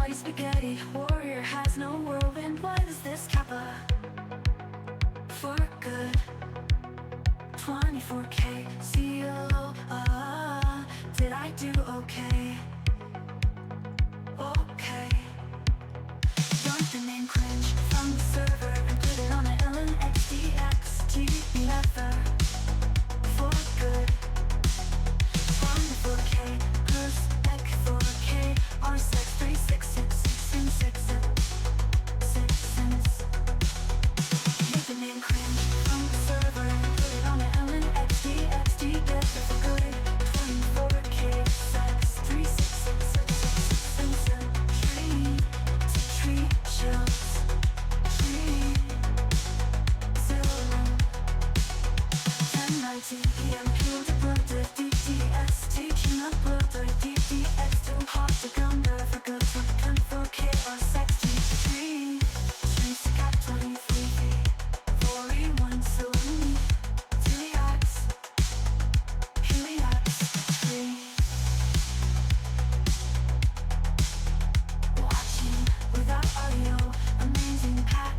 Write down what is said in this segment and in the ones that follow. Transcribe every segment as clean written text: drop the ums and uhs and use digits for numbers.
body spaghetti. Warrior has no whirlwind. What is this kappa? For good. 24K. CLO. Did I do okay? Okay. Dumped the name cringe from the server and put it on a LNXDX never. For good. 24K. Plus X4K. R6 3666 Make the name cringe from the server and put it on a LNXDX never. For good. 24K. Sex 3666 Tree shells. Tree. 10:19 PM. Pure the brother DDS. Teaching up brother DDX. Too hot to come there for good. 24K or 63. Trees got 23. 41 Saloon. Heliax. Tree. Watching without audio. Amazing pat.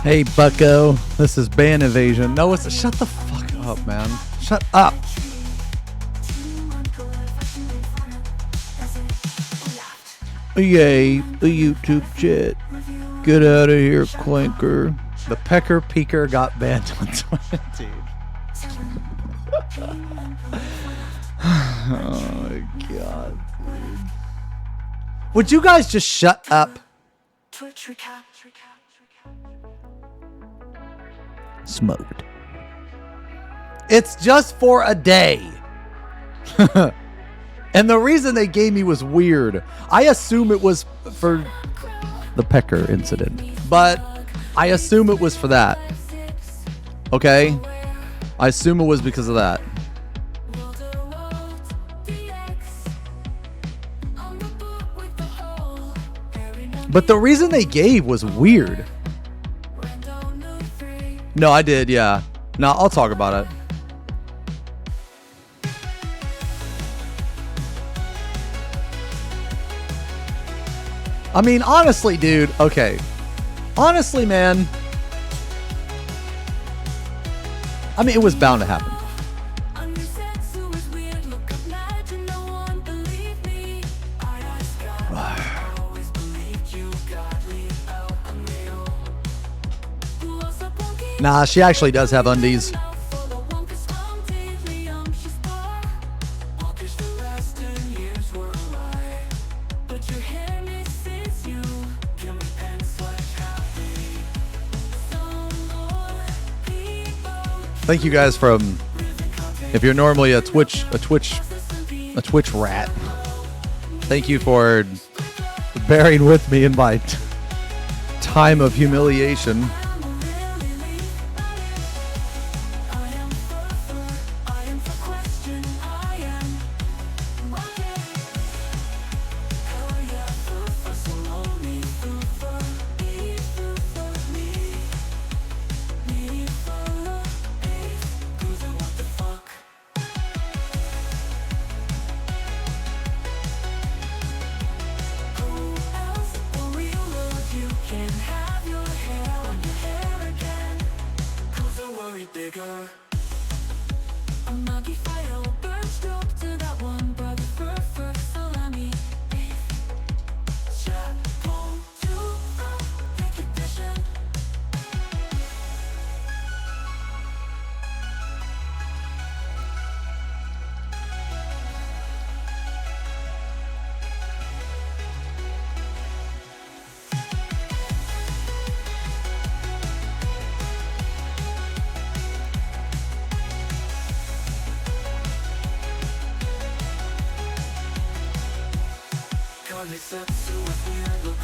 Hey, bucko. This is Ban Evasion. No, it's... Shut the fuck up, man. Shut up. Yay, the YouTube chat. Get out of here, Clanker. The Pecker Peeker got banned on Twitter. Oh my god. Dude. Would you guys just shut up? Smoked. It's just for a day. And the reason they gave me was weird. I assume it was for the Pecker incident, but I assume it was for that. Okay? I assume it was because of that. But the reason they gave was weird. No, I did, yeah. No, I'll talk about it. I mean, honestly, dude, okay. Honestly, man. I mean, it was bound to happen. Nah, she actually does have undies. Thank you guys from, if you're normally a Twitch rat. Thank you for bearing with me in my time of humiliation.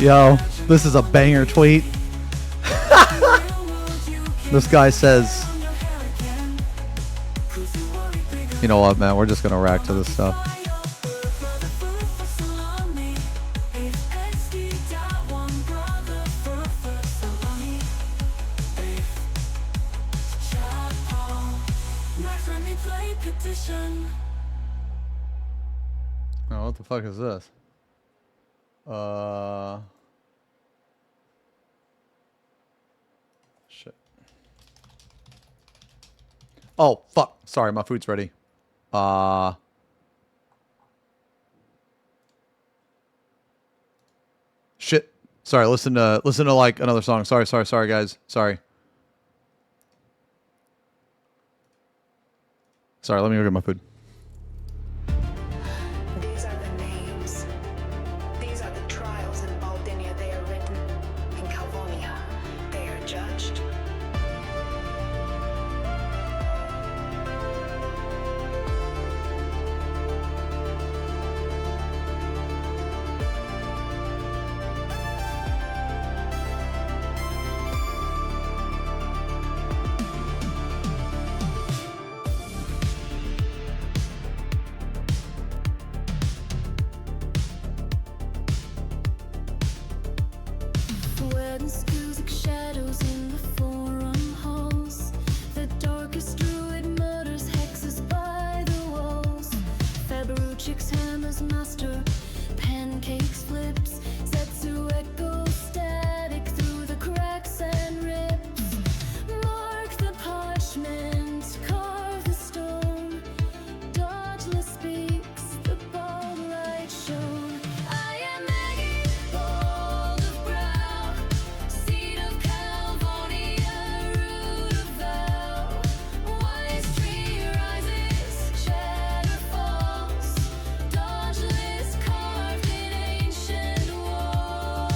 Yo, this is a banger tweet. This guy says, you know what, man, we're just gonna react to this stuff. Oh, what the fuck is this? Oh, fuck. Sorry, my food's ready. Shit. Sorry, listen to like another song. Sorry, guys. Sorry. Sorry, let me go get my food. These are the names. These are the trials in Baldinia. They are written. In Calvonia, they are judged. When schools like shadows in the forum halls, the darkest druid mutters hexes by the walls. Faberuchik's hammers master, pancakes flips, Zetsu echo static through the cracks and rips. Mark the parchment, carve the stone, dodgeless speaks the bald light shone. I am Maggie, bold of brow, seed of Calvonia, root of vow. Wise tree rises, shadow falls, dodgeless carved in ancient walls.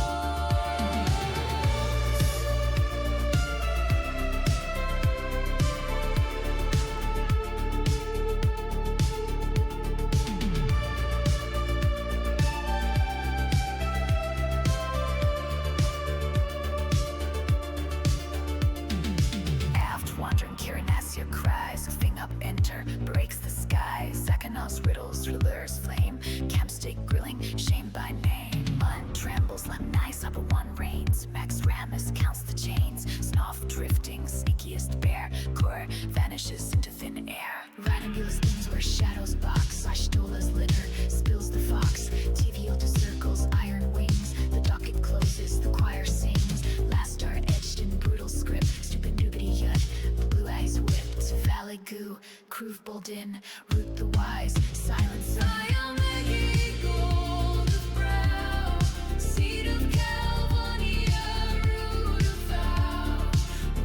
Aft wandering Kirinasia cries, hoofing up enter, breaks the sky. Sakanos riddles, rulers flame, campstake grilling, shame by name. Mud trembles, lemnice upper one reigns. Max Ramus counts the chains, snuff drifting, sneakiest bear. Core vanishes into thin air. Ranibula's things where shadows box. Ashtola's litter spills the fox. TVO to circles, iron wings. The docket closes, the choir sings. Last art etched in brutal script. Stupid nubity yut, blue eyes whipped. Valley goo, Groove Bolden, root the wise. Silence. I am Maggie, gold of brow, seed of Calvonia, root of vow.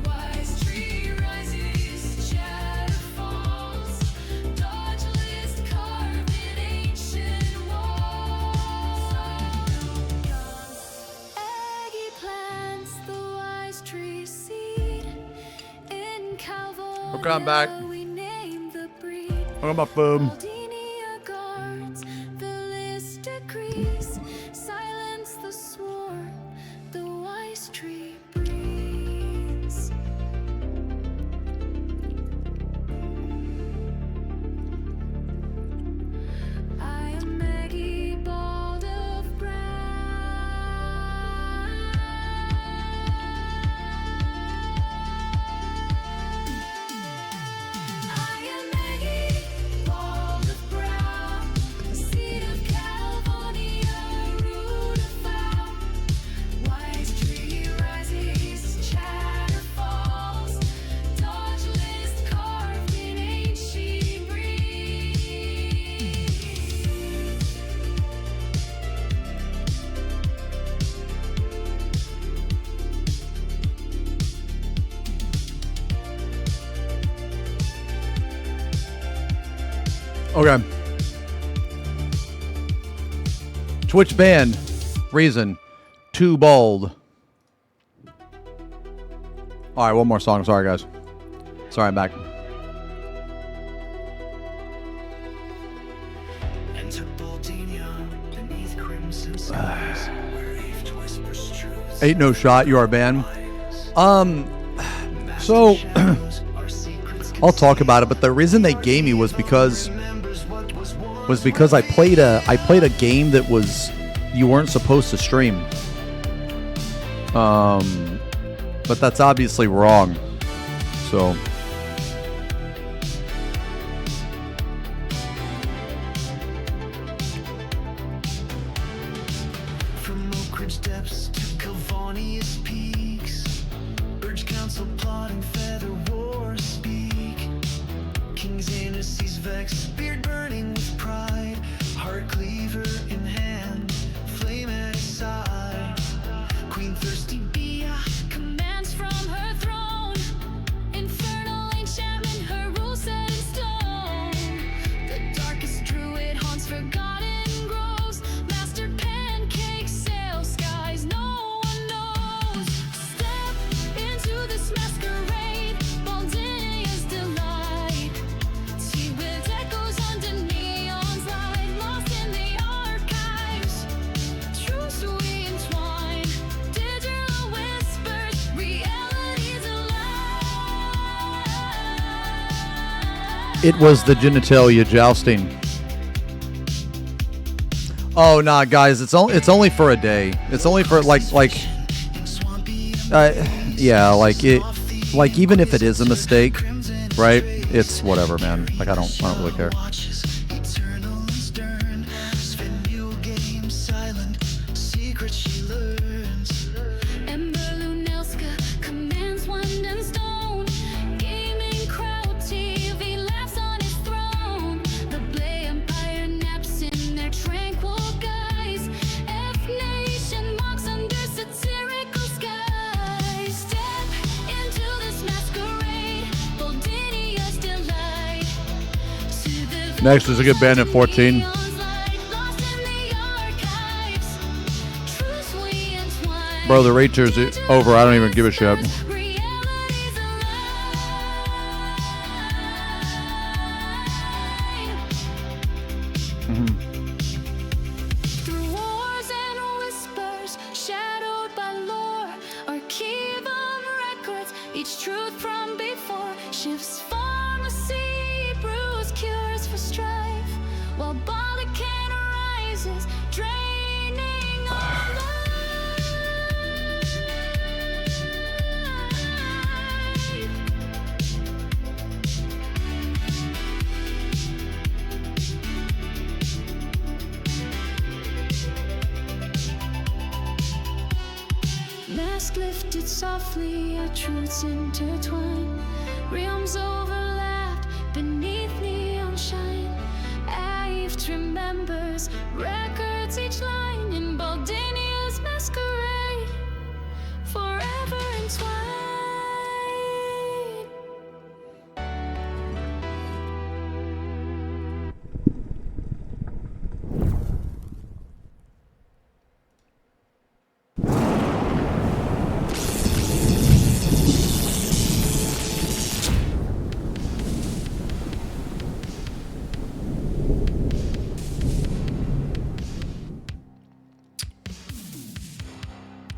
Wise tree rises, shadow falls, dodgeless carved in ancient walls. Aggie plants the wise tree seed in Calvonia. Okay, I'm back. We name the breed. I got my food. Baldinia guards the list decrees. Silence the swarm. The wise tree breathes. I am Maggie, bald of brow. I am Maggie, bald of brow, seed of Calvonia, root of vow. Wise tree rises, chatter falls, dodgeless carved in ancient breeze. Okay. Twitch ban. Reason. Too bold. All right, one more song. Sorry, guys. Sorry, I'm back. Enter Baldinia beneath crimson skies, where Eve whispers truth. Ain't no shot. You are banned. So I'll talk about it, but the reason they gave me was because I played a game that was you weren't supposed to stream. But that's obviously wrong. So From Oak Ridge depths to Calvonia's peaks, Urge Council plotting feather wars speak. King XenosysVex, beard burning with pride, heart cleaver in hand, flame at his side. Queen thirsty Bia, Commands from her throne. Infernal enchantment, her rules set in stone. The darkest druid haunts forgotten groves. Master pancakes sail skies no one knows. Step into this masquerade, Baldinia's delight. See with echoes under neon's light, lost in the archives. Truths we entwine, digital whispers, reality's alive. It was the genitalia jousting. Oh nah, guys, it's only for a day. It's only for yeah, like even if it is a mistake, right? It's whatever, man. Like I don't really care. eternal and stern. Svenule game silent, secrets she learns. Ember Lunelska commands wind and stone. Gaming crowd TV laughs on his throne. The Blay Empire naps in their tranquil guise. F Nation mocks under satirical skies. Step into this masquerade, Boldinia's delight. To the Next is a good band at 14. neon's light, lost in the archives. Truths we entwine. Bro, the rate tier's over. I don't even give a shit. Reality's alive. Through wars and whispers, shadowed by lore, archive of records, each truth from before shifts pharmacy, brews cures for strife, while Balakan rises, draining all life. Mask lifted softly, our truths intertwine. Realms overlapped beneath neon shine. Aift remembers, records each line in Baldinia's masquerade, forever entwined.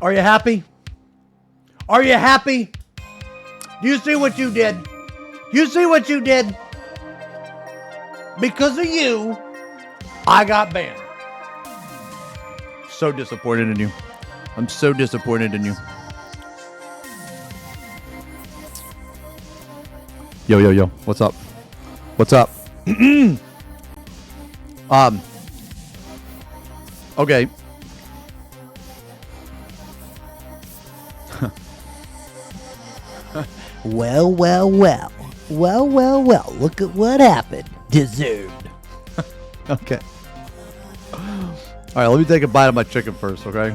Are you happy? Are you happy? You see what you did? You see what you did? Because of you, I got banned. So disappointed in you. I'm so disappointed in you. Yo, yo, yo. What's up? What's up? Okay. Well, well, well. Well, well, well. Look at what happened. Deserved. Okay. All right, let me take a bite of my chicken first, okay?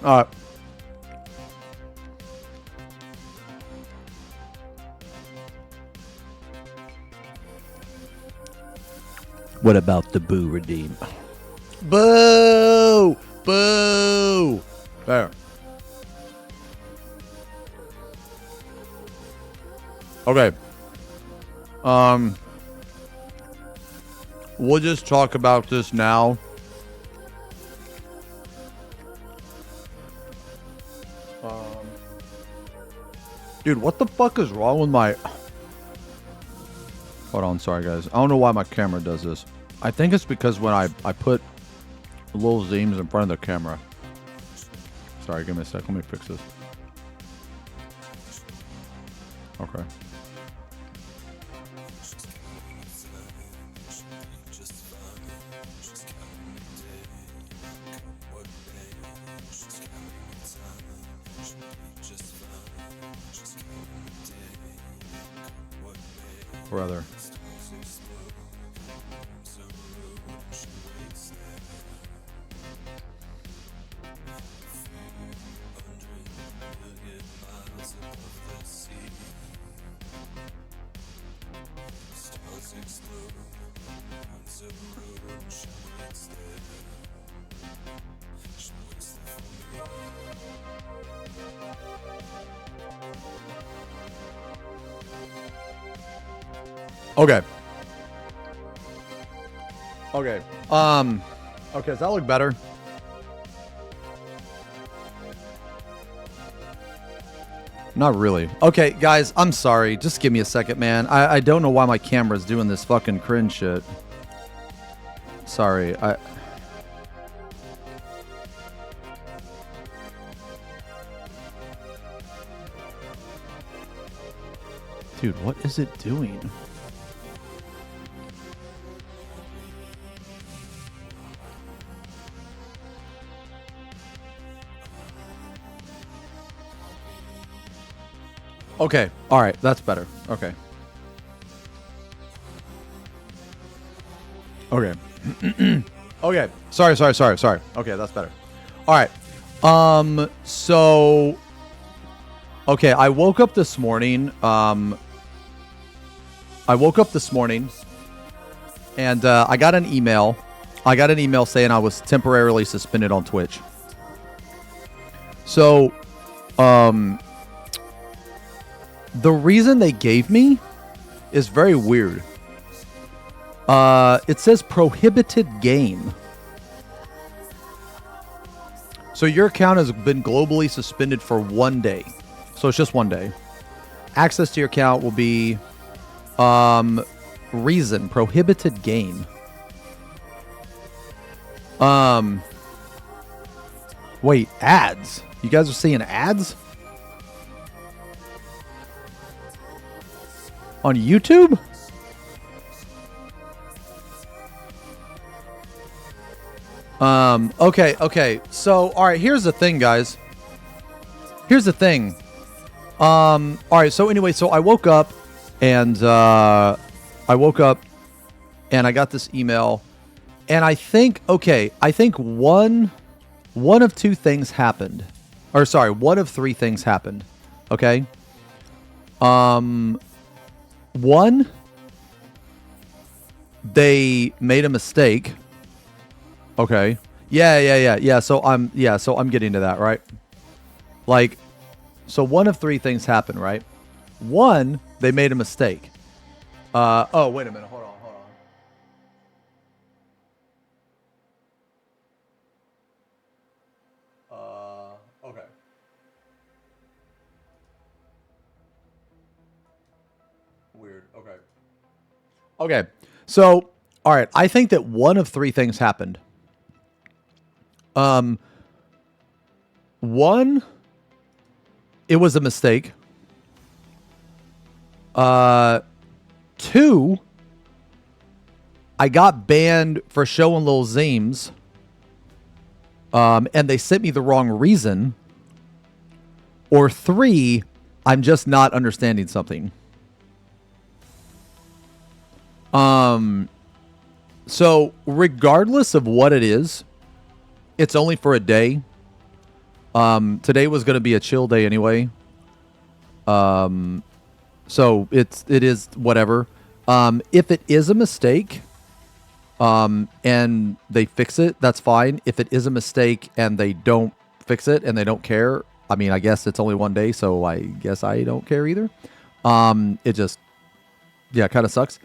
All right. What about the boo redeem? Boo! Boo! There. Okay. We'll just talk about this now. Dude, what the fuck is wrong with my... Hold on, sorry guys. I don't know why my camera does this. I think it's because when I put little zooms in front of the camera. Sorry, give me a sec. Let me fix this. Okay. brother. Okay. Okay. Okay, does that look better? Not really. Okay, guys, I'm sorry. Just give me a second, man. I don't know why my camera's doing this fucking cringe shit. Sorry. Dude, what is it doing? Okay. All right. That's better. Okay. Okay. Okay. Sorry. Okay, that's better. All right. So okay, I woke up this morning. And I got an email. I got an email saying I was temporarily suspended on Twitch. So, the reason they gave me is very weird. It says prohibited game. So your account has been globally suspended for 1 day. So it's just 1 day. Access to your account will be reason prohibited game. Wait, ads. You guys are seeing ads? On YouTube? Okay. So, all right, here's the thing, guys. Here's the thing. All right, so anyway, so I woke up and I got this email, and I think one of two things happened. Or sorry, one of three things happened. Okay? One, they made a mistake. Okay. Yeah. So I'm getting to that, right? Like, so one of three things happened, right? One, they made a mistake. Oh, wait a minute. Hold on. Okay. Weird. Okay. So, all right. I think that one of three things happened. One, it was a mistake. Two, I got banned for showing little Zeems. And they sent me the wrong reason. Or three, I'm just not understanding something. So regardless of what it is, it's only for a day. Today was going to be a chill day anyway. So it is whatever. If it is a mistake, and they fix it, that's fine. If it is a mistake and they don't fix it and they don't care, I mean, I guess it's only 1 day, so I guess I don't care either. It just, yeah, kind of sucks.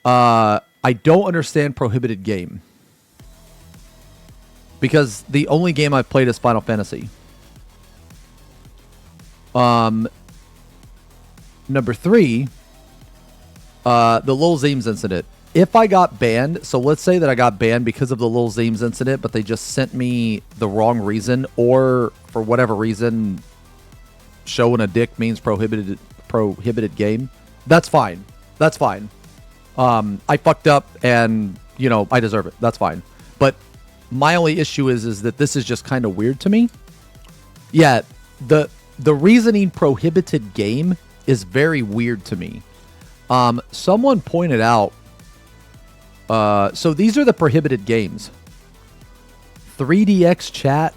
I don't understand prohibited game. Because the only game I've played is Final Fantasy. Number three, the Lil Zeems incident. If I got banned, so let's say that I got banned because of the Lil Zeems incident, but they just sent me the wrong reason, or for whatever reason, showing a dick means prohibited game. That's fine. I fucked up, and I deserve it. That's fine. But my only issue is that this is just kind of weird to me. Yeah, the reasoning prohibited game is very weird to me. Someone pointed out, so these are the prohibited games. 3DX chat,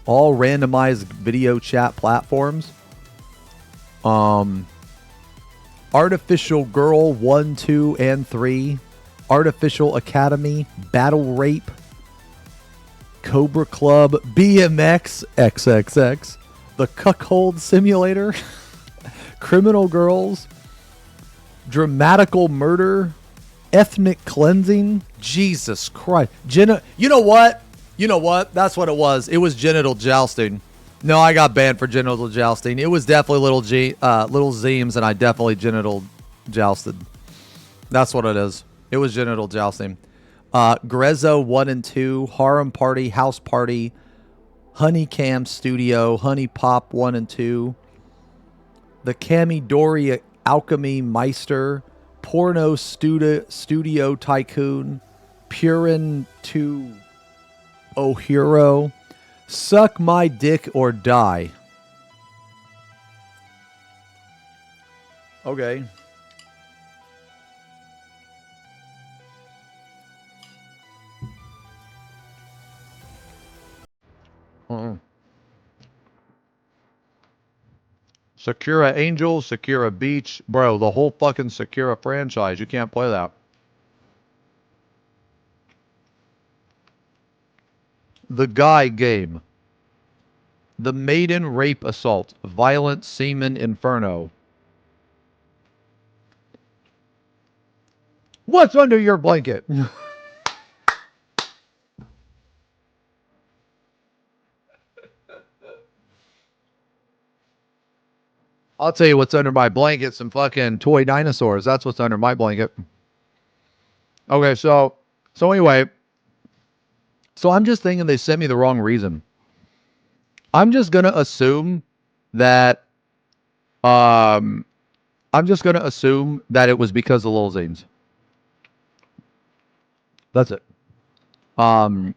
all randomized video chat platforms. Artificial Girl 1, 2, and 3. Artificial Academy, Battle Rape, Cobra Club, BMX, XXX, The Cuckold Simulator, Criminal Girls, Dramatical Murder, Ethnic Cleansing. Jesus Christ. You know what? You know what? That's what it was. It was genital jousting. No, I got banned for genital jousting. It was definitely little Zeems, and I definitely genital jousted. That's what it is. It was genital jousting. Grezzo 1 and 2, Harem Party, House Party, Honey Cam Studio, Honey Pop 1 and 2, The Kamidori Alchemy Meister, Porno Studio Tycoon, Purin 2 Ohiro, Suck My Dick or Die. Okay. Sakura Angel, Sakura Beach. Bro, the whole fucking Sakura franchise. You can't play that. The Guy Game. The Maiden Rape Assault. Violent Semen Inferno. What's under your blanket? I'll tell you what's under my blanket. Some fucking toy dinosaurs. That's what's under my blanket. Okay, so anyway. So I'm just thinking they sent me the wrong reason. I'm just going to assume that it was because of Lil Zines. That's it. And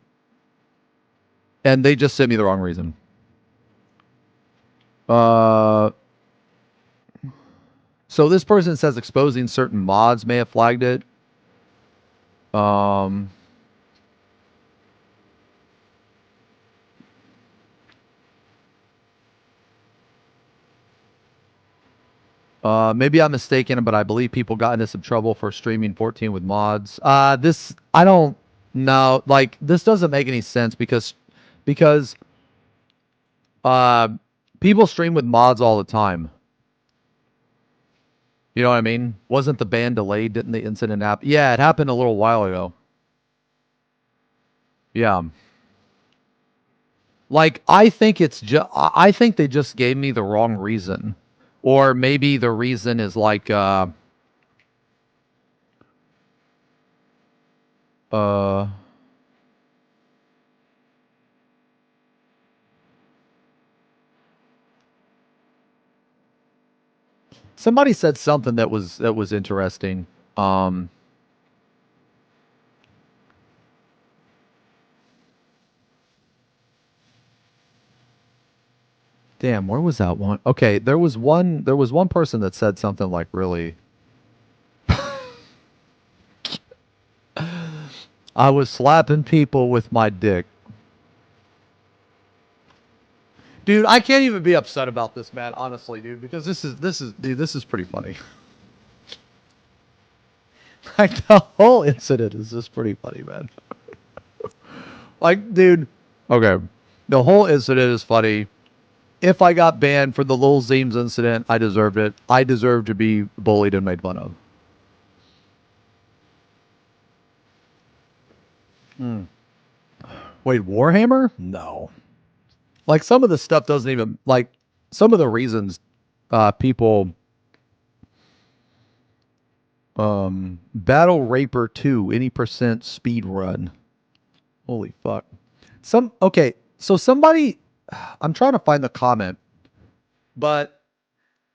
they just sent me the wrong reason. So this person says exposing certain mods may have flagged it. Maybe I'm mistaken, but I believe people got into some trouble for streaming 14 with mods. I don't know. Like, this doesn't make any sense because people stream with mods all the time. You know what I mean? Wasn't the ban delayed? Didn't the incident happen? Yeah, it happened a little while ago. Yeah. Like, I think I think they just gave me the wrong reason. Or maybe the reason is like, somebody said something that was interesting. Damn, where was that one? Okay, there was one person that said something like really I was slapping people with my dick. Dude, I can't even be upset about this, man, honestly, dude, because this is pretty funny. Like, the whole incident is just pretty funny, man. Like, dude, okay. The whole incident is funny. If I got banned for the Lil Zeems incident, I deserved it. I deserve to be bullied and made fun of. Wait, Warhammer? No. Like, some of the stuff doesn't even, like, some of the reasons people Battle Raper 2 any percent speed run. Holy fuck. Okay, so somebody, I'm trying to find the comment, but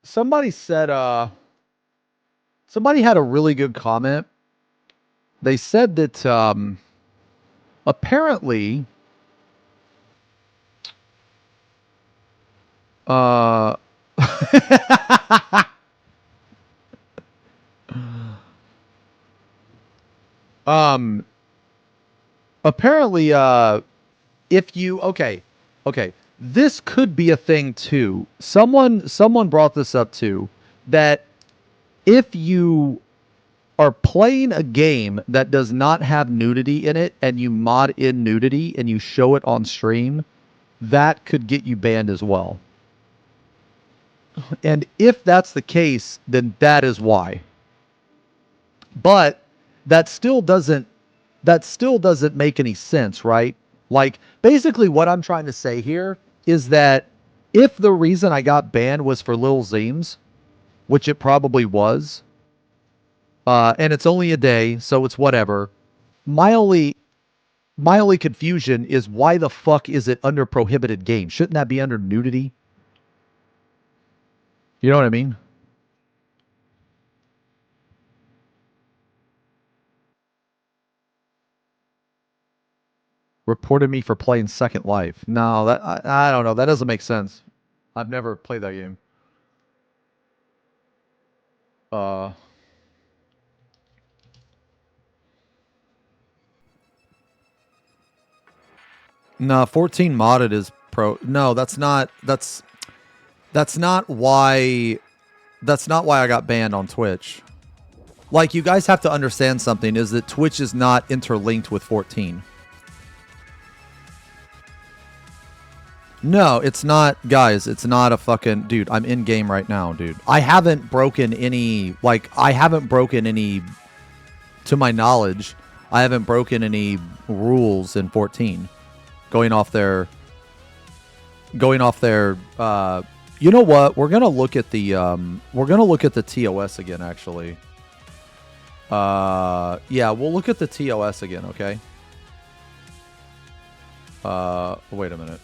somebody said somebody had a really good comment. They said that apparently Apparently, if you okay, this could be a thing too. Someone brought this up too, that if you are playing a game that does not have nudity in it and you mod in nudity and you show it on stream, that could get you banned as well. And if that's the case, then that is why. But that still doesn't make any sense, right? Like, basically what I'm trying to say here is that if the reason I got banned was for Lil Zeems, which it probably was, and it's only a day, so it's whatever. My only confusion is why the fuck is it under prohibited games? Shouldn't that be under nudity? You know what I mean? Reported me for playing Second Life. No, that I don't know. That doesn't make sense. I've never played that game. Uh, no, 14 modded is pro. No, that's not. That's not why. That's not why I got banned on Twitch. Like, you guys have to understand something, is that Twitch is not interlinked with 14. No, it's not, guys. It's not a fucking... Dude, I'm in game right now, dude. I haven't broken any... Like, I haven't broken any... To my knowledge, I haven't broken any rules in 14. Going off their... you know what? We're gonna look at the... we're gonna look at the TOS again, actually. Yeah, we'll look at the TOS again, okay? Wait a minute.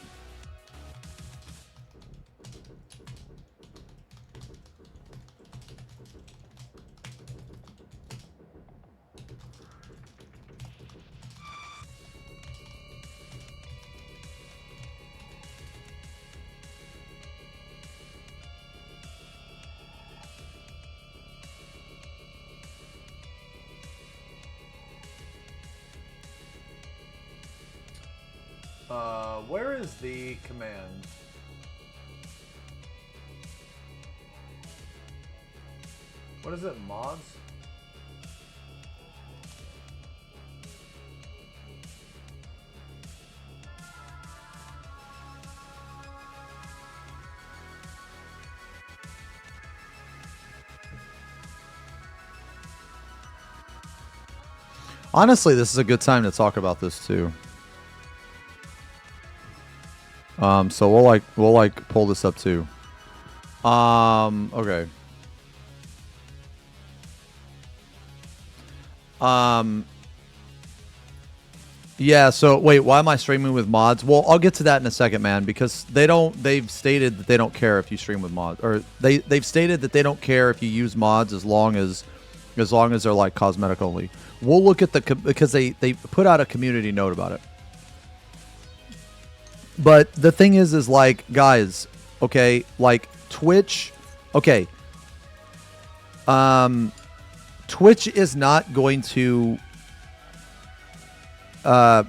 Where is the command? What is it, mods? Honestly, this is a good time to talk about this too. So we'll pull this up too. Okay. Yeah, so wait, why am I streaming with mods? Well, I'll get to that in a second, man, because they've stated that they don't care if you stream with mods, or they've stated that they don't care if you use mods as long as they're like cosmetic only. We'll look at because they put out a community note about it. But the thing is like, guys, okay, like Twitch, okay. Twitch is not going to, how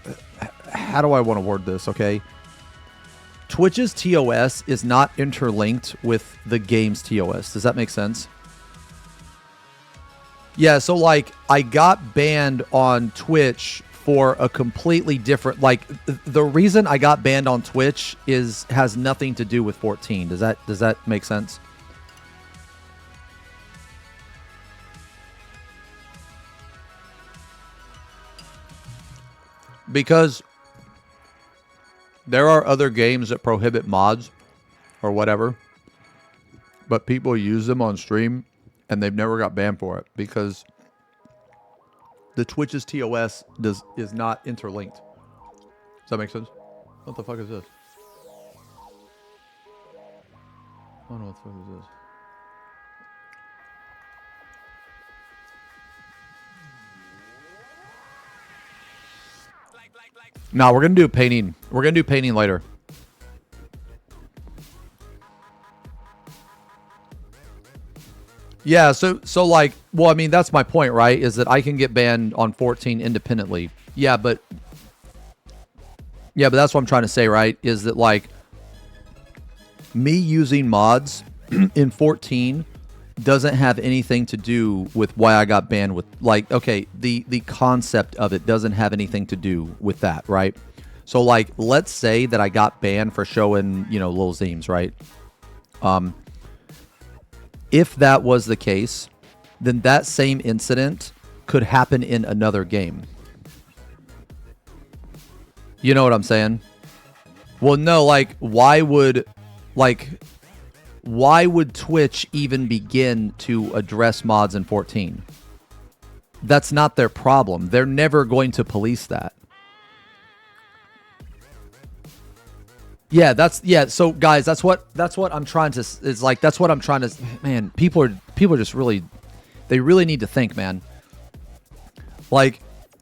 do I want to word this, okay? Twitch's TOS is not interlinked with the game's TOS. Does that make sense? Yeah, so like, I got banned on Twitch for a completely different, like, the reason I got banned on Twitch has nothing to do with 14. Does that make sense? Because there are other games that prohibit mods or whatever, but people use them on stream and they've never got banned for it because the Twitch's TOS is not interlinked. Does that make sense? What the fuck is this? I don't know what the fuck is this. No, we're gonna do painting. We're gonna do painting later. Yeah, so like, well, I mean, that's my point, right? Is that I can get banned on 14 independently. Yeah, but that's what I'm trying to say, right? Is that like me using mods in 14 doesn't have anything to do with why I got banned with, like, okay, the concept of it doesn't have anything to do with that, right? So like, let's say that I got banned for showing, little Zems, right? If that was the case, then that same incident could happen in another game. You know what I'm saying? Well, no, like, why would Twitch even begin to address mods in 14? That's not their problem. They're never going to police that. So guys, that's what I'm trying to, is like, that's what I'm trying to, man, people are just really, they really need to think, man. Like,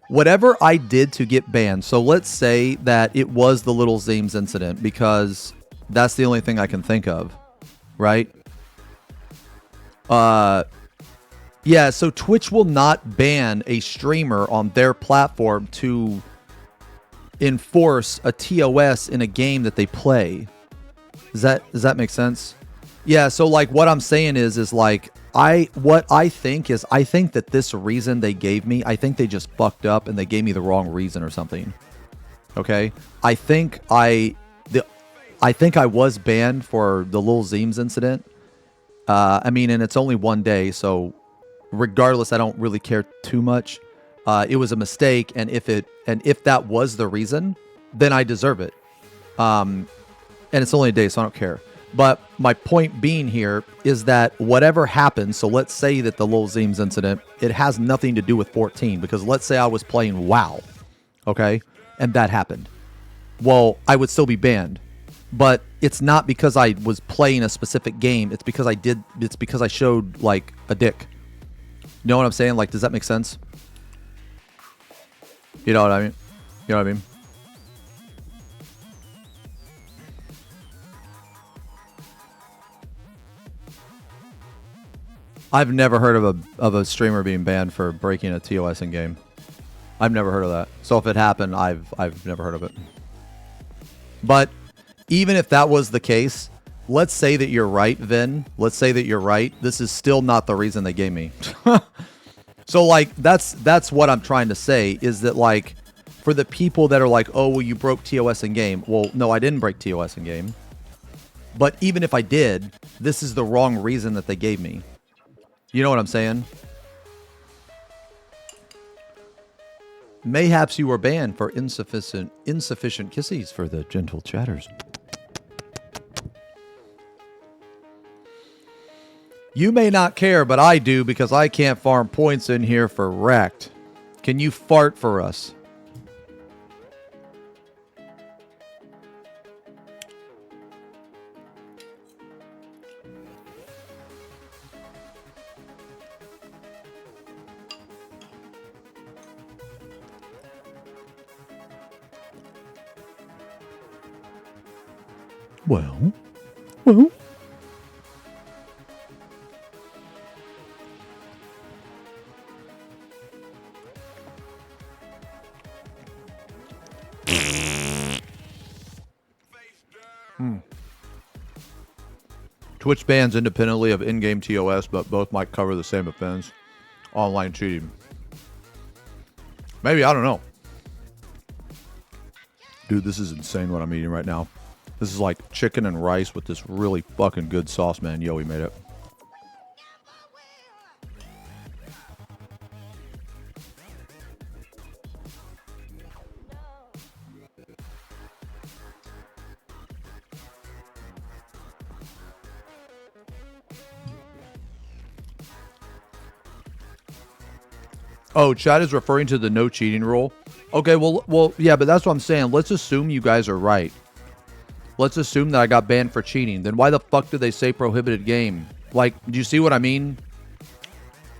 whatever I did to get banned, so let's say that it was the Little Zems incident, because that's the only thing I can think of, right? Yeah, so Twitch will not ban a streamer on their platform to enforce a TOS in a game that they play. Does that make sense? Yeah, so like what I'm saying is like I think that this reason they gave me, I think they just fucked up and they gave me the wrong reason or something. Okay? I think I was banned for the Lil Zems incident. I mean, and it's only one day, so regardless, I don't really care too much. It was a mistake, and if that was the reason, then I deserve it. And it's only a day, so I don't care. But my point being here is that whatever happens, so let's say that the Lil Zems incident, it has nothing to do with 14, because let's say I was playing WoW, okay, and that happened. Well, I would still be banned. But it's not because I was playing a specific game. It's because I showed, like, a dick. You know what I'm saying? Like, does that make sense? You know what I mean? You know what I mean? I've never heard of a streamer being banned for breaking a TOS in game. I've never heard of that. So if it happened, I've never heard of it. But even if that was the case, let's say that you're right, Vin. Let's say that you're right. This is still not the reason they gave me. So like that's what I'm trying to say, is that like for the people that are like, oh, well, you broke TOS in game. Well, no, I didn't break TOS in game. But even if I did, this is the wrong reason that they gave me. You know what I'm saying? Mayhaps you were banned for insufficient kisses for the gentle chatters. You may not care, but I do, because I can't farm points in here for wrecked. Can you fart for us? Well. Twitch bans independently of in-game TOS, but both might cover the same offense. Online cheating. Maybe, I don't know. Dude, this is insane what I'm eating right now. This is like chicken and rice with this really fucking good sauce, man. Yo, we made it. Oh, chat is referring to the no cheating rule. Okay, well, yeah, but that's what I'm saying. Let's assume you guys are right. Let's assume that I got banned for cheating. Then why the fuck did they say prohibited game? Like, do you see what I mean?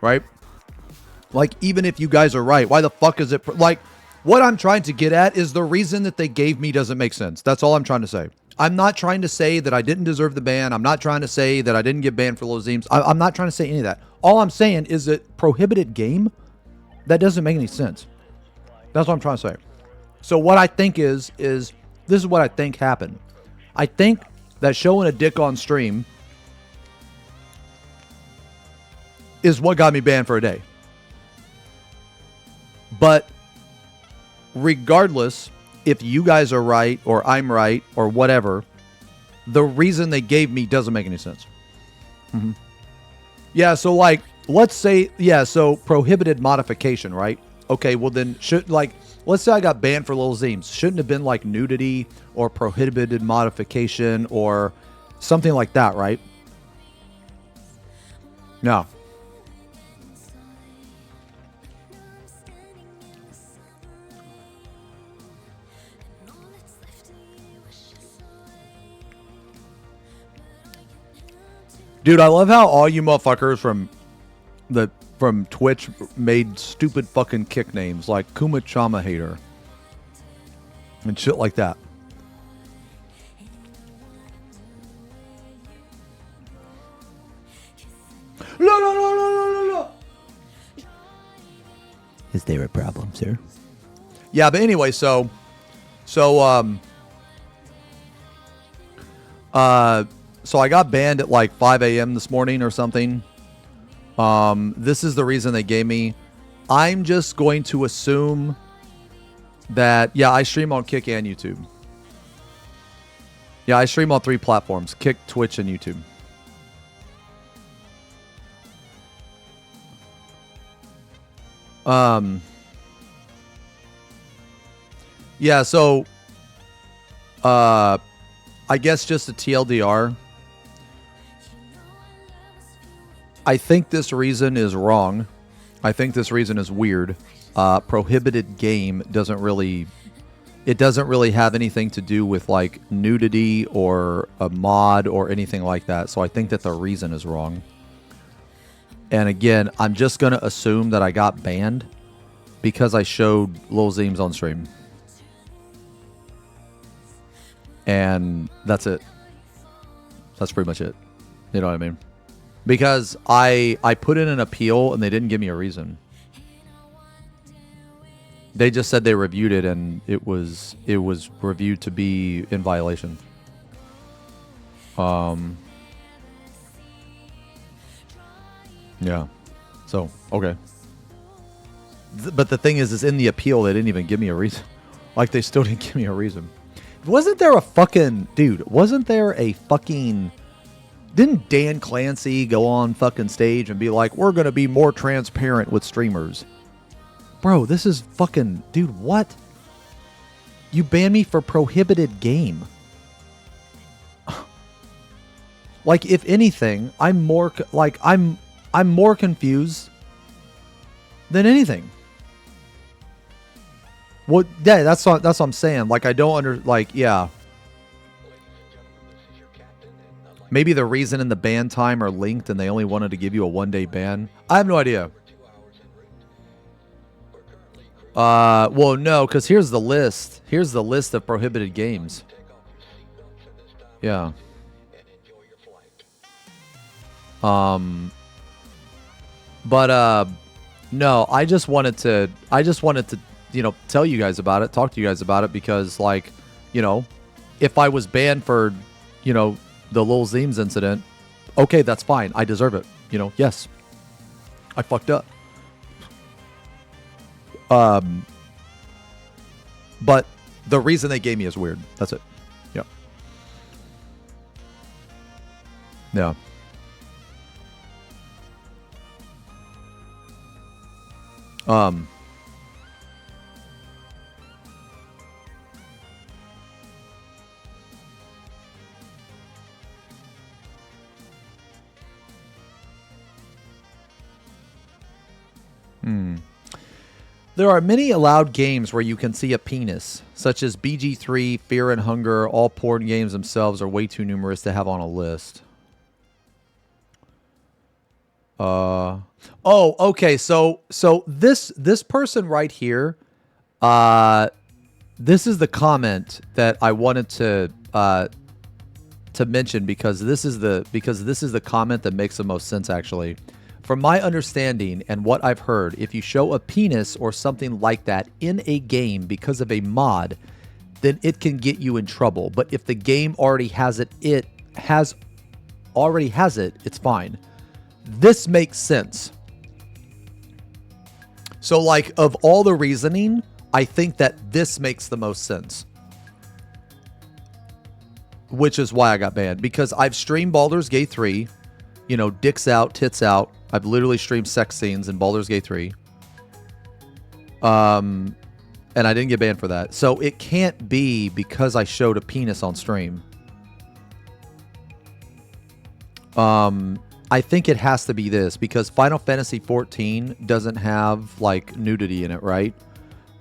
Right? Like, even if you guys are right, why the fuck is it... Like, what I'm trying to get at is the reason that they gave me doesn't make sense. That's all I'm trying to say. I'm not trying to say that I didn't deserve the ban. I'm not trying to say that I didn't get banned for low Zems. I'm not trying to say any of that. All I'm saying is that prohibited game, that doesn't make any sense. That's what I'm trying to say. So what I think is this is what I think happened. I think that showing a dick on stream is what got me banned for a day. But regardless, if you guys are right or I'm right or whatever, the reason they gave me doesn't make any sense. Mm-hmm. Yeah, so like, let's say, yeah, so prohibited modification, right? Okay, well then, let's say I got banned for little Zems. Shouldn't have been like nudity or prohibited modification or something like that, right? No. Dude, I love how all you motherfuckers from Twitch made stupid fucking kick names like Kuma Chama Hater and shit like that. No. Is there a problem, sir? Yeah, but anyway, so I got banned at like 5 a.m. this morning or something. This is the reason they gave me. I'm just going to assume that, yeah, I stream on Kick and YouTube. Yeah, I stream on 3 platforms, Kick, Twitch, and YouTube. Yeah, so, I guess just a TLDR. I think this reason is wrong. I think this reason is weird. Prohibited game doesn't really have anything to do with like nudity or a mod or anything like that. So I think that the reason is wrong. And again, I'm just going to assume that I got banned because I showed Lil Zems on stream. And that's it. That's pretty much it. You know what I mean? Because I put in an appeal and they didn't give me a reason. They just said they reviewed it and it was reviewed to be in violation. Yeah. So, okay. But the thing is in the appeal they didn't even give me a reason. Like they still didn't give me a reason. Wasn't there a fucking didn't Dan Clancy go on fucking stage and be like, we're going to be more transparent with streamers? Bro, this is fucking... Dude, what? You banned me for prohibited game. Like, if anything, I'm more confused than anything. Well, yeah, that's what I'm saying. Like, I don't yeah. Maybe the reason and the ban time are linked and they only wanted to give you a 1-day ban. I have no idea. Well, no, because here's the list. Here's the list of prohibited games. Yeah. But no, I just wanted to, you know, tell you guys about it, talk to you guys about it, because, like, you know, if I was banned for, you know, the Lil Zems incident, okay, that's fine. I deserve it. You know, yes. I fucked up. But the reason they gave me is weird. That's it. Yeah. Yeah. There are many allowed games where you can see a penis, such as BG3, Fear and Hunger. All porn games themselves are way too numerous to have on a list. Oh, okay. So this person right here, this is the comment that I wanted to to mention because this is the comment that makes the most sense actually. From my understanding and what I've heard, if you show a penis or something like that in a game because of a mod, then it can get you in trouble. But if the game already has it, it's fine. This makes sense. So like of all the reasoning, I think that this makes the most sense. Which is why I got banned. Because I've streamed Baldur's Gate 3. You know, dicks out, tits out. I've literally streamed sex scenes in Baldur's Gate 3. And I didn't get banned for that. So it can't be because I showed a penis on stream. I think it has to be this because Final Fantasy XIV doesn't have like nudity in it, right?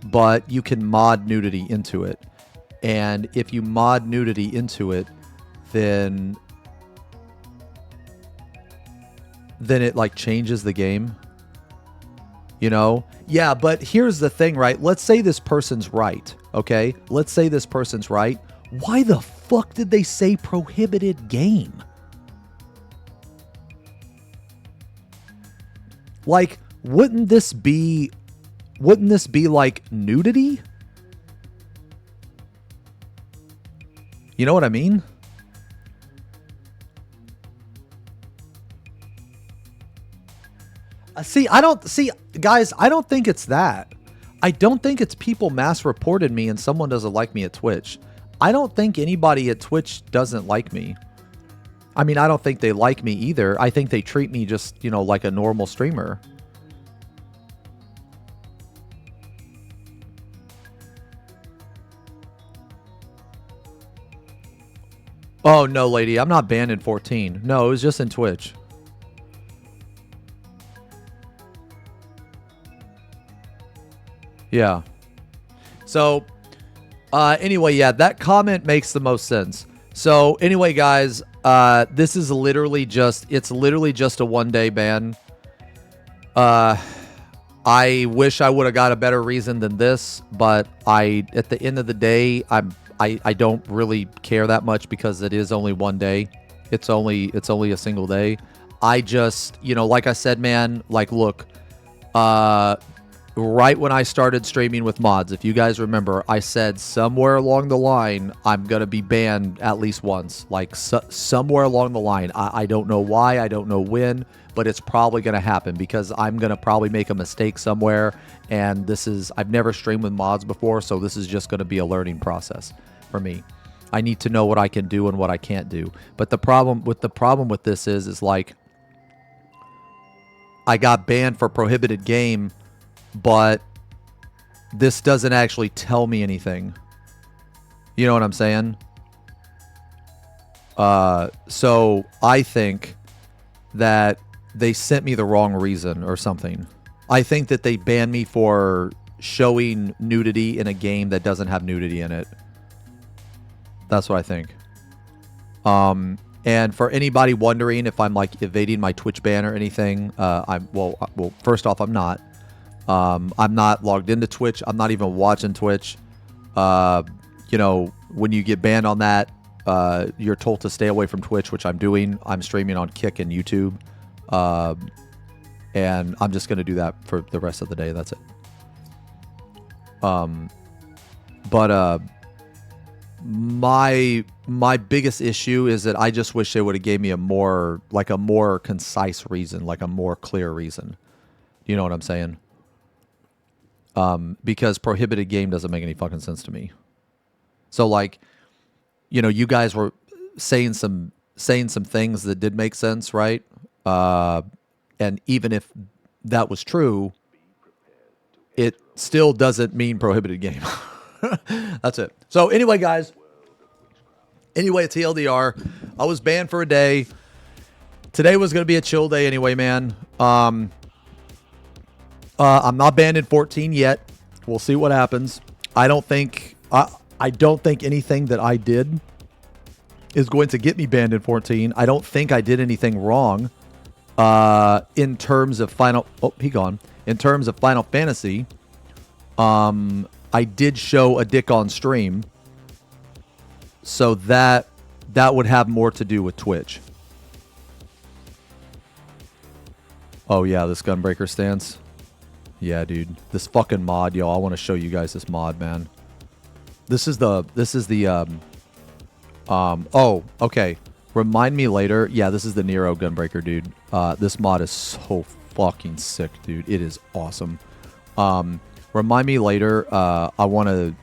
But you can mod nudity into it. And if you mod nudity into it, then it like changes the game. You know? Yeah, but here's the thing, right? Let's say this person's right, okay? Let's say this person's right. Why the fuck did they say prohibited game? Like, wouldn't this be like nudity? You know what I mean? Guys, I don't think it's that. I don't think it's people mass reported me and someone doesn't like me at Twitch. I don't think anybody at Twitch doesn't like me. I mean, I don't think they like me either. I think they treat me just, you know, like a normal streamer. Oh, no, lady. I'm not banned in 14. No, it was just in Twitch. Yeah. So, anyway, yeah, that comment makes the most sense. So, anyway, guys, this is literally just, it's literally just a one-day ban. I wish I would have got a better reason than this, but at the end of the day, I don't really care that much because it is only one day. It's only a single day. I just, you know, like I said, man, like, look, right when I started streaming with mods, if you guys remember, I said somewhere along the line, I'm going to be banned at least once. Like, somewhere along the line. I don't know why, I don't know when, but it's probably going to happen because I'm going to probably make a mistake somewhere. And I've never streamed with mods before, so this is just going to be a learning process for me. I need to know what I can do and what I can't do. But the problem with this is like, I got banned for prohibited game, but this doesn't actually tell me anything. You know what I'm saying? So I think that they sent me the wrong reason or something. I think that they banned me for showing nudity in a game that doesn't have nudity in it. That's what I think. And for anybody wondering if I'm like evading my Twitch ban or anything, well, first off, I'm not. I'm not logged into Twitch. I'm not even watching Twitch. You know, when you get banned on that, you're told to stay away from Twitch, which I'm doing. I'm streaming on Kick and YouTube. And I'm just going to do that for the rest of the day. That's it. My biggest issue is that I just wish they would have gave me a more concise reason, like a more clear reason. You know what I'm saying? Because prohibited game doesn't make any fucking sense to me. So like, you know, you guys were saying some things that did make sense, right? And even if that was true, it still doesn't mean prohibited game. That's it. So anyway, guys. Anyway, TLDR. I was banned for a day. Today was going to be a chill day anyway, man. I'm not banned in 14 yet. We'll see what happens. I don't think anything that I did is going to get me banned in 14. I don't think I did anything wrong. In terms of In terms of Final Fantasy, I did show a dick on stream. So that that would have more to do with Twitch. Oh yeah, this Gunbreaker stance. Yeah, dude. This fucking mod, yo, I want to show you guys this mod, man. This is the oh, okay. Remind me later. Yeah, this is the Nero Gunbreaker, dude. This mod is so fucking sick, dude. It is awesome. Remind me later. I want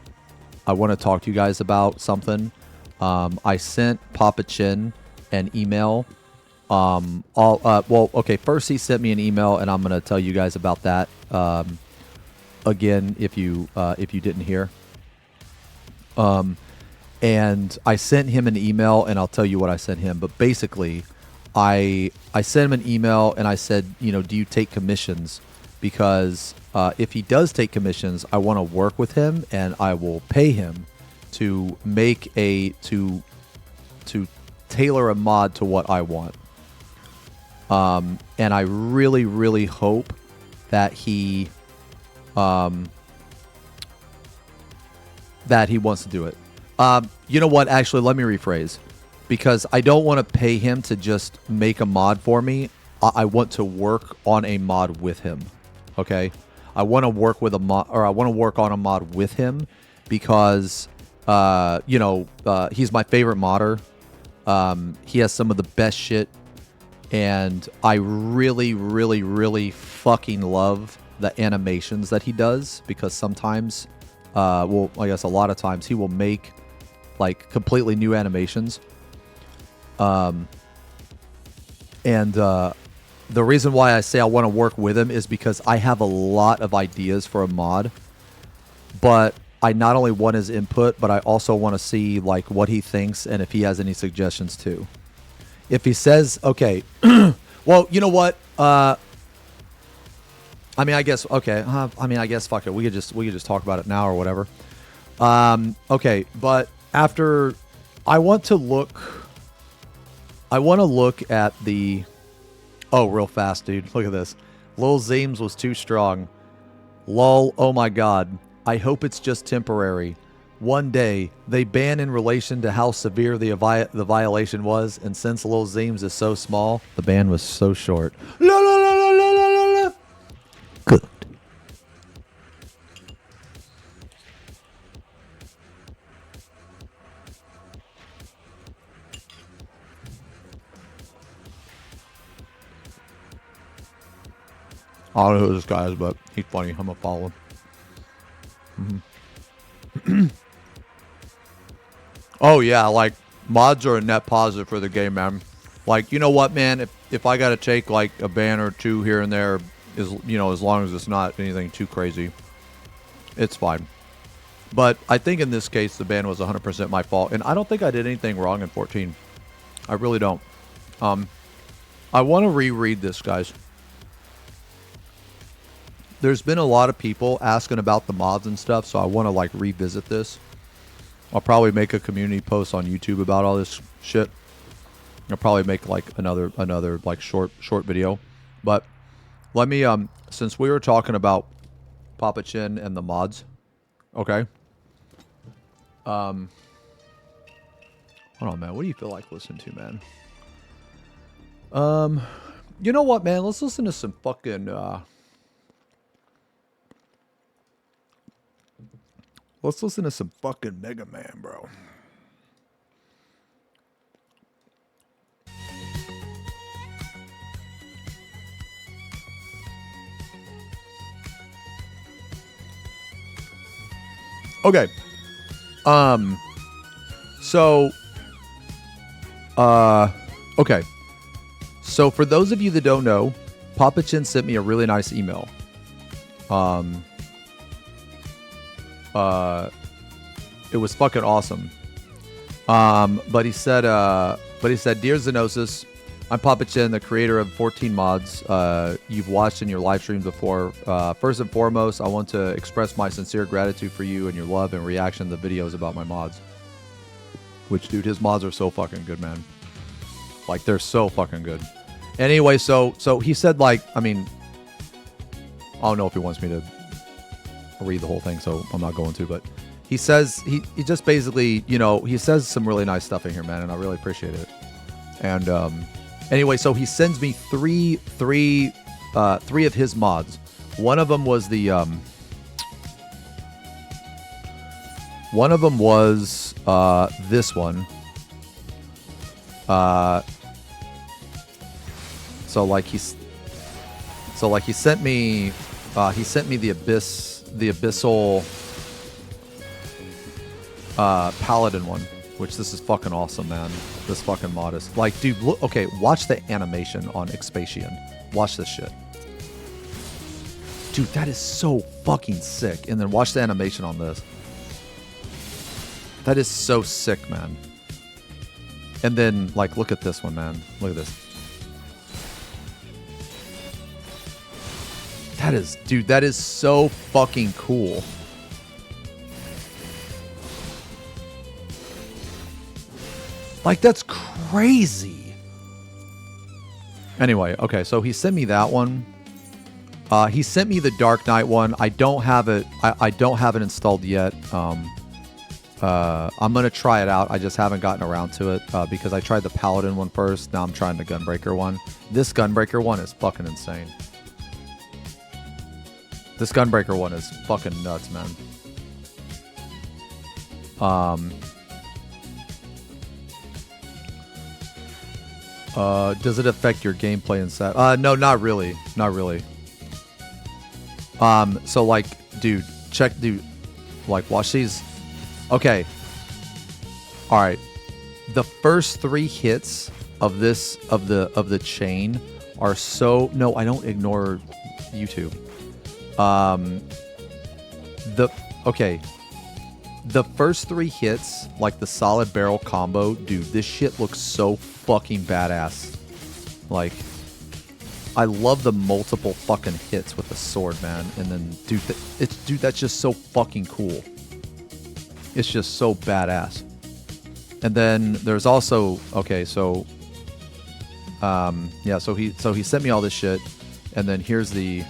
to talk to you guys about something. I sent Papa Chin an email. Well, okay. First, he sent me an email, and I'm gonna tell you guys about that. Again, if you didn't hear. And I sent him an email, and I'll tell you what I sent him. But basically, I sent him an email, and I said, you know, do you take commissions? Because if he does take commissions, I want to work with him, and I will pay him to make to tailor a mod to what I want. And I really, really hope that he wants to do it. You know what? Actually, let me rephrase. Because I don't want to pay him to just make a mod for me. I want to work on a mod with him. Okay? I want to work with a mod, or I want to work on a mod with him because, you know, he's my favorite modder. He has some of the best shit. And I really, really, really fucking love the animations that he does because sometimes, well, I guess a lot of times he will make like completely new animations. And the reason why I say I want to work with him is because I have a lot of ideas for a mod, but I not only want his input, but I also want to see like what he thinks and if he has any suggestions too. If he says, okay, well, you know what? I mean, I guess, okay. I mean, I guess, fuck it. We could just talk about it now or whatever. Okay, but after, I want to look at the, oh, real fast, dude. Look at this. Lil Zeems was too strong. Lol, oh my god. I hope it's just temporary. One day, they ban in relation to how severe the violation was, and since Lil Zeems is so small, the ban was so short. La, la, la, la, la, la, la. Good. I don't know who this guy is, but he's funny. I'm gonna follow him. Mm-hmm. Oh yeah, like mods are a net positive for the game, man. Like, you know what, man? If I gotta take like a ban or two here and there, is, you know, as long as it's not anything too crazy, it's fine. But I think in this case the ban was 100% my fault, and I don't think I did anything wrong in 14. I really don't. I want to reread this, guys. There's been a lot of people asking about the mods and stuff, so I want to like revisit this. I'll probably make a community post on YouTube about all this shit. I'll probably make like another like short video. But let me since we were talking about Papa Chin and the mods, okay. Hold on, man. What do you feel like listening to, man? You know what, man? Let's listen to some fucking let's listen to some fucking Mega Man, bro. Okay. Okay. So for those of you that don't know, Papa Chin sent me a really nice email. It was fucking awesome. But he said, Dear Xenosis, I'm Papa Chin, the creator of 14 mods you've watched in your live streams before. First and foremost, I want to express my sincere gratitude for you and your love and reaction to the videos about my mods. Which, dude, his mods are so fucking good, man. Like, they're so fucking good. Anyway, so he said, like, I mean, I don't know if he wants me to read the whole thing, so I'm not going to, but he says he just basically, you know, he says some really nice stuff in here, man, and I really appreciate it. And anyway, so he sends me three of his mods. One of them was the this one. So like he sent me the abyssal paladin one, which this is fucking awesome, man. This fucking mod is like, dude, look, okay, watch the animation on Expatian. Watch this shit. Dude, that is so fucking sick. And then watch the animation on this. That is so sick, man. And then, like, look at this one, man. Look at this. That is, dude, that is so fucking cool. Like, that's crazy. Anyway, okay, so he sent me that one. He sent me the Dark Knight one. I don't have it. I don't have it installed yet. I'm gonna try it out. I just haven't gotten around to it because I tried the Paladin one first. Now I'm trying the Gunbreaker one. This Gunbreaker one is fucking insane. This Gunbreaker one is fucking nuts, man. Does it affect your gameplay and set? No, not really. Not really. So like, dude, like, watch these. Okay. All right. The first 3 hits of this, of the chain are so, no, I don't ignore YouTube. Okay. The first 3 hits, like the solid barrel combo, dude, this shit looks so fucking badass. Like, I love the multiple fucking hits with the sword, man. And then, dude, that's just so fucking cool. It's just so badass. And then there's also, okay, so, yeah, so he sent me all this shit, and then here's the,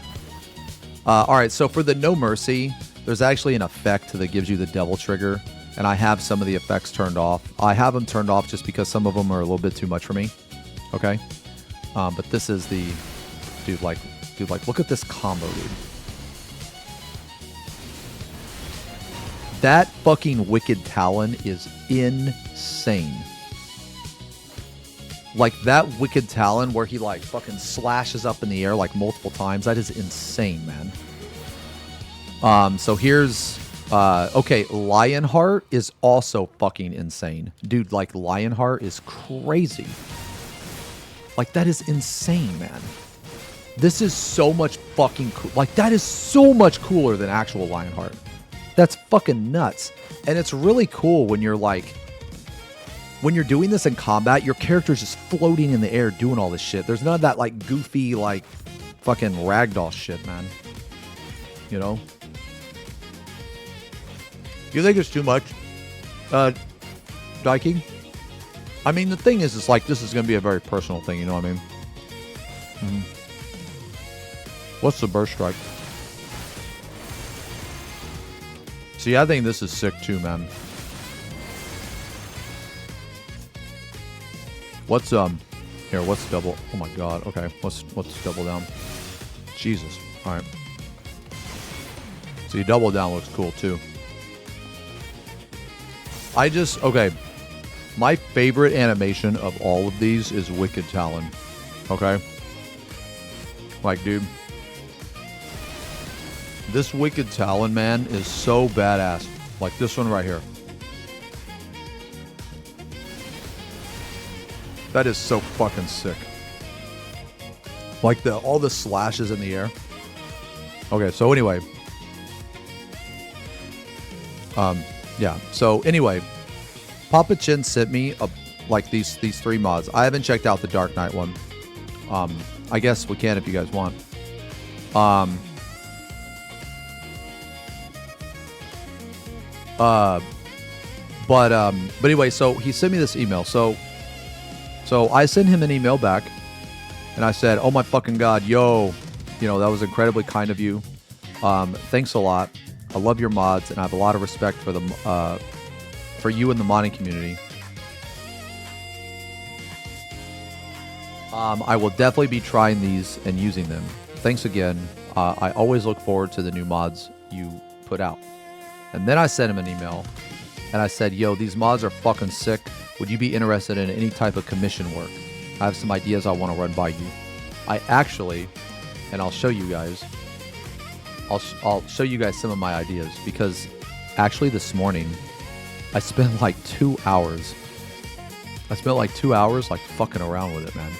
all right, so for the No Mercy, there's actually an effect that gives you the Devil Trigger, and I have some of the effects turned off. I have them turned off just because some of them are a little bit too much for me. Okay, but this is the, dude, like, look at this combo, dude. That fucking Wicked Talon is insane. Like, that Wicked Talon where he, like, fucking slashes up in the air, like, multiple times. That is insane, man. So here's, okay, Lionheart is also fucking insane. Dude, like, Lionheart is crazy. Like, that is insane, man. This is so much fucking cool. Like, that is so much cooler than actual Lionheart. That's fucking nuts. And it's really cool when you're like, when you're doing this in combat, your character's just floating in the air doing all this shit. There's none of that, like, goofy, like, fucking ragdoll shit, man. You know? You think it's too much, Dikey? I mean, the thing is, it's like, this is going to be a very personal thing, you know what I mean? Mm-hmm. What's the burst strike? See, I think this is sick too, man. What's, here, what's double? Oh my god, okay. What's double down? Jesus. Alright. See, double down looks cool too. Okay. My favorite animation of all of these is Wicked Talon. Okay? Like, dude. This Wicked Talon, man, is so badass. Like this one right here. That is so fucking sick. Like all the slashes in the air. Okay, so anyway. Yeah, so anyway. Papa Chin sent me like these 3 mods. I haven't checked out the Dark Knight one. I guess we can if you guys want. But anyway, so he sent me this email. So I sent him an email back, and I said, "Oh my fucking god, yo, you know, that was incredibly kind of you. Thanks a lot. I love your mods, and I have a lot of respect for the for you and the modding community. I will definitely be trying these and using them. Thanks again. I always look forward to the new mods you put out. And then I sent him an email, and I said, yo, these mods are fucking sick. Would you be interested in any type of commission work? I have some ideas I want to run by you. I actually, and I'll show you guys, I'll show you guys some of my ideas, because actually this morning I spent like 2 hours. I spent like 2 hours like fucking around with it, man.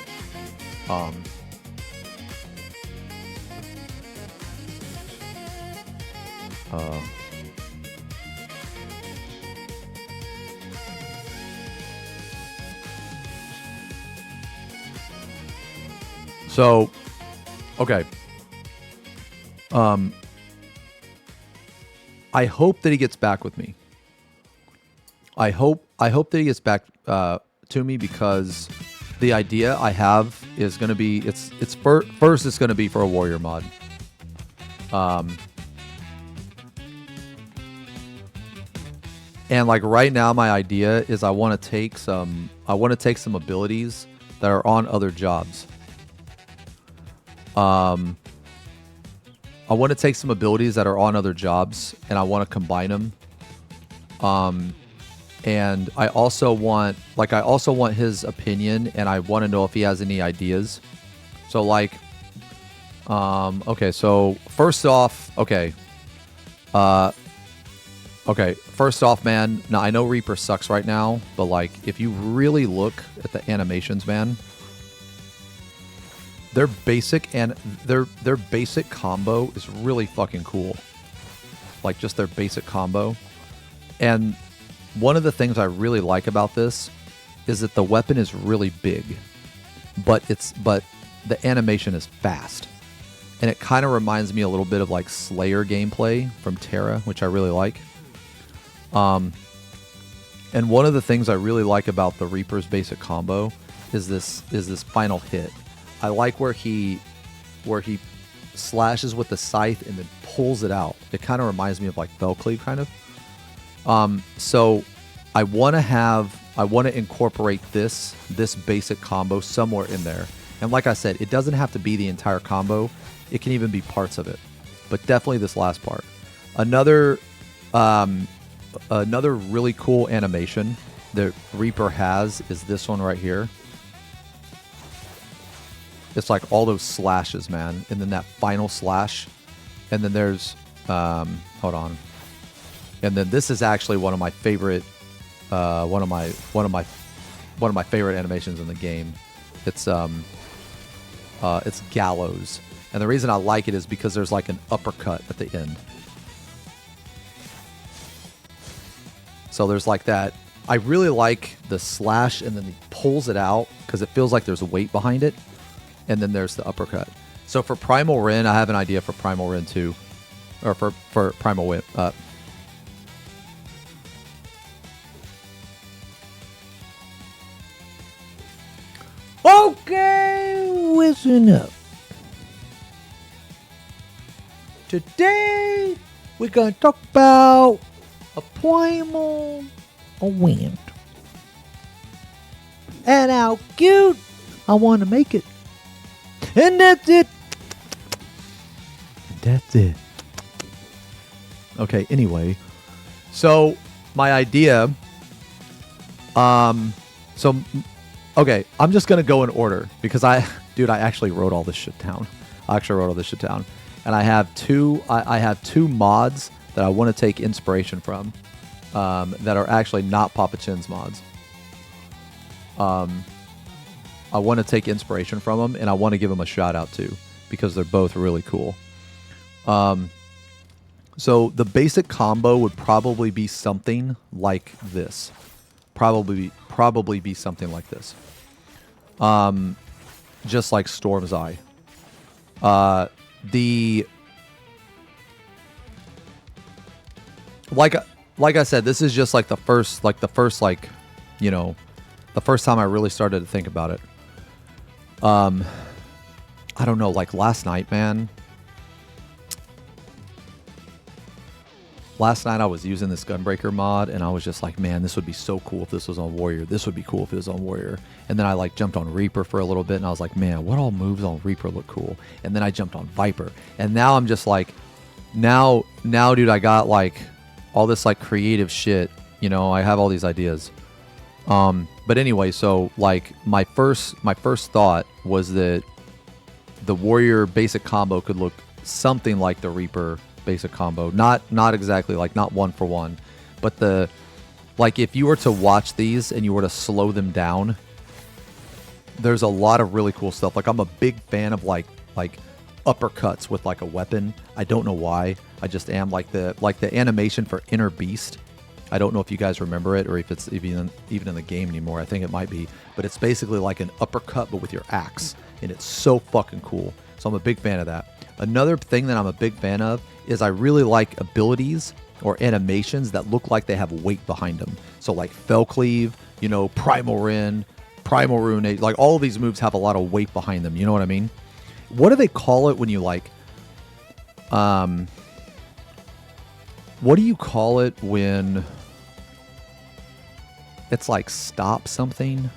So, okay. I hope that he gets back with me. I hope that he gets back to me, because the idea I have is going to be first it's going to be for a warrior mod. And like right now my idea is I want to take some abilities that are on other jobs. I want to take some abilities that are on other jobs, and I want to combine them. And I also want his opinion, and I want to know if he has any ideas. So like, okay, so first off, first off, man, now I know Reaper sucks right now, but like, if you really look at the animations, man, their basic combo is really fucking cool. Like just their basic combo. And one of the things I really like about this is that the weapon is really big, but the animation is fast. And it kind of reminds me a little bit of like Slayer gameplay from Terra, which I really like. And one of the things I really like about the Reaper's basic combo is this final hit. I like where he slashes with the scythe and then pulls it out. It kind of reminds me of like Velcleave kind of. So I want to incorporate this basic combo somewhere in there. And like I said, it doesn't have to be the entire combo. It can even be parts of it, but definitely this last part. Another really cool animation that Reaper has is this one right here. It's like all those slashes, man, and then that final slash, and then there's hold on, and then this is actually one of my favorite favorite animations in the game. It's Gallows, and the reason I like it is because there's like an uppercut at the end. So there's like that. I really like the slash, and then he pulls it out because it feels like there's a weight behind it. And then there's the uppercut. So for Primal Rin, I have an idea for Primal Rin 2. Or for Primal Whip. Okay, listen up. Today, we're going to talk about a primal wind. And how cute I want to make it. And that's it. That's it. Okay, anyway. So, my idea... okay, I'm just going to go in order. Because I actually wrote all this shit down. And I have two mods that I want to take inspiration from. That are actually not Papa Chin's mods. I want to take inspiration from them, and I want to give them a shout out too, because they're both really cool. So the basic combo would probably be something like this. Probably be something like this. Just like Storm's Eye. Like I said, this is just like the first time I really started to think about it. I don't know, like last night, man. last night I was using this Gunbreaker mod, and I was just like, man, this would be so cool if this was on Warrior. This would be cool if it was on Warrior. And then I like jumped on Reaper for a little bit, and I was like, man, what all moves on Reaper look cool? And then I jumped on Viper, and now I'm just like, now, dude, I got like all this like creative shit. You know, I have all these ideas. But anyway, so like my first thought was that the Warrior basic combo could look something like the Reaper basic combo. Not exactly like, not one for one, but the, like if you were to watch these and you were to slow them down, there's a lot of really cool stuff. Like I'm a big fan of like uppercuts with like a weapon. I don't know why. I just am. Like the animation for Inner Beast. I don't know if you guys remember it or if it's even in the game anymore. I think it might be, but it's basically like an uppercut but with your axe, and it's so fucking cool. So I'm a big fan of that. Another thing that I'm a big fan of is I really like abilities or animations that look like they have weight behind them. So like Fell Cleave, you know, Primal Rend, Primal Rune, like all of these moves have a lot of weight behind them. You know what I mean? What do they call it when you like, what do you call it when it's like stop something?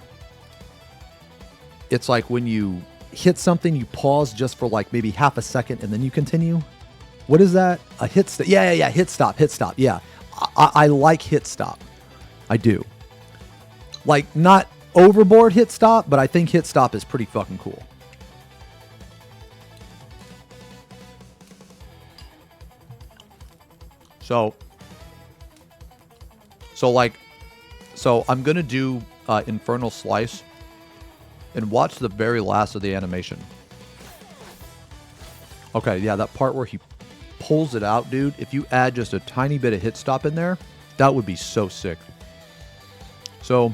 It's like when you hit something, you pause just for like maybe half a second and then you continue. What is that? A hit stop. Yeah. Hit stop. Yeah. I like hit stop. I do. Like not overboard hit stop, but I think hit stop is pretty fucking cool. So I'm going to do Infernal Slice and watch the very last of the animation. Okay, yeah, that part where he pulls it out, dude. If you add just a tiny bit of hit stop in there, that would be so sick. So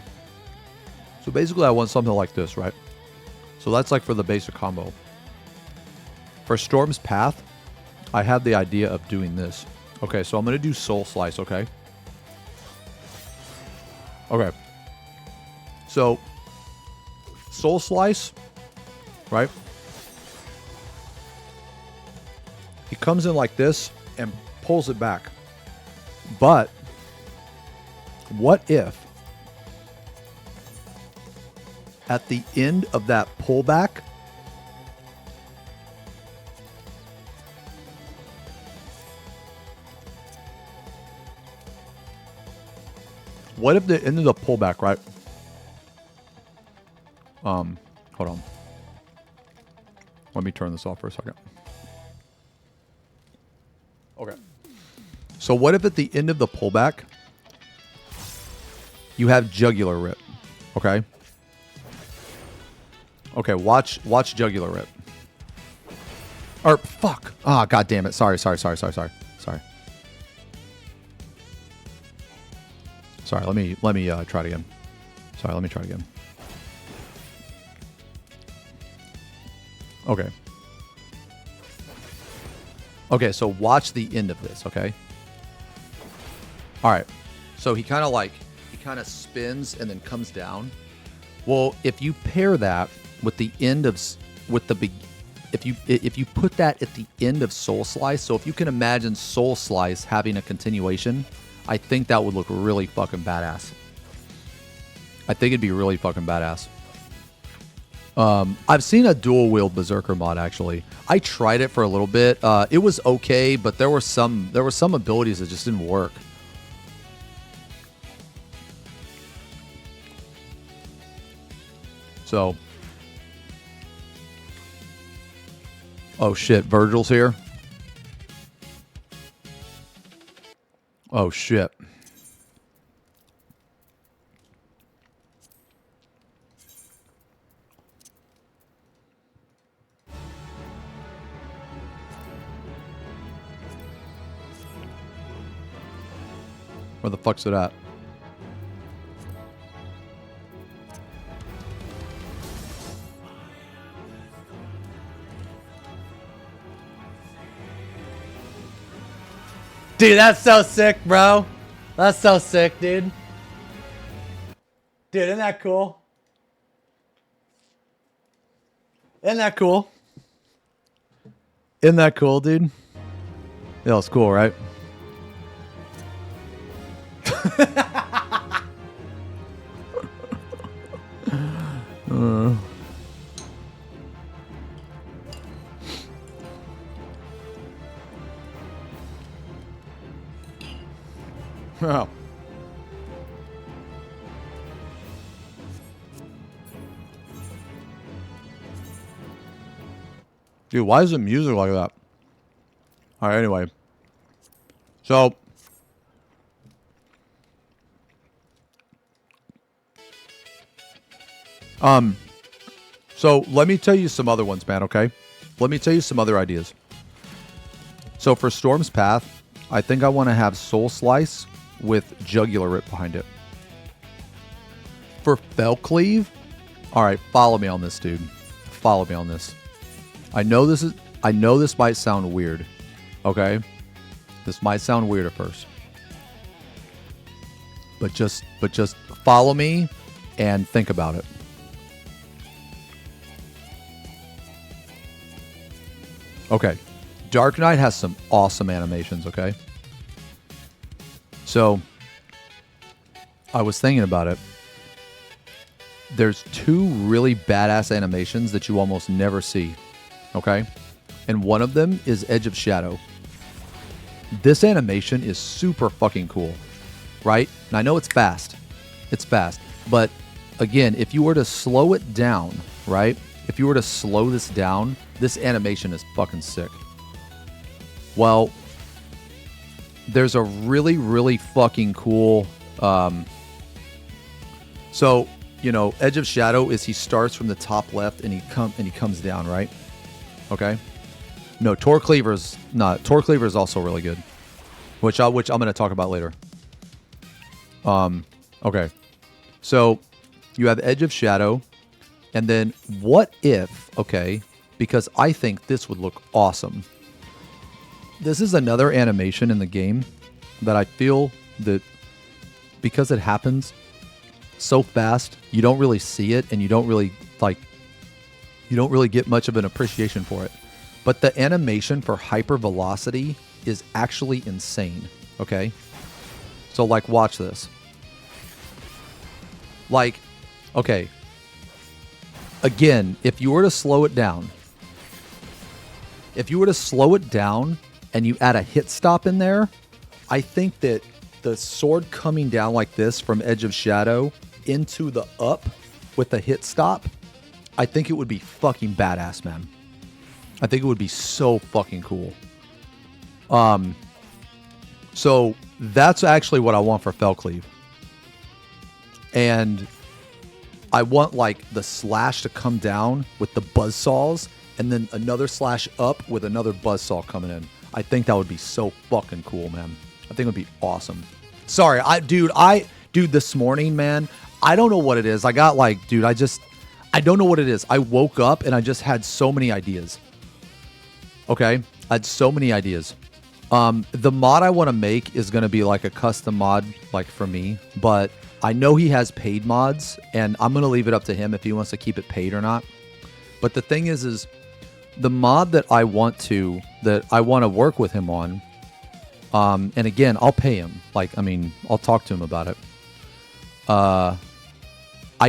basically I want something like this, right? So that's like for the basic combo. For Storm's Path, I had the idea of doing this. Okay, so I'm going to do Soul Slice, okay? Okay. So, Soul Slice, right? He comes in like this and pulls it back. But, what if at the end of that pullback, what if the end of the pullback, right? Hold on. Let me turn this off for a second. Okay. So what if at the end of the pullback, you have Jugular Rip, okay? Okay, watch Jugular Rip. Or, fuck. Ah, God damn it. Sorry. Sorry, let me try it again. Sorry, let me try it again. Okay. Okay, so watch the end of this, okay? All right. So he kind of spins and then comes down. Well, if you pair that with the end of if you put that at the end of Soul Slice, so if you can imagine Soul Slice having a continuation, I think that would look really fucking badass. I think it'd be really fucking badass. I've seen a dual wield Berserker mod actually. I tried it for a little bit. It was okay, but there were some abilities that just didn't work. So, oh shit, Virgil's here. Oh shit. Where the fuck's it at? Dude, that's so sick, bro. That's so sick, dude. Dude, isn't that cool? Isn't that cool? Isn't that cool, dude? Yeah, it's cool, right? Yeah. Dude, why is the music like that? All right, anyway. So, so let me tell you some other ones, man, okay? Let me tell you some other ideas. So for Storm's Path, I think I want to have Soul Slice with Jugular Rip behind it. For Felcleave, all right, follow me on this, dude. Follow me on this. I know this might sound weird, okay? This might sound weird at first. But just follow me and think about it. Okay. Dark Knight has some awesome animations, okay? So, I was thinking about it. There's two really badass animations that you almost never see, okay? And one of them is Edge of Shadow. This animation is super fucking cool, right? And I know it's fast. It's fast. But, again, if you were to slow it down, right? If you were to slow this down, this animation is fucking sick. Well, there's a really, really fucking cool... so, you know, Edge of Shadow is he starts from the top left and he comes down, right? Okay? No, Tor Cleaver's not. Tor Cleaver is also really good, which I'm going to talk about later. Okay. So, you have Edge of Shadow, and then what if, okay, because I think this would look awesome. This is another animation in the game that I feel that because it happens so fast, you don't really see it and you don't really get much of an appreciation for it. But the animation for hypervelocity is actually insane, okay? So like watch this. Like, okay. Again, if you were to slow it down, and you add a hit stop in there, I think that the sword coming down like this from Edge of Shadow into the up with the hit stop, I think it would be fucking badass, man. I think it would be so fucking cool. So that's actually what I want for Felcleave. And I want like the slash to come down with the buzzsaws and then another slash up with another buzzsaw coming in. I think that would be so fucking cool, man. I think it would be awesome. Sorry, dude, this morning, man, I don't know what it is. I got like, dude, I don't know what it is. I woke up and I just had so many ideas. Okay? I had so many ideas. The mod I want to make is going to be like a custom mod, like for me, but I know he has paid mods and I'm going to leave it up to him if he wants to keep it paid or not. But the thing is the mod that I want to work with him on, and again, I'll pay him. Like, I mean, I'll talk to him about it. I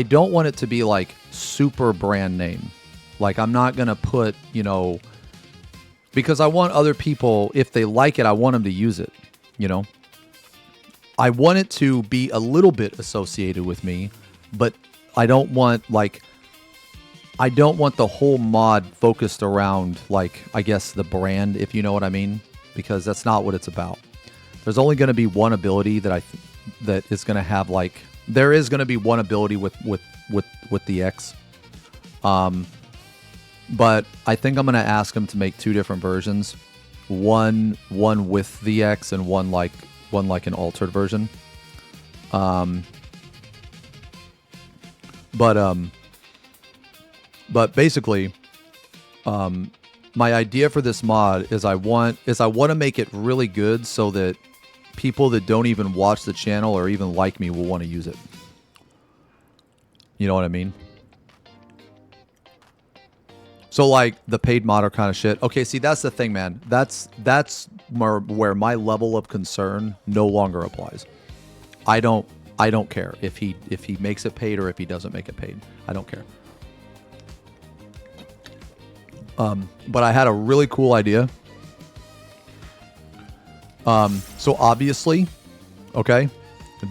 don't want it to be like super brand name. Like, I'm not going to put, you know, because I want other people, if they like it, I want them to use it, you know. I want it to be a little bit associated with me, but I don't want the whole mod focused around, like, I guess the brand, if you know what I mean, because that's not what it's about. There's only going to be one ability that is going to have, like, there is going to be one ability with the X. But I think I'm going to ask him to make two different versions. One with the X and one like an altered version. But basically, my idea for this mod is I want to make it really good so that people that don't even watch the channel or even like me will want to use it. You know what I mean? So like the paid mod are kind of shit. Okay, see, that's the thing, man. That's where my level of concern no longer applies. I don't care if he makes it paid or if he doesn't make it paid. I don't care. But I had a really cool idea. So obviously, Okay?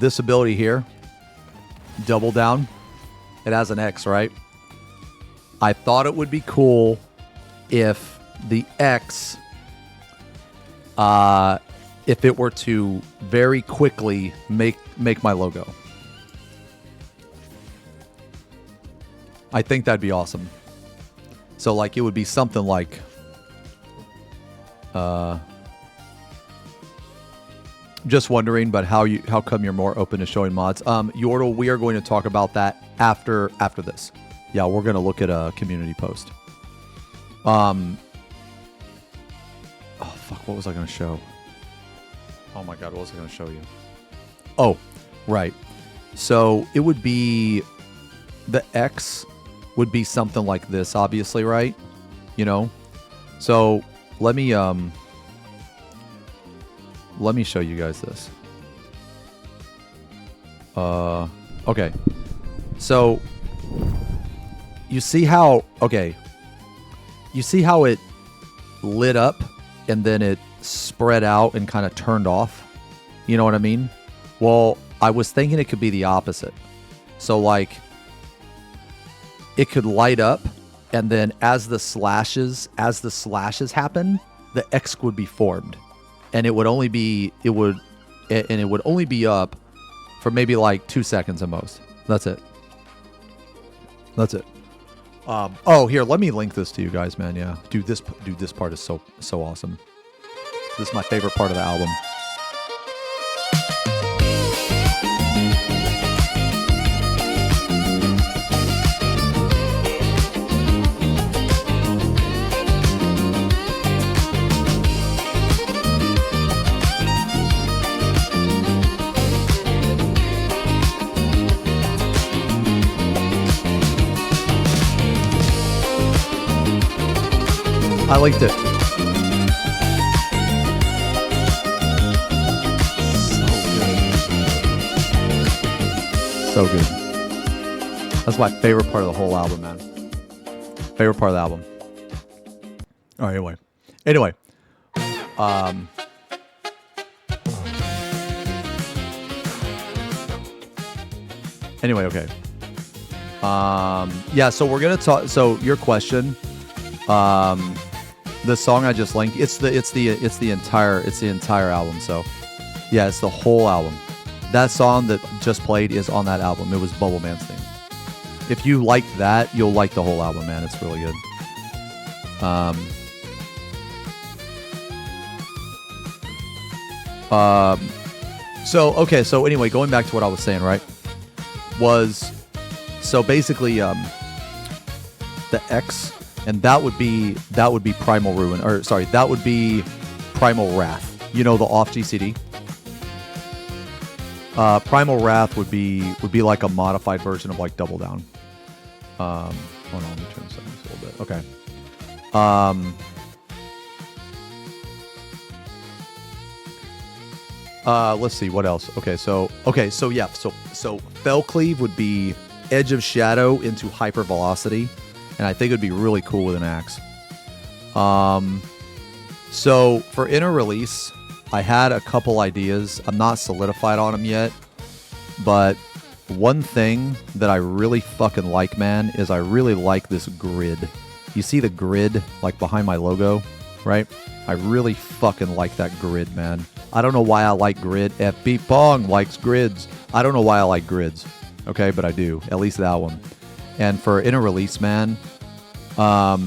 This ability here, double down, it has an X, right? I thought it would be cool if the X, if it were to very quickly make my logo. I think that'd be awesome. So like it would be something like just wondering, but how come you're more open to showing mods? Yordle, we are going to talk about that after this. Yeah, we're going to look at a community post. Oh fuck, what was I going to show? Oh my god, what was I going to show you? Oh, right. So it would be the X would be something like this, obviously, right? You know? So let me show you guys this. Okay. So you see how it lit up and then it spread out and kind of turned off? You know what I mean? Well, I was thinking it could be the opposite. So like it could light up and then as the slashes happen, the X would be formed. And it would only be up for maybe like 2 seconds at most. That's it. Oh, here, let me link this to you guys, man. Yeah, dude, this part is so awesome. This is my favorite part of the album. I liked it. So good. That's my favorite part of the whole album, man. Favorite part of the album. All right, anyway. Anyway, okay. Yeah, so we're gonna talk. So your question, the song I just linked, it's the entire album. So yeah, it's the whole album. That song that just played is on that album. It was Bubble Man's theme. If you like that, you'll like the whole album, man. It's really good. So anyway, going back to what I was saying, right? So basically the X, and that would be Primal Ruin, or sorry, that would be Primal Wrath. You know, the off GCD. Primal Wrath would be like a modified version of like Double Down. Hold on, let me turn this up a little bit. Okay. Let's see what else. So yeah, so Fell Cleave would be Edge of Shadow into Hyper Velocity, and I think it'd be really cool with an axe. So for inner release, I had a couple ideas. I'm not solidified on them yet, but one thing that I really fucking like, man, is I really like this grid. You see the grid like behind my logo, right? I really fucking like that grid, man. I don't know why I like grid. FB Pong likes grids. I don't know why I like grids, okay, but I do. At least that one. And for inner release, man, I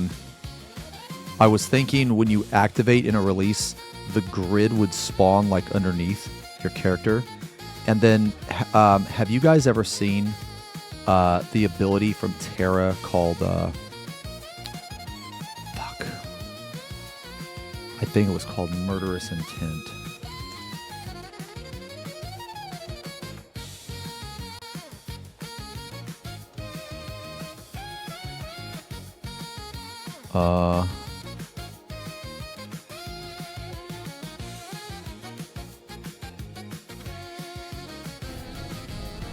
was thinking when you activate inner release, the grid would spawn like underneath your character. And then have you guys ever seen the ability from Terra called I think it was called Murderous Intent.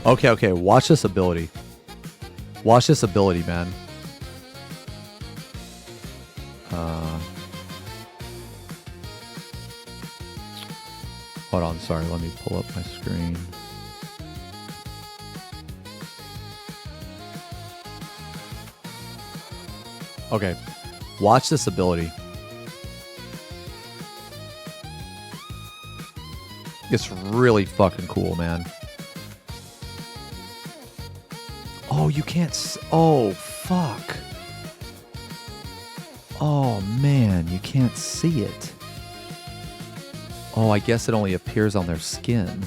Okay, watch this ability. Watch this ability, man. Hold on, sorry, let me pull up my screen. Okay, watch this ability. It's really fucking cool, man. Oh, you can't oh, fuck. Oh, man, you can't see it. Oh, I guess it only appears on their skin.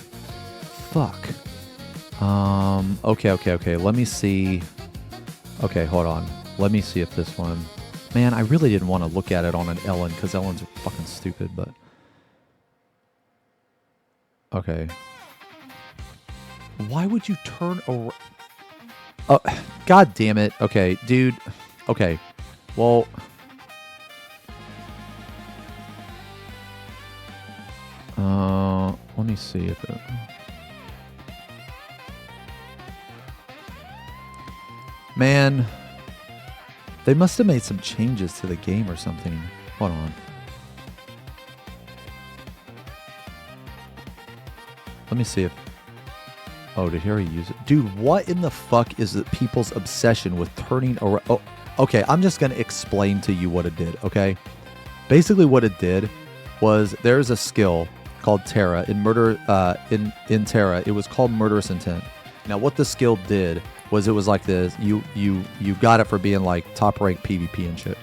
Fuck. Okay. Let me see. Okay, hold on. Let me see if this one... Man, I really didn't want to look at it on an Ellen, because Ellens are fucking stupid, but... Okay. Why would you turn around? Oh, god damn it. Okay, dude. Okay. Well... let me see if it... Man... They must have made some changes to the game or something. Hold on. Let me see if... Oh, did he already use it? Dude, what in the fuck is the people's obsession with turning around? Oh, okay, I'm just going to explain to you what it did, okay? Basically what it did was there's a skill called Terra. In in Terra, it was called Murderous Intent. Now, what the skill did was it was like this. You got it for being like top rank PvP and shit.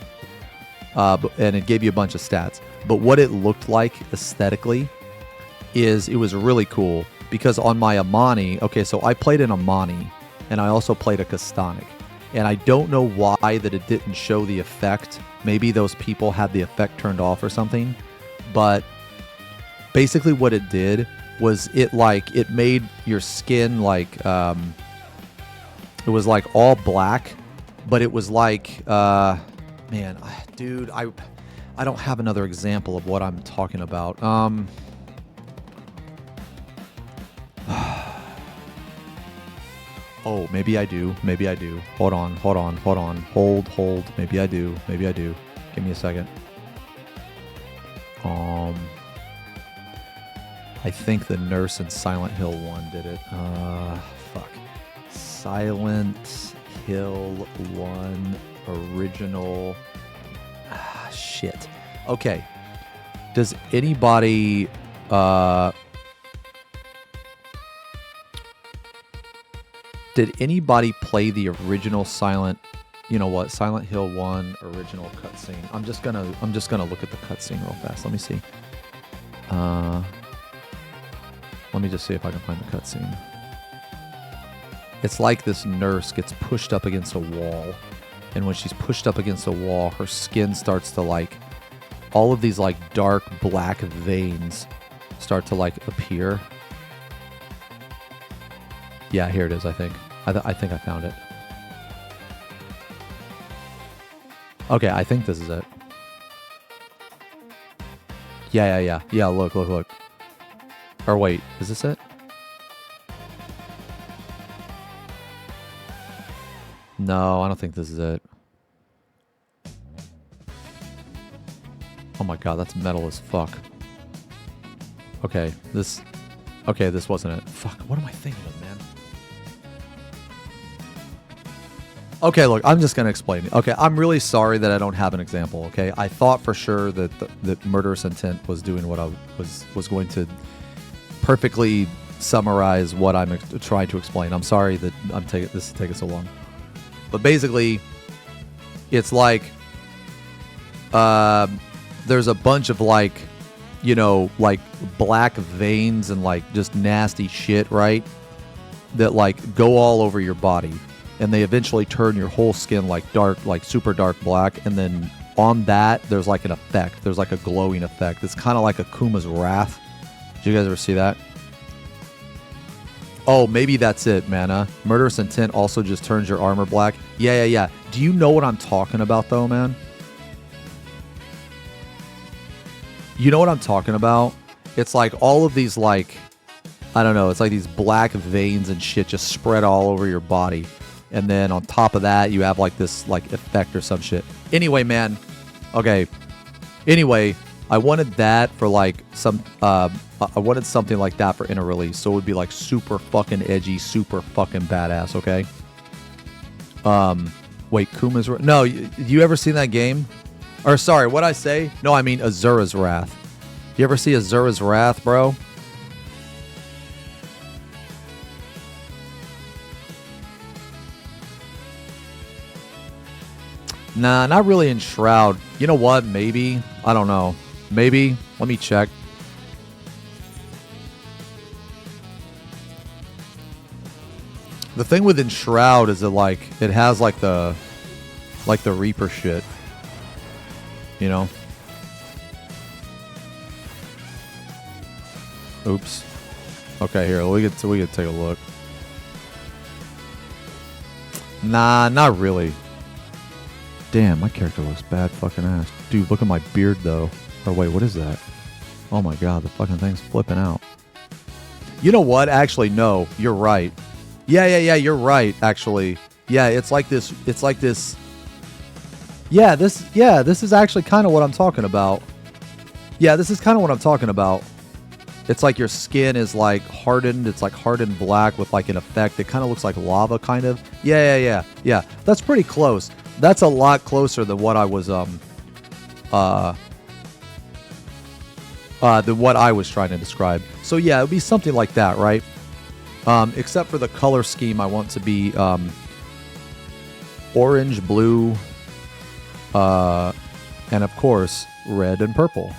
And it gave you a bunch of stats. But what it looked like aesthetically is it was really cool because on my Amani, okay, so I played an Amani and I also played a Kastanic. And I don't know why that it didn't show the effect. Maybe those people had the effect turned off or something. But basically what it did was it made your skin like it was like all black, but it was like man, dude, I don't have another example of what I'm talking about. Oh, maybe I do. Maybe I do. Hold on. Hold. Maybe I do. Give me a second. I think the nurse in Silent Hill 1 did it. Fuck. Silent Hill 1 original. Shit. Okay. Does anybody did anybody play the original Silent Hill 1 original cutscene? I'm just gonna look at the cutscene real fast. Let me see. Let me just see if I can find the cutscene. It's like this nurse gets pushed up against a wall, and when she's pushed up against a wall, her skin starts to like all of these like dark black veins start to like appear. Yeah, here it is. I think I found it. Okay, I think this is it. Yeah. Look. Or wait, is this it? No, I don't think this is it. Oh my god, that's metal as fuck. Okay, this wasn't it. Fuck, what am I thinking of, man? Okay, look, I'm just gonna explain it. Okay, I'm really sorry that I don't have an example. Okay, I thought for sure that that Murderous Intent was doing what I was going to perfectly summarize what I'm trying to explain. I'm sorry that this is taking so long. But basically, it's like there's a bunch of like black veins and like just nasty shit, right? That like go all over your body, and they eventually turn your whole skin like dark, like super dark black, and then on that there's like an effect. There's like a glowing effect. It's kind of like Akuma's Wrath. Did you guys ever see that? Oh, maybe that's it, Mana. Murderous Intent also just turns your armor black. Yeah. Do you know what I'm talking about, though, man? You know what I'm talking about? It's like all of these, like, I don't know, it's like these black veins and shit just spread all over your body. And then on top of that, you have, like, this, like, effect or some shit. Anyway, man. Okay. Anyway, I wanted that for like some. I wanted something like that for inner release, so it would be like super fucking edgy, super fucking badass. Okay. Wait, Kuma's no. You ever seen that game? Or sorry, what'd I say? No, I mean Azura's Wrath. You ever see Azura's Wrath, bro? Nah, not really in Shroud. You know what? Maybe. I don't know. Maybe. Let me check. The thing with Enshroud is that like it has like the Reaper shit. You know? Oops. Okay, here, we could take a look. Nah, not really. Damn, my character looks bad fucking ass. Dude, look at my beard though. Or wait, what is that? Oh my god, the fucking thing's flipping out. You know what? Actually, no, you're right. Yeah, you're right, actually. Yeah, it's like this. Yeah, this is actually kind of what I'm talking about. Yeah, this is kind of what I'm talking about. It's like your skin is like hardened. It's like hardened black with like an effect. It kind of looks like lava, kind of. Yeah. That's pretty close. That's a lot closer than what I was than what I was trying to describe. So yeah, it would be something like that, right? Except for the color scheme, I want to be orange, blue, and of course red and purple.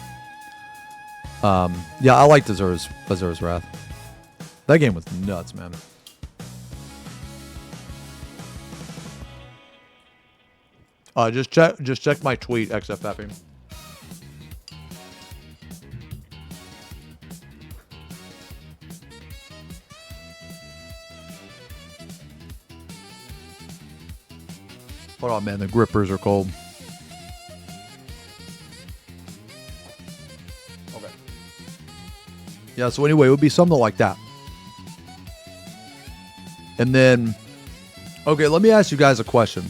Yeah, I liked Azura's Wrath. That game was nuts, man. Just check my tweet, XFFing. Hold on, man. The grippers are cold. Okay. Yeah, so anyway, it would be something like that. And then, okay, let me ask you guys a question.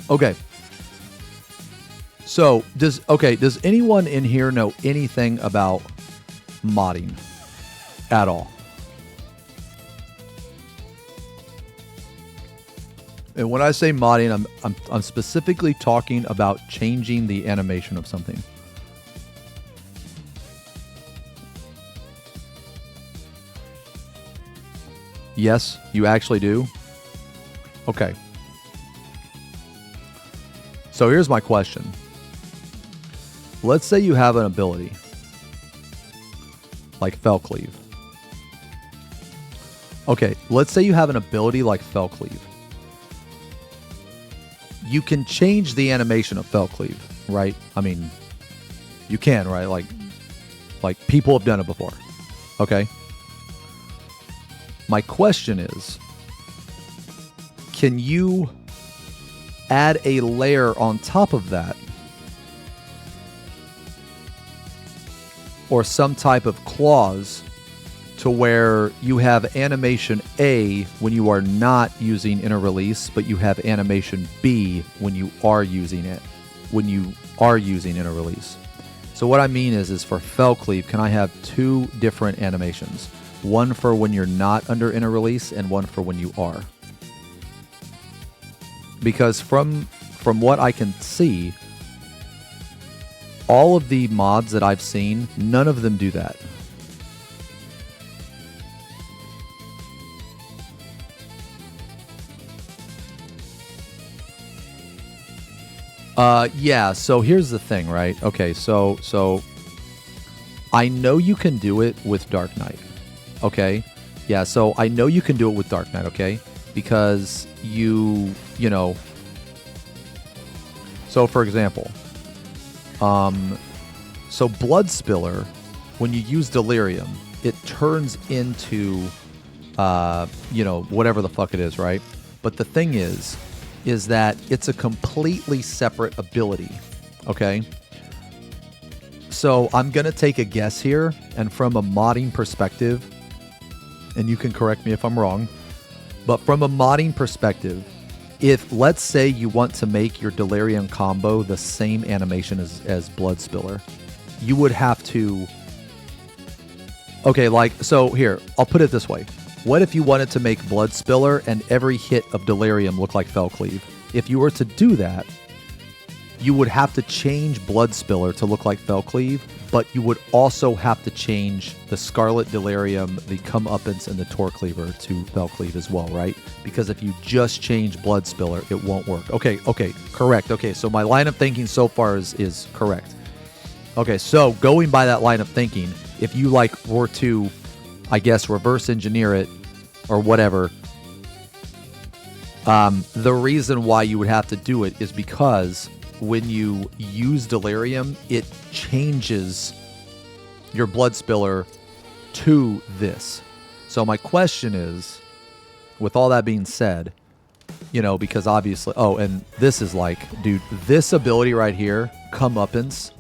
Okay. So, does anyone in here know anything about modding at all? And when I say modding, I'm specifically talking about changing the animation of something. Yes, you actually do? Okay. So here's my question. Let's say you have an ability like Fell Cleave. Okay, let's say you have an ability like Fell Cleave. You can change the animation of Fell Cleave, right? I mean, you can, right? Like people have done it before. Okay? My question is, can you add a layer on top of that? Or some type of clause to where you have animation A when you are not using inner release, but you have animation B when you are using it, when you are using inner release. So what I mean is for Fell Cleave, can I have two different animations? One for when you're not under inner release and one for when you are. Because from what I can see, all of the mods that I've seen, none of them do that. Yeah, so here's the thing, right? Okay, so I know you can do it with Dark Knight. Okay? Yeah, so I know you can do it with Dark Knight, okay? Because you know. So for example, so Blood Spiller, when you use Delirium, it turns into whatever the fuck it is, right? But the thing is that it's a completely separate ability, okay? So I'm going to take a guess here, and from a modding perspective, and you can correct me if I'm wrong, but from a modding perspective, if let's say you want to make your Delirium combo the same animation as Blood Spiller, you would have to. Okay, like, so here, I'll put it this way. What if you wanted to make Blood Spiller and every hit of Delirium look like Fell Cleave? If you were to do that, you would have to change Blood Spiller to look like Fell Cleave, but you would also have to change the Scarlet Delirium, the Comeuppance, and the Tor Cleaver to Fell Cleave as well, right? Because if you just change Blood Spiller, it won't work. Okay, correct. Okay, so my line of thinking so far is correct. Okay, so going by that line of thinking, if you like were to, I guess, reverse engineer it or whatever, the reason why you would have to do it is because when you use Delirium, it changes your Blood Spiller to this. So my question is, with all that being said, you know, because obviously, oh, and this is like, dude, this ability right here, Comeuppance,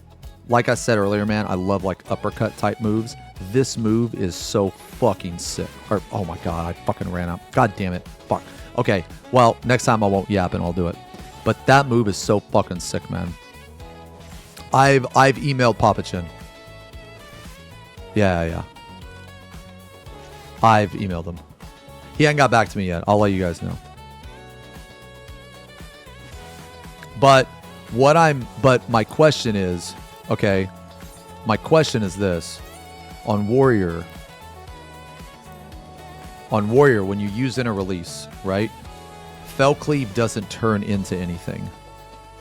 like I said earlier, man, I love like uppercut type moves. This move is so fucking sick. Or, oh my god, I fucking ran out. God damn it. Fuck. Okay, well, next time I won't yap and I'll do it. But that move is so fucking sick, man. I've emailed Papa Chin. Yeah. I've emailed him. He ain't got back to me yet. I'll let you guys know. But my question is, okay, my question is this. On Warrior, when you use Inner Release, right? Fell Cleave doesn't turn into anything.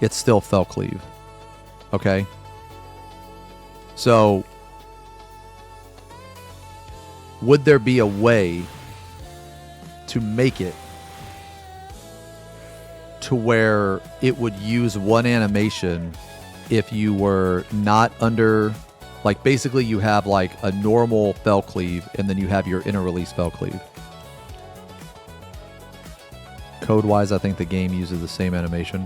It's still Fell Cleave. Okay? So, would there be a way to make it to where it would use one animation if you were not under, like, basically you have like a normal Fell Cleave and then you have your Inner Release Fell Cleave. Code-wise, I think the game uses the same animation.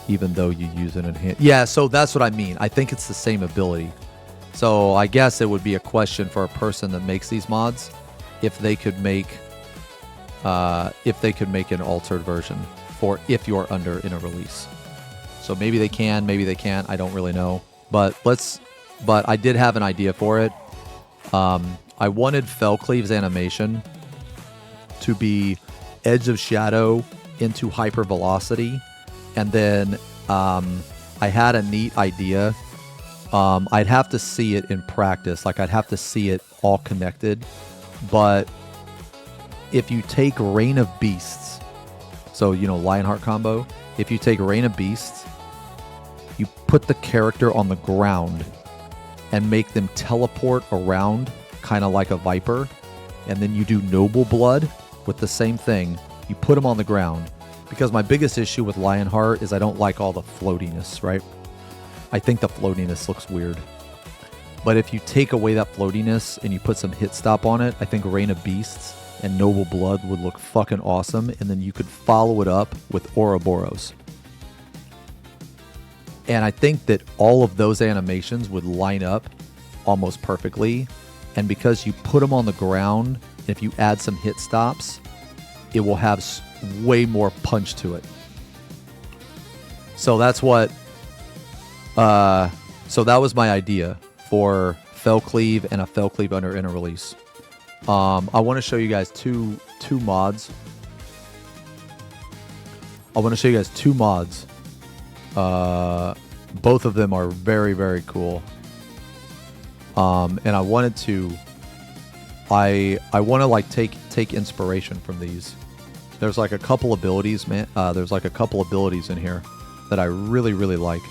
Even though you use an enhance. Yeah, so that's what I mean. I think it's the same ability. So I guess it would be a question for a person that makes these mods if they could make an altered version for if you're under Inner Release. So maybe they can, maybe they can't. I don't really know. But I did have an idea for it. I wanted Fell Cleave's animation to be Edge of Shadow into Hyper Velocity, and then I had a neat idea. I'd have to see it in practice, like I'd have to see it all connected. But if you take Reign of Beasts, so you know Lionheart combo, if you take Reign of Beasts, you put the character on the ground and make them teleport around, kind of like a Viper, and then you do Noble Blood with the same thing. You put them on the ground. Because my biggest issue with Lionheart is I don't like all the floatiness, right? I think the floatiness looks weird. But if you take away that floatiness and you put some hit stop on it, I think Reign of Beasts and Noble Blood would look fucking awesome, and then you could follow it up with Ouroboros. And I think that all of those animations would line up almost perfectly. And because you put them on the ground, if you add some hit stops, it will have way more punch to it. So that's what... so that was my idea for Fell Cleave and a Fell Cleave under Inner Release. I want to show you guys two mods. Both of them are very, very cool. And I wanted to... I want to like take inspiration from these. There's like a couple abilities, man. There's like a couple abilities in here that I really, really like.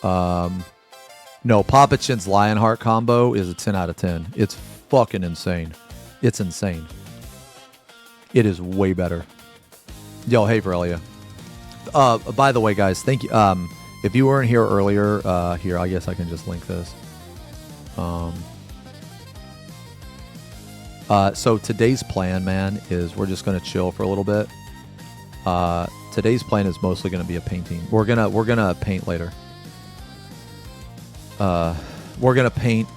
No, Papa Chin's Lionheart combo is a 10 out of 10. It's fucking insane. It's insane. It is way better. Yo, hey, Verelia. By the way, guys, thank you. If you weren't here earlier, here, I guess I can just link this. So today's plan, man, is we're just gonna chill for a little bit. Today's plan is mostly gonna be a painting. We're gonna paint later. We're gonna paint.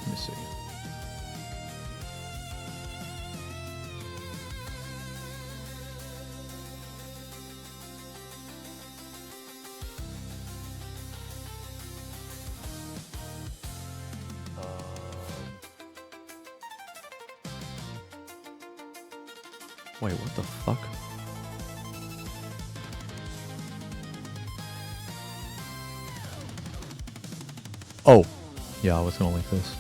Let me see. Wait, what the fuck? Oh, yeah, I was gonna link this.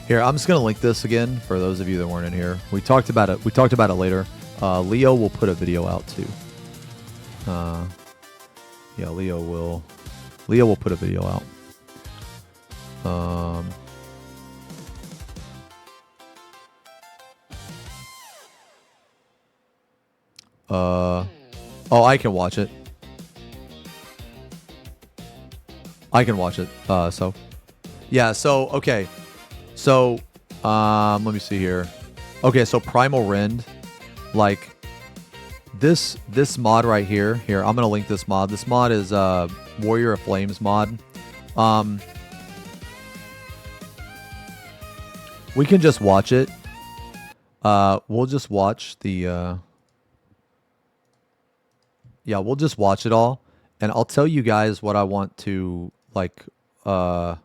Here, I'm just gonna link this again for those of you that weren't in here. We talked about it. We talked about it later. Leo will put a video out too. Yeah, Leo will put a video out. Oh, I can watch it. I can watch it. Yeah, so, okay. So, let me see here. Okay, so Primal Rend, like, this mod right here. Here, I'm gonna link this mod. This mod is Warrior of Flames mod. We can just watch it. We'll just watch the yeah, we'll just watch it all, and I'll tell you guys what I want to, like, kind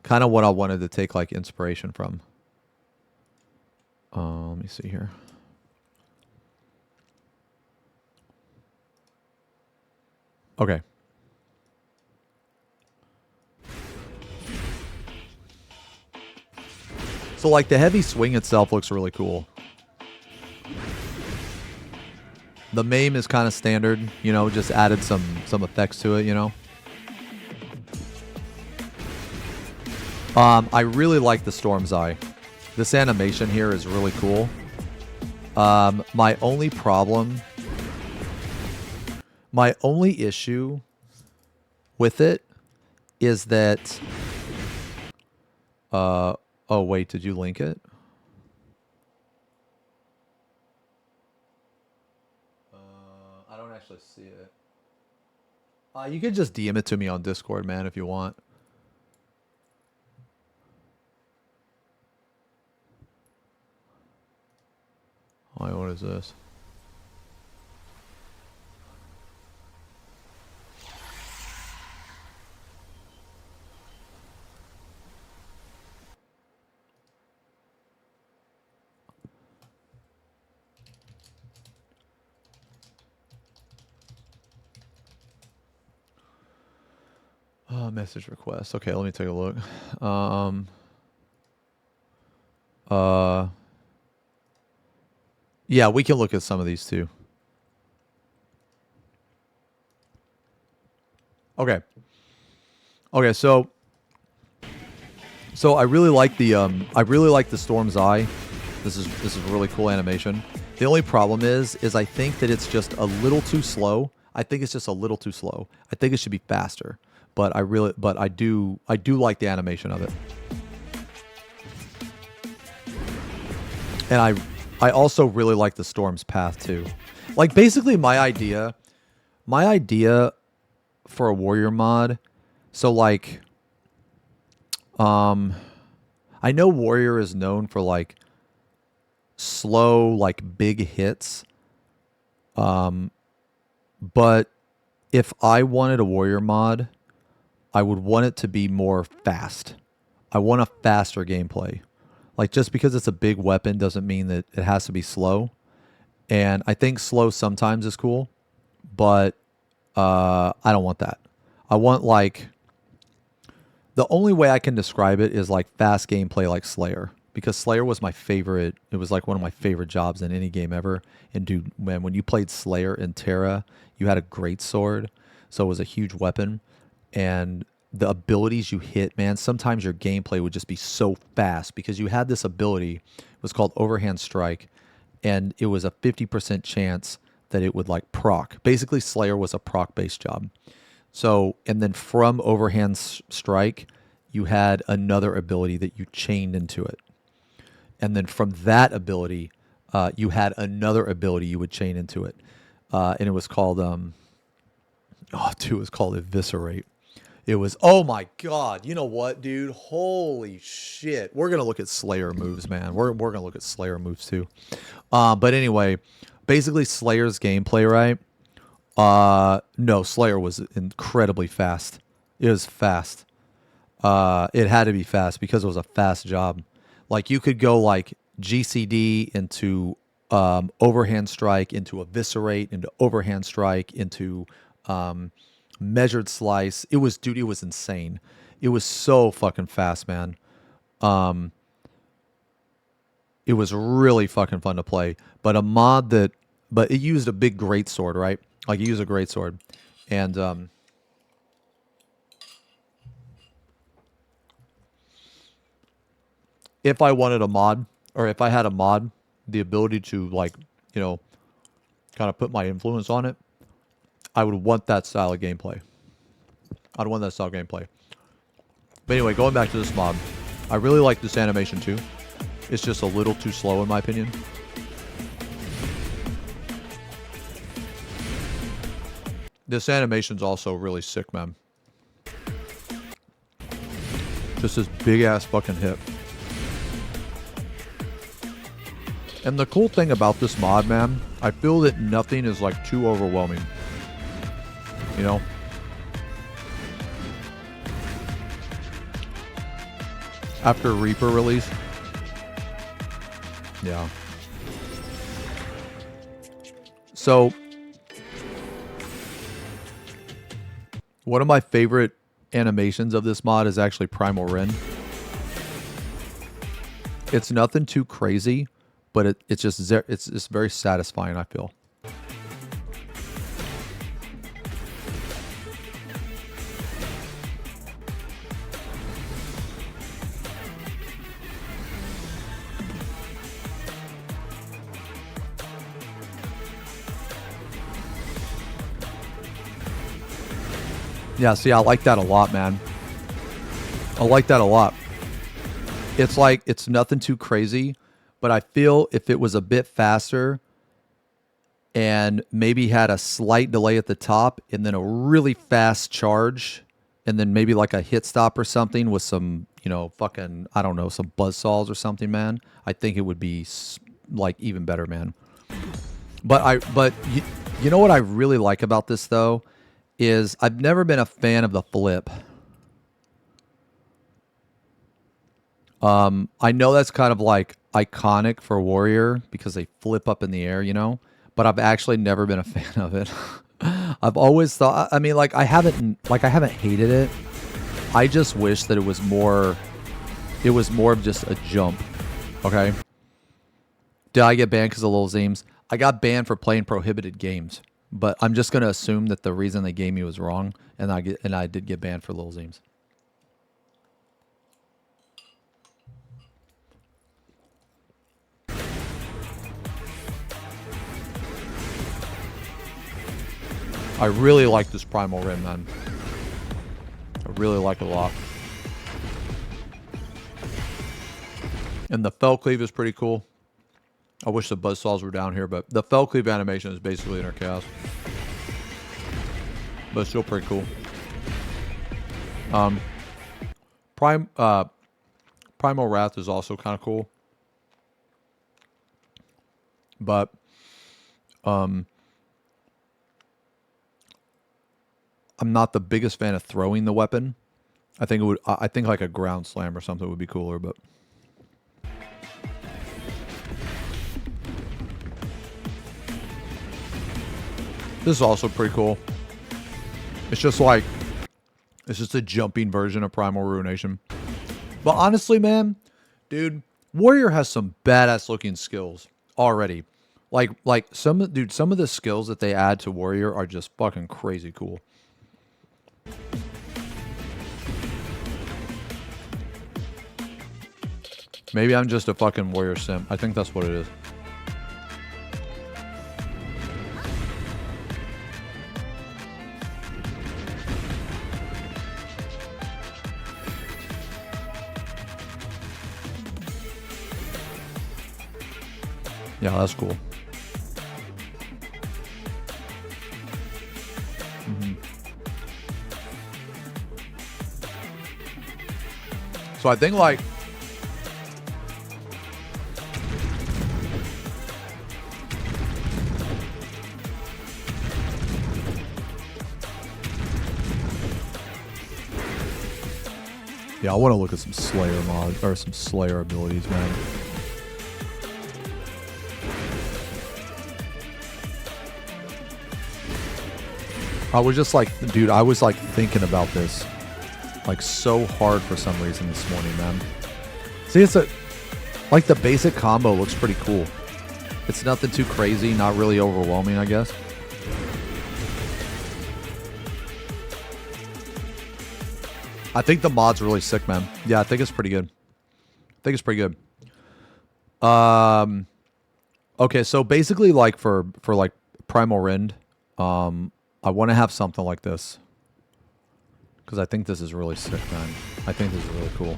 of what I wanted to take, like, inspiration from. Let me see here. Okay. So, like, the heavy swing itself looks really cool. The MAME is kind of standard, you know, just added some effects to it, you know. I really like the Storm's Eye. This animation here is really cool. My only issue with it is that oh wait, did you link it? I don't actually see it. You could just DM it to me on Discord, man, if you want. Wait, what is this? Message request. Okay, let me take a look. Yeah, we can look at some of these too. Okay. Okay, so I really like the Storm's Eye. This is really cool animation. The only problem is I think that it's just a little too slow. I think it's just a little too slow. I think it should be faster. But I do like the animation of it. And I also really like the Storm's Path too. Like, basically my idea for a warrior mod, so like I know warrior is known for like slow, like big hits. But if I wanted a warrior mod, I would want it to be more fast. I want a faster gameplay. Like, just because it's a big weapon doesn't mean that it has to be slow. And I think slow sometimes is cool, but I don't want that. I want, like, the only way I can describe it is like fast gameplay like Slayer. Because Slayer was my favorite. It was like one of my favorite jobs in any game ever. And dude, man, when you played Slayer in Terra, you had a great sword. So it was a huge weapon. And the abilities you hit, man, sometimes your gameplay would just be so fast because you had this ability. It was called Overhand Strike. And it was a 50% chance that it would like proc. Basically, Slayer was a proc-based job. So, and then from Overhand Strike, you had another ability that you chained into it. And then from that ability, you had another ability you would chain into it. And it was called, it was called Eviscerate. It was, oh my God, you know what, dude? Holy shit. We're going to look at Slayer moves, man. We're going to look at Slayer moves too. But anyway, basically Slayer's gameplay, right? No, Slayer was incredibly fast. It was fast. It had to be fast because it was a fast job. Like you could go like GCD into overhand strike, into eviscerate, into overhand strike, into measured slice. It was, dude, it was insane. It was so fucking fast, man. It was really fucking fun to play. But but it used a big greatsword, right? Like you use a greatsword, and if I wanted a mod, or if I had a mod, the ability to like, you know, kind of put my influence on it, I would want that style of gameplay. I'd want that style of gameplay. But anyway, going back to this mod, I really like this animation too. It's just a little too slow in my opinion. This animation's also really sick, man. Just this big ass fucking hip. And the cool thing about this mod, man, I feel that nothing is like too overwhelming. You know? After Reaper release. Yeah. So one of my favorite animations of this mod is actually Primal Ren. It's nothing too crazy, but it's just very satisfying, I feel. Yeah, see, I like that a lot, man. I like that a lot. It's like, it's nothing too crazy, but I feel if it was a bit faster and maybe had a slight delay at the top and then a really fast charge and then maybe like a hit stop or something with some, you know, fucking, I don't know, some buzzsaws or something, man, I think it would be like even better, man. But you know what I really like about this though? Is I've never been a fan of the flip. I know that's kind of like iconic for Warrior because they flip up in the air, you know, but I've actually never been a fan of it. I've always thought, I mean, like I haven't hated it. I just wish that it was more of just a jump. Okay. Did I get banned because of Lil Zeems? I got banned for playing prohibited games. But I'm just going to assume that the reason they gave me was wrong, and I did get banned for Lil Zeems. I really like this Primal Rim, man. I really like it a lot. And the fell cleave is pretty cool. I wish the buzzsaws were down here, but the fell cleave animation is basically inner chaos. But it's still pretty cool. Primal Wrath is also kind of cool. But I'm not the biggest fan of throwing the weapon. I think like a ground slam or something would be cooler, but this is also pretty cool. It's just a jumping version of Primal Ruination. But honestly, man, dude, Warrior has some badass looking skills already. Like some of the skills that they add to Warrior are just fucking crazy cool. Maybe I'm just a fucking Warrior simp. I think that's what it is. Yeah, that's cool. So I think like Yeah, I want to look at some Slayer mods or some Slayer abilities, man. I was just like, dude, I was like thinking about this like so hard for some reason this morning, man. See, it's like the basic combo looks pretty cool. It's nothing too crazy, not really overwhelming, I guess. I think the mod's really sick, man. Yeah, I think it's pretty good. I think it's pretty good. Okay, so basically like for like Primal Rend, I want to have something like this. Because I think this is really sick, man. I think this is really cool.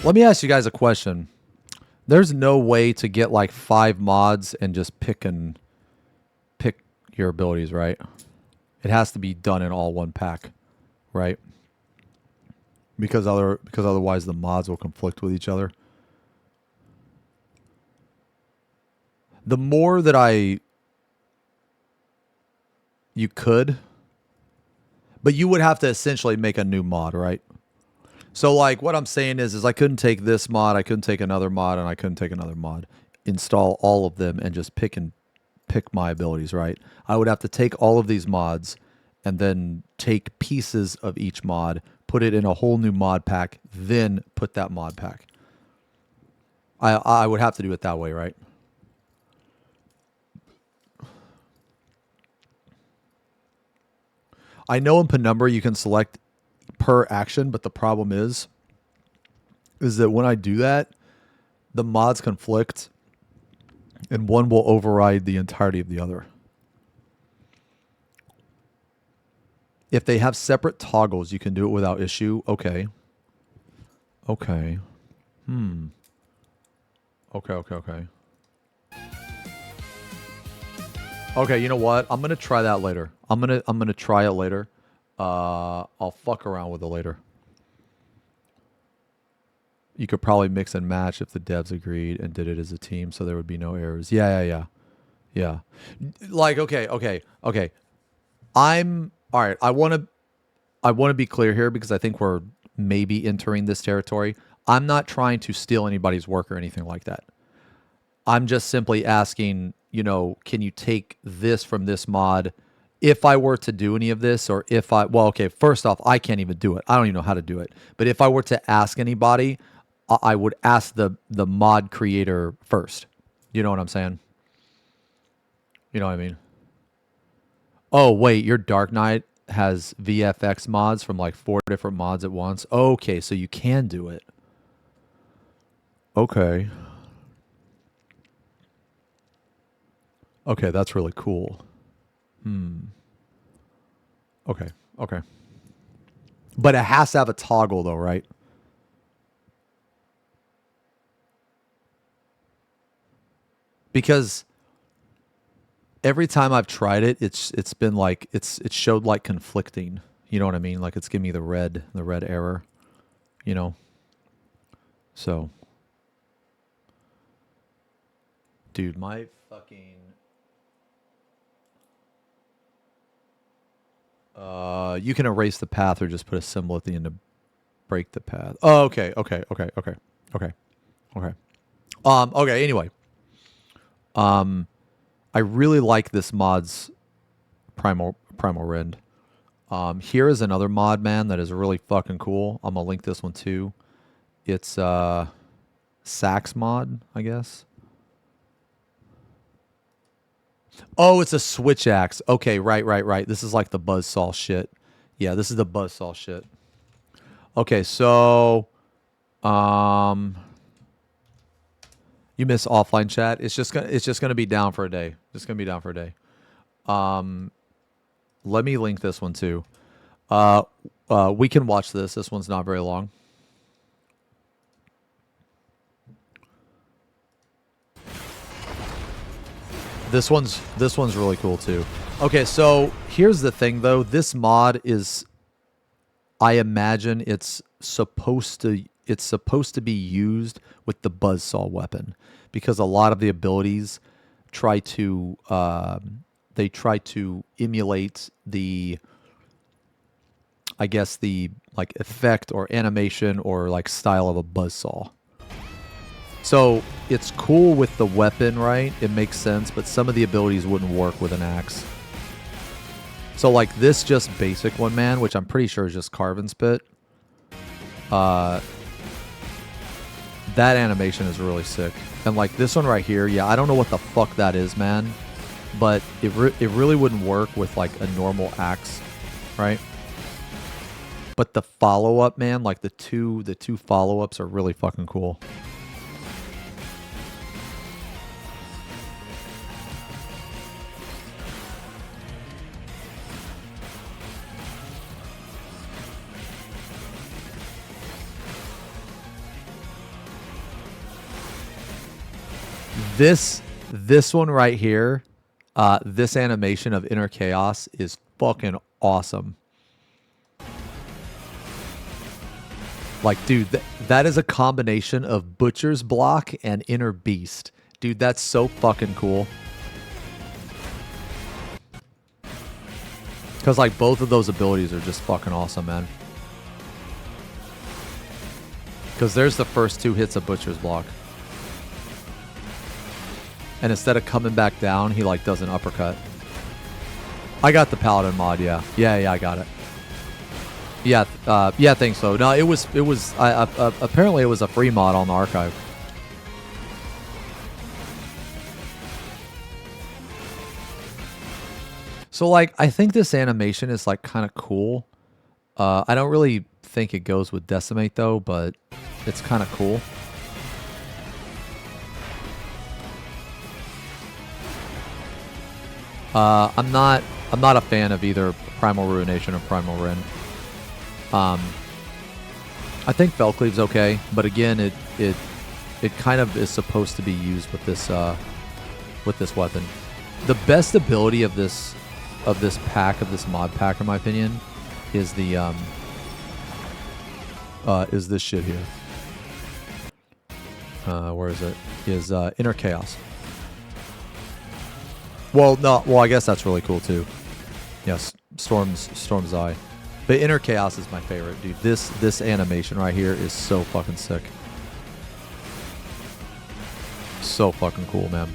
Let me ask you guys a question. There's no way to get like 5 mods and just pick your abilities, right? It has to be done in all one pack, right? Because otherwise the mods will conflict with each other. The more that you could, but you would have to essentially make a new mod, right? So like what I'm saying is I couldn't take this mod, I couldn't take another mod, and I couldn't take another mod. Install all of them and just pick my abilities, right? I would have to take all of these mods and then take pieces of each mod, put it in a whole new mod pack, then put that mod pack. I would have to do it that way, right? I know in Penumbra you can select per action, but the problem is that when I do that, the mods conflict and one will override the entirety of the other. If they have separate toggles, you can do it without issue. Okay. Okay. Okay. Okay, you know what? I'm gonna try that later. I'm gonna try it later. I'll fuck around with it later. You could probably mix and match if the devs agreed and did it as a team, so there would be no errors. Yeah. Like, okay. I'm all right. I want to be clear here because I think we're maybe entering this territory. I'm not trying to steal anybody's work or anything like that. I'm just simply asking, can you take this from this mod? If I were to do any of this, or okay, first off, I can't even do it. I don't even know how to do it. But if I were to ask anybody, I would ask the mod creator first. You know what I'm saying? You know what I mean? Oh, wait, your Dark Knight has VFX mods from like 4 different mods at once. Okay, so you can do it. Okay. Okay, that's really cool. Okay. But it has to have a toggle though, right? Because every time I've tried it, it's been like it showed like conflicting. You know what I mean? Like it's giving me the red error. So, dude, my fucking you can erase the path or just put a symbol at the end to break the path. Oh, okay. Okay. Anyway, I really like this mod's Primal Rend. Here is another mod, man, that is really fucking cool. I'm gonna link this one too. It's Sax mod, I guess. Oh, it's a switch axe. Okay, right. This is like the buzzsaw shit. Yeah, this is the buzzsaw shit. Okay, so you miss offline chat. It's just gonna be down for a day. Just gonna be down for a day. Let me link this one too. We can watch this. This one's not very long. This one's really cool too. Okay, so here's the thing though. This mod is, I imagine it's supposed to be used with the buzzsaw weapon because a lot of the abilities try to emulate the I guess, the like effect or animation or like style of a buzzsaw. So it's cool with the weapon, right? It makes sense, but some of the abilities wouldn't work with an axe. So like this just basic one, man, which I'm pretty sure is just carve and spit. That animation is really sick. And like this one right here, yeah, I don't know what the fuck that is, man. But it really wouldn't work with like a normal axe, right? But the follow-up, man, like the two follow-ups are really fucking cool. This one right here, this animation of Inner Chaos is fucking awesome. Like, dude, that is a combination of Butcher's Block and Inner Beast. Dude, that's so fucking cool. Because, like, both of those abilities are just fucking awesome, man. Because there's the first two hits of Butcher's Block. And instead of coming back down, he, like, does an uppercut. I got the Paladin mod, yeah. Yeah, I got it. Yeah, yeah, I think so. No, it was apparently it was a free mod on the archive. So, like, I think this animation is, like, kind of cool. I don't really think it goes with Decimate, though, but it's kind of cool. I'm not a fan of either Primal Ruination or Primal Rin. I think Felcleave's okay, but again, it kind of is supposed to be used with this weapon. The best ability of this pack, of this mod pack, in my opinion, is the is this shit here. Where is it? Is Inner Chaos. Well, no. Well, I guess that's really cool too. Yes, Storm's Eye. But Inner Chaos is my favorite, dude. This animation right here is so fucking sick. So fucking cool, man.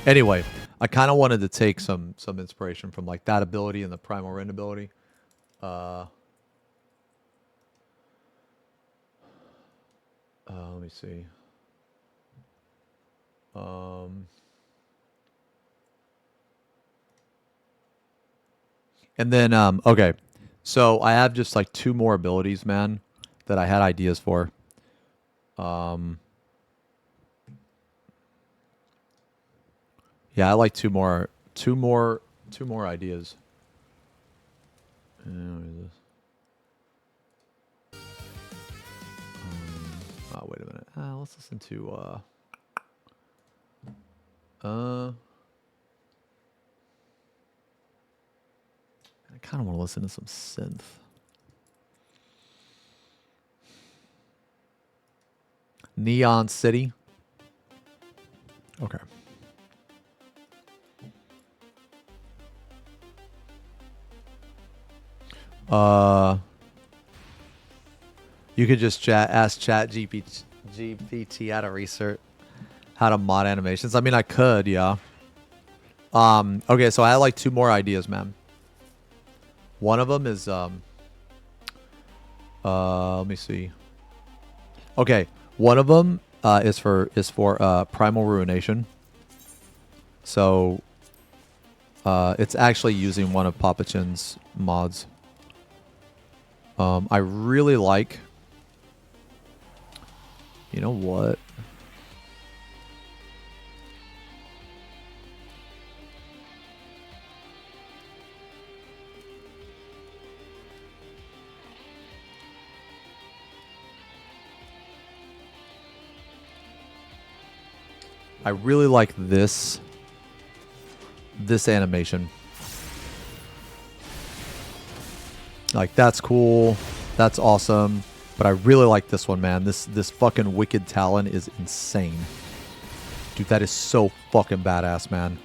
Anyway, I kind of wanted to take some inspiration from like that ability and the Primal Rin ability. Let me see. And then, okay. So I have just like two more abilities, man, that I had ideas for. Yeah, I like two more ideas. What is this? Oh, wait a minute. Let's listen to I kind of want to listen to some synth. Neon City. Okay. You could just ask Chat GPT how to research how to mod animations. I mean, I could, yeah. Okay, so I had like two more ideas, man. One of them is let me see. Okay, one of them is for Primal Ruination. So it's actually using one of Papachin's mods. I really like. You know what? I really like this animation. Like, that's cool. That's awesome. But I really like this one, man. This fucking Wicked Talon is insane. Dude, that is so fucking badass, man.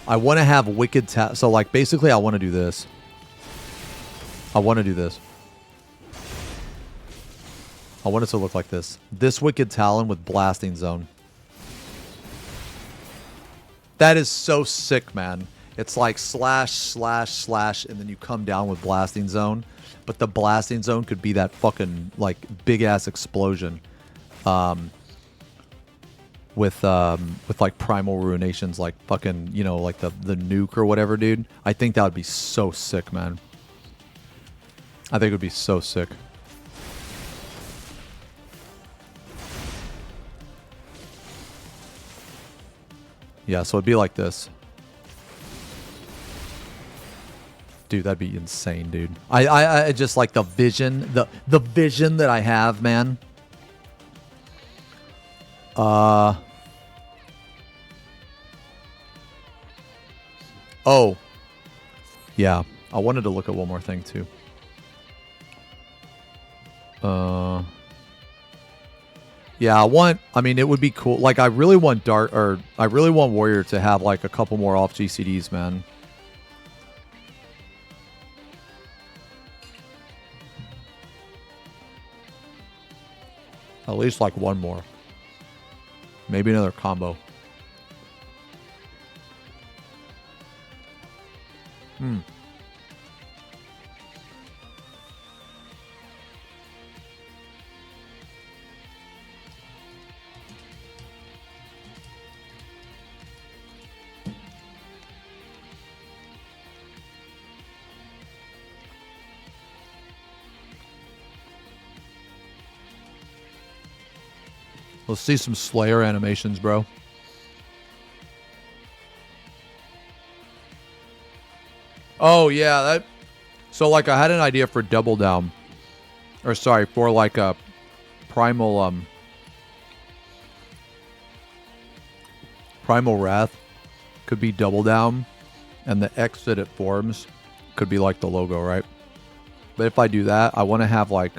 I want to have Wicked Talon. So, like, basically, I want to do this. I want to do this. I want it to look like this. This Wicked Talon with Blasting Zone. That is so sick, man. It's like slash, slash, slash, and then you come down with Blasting Zone. But the Blasting Zone could be that fucking, like, big-ass explosion. With like, Primal Ruinations, like, fucking, you know, like the nuke or whatever, dude. I think that would be so sick, man. I think it would be so sick. Yeah, so it'd be like this. Dude, that'd be insane, dude. I just like the vision, the vision that I have, man. Oh. Yeah, I wanted to look at one more thing too. Yeah, I mean, it would be cool. Like, I really want I really want Warrior to have, like, a couple more off GCDs, man. At least, like, one more. Maybe another combo. Let's see some Slayer animations, bro. Oh, yeah, that... So, like, I had an idea for Double Down. Or, sorry, for, like, a Primal, Primal Wrath. Could be Double Down. And the X that it forms could be, like, the logo, right? But if I do that, I want to have, like,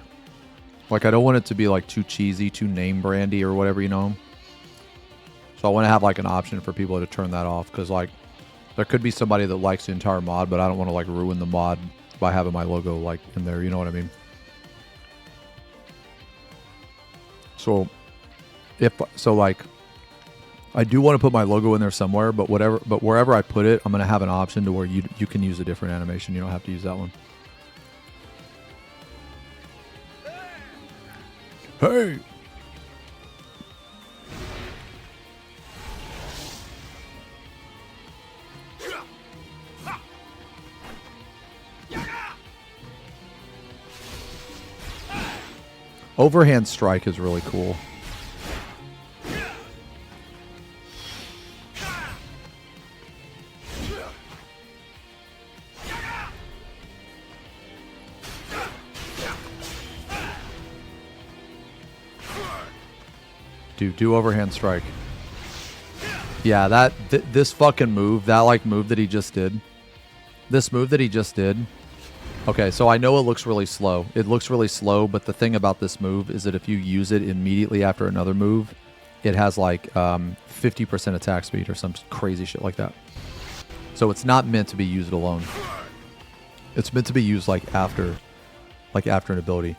I don't want it to be, like, too cheesy, too name brandy or whatever, you know? So I want to have, like, an option for people to turn that off. Because, like, there could be somebody that likes the entire mod, but I don't want to, like, ruin the mod by having my logo, like, in there. You know what I mean? So, like, I do want to put my logo in there somewhere, but wherever I put it, I'm going to have an option to where you can use a different animation. You don't have to use that one. Hey! Overhand strike is really cool. Dude, do overhand strike. Yeah, this fucking move, that like move that he just did. This move that he just did. Okay, so I know it looks really slow. It looks really slow, but the thing about this move is that if you use it immediately after another move, it has like 50% attack speed or some crazy shit like that. So it's not meant to be used alone. It's meant to be used like after an ability.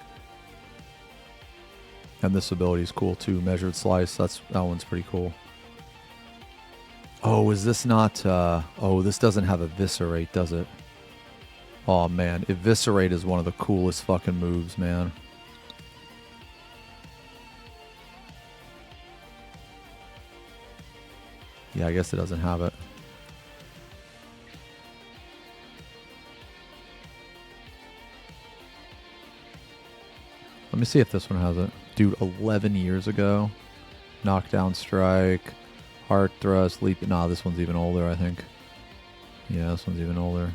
And this ability is cool too. Measured Slice, that one's pretty cool. Oh, is this not... oh, this doesn't have Eviscerate, does it? Oh, man. Eviscerate is one of the coolest fucking moves, man. Yeah, I guess it doesn't have it. Let me see if this one has it. Dude, 11 years ago. Knockdown Strike. Heart Thrust. Leap. Nah, this one's even older, I think. Yeah, this one's even older.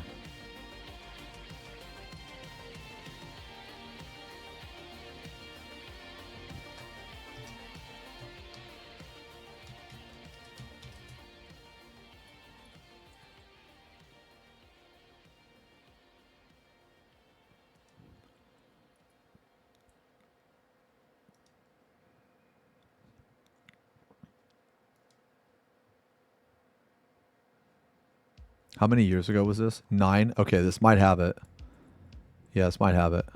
How many years ago was this? 9? Okay, this might have it. Yeah, this might have it.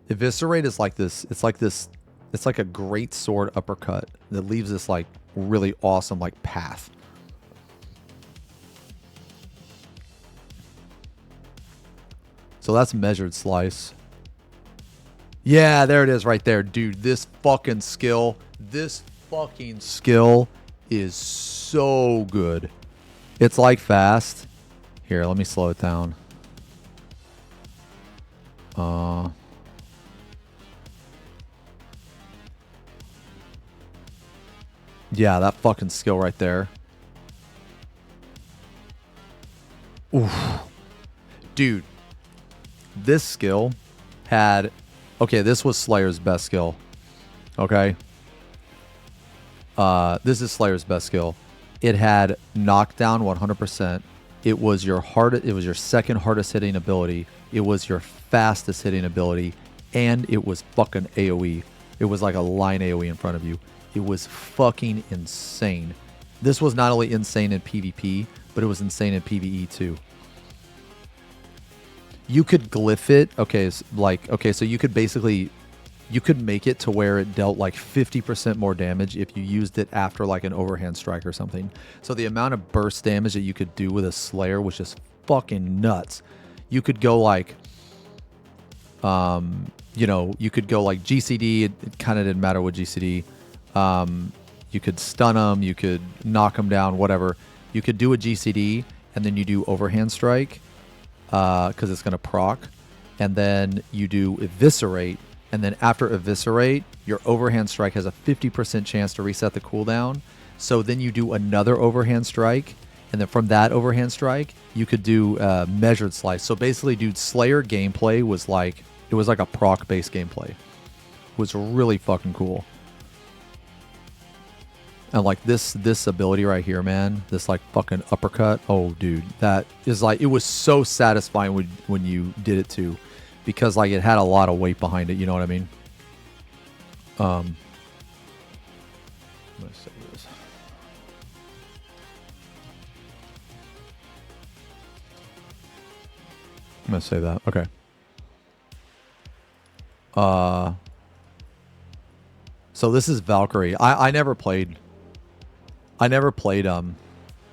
Eviscerate is like this. It's like this. It's like a great sword uppercut that leaves this like really awesome like path. So that's measured slice. Yeah, there it is right there. Dude, this fucking skill is so good. It's like fast. Here, let me slow it down. Yeah, that fucking skill right there. Oof. Dude, this skill had... Okay, this was Slayer's best skill. Okay? This is Slayer's best skill. It had knockdown 100%. It was your second hardest hitting ability. It was your fastest hitting ability. And it was fucking AoE. It was like a line AoE in front of you. It was fucking insane. This was not only insane in PvP, but it was insane in PvE too. You could glyph it. Okay, so you could basically, you could make it to where it dealt like 50% more damage if you used it after like an overhand strike or something. So the amount of burst damage that you could do with a Slayer was just fucking nuts. You could go like, you could go like GCD. It kind of didn't matter what GCD. You could stun them. You could knock them down. Whatever. You could do a GCD and then you do overhand strike. Because it's going to proc, and then you do eviscerate, and then after eviscerate, your overhand strike has a 50% chance to reset the cooldown. So then you do another overhand strike, and then from that overhand strike, you could do measured slice. So basically, dude, Slayer gameplay was like, it was like a proc based gameplay. It was really fucking cool. And like this ability right here, man, this like fucking uppercut. Oh, dude, that is like, it was so satisfying when you did it too, because like it had a lot of weight behind it. You know what I mean? I'm gonna say this. I'm gonna say that. Okay. So this is Valkyrie. I never played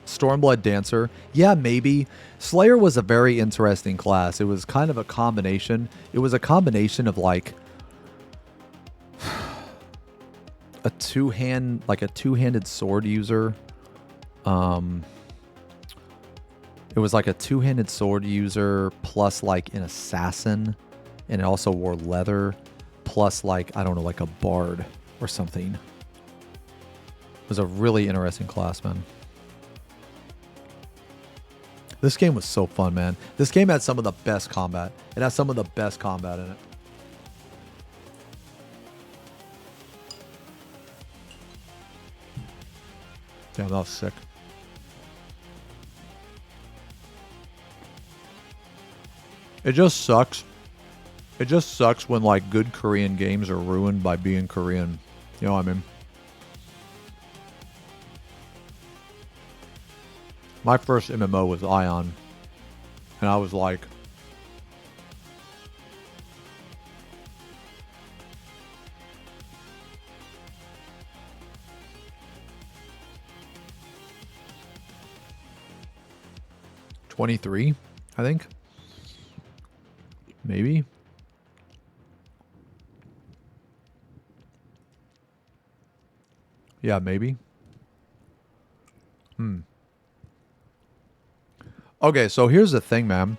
Stormblood Dancer. Yeah, maybe. Slayer was a very interesting class. It was kind of a combination. It was a combination of like a two-handed sword user. It was like a two-handed sword user plus like an assassin, and it also wore leather, plus like, I don't know, like a bard or something. It was a really interesting class, man. This game was so fun, man. This game had some of the best combat. It has some of the best combat in it. Damn, that was sick. It just sucks. It just sucks when like good Korean games are ruined by being Korean. You know what I mean? My first MMO was Ion, and I was like, "23, I think, maybe." Yeah, maybe. Okay, so here's the thing, man.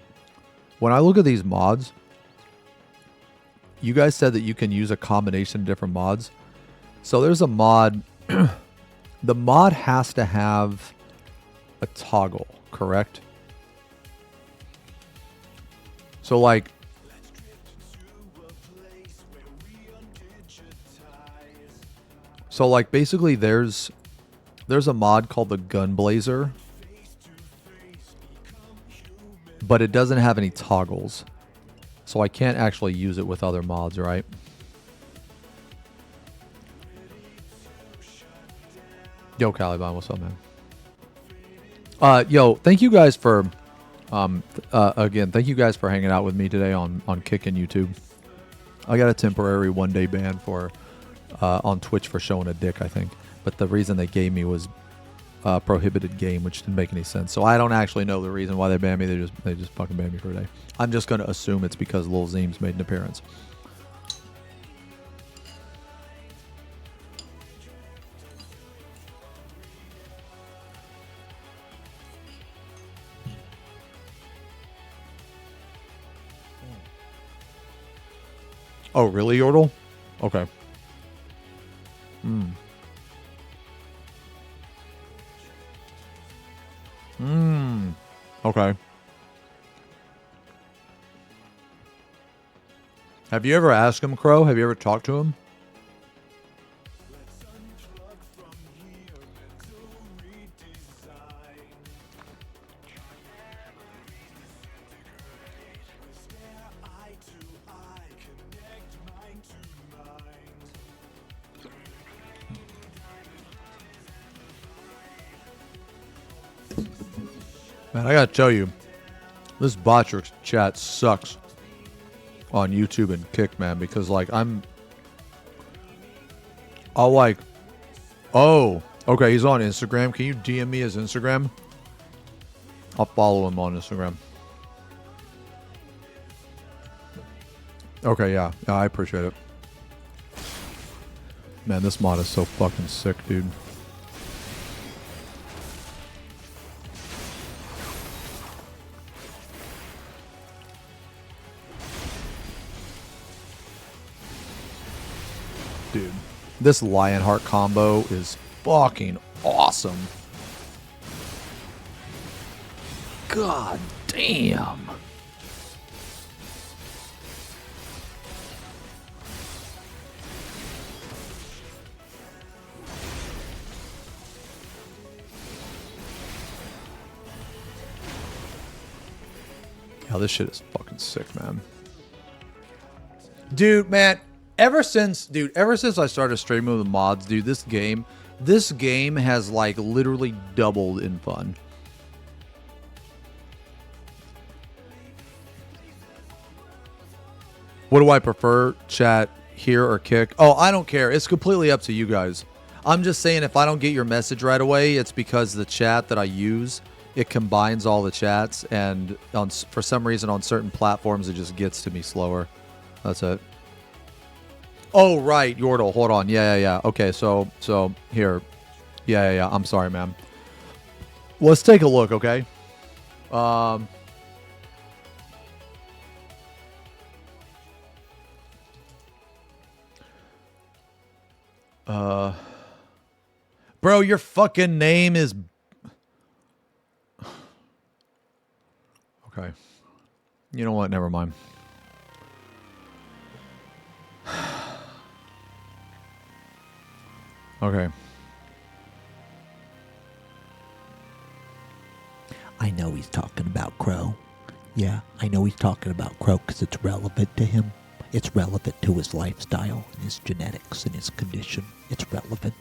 When I look at these mods, you guys said that you can use a combination of different mods. So there's a mod. The mod has to have a toggle, correct? So like, basically there's a mod called the Gunblazer, but it doesn't have any toggles, so I can't actually use it with other mods, right? Yo, Caliban, what's up, man? Yo, thank you guys for Again, thank you guys for hanging out with me today on Kick and YouTube. I got a temporary 1-day ban for on Twitch for showing a dick, I think. But the reason they gave me was prohibited game, which didn't make any sense. So I don't actually know the reason why they banned me. They just fucking banned me for a day. I'm just gonna assume it's because Lil Zeem's made an appearance. Oh, really, Yordle? Okay. Okay. Have you ever asked him, Crow? Have you ever talked to him? Man, I gotta tell you, this Botrix chat sucks on YouTube and Kick, man, because like I'll like, oh, okay, he's on Instagram. Can you DM me his Instagram? I'll follow him on Instagram. Okay, yeah, I appreciate it. Man, this mod is so fucking sick, dude. Dude, this Lionheart combo is fucking awesome. God damn. Yeah, this shit is fucking sick, man. Dude, man. Ever since I started streaming with mods, dude, this game has like literally doubled in fun. What do I prefer, chat, here or Kick? Oh, I don't care. It's completely up to you guys. I'm just saying if I don't get your message right away, it's because the chat that I use, it combines all the chats, and for some reason on certain platforms it just gets to me slower. That's it. Oh, right, Yordle. Hold on. Yeah. Okay, so here. Yeah. I'm sorry, man. Let's take a look, okay? Bro, your fucking name is... Okay. You know what? Never mind. Okay. I know he's talking about Crow. Yeah, I know he's talking about Crow because it's relevant to him. It's relevant to his lifestyle and his genetics and his condition. It's relevant.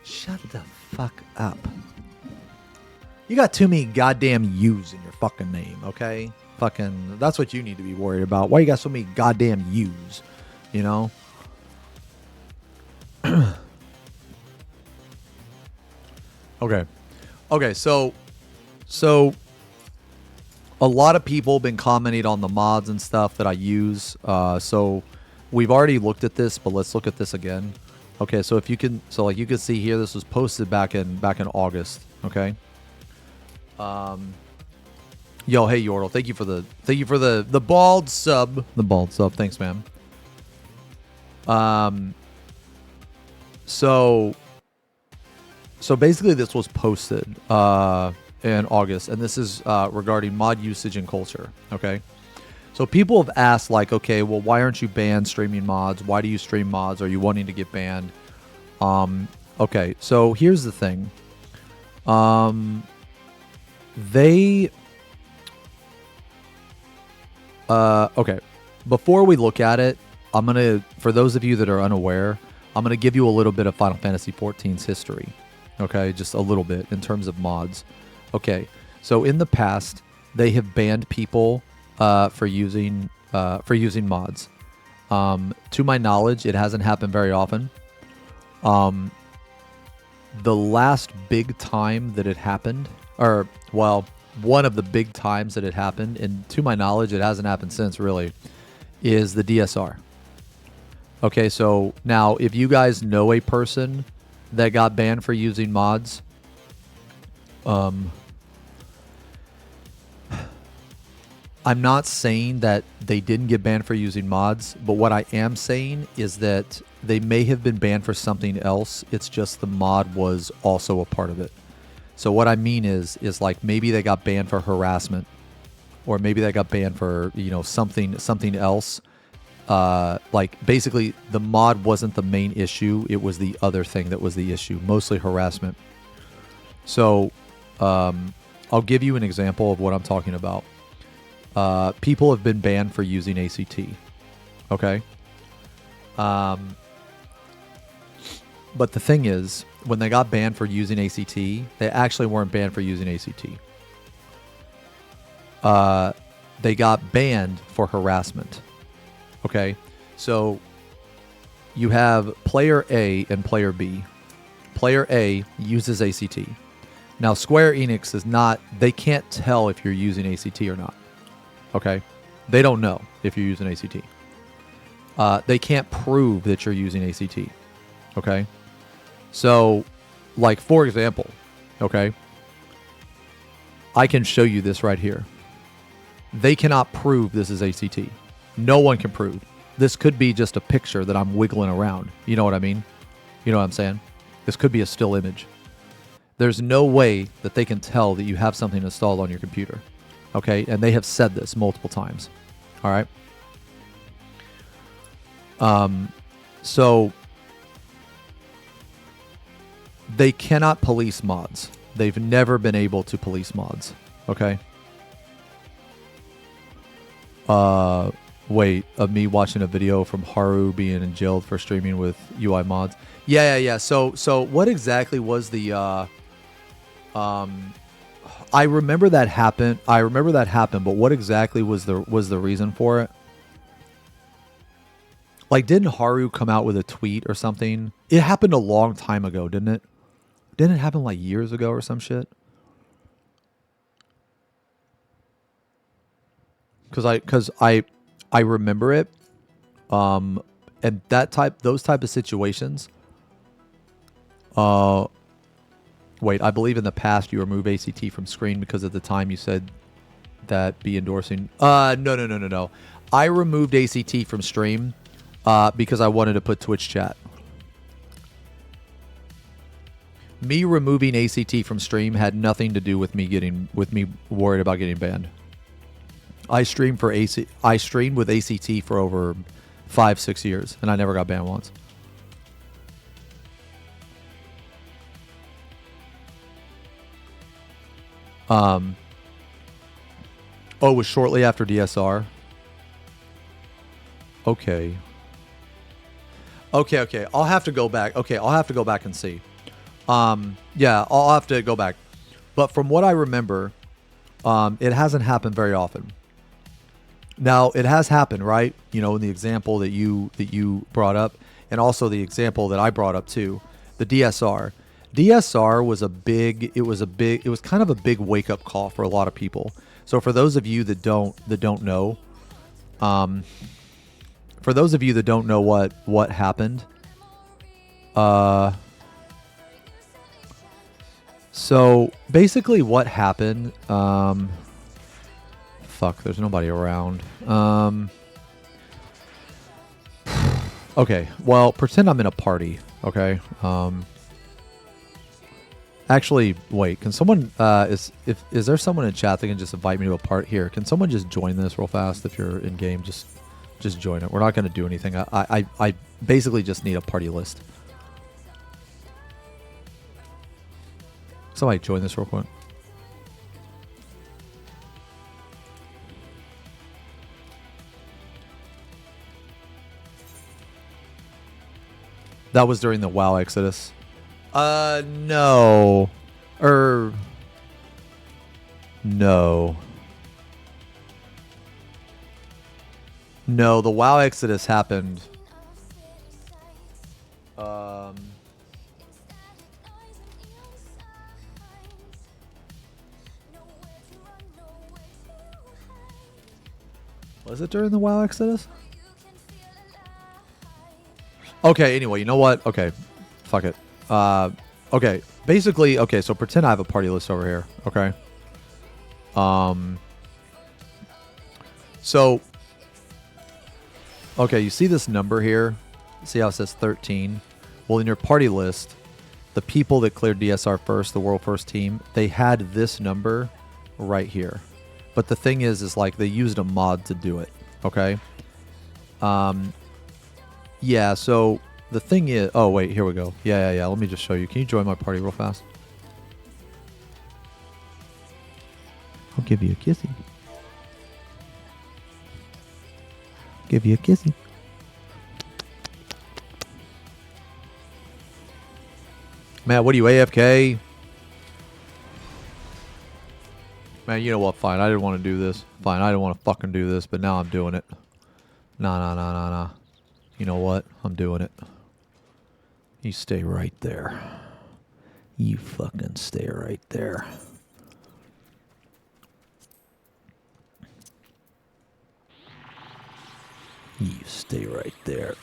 Shut the fuck up. You got too many goddamn U's in your fucking name, okay? Fucking, that's what you need to be worried about. Why you got so many goddamn U's, you know? Okay, so a lot of people have been commenting on the mods and stuff that I use. So we've already looked at this, but let's look at this again. Okay, so if you can, so like you can see here, this was posted back in August. Okay. Yo, hey Yordle, thank you for the bald sub. The bald sub, thanks, man. So basically this was posted in August, and this is regarding mod usage and culture. Okay, so people have asked like, okay, well, why aren't you banned streaming mods? Why do you stream mods? Are you wanting to get banned? Okay, so here's the thing. Okay, before we look at it, I'm gonna, for those of you that are unaware, I'm gonna give you a little bit of Final Fantasy XIV's history. Okay, just a little bit in terms of mods. Okay, so in the past, they have banned people for using mods. To my knowledge, it hasn't happened very often. The last big time that it happened, or well, one of the big times that it happened, and to my knowledge, it hasn't happened since really, is the DSR. Okay, so now if you guys know a person that got banned for using mods, I'm not saying that they didn't get banned for using mods, but what I am saying is that they may have been banned for something else. It's just the mod was also a part of it. So what I mean is like maybe they got banned for harassment, or maybe they got banned for, you know, something else. Like basically the mod wasn't the main issue. It was the other thing that was the issue, mostly harassment. So I'll give you an example of what I'm talking about. People have been banned for using ACT. Okay. But the thing is, when they got banned for using ACT, they actually weren't banned for using ACT. They got banned for harassment. Okay. So you have player A and player B. Player A uses ACT. Now, Square Enix is not, they can't tell if you're using ACT or not. Okay? They don't know if you're using ACT. They can't prove that you're using ACT. Okay? So, like, for example, okay? I can show you this right here. They cannot prove this is ACT. No one can prove. This could be just a picture that I'm wiggling around. You know what I mean? You know what I'm saying? This could be a still image. There's no way that they can tell that you have something installed on your computer. Okay? And they have said this multiple times. All right? So they cannot police mods. They've never been able to police mods. Okay? Wait, of me watching a video from Haru being in jail for streaming with UI mods. Yeah. So what exactly was the I remember that happened. But what exactly was the reason for it? Like, didn't Haru come out with a tweet or something? It happened a long time ago, didn't it? Didn't it happen like years ago or some shit? Because I remember it, and those type of situations. Wait, I believe in the past you removed ACT from screen because at the time you said that be endorsing. No. I removed ACT from stream because I wanted to put Twitch chat. Me removing ACT from stream had nothing to do with me worried about getting banned. I streamed with ACT for over 5-6 years, and I never got banned once. Oh, it was shortly after DSR. Okay. I'll have to go back. I'll have to go back and see. Yeah, I'll have to go back. But from what I remember, it hasn't happened very often. Now, it has happened, right? You know, in the example that you brought up, and also the example that I brought up too, the DSR. DSR was kind of a big wake-up call for a lot of people. So for those of you that don't know, what happened, so basically what happened, fuck, there's nobody around. Okay, well, pretend I'm in a party, okay? Actually, wait, can someone, is there someone in chat that can just invite me to a part here? Can someone just join this real fast if you're in game? Just join it. We're not going to do anything. I basically just need a party list. Somebody join this real quick. That was during the WoW Exodus. No. No. No, the WoW Exodus happened. Was it during the WoW Exodus? Okay, anyway, you know what? Okay. Fuck it. Okay. Basically, okay, so pretend I have a party list over here, okay? So, okay, you see this number here? See how it says 13? Well, in your party list, the people that cleared DSR first, the world first team, they had this number right here. But the thing is like they used a mod to do it, okay? Yeah, so the thing is... Oh, wait, here we go. Yeah. Let me just show you. Can you join my party real fast? I'll give you a kissy. Give you a kissy. Man, what are you, AFK? Man, you know what? Fine, I didn't want to do this. Fine, I didn't want to fucking do this, but now I'm doing it. Nah. You know what? I'm doing it. You stay right there. You fucking stay right there. You stay right there.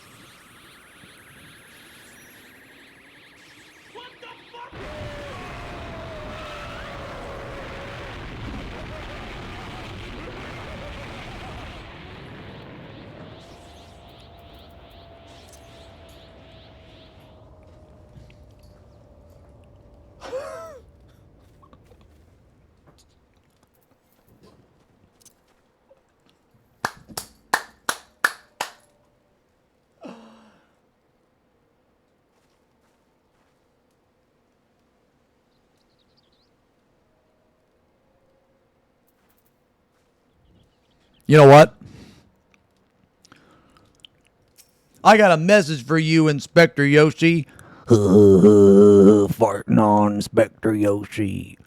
You know what? I got a message for you, Inspector Yoshi. Farting on Inspector Yoshi.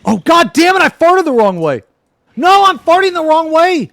Oh, god damn it, I farted the wrong way. No, I'm farting the wrong way.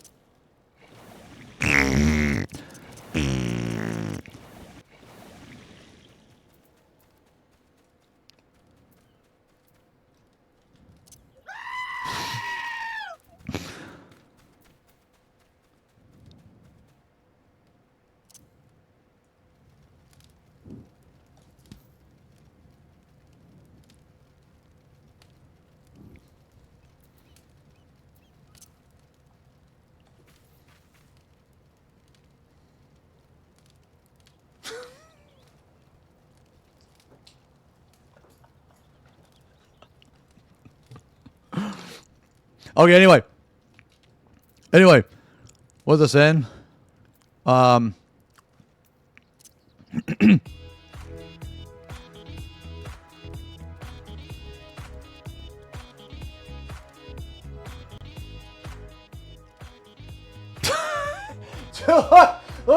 Okay, anyway. What's this in? Look,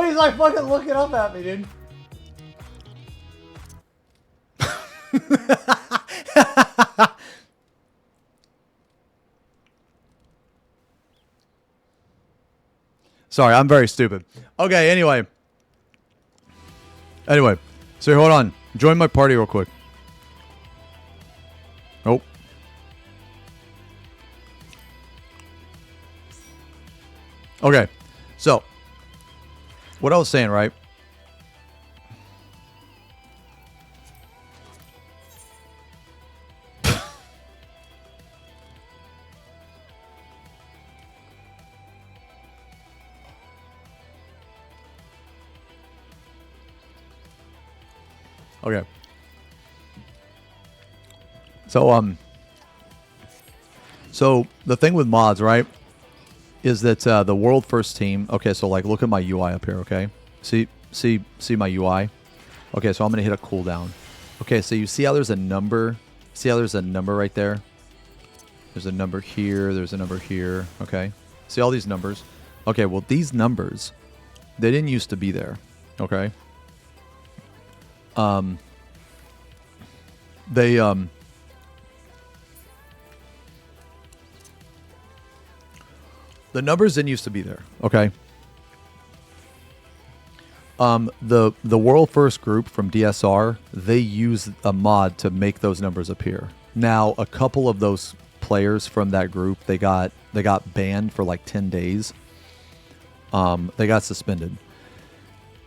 he's like fucking looking up at me, dude. Sorry, I'm very stupid. Okay, anyway. So hold on. Join my party real quick. Oh. Okay. So, what I was saying, right? Okay. So the thing with mods, right, is that the world first team. Okay, so like look at my UI up here. Okay, see my UI. Okay, so I'm gonna hit a cooldown. Okay, so you see how there's a number. See how there's a number right there. There's a number here. There's a number here. Okay, see all these numbers. Okay, well these numbers, they didn't used to be there. Okay. The numbers didn't used to be there, okay? The world first group from DSR, they use a mod to make those numbers appear. Now, a couple of those players from that group, they got banned for like 10 days. They got suspended.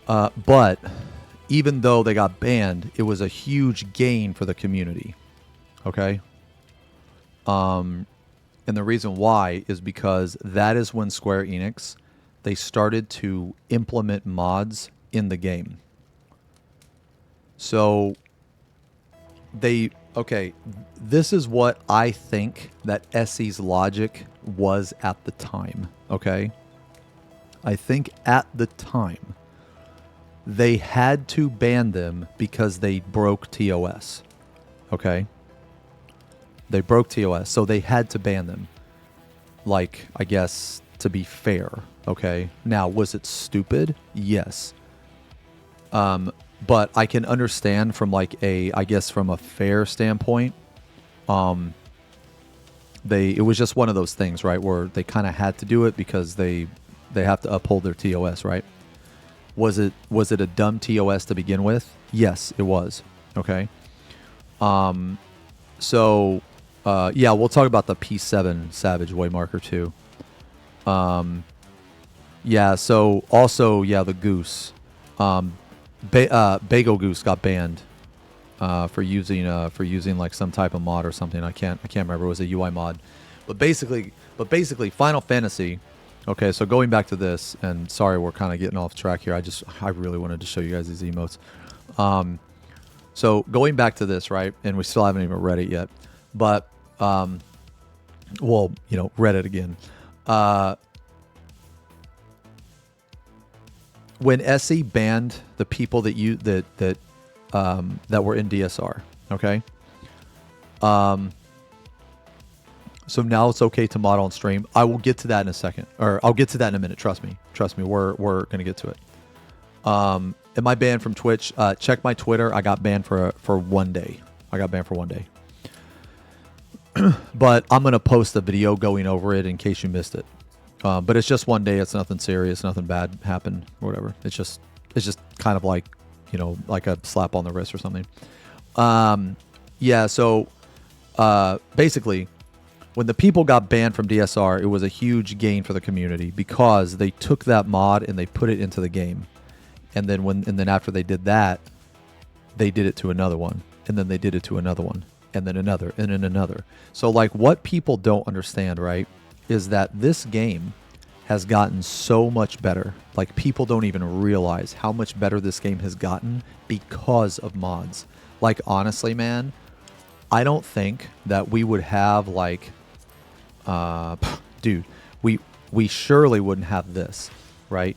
But even though they got banned, it was a huge gain for the community. Okay? And the reason why is because that is when Square Enix, they started to implement mods in the game. So this is what I think that SE's logic was at the time, okay? I think at the time they had to ban them because they broke TOS, okay? They broke TOS, so they had to ban them. Like, I guess, to be fair, okay? Now, was it stupid? Yes. But I can understand from like from a fair standpoint, it was just one of those things, right? Where they kind of had to do it because they have to uphold their TOS, right? Was it a dumb TOS to begin with? Yes, it was. Okay. So, we'll talk about the P7 Savage Waymarker too. So also, the Goose. Bagel Goose got banned for using like some type of mod or something. I can't remember. It was a UI mod, but basically Final Fantasy. Okay, so going back to this, and sorry we're kind of getting off track here. I really wanted to show you guys these emotes. So going back to this, right, and we still haven't even read it yet, but read it again. When SE banned the people that were in DSR, okay. So now it's okay to mod on stream. I will get to that in a second, or I'll get to that in a minute. Trust me. We're gonna get to it. Am I banned from Twitch? Check my Twitter. I got banned for 1 day. I got banned for 1 day. But I'm gonna post a video going over it in case you missed it. But it's just 1 day. It's nothing serious. Nothing bad happened or whatever. It's just kind of like, like a slap on the wrist or something. So basically, when the people got banned from DSR, it was a huge gain for the community because they took that mod and they put it into the game. And then after they did that, they did it to another one. And then they did it to another one. And then another. And then another. So like what people don't understand, right, is that this game has gotten so much better. Like people don't even realize how much better this game has gotten because of mods. Like honestly, man, I don't think that we would have like, dude, we surely wouldn't have this, right?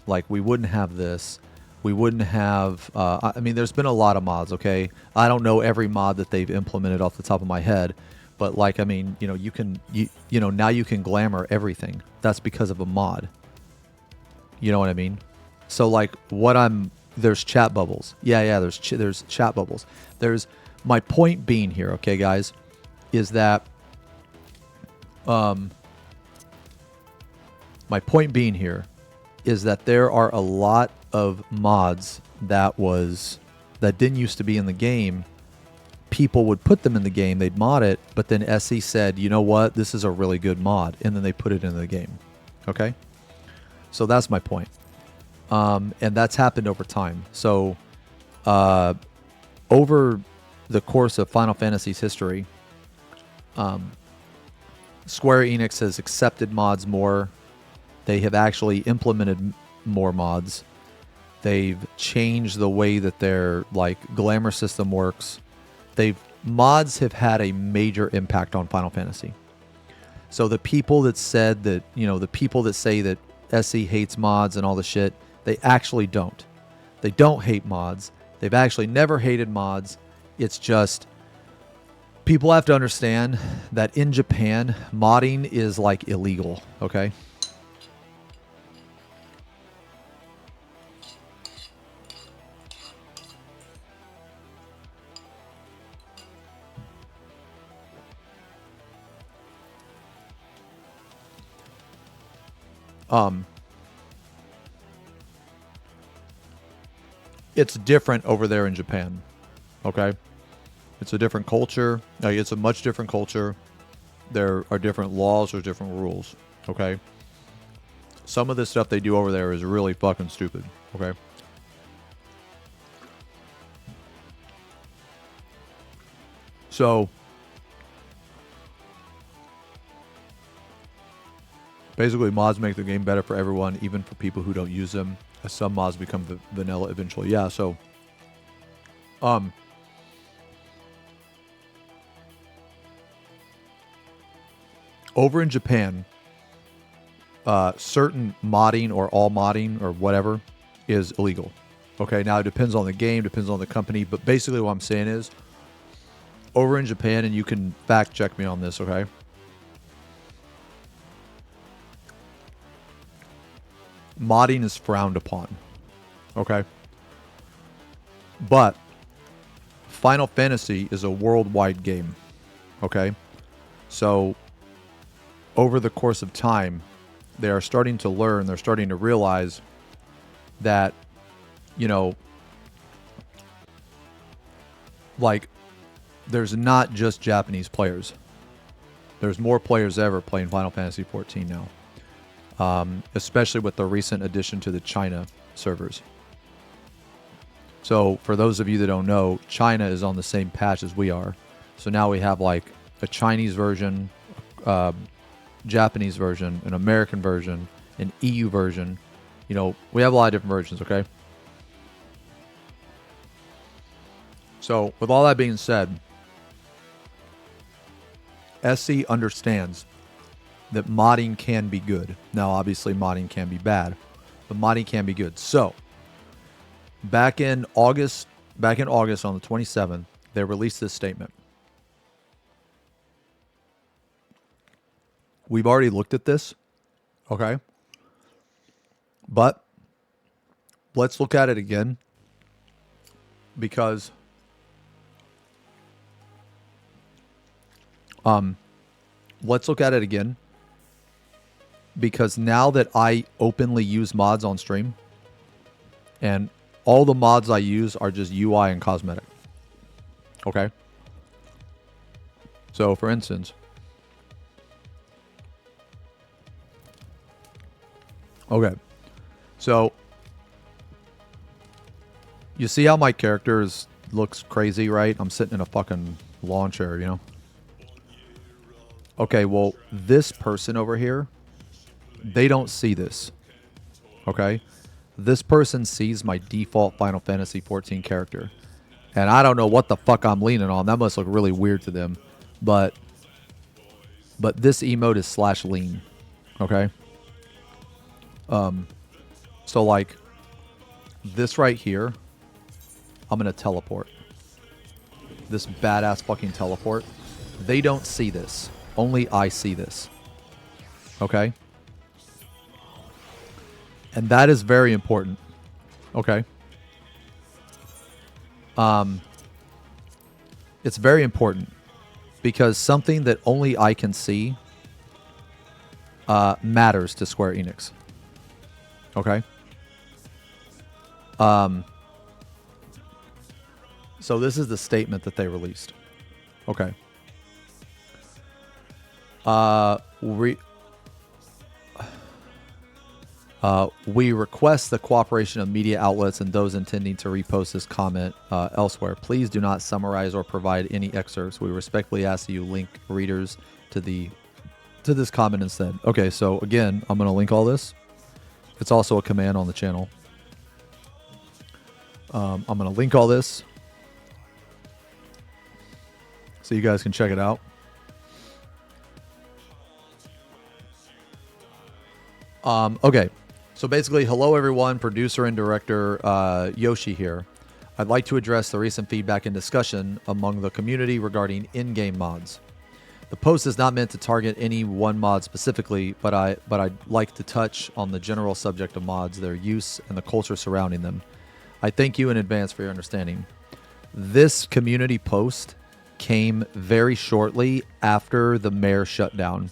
Like we wouldn't have this. We wouldn't have, I mean, there's been a lot of mods, okay? I don't know every mod that they've implemented off the top of my head, but like, I mean, now you can glamour everything. That's because of a mod. You know what I mean? So like there's chat bubbles. Yeah, there's chat bubbles. My point being here, okay, guys, is that, my point being here is that there are a lot of mods that didn't used to be in the game. People would put them in the game, they'd mod it, but then SE said, you know what, this is a really good mod, and then they put it into the game. Okay? So that's my point. And that's happened over time. So over the course of Final Fantasy's history, Square Enix has accepted mods more. They have actually implemented more mods. They've changed the way that their like glamour system works. Mods have had a major impact on Final Fantasy. So the people that said that, the people that say that SE hates mods and all the shit, they actually don't. They don't hate mods. They've actually never hated mods. It's just people have to understand that in Japan, modding is like illegal, okay? it's different over there in Japan. Okay? It's a different culture. Like, it's a much different culture. There are different laws or different rules. Okay? Some of the stuff they do over there is really fucking stupid. Okay? So, basically, mods make the game better for everyone, even for people who don't use them, as some mods become vanilla eventually. Yeah, so, over in Japan, certain modding or all modding or whatever is illegal. Okay, now it depends on the game, depends on the company, but basically what I'm saying is, over in Japan, and you can fact check me on this, okay? Modding is frowned upon, okay? But Final Fantasy is a worldwide game, okay? So over the course of time, they are starting to learn, they're starting to realize that, you know, like, there's not just Japanese players. There's more players ever playing Final Fantasy XIV now. Especially with the recent addition to the China servers. So, for those of you that don't know, China is on the same patch as we are. So now we have like a Chinese version, Japanese version, an American version, an EU version. You know, we have a lot of different versions, okay? So, with all that being said, SC understands that modding can be good. Now, obviously, modding can be bad, but modding can be good. So, back in August on the 27th, they released this statement. We've already looked at this, okay? But let's look at it again, because let's look at it again, because now that I openly use mods on stream, and all the mods I use are just UI and cosmetic. Okay? So, for instance, okay, so you see how my character looks crazy, right? I'm sitting in a fucking lawn chair, you know? Okay, well, this person over here, they don't see this. Okay? This person sees my default Final Fantasy XIV character. And I don't know what the fuck I'm leaning on. That must look really weird to them. But this emote is /lean. Okay? So like this right here, I'm gonna teleport. This badass fucking teleport. They don't see this. Only I see this. Okay? And that is very important. Okay? It's very important because something that only I can see matters to Square Enix. Okay? So this is the statement that they released. Okay. We request the cooperation of media outlets and those intending to repost this comment elsewhere. Please do not summarize or provide any excerpts. We respectfully ask that you link readers to this comment instead. Okay, so again, I'm going to link all this. It's also a command on the channel. I'm going to link all this so you guys can check it out. Okay, so basically, hello everyone, producer and director Yoshi here. I'd like to address the recent feedback and discussion among the community regarding in-game mods. The post is not meant to target any one mod specifically, but I'd like to touch on the general subject of mods, their use, and the culture surrounding them. I thank you in advance for your understanding. This community post came very shortly after the mayor shutdown.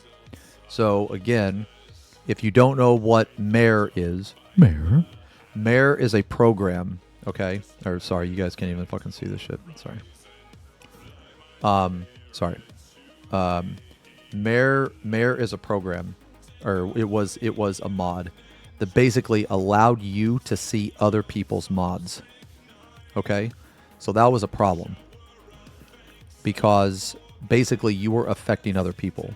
So again, if you don't know what Mayor is, Mayor is a program Okay, or sorry, you guys can't even fucking see this shit. Sorry. Sorry. Mare is a program, or it was a mod that basically allowed you to see other people's mods. Okay, so that was a problem because basically you were affecting other people.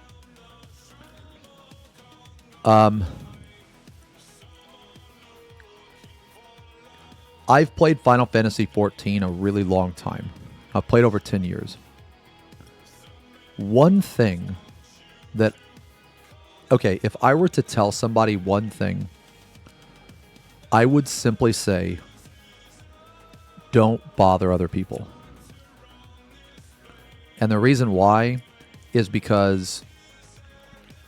I've played Final Fantasy XIV a really long time. I've played over 10 years. One thing that... Okay, if I were to tell somebody one thing, I would simply say, don't bother other people. And the reason why is because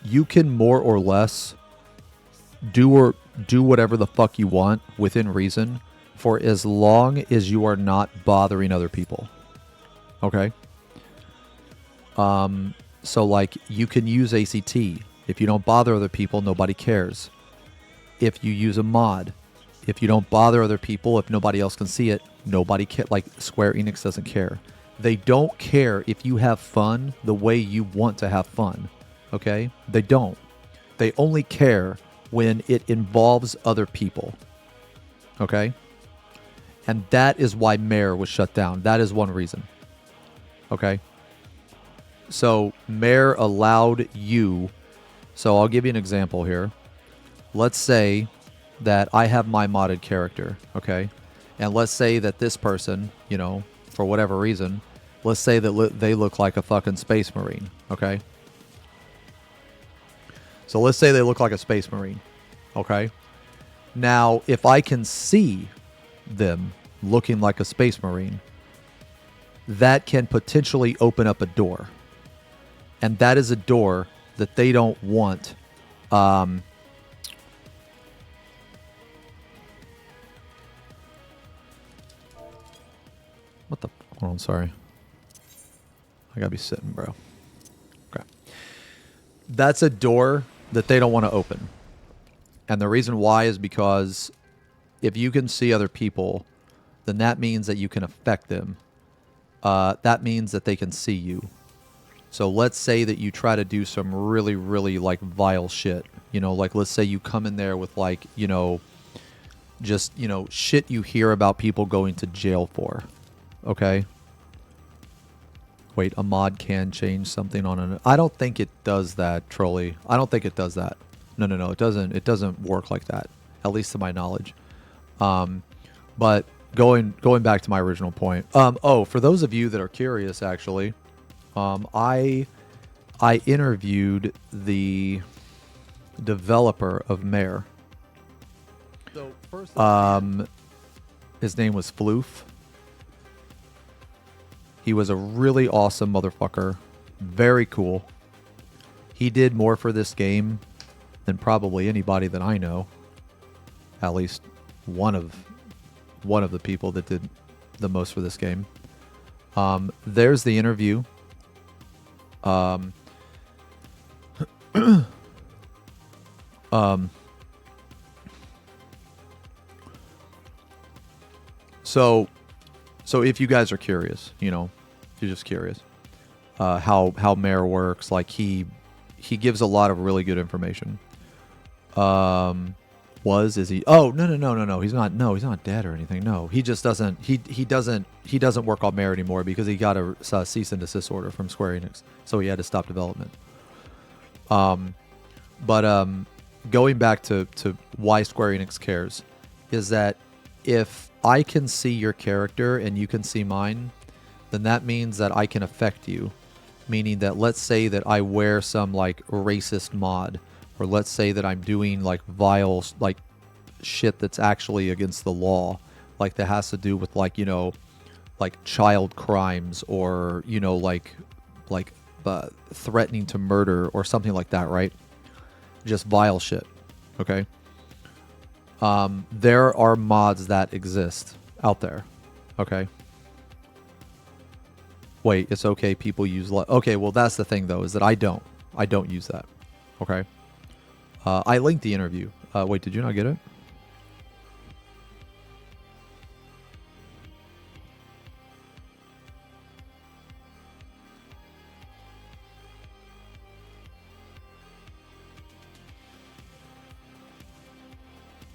you can more or less do whatever the fuck you want within reason for as long as you are not bothering other people. Okay? So like you can use ACT. If you don't bother other people, nobody cares. If you use a mod, if you don't bother other people, if nobody else can see it, nobody like Square Enix doesn't care. They don't care if you have fun the way you want to have fun. Okay? They don't. They only care when it involves other people. Okay? And that is why Mare was shut down. That is one reason. Okay? So Mare allowed you... So I'll give you an example here. Let's say that I have my modded character, okay? And let's say that this person, you know, for whatever reason, let's say that they look like a fucking space marine, okay? So let's say they look like a space marine, okay? Now, if I can see them looking like a space marine, that can potentially open up a door. And that is a door that they don't want. What the... Hold on, sorry. I gotta be sitting, bro. Okay. That's a door that they don't want to open. And the reason why is because if you can see other people, then that means that you can affect them. That means that they can see you. So let's say that you try to do some really, really like vile shit. You know, like let's say you come in there with like, you know, just, you know, shit you hear about people going to jail for. Okay? Wait, a mod can change something on an... I don't think it does that, Trolley. I don't think it does that. No, it doesn't. It doesn't work like that, at least to my knowledge. But going back to my original point. Oh, for those of you that are curious, actually, I interviewed the developer of Mare. So first, his name was Floof. He was a really awesome motherfucker. Very cool. He did more for this game than probably anybody that I know. At least one of the people that did the most for this game. There's the interview. So if you guys are curious, you know, if you're just curious, how Mare works, like he gives a lot of really good information. Is he? Oh, no. He's not. No, he's not dead or anything. No, he just doesn't. He doesn't work on Mare anymore because he got a cease and desist order from Square Enix, so he had to stop development. But going back to why Square Enix cares is that if I can see your character and you can see mine, then that means that I can affect you. Meaning that let's say that I wear some like racist mod, or let's say that I'm doing like vile like shit that's actually against the law, like that has to do with like, you know, like child crimes or, you know, like threatening to murder or something like that, right? Just vile shit. Okay. There are mods that exist out there. Okay. Wait, it's okay. People use... Okay, well, that's the thing, though, is that I don't use that. Okay. I linked the interview. Wait, did you not get it?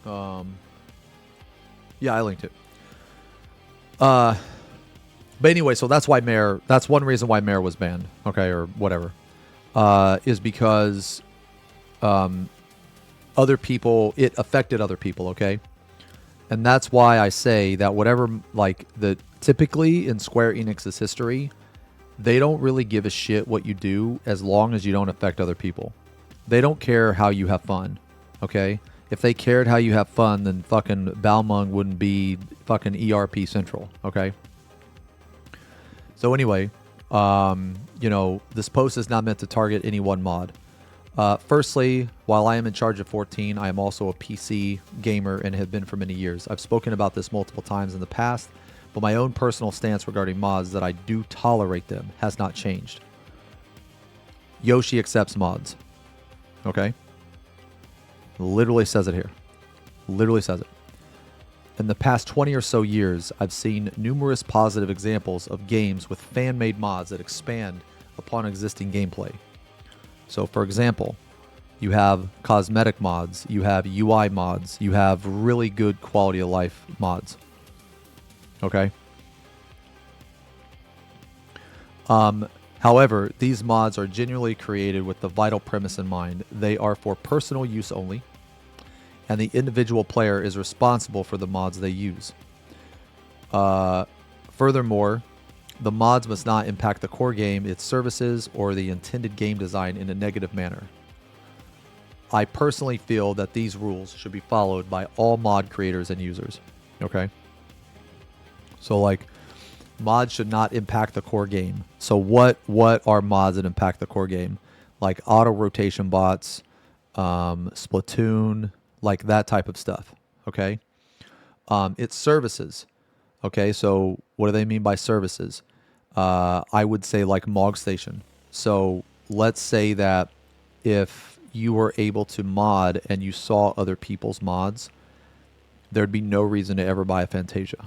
Yeah, I linked it. But anyway, so that's why Mare. That's one reason why Mare was banned. Okay, or whatever. Is because other people. It affected other people. Okay, and that's why I say that whatever, like typically in Square Enix's history, they don't really give a shit what you do as long as you don't affect other people. They don't care how you have fun. Okay. If they cared how you have fun, then fucking Balmung wouldn't be fucking ERP Central, okay? So anyway, this post is not meant to target any one mod. Firstly, while I am in charge of 14, I am also a PC gamer and have been for many years. I've spoken about this multiple times in the past, but my own personal stance regarding mods that I do tolerate them has not changed. Yoshi accepts mods, okay? Literally says it here. Literally says it. In the past 20 or so years, I've seen numerous positive examples of games with fan-made mods that expand upon existing gameplay. So, for example, you have cosmetic mods, you have UI mods, you have really good quality of life mods. Okay? However, these mods are genuinely created with the vital premise in mind. They are for personal use only, and the individual player is responsible for the mods they use. Furthermore, the mods must not impact the core game, its services, or the intended game design in a negative manner. I personally feel that these rules should be followed by all mod creators and users. Okay? So, mods should not impact the core game. So what are mods that impact the core game? Like auto rotation bots, Splatoon, like that type of stuff. Okay. It's services. Okay. So what do they mean by services? I would say like Mog Station. So let's say that if you were able to mod and you saw other people's mods, there'd be no reason to ever buy a Fantasia.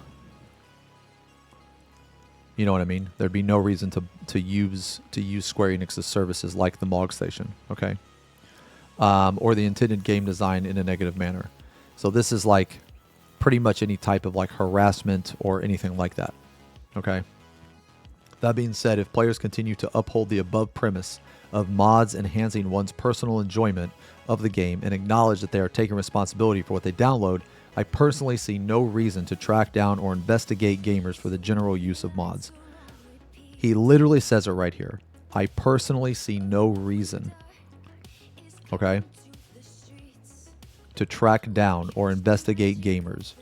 You know what I mean? There'd be no reason to use Square Enix's services like the Mog Station, okay? Or the intended game design in a negative manner. So this is like pretty much any type of like harassment or anything like that, okay? That being said, if players continue to uphold the above premise of mods enhancing one's personal enjoyment of the game and acknowledge that they are taking responsibility for what they download, I personally see no reason to track down or investigate gamers for the general use of mods. He literally says it right here. I personally see no reason, okay, to track down or investigate gamers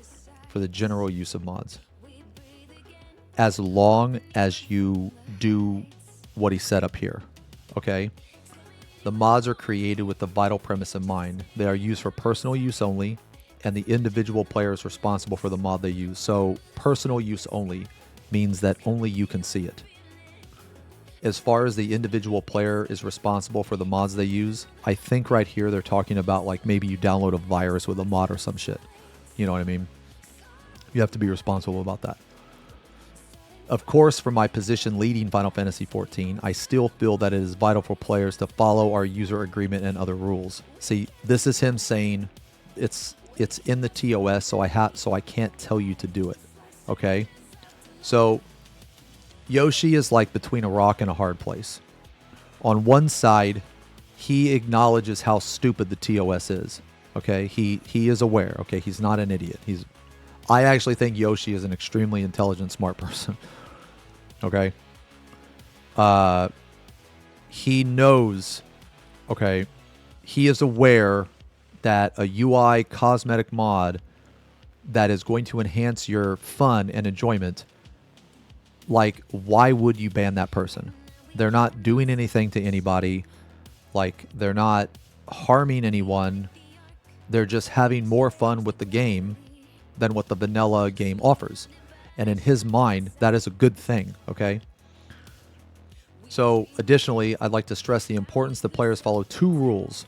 for the general use of mods. As long as you do what he said up here, okay? The mods are created with the vital premise in mind. They are used for personal use only, and the individual player is responsible for the mod they use. So personal use only means that only you can see it. As far as the individual player is responsible for the mods they use, I think right here they're talking about like maybe you download a virus with a mod or some shit. You know what I mean? You have to be responsible about that. Of course, from my position leading Final Fantasy XIV, I still feel that it is vital for players to follow our user agreement and other rules. See, this is him saying it's in the TOS, so I can't tell you to do it. Okay? So Yoshi is like between a rock and a hard place. On one side, he acknowledges how stupid the TOS is. Okay? He is aware. Okay? He's not an idiot. I actually think Yoshi is an extremely intelligent, smart person. Okay? He knows, okay, he is aware that a UI cosmetic mod that is going to enhance your fun and enjoyment, like, why would you ban that person? They're not doing anything to anybody. Like, they're not harming anyone. They're just having more fun with the game than what the vanilla game offers. And in his mind, that is a good thing, okay? So, additionally, I'd like to stress the importance that players follow two rules: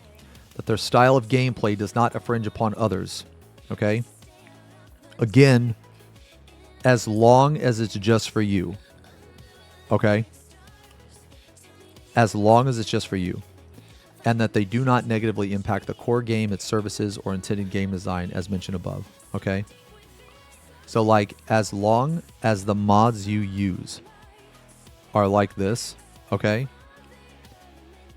that their style of gameplay does not infringe upon others, okay? Again, as long as it's just for you, okay? As long as it's just for you. and that they do not negatively impact the core game, its services, or intended game design as mentioned above. Okay? So, like, as long as the mods you use are like this, okay,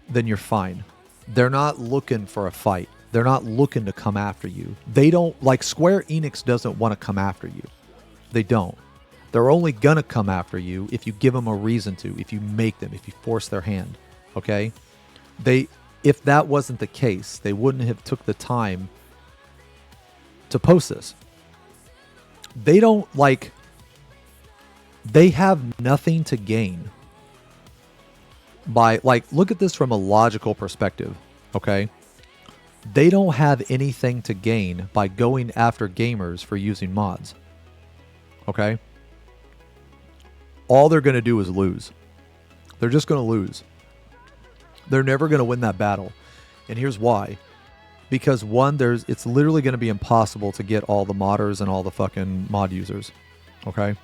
then you're fine. They're not looking for a fight. They're not looking to come after you. They don't, like, Square Enix doesn't want to come after you. They don't. They're only going to come after you if you give them a reason to, if you make them, if you force their hand, okay? If that wasn't the case, they wouldn't have took the time to post this. They don't, like, they have nothing to gain by, like, look at this from a logical perspective, okay? They don't have anything to gain by going after gamers for using mods, okay? All they're going to do is lose. They're just going to lose. They're never going to win that battle. And here's why. Because one, it's literally going to be impossible to get all the modders and all the fucking mod users. Okay?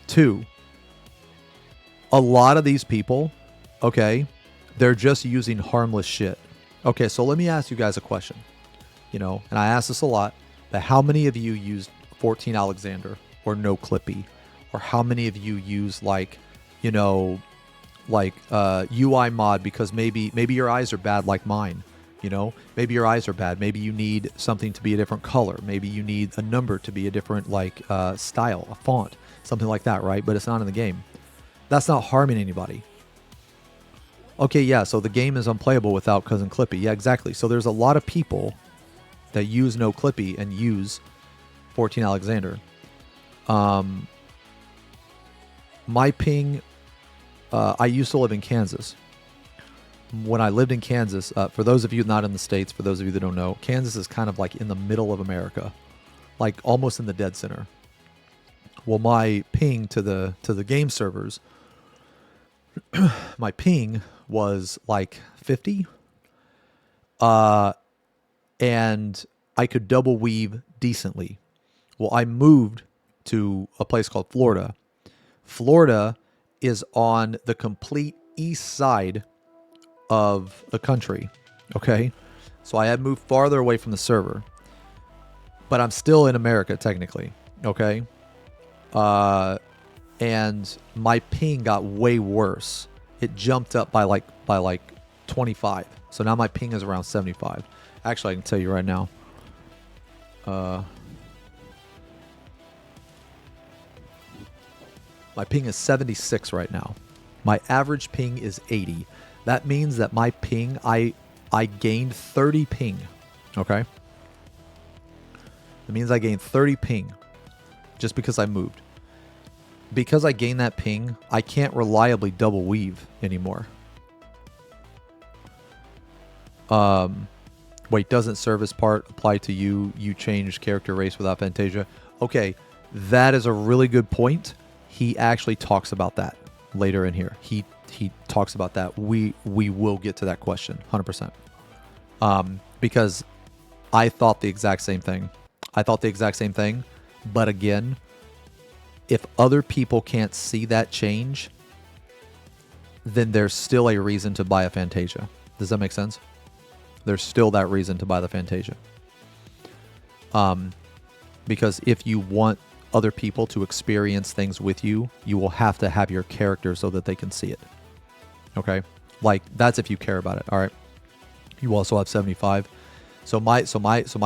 Two, a lot of these people, okay, they're just using harmless shit. Okay, so let me ask you guys a question. You know, and I ask this a lot, but how many of you used 14 Alexander or no Clippy? Or how many of you use, like, you know, like UI mod because maybe your eyes are bad like mine, you know? Maybe your eyes are bad. Maybe you need something to be a different color. Maybe you need a number to be a different, like, style, a font, something like that, right? But it's not in the game. That's not harming anybody. Okay, yeah, so the game is unplayable without Cousin Clippy. Yeah, exactly. So there's a lot of people that use no Clippy and use 14 Alexander. My ping, I used to live in Kansas. When I lived in Kansas, for those of you not in the States, for those of you that don't know, Kansas is kind of like in the middle of America, like almost in the dead center. Well, my ping to the game servers, my ping was like 50, and I could double weave decently. Well, I moved to a place called Florida. Florida is on the complete east side of the country, okay? So I had moved farther away from the server, but I'm still in America technically, okay? And my ping got way worse. It jumped up by like 25. So now my ping is around 75. Actually, I can tell you right now. My ping is 76 right now. My average ping is 80. That means that my ping, I gained 30 ping. Okay? It means I gained 30 ping just because I moved. Because I gained that ping, I can't reliably double weave anymore. Wait, doesn't service part apply to you? You changed character race without Fantasia? Okay, that is a really good point. He actually talks about that later in here. He talks about that. We will get to that question, 100%. Because I thought the exact same thing. But again, if other people can't see that change, then there's still a reason to buy a Fantasia. Does that make sense? There's still that reason to buy the Fantasia. Because if you want other people to experience things with you, you will have to have your character so that they can see it. Okay? Like, that's if you care about it. All right. You also have 75. So my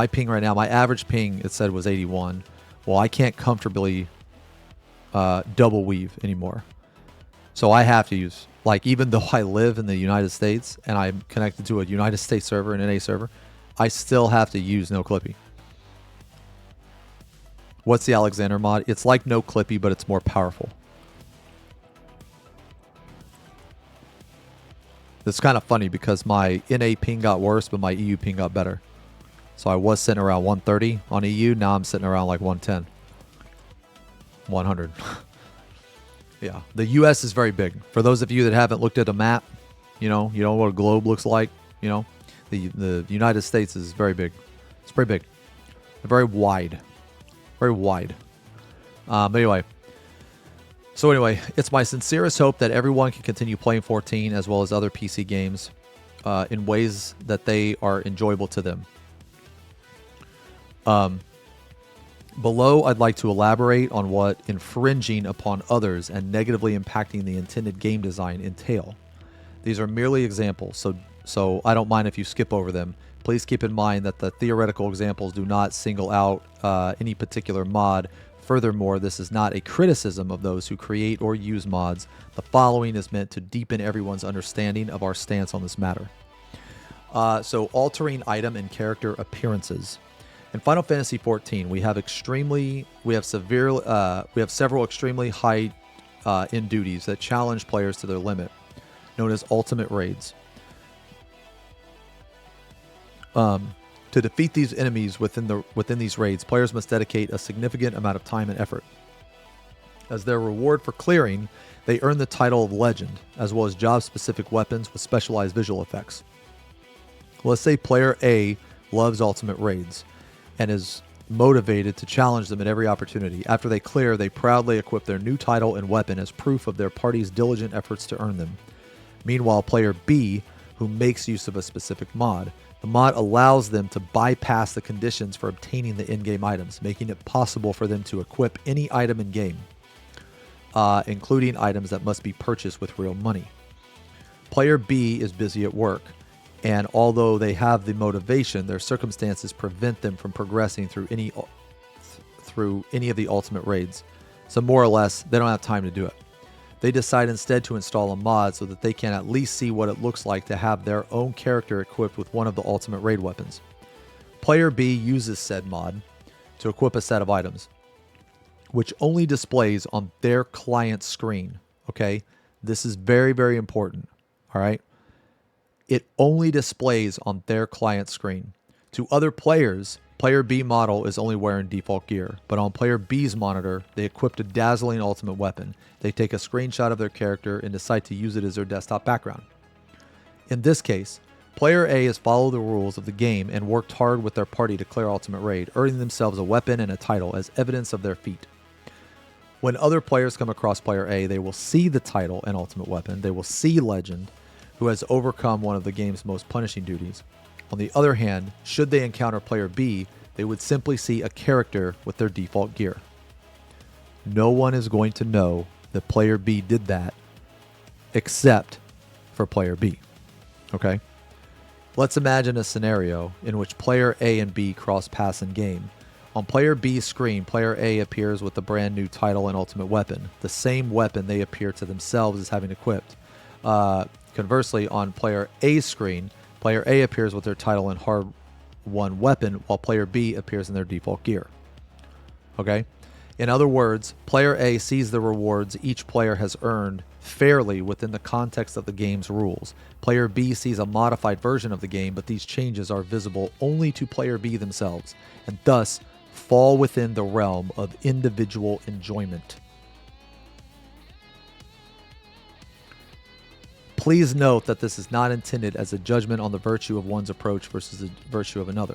ping right now, my average ping, it said was 81. Well, I can't comfortably double weave anymore. So I have to use, like, even though I live in the United States and I'm connected to a United States server and an NA server, I still have to use no Clippy. What's the Alexander mod? It's like no Clippy, but it's more powerful. It's kind of funny because my NA ping got worse, but my EU ping got better. So I was sitting around 130 on EU. Now I'm sitting around like 110. 100. Yeah. The US is very big. For those of you that haven't looked at a map, you know what a globe looks like, you know, the United States is very big. It's pretty big. Very wide. Very wide. But anyway, So anyway, it's my sincerest hope that everyone can continue playing 14 as well as other PC games in ways that they are enjoyable to them. Below, I'd like to elaborate on what infringing upon others and negatively impacting the intended game design entail. These are merely examples, so I don't mind if you skip over them. Please keep in mind that the theoretical examples do not single out any particular mod. Furthermore, this is not a criticism of those who create or use mods. The following is meant to deepen everyone's understanding of our stance on this matter. So, altering item and character appearances. In Final Fantasy XIV, we have several extremely high end duties that challenge players to their limit, known as ultimate raids. To defeat these enemies within these raids, players must dedicate a significant amount of time and effort. As their reward for clearing, they earn the title of Legend, as well as job-specific weapons with specialized visual effects. Let's say player A loves ultimate raids and is motivated to challenge them at every opportunity. After they clear, they proudly equip their new title and weapon as proof of their party's diligent efforts to earn them. Meanwhile, player B, who makes use of a specific mod, the mod allows them to bypass the conditions for obtaining the in-game items, making it possible for them to equip any item in-game, including items that must be purchased with real money. Player B is busy at work, and although they have the motivation, their circumstances prevent them from progressing through any of the ultimate raids. So more or less, they don't have time to do it. They decide instead to install a mod so that they can at least see what it looks like to have their own character equipped with one of the ultimate raid weapons. Player B uses said mod to equip a set of items, which only displays on their client screen. Okay? This is very, very important. All right? It only displays on their client screen. To other players, player B model is only wearing default gear, but on player B's monitor, they equipped a dazzling ultimate weapon. They take a screenshot of their character and decide to use it as their desktop background. In this case, player A has followed the rules of the game and worked hard with their party to clear ultimate raid, earning themselves a weapon and a title as evidence of their feat. When other players come across player A, they will see the title and ultimate weapon. They will see Legend, who has overcome one of the game's most punishing duties. On the other hand, should they encounter player B, they would simply see a character with their default gear. No one is going to know that player B did that except for player B. Okay? Let's imagine a scenario in which player A and B cross paths in game. On player B's screen, player A appears with the brand new title and ultimate weapon, the same weapon they appear to themselves as having equipped. Conversely, on player A's screen, player A appears with their title and hard-won weapon, while player B appears in their default gear. Okay? In other words, player A sees the rewards each player has earned fairly within the context of the game's rules. Player B sees a modified version of the game, but these changes are visible only to player B themselves, and thus fall within the realm of individual enjoyment. Please note that this is not intended as a judgment on the virtue of one's approach versus the virtue of another.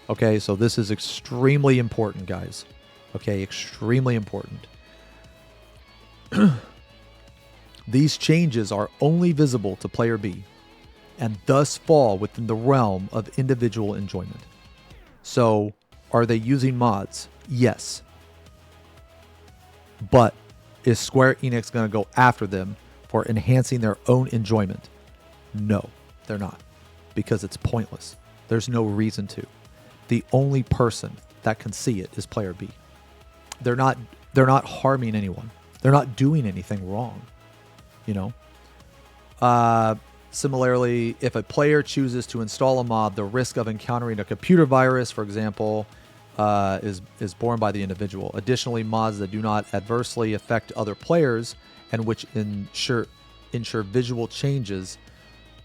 Okay, so this is extremely important, guys. Okay, extremely important. These changes are only visible to player B and thus fall within the realm of individual enjoyment. So, are they using mods? Yes. But is Square Enix going to go after them for enhancing their own enjoyment? No, they're not, because it's pointless. There's no reason to. The only person that can see it is player B. They're not harming anyone. They're not doing anything wrong. You know? Similarly, if a player chooses to install a mod, the risk of encountering a computer virus, for example, is borne by the individual. Additionally, mods that do not adversely affect other players and which ensure visual changes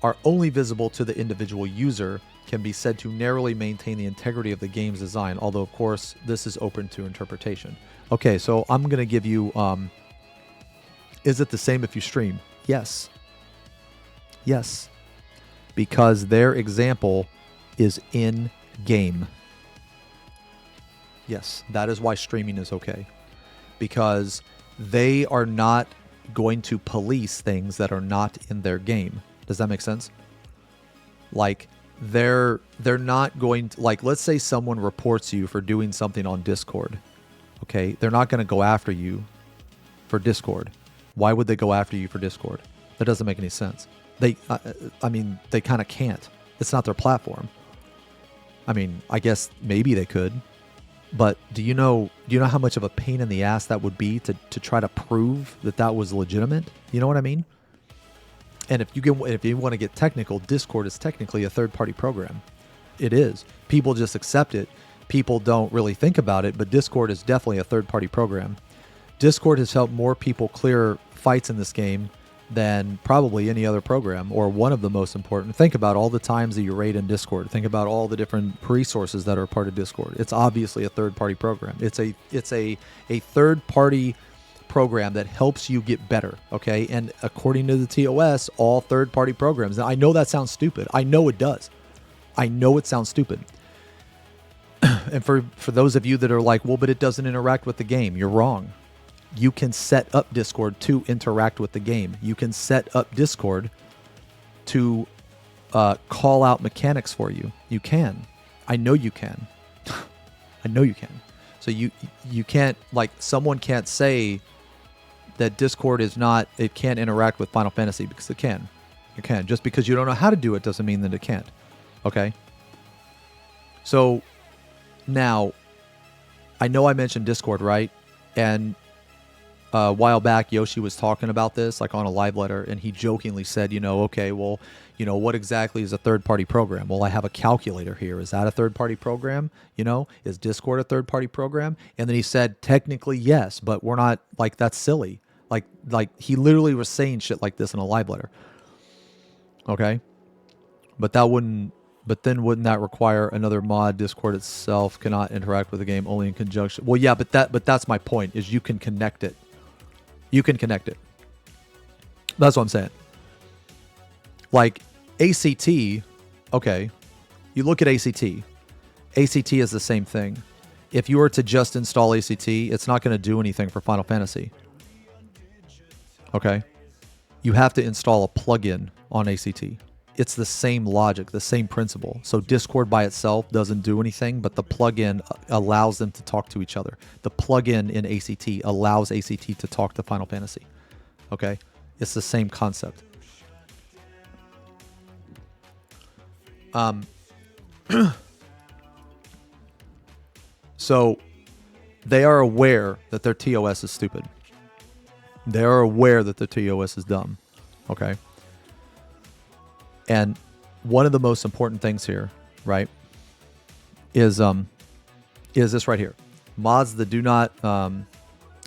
are only visible to the individual user can be said to narrowly maintain the integrity of the game's design, although, of course, this is open to interpretation. Okay, so I'm going to give you, is it the same if you stream? Yes. Yes. Because their example is in-game. Yes, that is why streaming is okay. Because they are not going to police things that are not in their game. Does that make sense? Like they're not going to, like, let's say someone reports you for doing something on Discord. Okay, they're not going to go after you for Discord. Why would they go after you for Discord? That doesn't make any sense. I mean, they kind of can't. It's not their platform. I mean, I guess maybe they could, but do you know how much of a pain in the ass that would be to try to prove that was legitimate? You know what I mean? And if you want to get technical, Discord is technically a third-party program. It is. People just accept it. People don't really think about it, but Discord is definitely a third-party program. Discord has helped more people clear fights in this game than probably any other program, or one of the most important. Think about all the times that you raid in Discord. Think about all the different resources that are part of Discord. It's obviously a third-party program. It's a third-party program that helps you get better, okay? And according to the TOS, all third-party programs. Now, I know that sounds stupid. I know it does. I know it sounds stupid. And for those of you that are like, well, but it doesn't interact with the game, you're wrong. You can set up Discord to interact with the game. You can set up Discord to call out mechanics for you. You can. I know you can. I know you can. So you can't, like, someone can't say that Discord it can't interact with Final Fantasy, because it can. It can. Just because you don't know how to do it doesn't mean that it can't. Okay? So now, I know I mentioned Discord, right? And a while back, Yoshi was talking about this, like on a live letter, and he jokingly said, okay, well, what exactly is a third-party program? Well, I have a calculator here. Is that a third-party program? Is Discord a third-party program? And then he said, technically, yes, but we're not, like, that's silly. Like he literally was saying shit like this in a live letter. Okay? But then wouldn't that require another mod? Discord itself cannot interact with the game, only in conjunction. Well, yeah, but that's my point, is you can connect it. You can connect it. That's what I'm saying. Like ACT, okay, you look at ACT. ACT is the same thing. If you were to just install ACT, it's not going to do anything for Final Fantasy. Okay? You have to install a plugin on ACT. It's the same logic, the same principle. So Discord by itself doesn't do anything, but the plugin allows them to talk to each other. The plugin in ACT allows ACT to talk to Final Fantasy. Okay? It's the same concept. So they are aware that their TOS is stupid. They are aware that their TOS is dumb. Okay? And one of the most important things here, right, is this right here. Mods that do not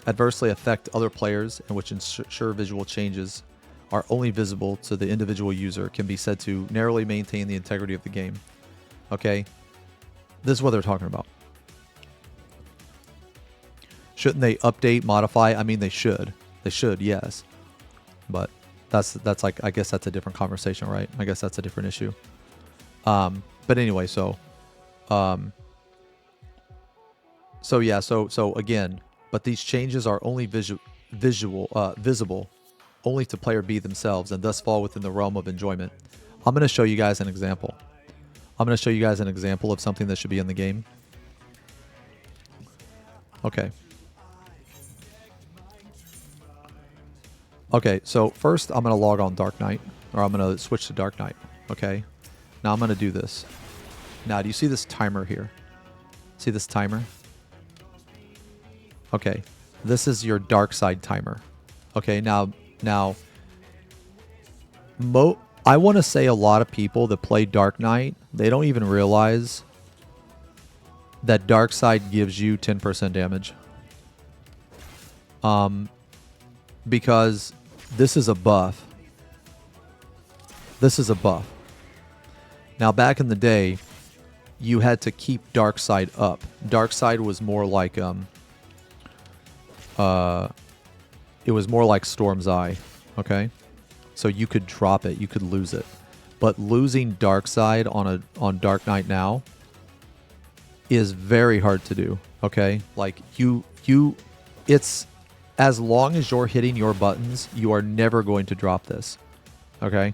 adversely affect other players and which ensure visual changes are only visible to the individual user can be said to narrowly maintain the integrity of the game. Okay? This is what they're talking about. Shouldn't they update, modify? I mean, they should. They should, yes. But that's like, I guess that's a different conversation, right? I guess that's a different issue. But anyway, so yeah, so again, but these changes are only visible only to player B themselves, and thus fall within the realm of enjoyment. I'm going to show you guys an example. I'm going to show you guys an example of something that should be in the game. Okay. Okay, so first I'm going to log on Dark Knight, or I'm going to switch to Dark Knight. Okay. Now I'm going to do this. Now, do you see this timer here? See this timer? Okay. This is your dark side timer. Okay, now I want to say a lot of people that play Dark Knight, they don't even realize that dark side gives you 10% damage. Because this is a buff. This is a buff. Now, back in the day, you had to keep dark side up. Dark side was more like it was more like Storm's Eye, okay? So you could drop it, you could lose it. But losing dark side on Dark Knight now is very hard to do, okay? Like it's as long as you're hitting your buttons, you are never going to drop this. Okay?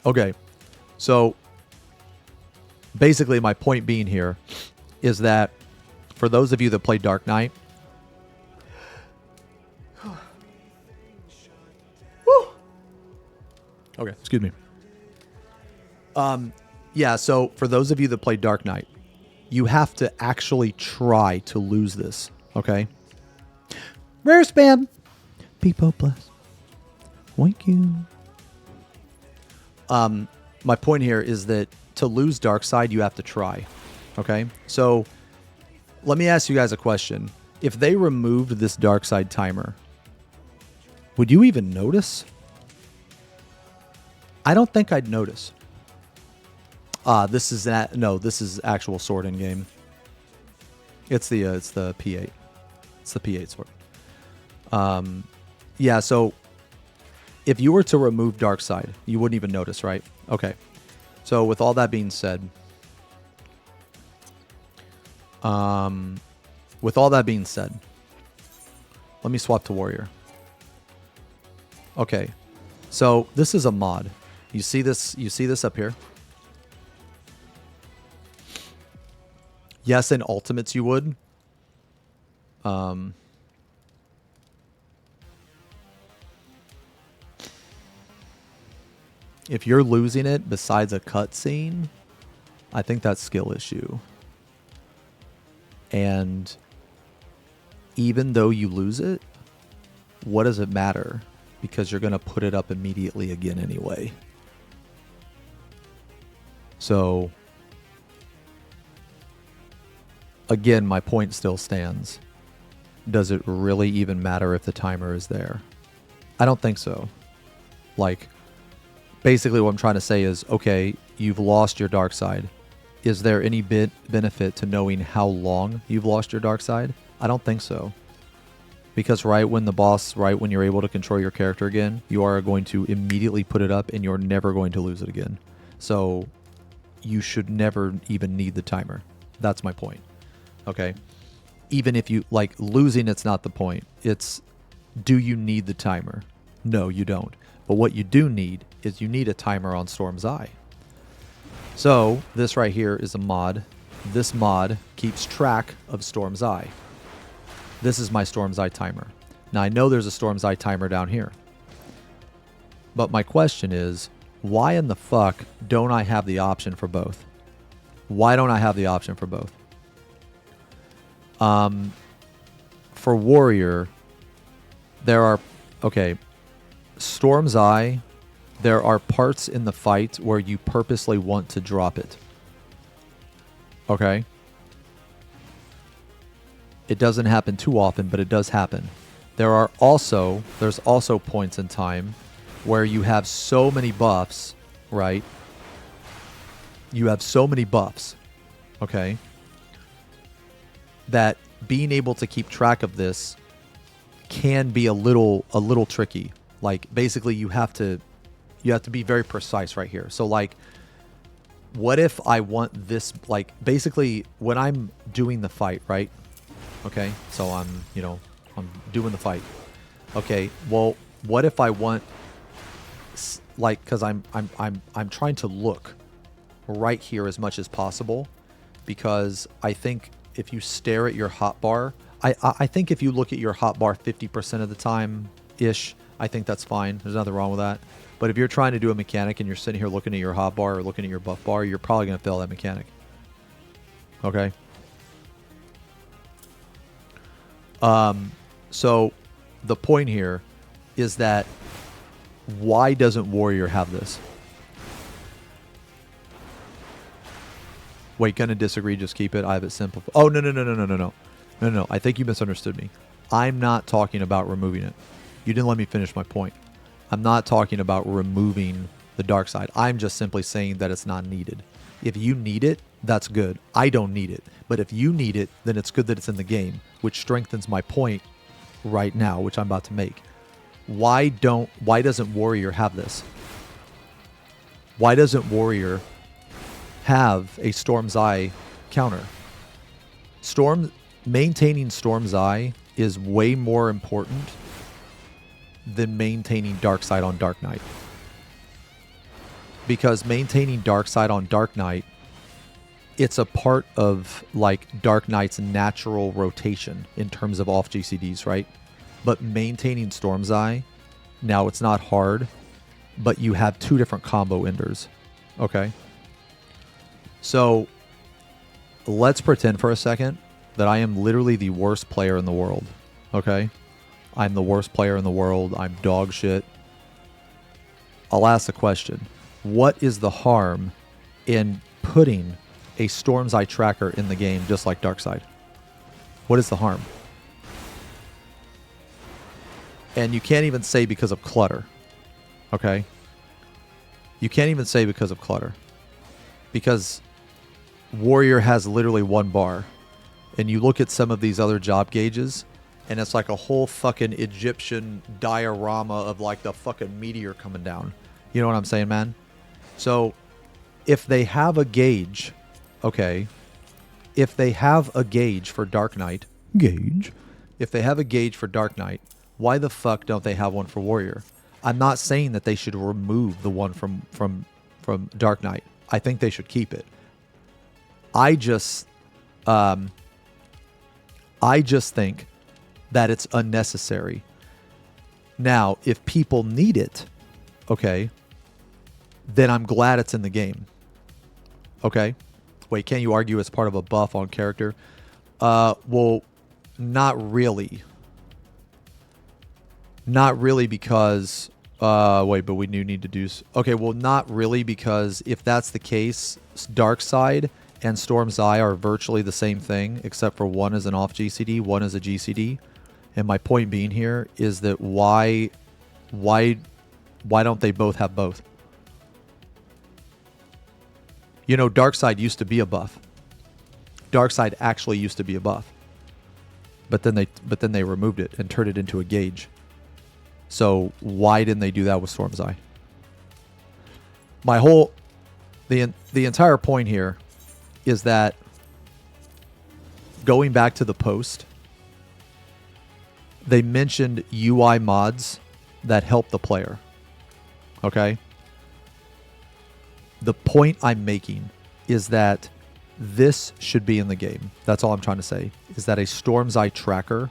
Okay. So basically my point being here is that for those of you that play Dark Knight, okay, excuse me. Yeah, so for those of you that play Dark Knight, you have to actually try to lose this, okay? Rare spam. People bless. Thank you. My point here is that to lose Darkseid, you have to try, okay? So let me ask you guys a question. If they removed this Darkseid timer, would you even notice? I don't think I'd notice. This is that. No, this is actual sword in game. It's the P8. It's the P8 sword. Yeah. So if you were to remove Darkseid, you wouldn't even notice, right? Okay. So with all that being said, let me swap to warrior. Okay. So this is a mod. You see this? You see this up here? Yes, in Ultimates you would. If you're losing it besides a cutscene, I think that's skill issue. And even though you lose it, what does it matter? Because you're going to put it up immediately again anyway. So again, my point still stands. Does it really even matter if the timer is there? I don't think so. Like, basically what I'm trying to say is, okay, you've lost your dark side. Is there any benefit to knowing how long you've lost your dark side? I don't think so. Because right when you're able to control your character again, you are going to immediately put it up and you're never going to lose it again. So you should never even need the timer. That's my point. Okay, even if you like losing, it's not the point. It's, do you need the timer? No, you don't. But what you do need is you need a timer on Storm's Eye. So this right here is a mod. This mod keeps track of Storm's Eye. This is my Storm's Eye timer. Now I know there's a Storm's Eye timer down here. But my question is, why in the fuck don't I have the option for both? Why don't I have the option for both? For warrior, there are, okay, Storm's Eye, there are parts in the fight where you purposely want to drop it. Okay? It doesn't happen too often, but it does happen. There's also points in time where you have so many buffs, right? You have so many buffs, okay? That being able to keep track of this can be a little tricky. Like basically you have to be very precise right here. So like, what if I want this, like basically when I'm doing the fight, right? Okay. So I'm doing the fight. Okay. Well, what if I want, like, cause I'm trying to look right here as much as possible, because I think if you stare at your hotbar, I think if you look at your hotbar 50% of the time ish, I think that's fine. There's nothing wrong with that. But if you're trying to do a mechanic and you're sitting here looking at your hotbar or looking at your buff bar, you're probably going to fail that mechanic. Okay. So the point here is that why doesn't Warrior have this? Wait, gonna disagree, just keep it. I have it simple. Oh, no. I think you misunderstood me. I'm not talking about removing it. You didn't let me finish my point. I'm not talking about removing the dark side. I'm just simply saying that it's not needed. If you need it, that's good. I don't need it. But if you need it, then it's good that it's in the game, which strengthens my point right now, which I'm about to make. Why doesn't Warrior have this? Why doesn't Warrior have a Storm's Eye counter? maintaining Storm's Eye is way more important than maintaining Dark Side on Dark Knight. Because maintaining Dark Side on Dark Knight, it's a part of like Dark Knight's natural rotation in terms of off GCDs, right? But maintaining Storm's Eye, now it's not hard, but you have two different combo enders. Okay? So let's pretend for a second that I am literally the worst player in the world. Okay? I'm the worst player in the world. I'm dog shit. I'll ask the question. What is the harm in putting a Storm's Eye tracker in the game just like Darkseid? What is the harm? And you can't even say because of clutter. Okay? You can't even say because of clutter. Because Warrior has literally one bar. And you look at some of these other job gauges, and it's like a whole fucking Egyptian diorama of like the fucking meteor coming down. You know what I'm saying, man? So if they have a gauge, okay, if they have a gauge for Dark Knight, if they have a gauge for Dark Knight, why the fuck don't they have one for Warrior? I'm not saying that they should remove the one from Dark Knight. I think they should keep it. I just think that it's unnecessary. Now, if people need it, okay, then I'm glad it's in the game. Okay? Wait, can't you argue it's part of a buff on character? Well, not really. Not really because... wait, but we do need to do... Okay, well, not really because if that's the case, Darkseid and Storm's Eye are virtually the same thing, except for one is an off GCD, one is a GCD. And my point being here is that why don't they both have both? You know, Darkseid used to be a buff. Darkseid actually used to be a buff. But then they removed it and turned it into a gauge. So why didn't they do that with Storm's Eye? The entire point here is that going back to the post, they mentioned UI mods that help the player. Okay? The point I'm making is that this should be in the game. That's all I'm trying to say, is that a Storm's Eye tracker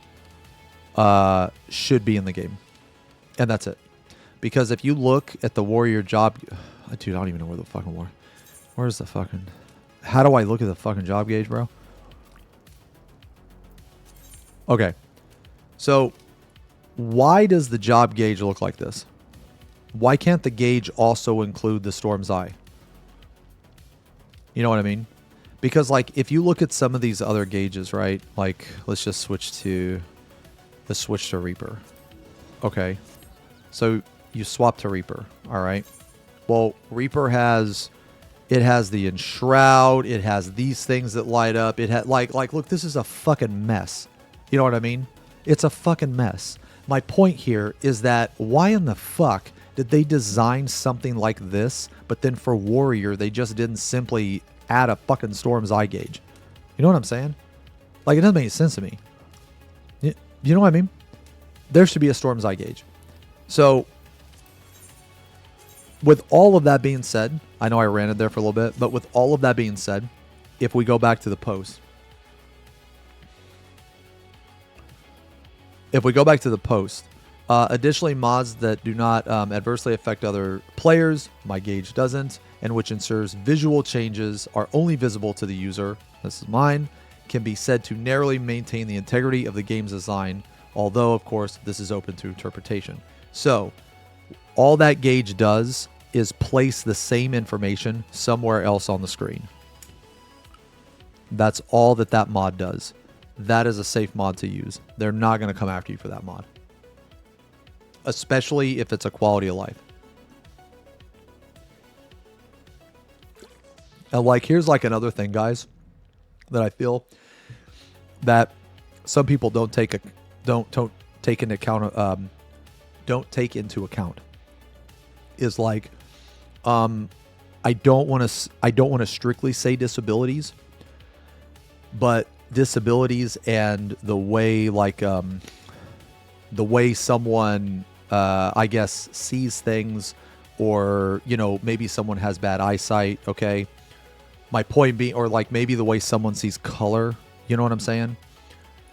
should be in the game. And that's it. Because if you look at the Warrior job... Dude, I don't even know where the fucking war... Where's the fucking... How do I look at the fucking job gauge, bro? Okay. So, why does the job gauge look like this? Why can't the gauge also include the Storm's Eye? You know what I mean? Because, like, if you look at some of these other gauges, right? Like, let's switch to Reaper. Okay. So, you swap to Reaper, all right? Well, Reaper has... It has the Enshroud. It has these things that light up. It had like, look, this is a fucking mess. You know what I mean? It's a fucking mess. My point here is that why in the fuck did they design something like this, but then for Warrior, they just didn't simply add a fucking Storm's Eye gauge? You know what I'm saying? Like, it doesn't make sense to me. You know what I mean? There should be a Storm's Eye gauge. So, with all of that being said, I know I ranted there for a little bit, but with all of that being said, if we go back to the post, additionally, mods that do not adversely affect other players, my gauge doesn't, and which ensures visual changes are only visible to the user, this is mine, can be said to narrowly maintain the integrity of the game's design, although, of course, this is open to interpretation. So, all that gauge does is place the same information somewhere else on the screen. That's all that mod does. That is a safe mod to use. They're not going to come after you for that mod. Especially if it's a quality of life. And like, here's like another thing, guys, that I feel that some people don't take into account. Is like, I don't want to strictly say disabilities, but disabilities and the way the way someone I guess sees things, or maybe someone has bad eyesight. Okay, my point being, or like maybe the way someone sees color. You know what I'm saying?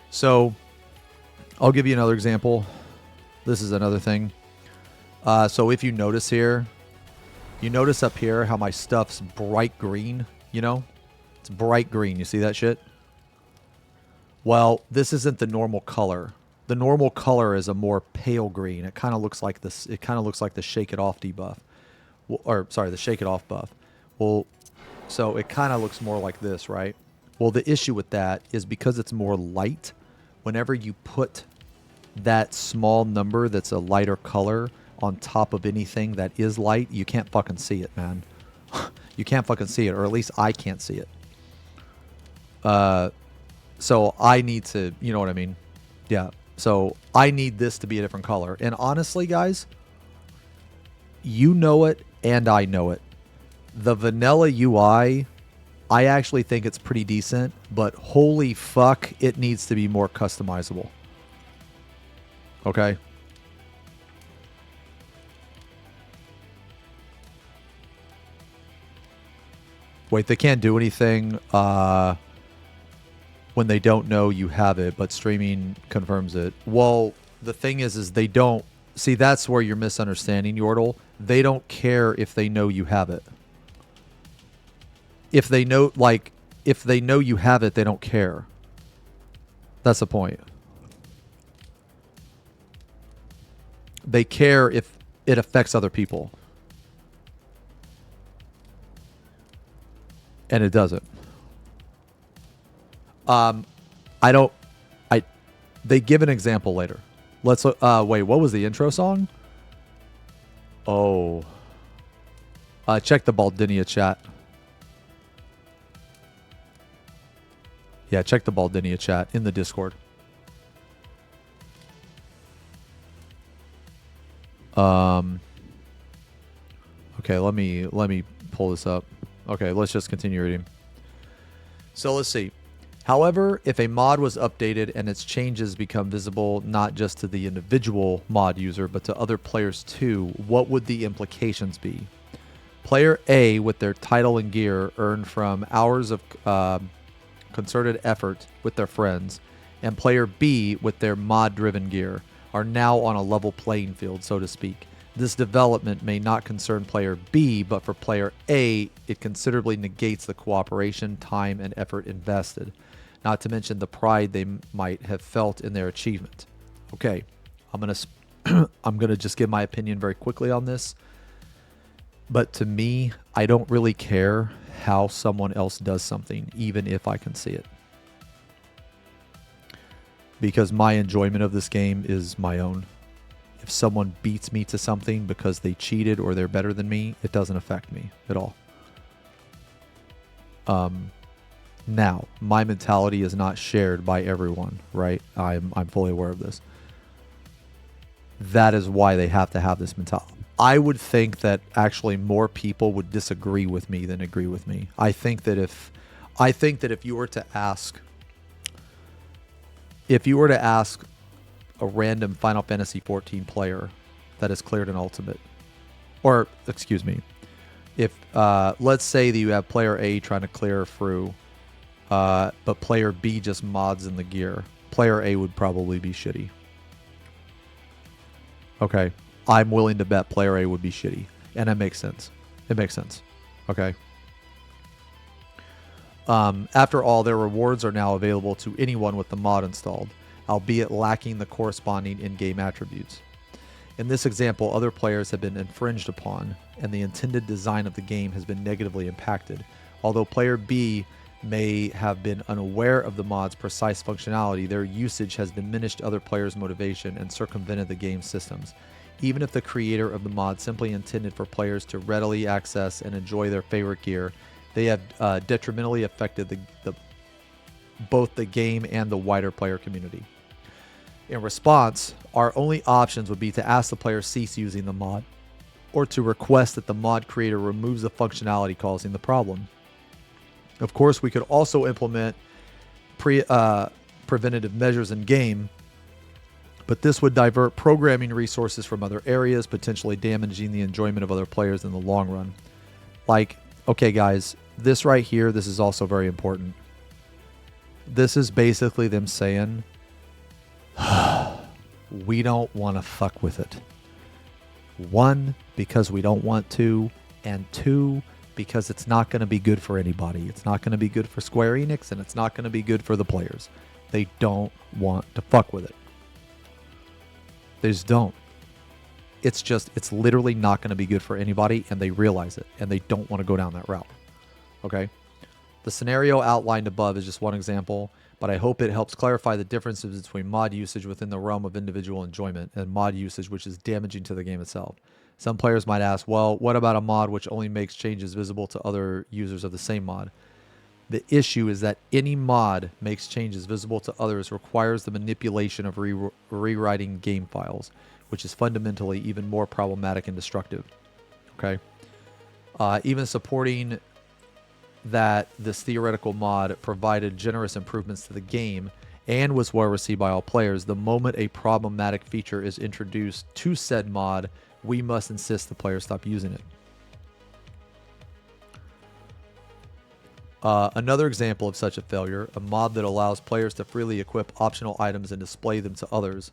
So I'll give you another example. This is another thing. So if you notice here, you notice up here how my stuff's bright green. It's bright green. You see that shit? Well, this isn't the normal color. The normal color is a more pale green. It kind of looks like this. It kind of looks like the Shake It Off debuff, or sorry, the Shake It Off buff. Well, so it kind of looks more like this, right? Well, the issue with that is because it's more light. Whenever you put that small number that's a lighter color on top of anything that is light, you can't fucking see it, man. You can't fucking see it, or at least I can't see it. So I need to, you know what I mean? Yeah. So I need this to be a different color. And honestly, guys, you know it and I know it. The vanilla UI, I actually think it's pretty decent, but holy fuck, it needs to be more customizable. Okay? Wait, they can't do anything when they don't know you have it, but streaming confirms it. Well, the thing is they don't... See, that's where you're misunderstanding, Yordle. They don't care if they know you have it. If they know, if they know you have it, they don't care. That's the point. They care if it affects other people. And it doesn't. They give an example later. Let's wait, what was the intro song? Oh. Check the Baldinia chat. Yeah, check the Baldinia chat in the Discord. Okay, let me pull this up. Okay, let's just continue reading. So let's see. However, if a mod was updated and its changes become visible not just to the individual mod user but to other players too, what would the implications be? Player A, with their title and gear earned from hours of concerted effort with their friends, and player B, with their mod-driven gear, are now on a level playing field, so to speak. This development may not concern player B, but for player A, it considerably negates the cooperation, time, and effort invested, not to mention the pride they might have felt in their achievement. Okay, I'm gonna just give my opinion very quickly on this. But to me, I don't really care how someone else does something, even if I can see it. Because my enjoyment of this game is my own. If someone beats me to something because they cheated or they're better than me, it doesn't affect me at all. Now, my mentality is not shared by everyone, right? I'm fully aware of this. That is why they have to have this mentality. I would think that actually more people would disagree with me than agree with me. I think that if you were to ask a random Final Fantasy XIV player that has cleared an ultimate, or excuse me, if let's say that you have player A trying to clear through, but player B just mods in the gear, player A would probably be shitty. Okay, I'm willing to bet player A would be shitty, and it makes sense. It makes sense. Okay. After all, their rewards are now available to anyone with the mod installed, albeit lacking the corresponding in-game attributes. In this example, other players have been infringed upon, and the intended design of the game has been negatively impacted. Although player B may have been unaware of the mod's precise functionality, their usage has diminished other players' motivation and circumvented the game's systems. Even if the creator of the mod simply intended for players to readily access and enjoy their favorite gear, they have detrimentally affected both the game and the wider player community. In response, our only options would be to ask the player cease using the mod, or to request that the mod creator removes the functionality causing the problem. Of course, we could also implement preventative measures in game, but this would divert programming resources from other areas, potentially damaging the enjoyment of other players in the long run. Like, okay, guys, this right here, this is also very important. This is basically them saying, we don't want to fuck with it. One, because we don't want to, and two, because it's not going to be good for anybody. It's not going to be good for Square Enix, and it's not going to be good for the players. They don't want to fuck with it. They just don't. It's literally not going to be good for anybody, and they realize it, and they don't want to go down that route. Okay? The scenario outlined above is just one example, but I hope it helps clarify the differences between mod usage within the realm of individual enjoyment and mod usage which is damaging to the game itself. Some players might ask, well, what about a mod which only makes changes visible to other users of the same mod? The issue is that any mod makes changes visible to others requires the manipulation of rewriting game files, which is fundamentally even more problematic and destructive. Okay? Even supporting that this theoretical mod provided generous improvements to the game and was well received by all players, the moment a problematic feature is introduced to said mod, we must insist the players stop using it. Another example of such a failure, a mod that allows players to freely equip optional items and display them to others.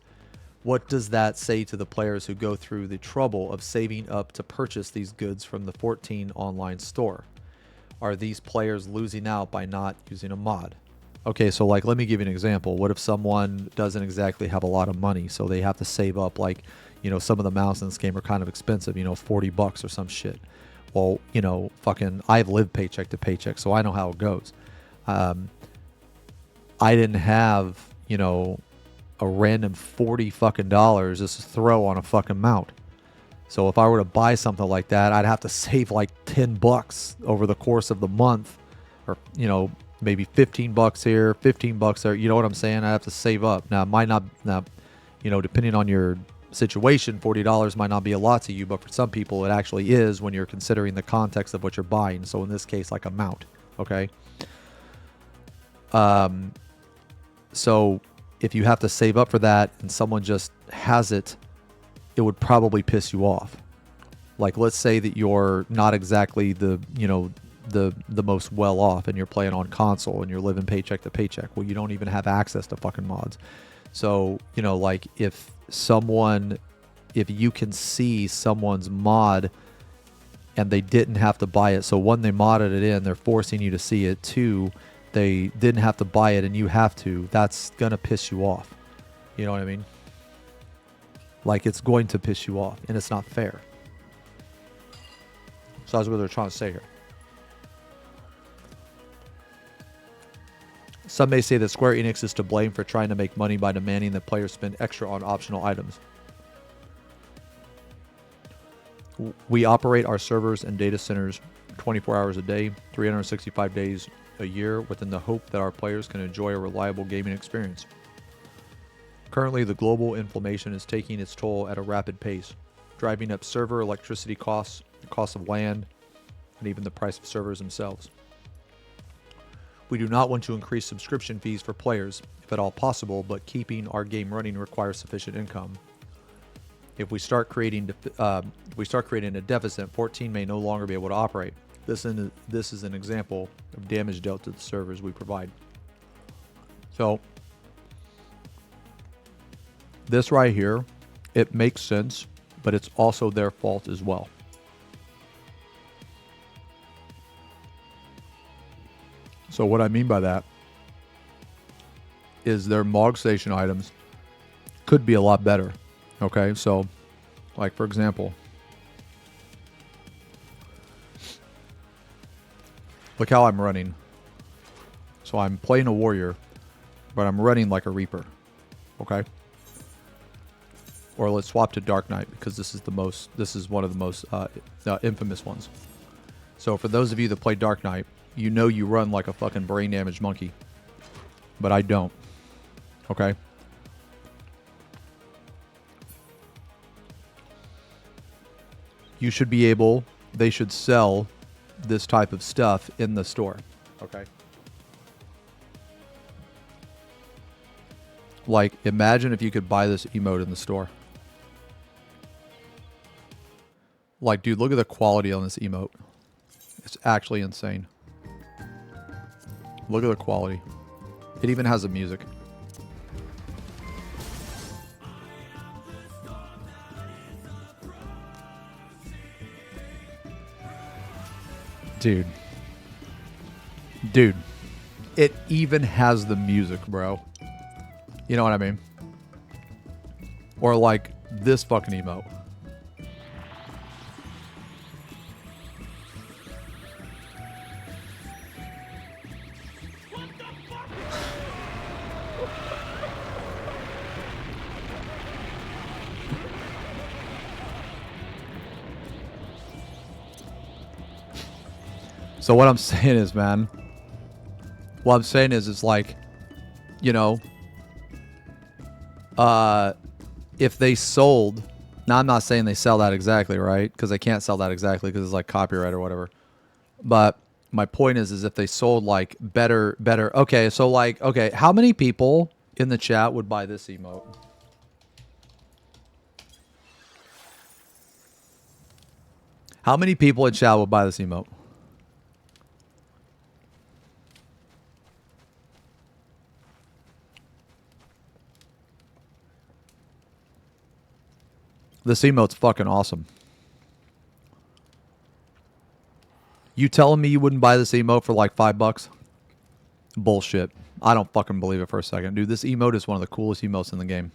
What does that say to the players who go through the trouble of saving up to purchase these goods from the 14 online store? Are these players losing out by not using a mod? Okay, so like, let me give you an example. What if someone doesn't exactly have a lot of money, so they have to save up, like, you know, some of the mounts in this game are kind of expensive, you know, $40 or some shit. Well, you know, fucking, I've lived paycheck to paycheck, so I know how it goes. I didn't have, you know, a random $40 fucking dollars just to throw on a fucking mount. So if I were to buy something like that, I'd have to save like $10 over the course of the month, or, you know, maybe $15 here, $15 there. You know what I'm saying? I have to save up. Now, it might not, you know, depending on your situation, $40 might not be a lot to you, but for some people it actually is when you're considering the context of what you're buying. So in this case, like a mount. Okay. So if you have to save up for that and someone just has it, it would probably piss you off. Like, let's say that you're not exactly the, you know, the most well off, and you're playing on console and you're living paycheck to paycheck. Well, you don't even have access to fucking mods. So, you know, like, if you can see someone's mod and they didn't have to buy it. So one, they modded it in, they're forcing you to see it. Two, they didn't have to buy it and you have to. That's going to piss you off. You know what I mean? Like, it's going to piss you off, and it's not fair. So that's what they're trying to say here. Some may say that Square Enix is to blame for trying to make money by demanding that players spend extra on optional items. We operate our servers and data centers 24 hours a day, 365 days a year, within the hope that our players can enjoy a reliable gaming experience. Currently, the global inflation is taking its toll at a rapid pace, driving up server electricity costs, the cost of land, and even the price of servers themselves. We do not want to increase subscription fees for players, if at all possible, but keeping our game running requires sufficient income. If we start creating a deficit, 14 may no longer be able to operate. This is an example of damage dealt to the servers we provide. So, this right here, it makes sense, but it's also their fault as well. So what I mean by that is their MOG station items could be a lot better. Okay, so like, for example, look how I'm running. So I'm playing a warrior, but I'm running like a reaper. Okay. Or let's swap to Dark Knight, because this is one of the most infamous ones. So for those of you that play Dark Knight, you know you run like a fucking brain damaged monkey. But I don't. Okay? You should be able, they should sell this type of stuff in the store. Okay? Like, imagine if you could buy this emote in the store. Like, dude, look at the quality on this emote. It's actually insane. Look at the quality. It even has the music. Dude. Dude. It even has the music, bro. You know what I mean? Or like this fucking emote. So what I'm saying is, man, what I'm saying is, it's like, you know, if they sold, now I'm not saying they sell that exactly, right? Because they can't sell that exactly because it's like copyright or whatever. But my point is if they sold like better, okay, so like, okay, how many people in the chat would buy this emote? How many people in chat would buy this emote? This emote's fucking awesome. You telling me you wouldn't buy this emote for like $5? Bullshit. I don't fucking believe it for a second. Dude, this emote is one of the coolest emotes in the game.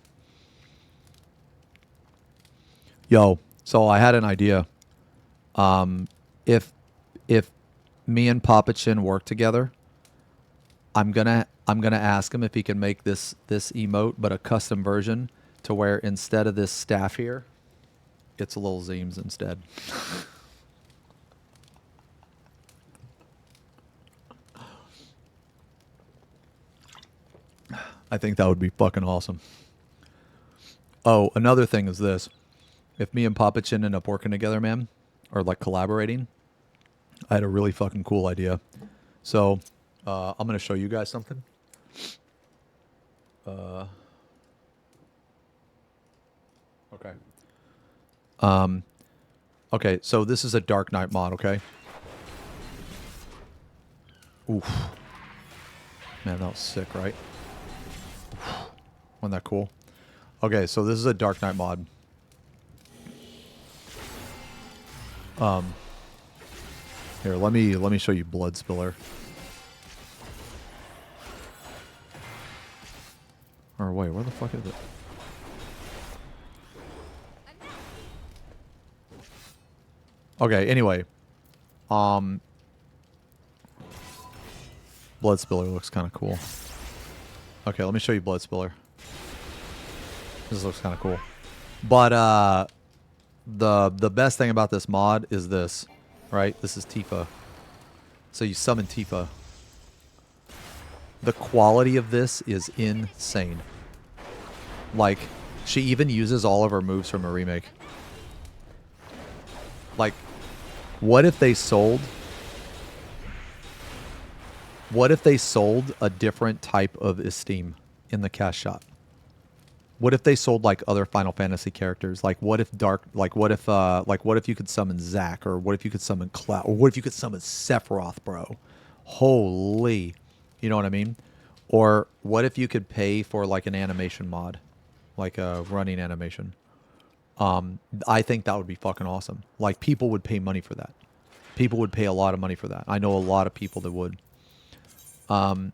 Yo, so I had an idea. If me and Papa Chin work together, I'm gonna ask him if he can make this emote, but a custom version to where instead of this staff here, it's little Zeems instead. I think that would be fucking awesome. Oh, another thing is this. If me and Papa Chin end up working together, man, or like collaborating, I had a really fucking cool idea. So, I'm going to show you guys something. Okay. Okay, so this is a Dark Knight mod, okay? Oof. Man, that was sick, right? Wasn't that cool? Okay, so this is a Dark Knight mod. Here, let me show you Blood Spiller. Or wait, where the fuck is it? Okay, anyway. Blood Spiller looks kind of cool. Okay, let me show you Blood Spiller. This looks kind of cool. But the best thing about this mod is this, right? This is Tifa. So you summon Tifa. The quality of this is insane. Like, she even uses all of her moves from a remake. Like, what if they sold... What if they sold a different type of esteem in the cash shop? What if they sold like other Final Fantasy characters? Like what if what if you could summon Zack, or what if you could summon Cloud, or what if you could summon Sephiroth, bro? Holy, you know what I mean? Or what if you could pay for like an animation mod, like a running animation? I think that would be fucking awesome. Like people would pay money for that. People would pay a lot of money for that. I know a lot of people that would. Oh.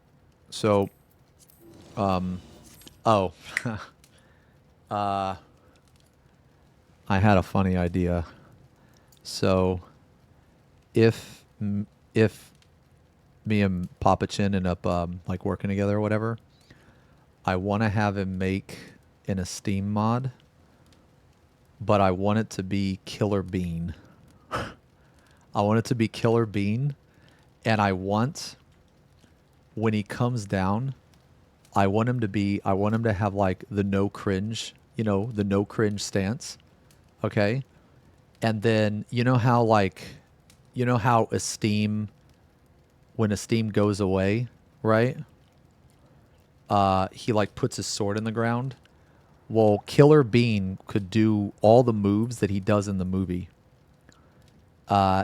I had a funny idea. So, if me and Papa Chin end up like working together or whatever, I want to have him make an Esteem mod, but I want it to be Killer Bean. I want it to be Killer Bean, and I want, when he comes down, I want him to have like the no cringe, you know, the no cringe stance. Okay? And then you know how Esteem, when Esteem goes away, right? he like puts his sword in the ground. Well, Killer Bean could do all the moves that he does in the movie.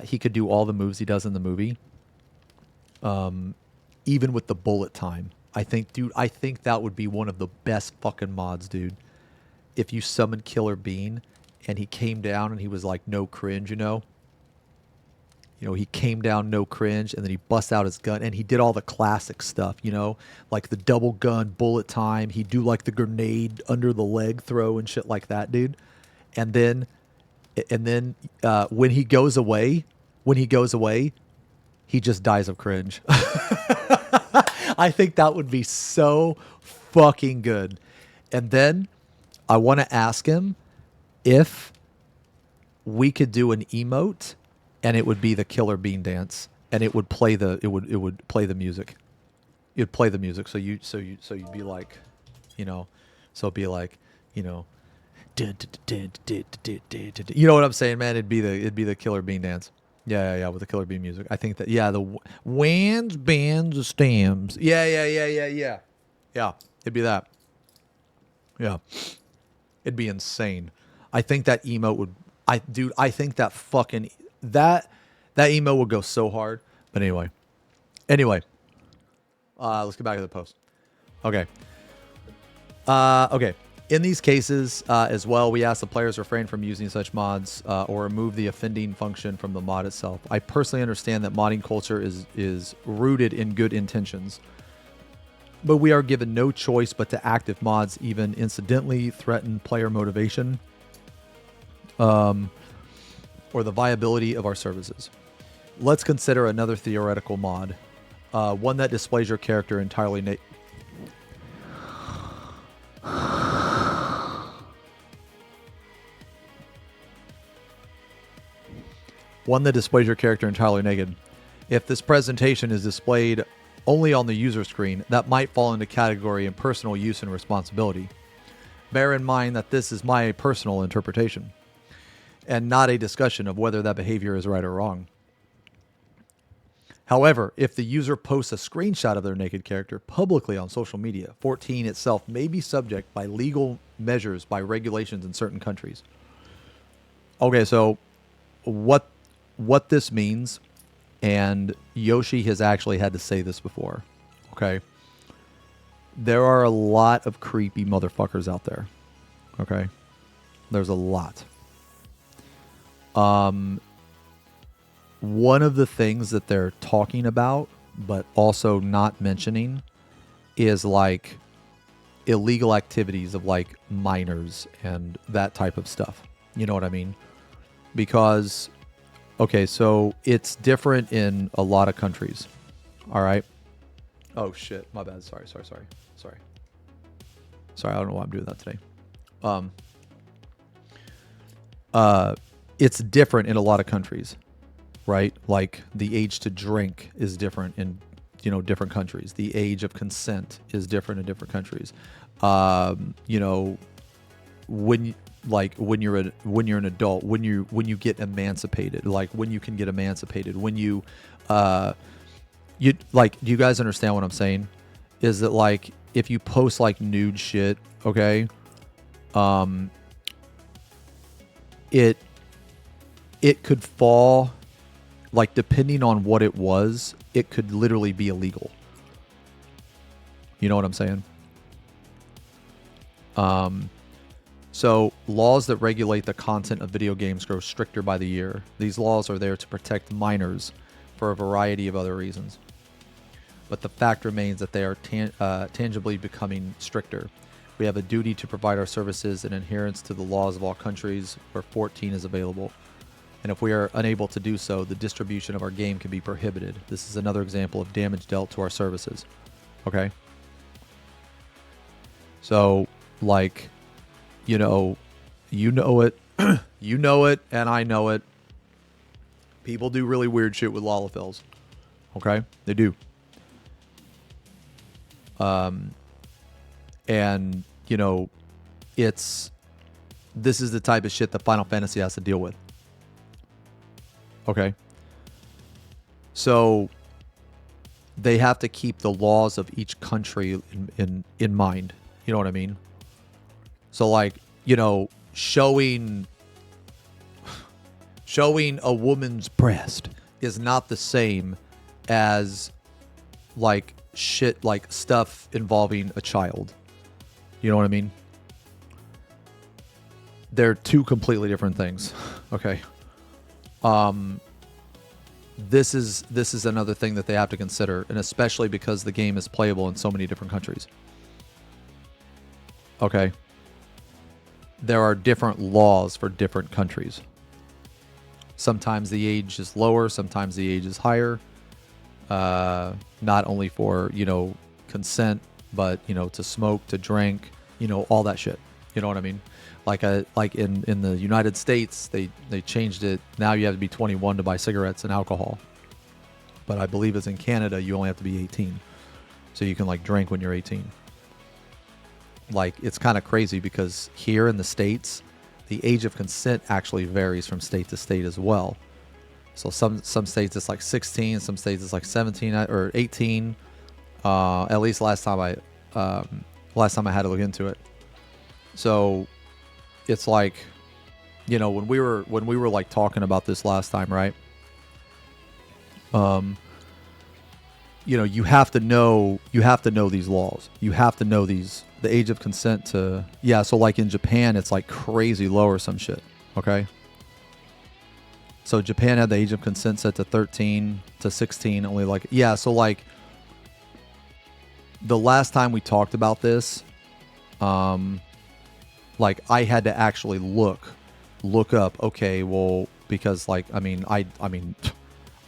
He could do all the moves he does in the movie. Even with the bullet time. I think that would be one of the best fucking mods, dude. If you summoned Killer Bean and he came down and he was like no cringe, you know? You know, he came down no cringe and then he busts out his gun and he did all the classic stuff, you know? Like the double gun, bullet time. He'd do like the grenade under the leg throw and shit like that, dude. And then when he goes away, he just dies of cringe. I think that would be so fucking good. And then I want to ask him if we could do an emote and it would be the Killer Bean dance and it would play the play the music. It'd play the music. So you'd be like, you know, so it'd be like, you know, you know what I'm saying, man? It'd be the Killer Bean dance. Yeah, with the Killer Bean music. I think that, the winds, bands, stems. Yeah. Yeah, it'd be that. Yeah. It'd be insane. I think that emote would, I think that fucking, that emote would go so hard. But anyway, let's get back to the post. Okay. Okay. In these cases, as well, we ask the players refrain from using such mods or remove the offending function from the mod itself. I personally understand that modding culture is rooted in good intentions, but we are given no choice but to act if mods even incidentally threaten player motivation or the viability of our services. Let's consider another theoretical mod, one that displays your character entirely naked. One that displays your character entirely naked. If this presentation is displayed only on the user screen, that might fall into category of personal use and responsibility. Bear in mind that this is my personal interpretation, and not a discussion of whether that behavior is right or wrong. However, if the user posts a screenshot of their naked character publicly on social media, 14 itself may be subject by legal measures by regulations in certain countries. Okay, so what this means, and Yoshi has actually had to say this before, okay? There are a lot of creepy motherfuckers out there, okay? There's a lot. One of the things that they're talking about, but also not mentioning, is like illegal activities of like minors and that type of stuff. You know what I mean? Because, okay, so it's different in a lot of countries. All right. Oh shit, my bad. Sorry. I don't know why I'm doing that today. It's different in a lot of countries, right? Like the age to drink is different in, different countries. The age of consent is different in different countries. When you're an adult, when you get emancipated, like when you can get emancipated, when do you guys understand what I'm saying? Is that like if you post like nude shit, okay, it could fall, like depending on what it was, it could literally be illegal. You know what I'm saying? So laws that regulate the content of video games grow stricter by the year. These laws are there to protect minors for a variety of other reasons. But the fact remains that they are tangibly becoming stricter. We have a duty to provide our services in adherence to the laws of all countries where 14 is available. And if we are unable to do so, the distribution of our game can be prohibited. This is another example of damage dealt to our services. Okay? So, like, you know it, you know it, and I know it. People do really weird shit with Lalafels. Okay? They do. And, this is the type of shit that Final Fantasy has to deal with. Okay? So, they have to keep the laws of each country in mind. You know what I mean? So like, you know, showing a woman's breast is not the same as like shit, like stuff involving a child. You know what I mean? They're two completely different things. Okay. This is another thing that they have to consider, and especially because the game is playable in so many different countries. Okay. There are different laws for different countries. Sometimes the age is lower, sometimes the age is higher. Not only for, you know, consent, but, you know, to smoke, to drink, you know, all that shit. You know what I mean? Like in the United States, they changed it. Now you have to be 21 to buy cigarettes and alcohol. But I believe it's in Canada, you only have to be 18. So you can like drink when you're 18. Like, it's kind of crazy because here in the States, the age of consent actually varies from state to state as well. So some states it's like 16, some states it's like 17 or 18. At least last time I had to look into it. So it's like, you know, when we were like talking about this last time, right? You know, you have to know these laws. You have to know the age of consent to, yeah. So like in Japan, it's like crazy low or some shit. Okay. So Japan had the age of consent set to 13 to 16, only like, yeah. So like the last time we talked about this, like I had to actually look up, okay, well, because like, I mean, I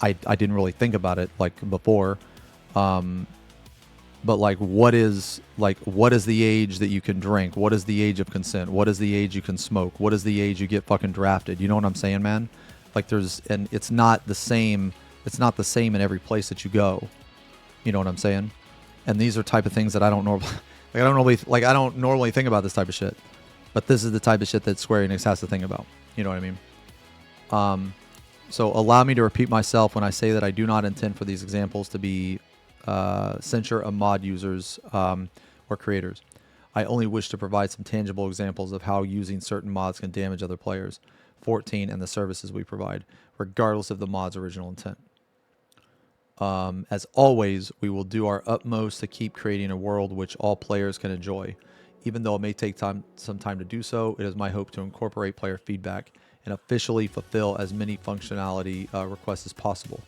didn't really think about it like before. But like, what is the age that you can drink? What is the age of consent? What is the age you can smoke? What is the age you get fucking drafted? You know what I'm saying, man? Like and it's not the same. It's not the same in every place that you go. You know what I'm saying? And these are type of things that I don't normally, I don't normally think about this type of shit. But this is the type of shit that Square Enix has to think about. You know what I mean? So allow me to repeat myself when I say that I do not intend for these examples to be censure of mod users or creators. I only wish to provide some tangible examples of how using certain mods can damage other players, 14, and the services we provide, regardless of the mod's original intent. As always, we will do our utmost to keep creating a world which all players can enjoy. Even though it may take some time to do so, it is my hope to incorporate player feedback and officially fulfill as many functionality requests as possible.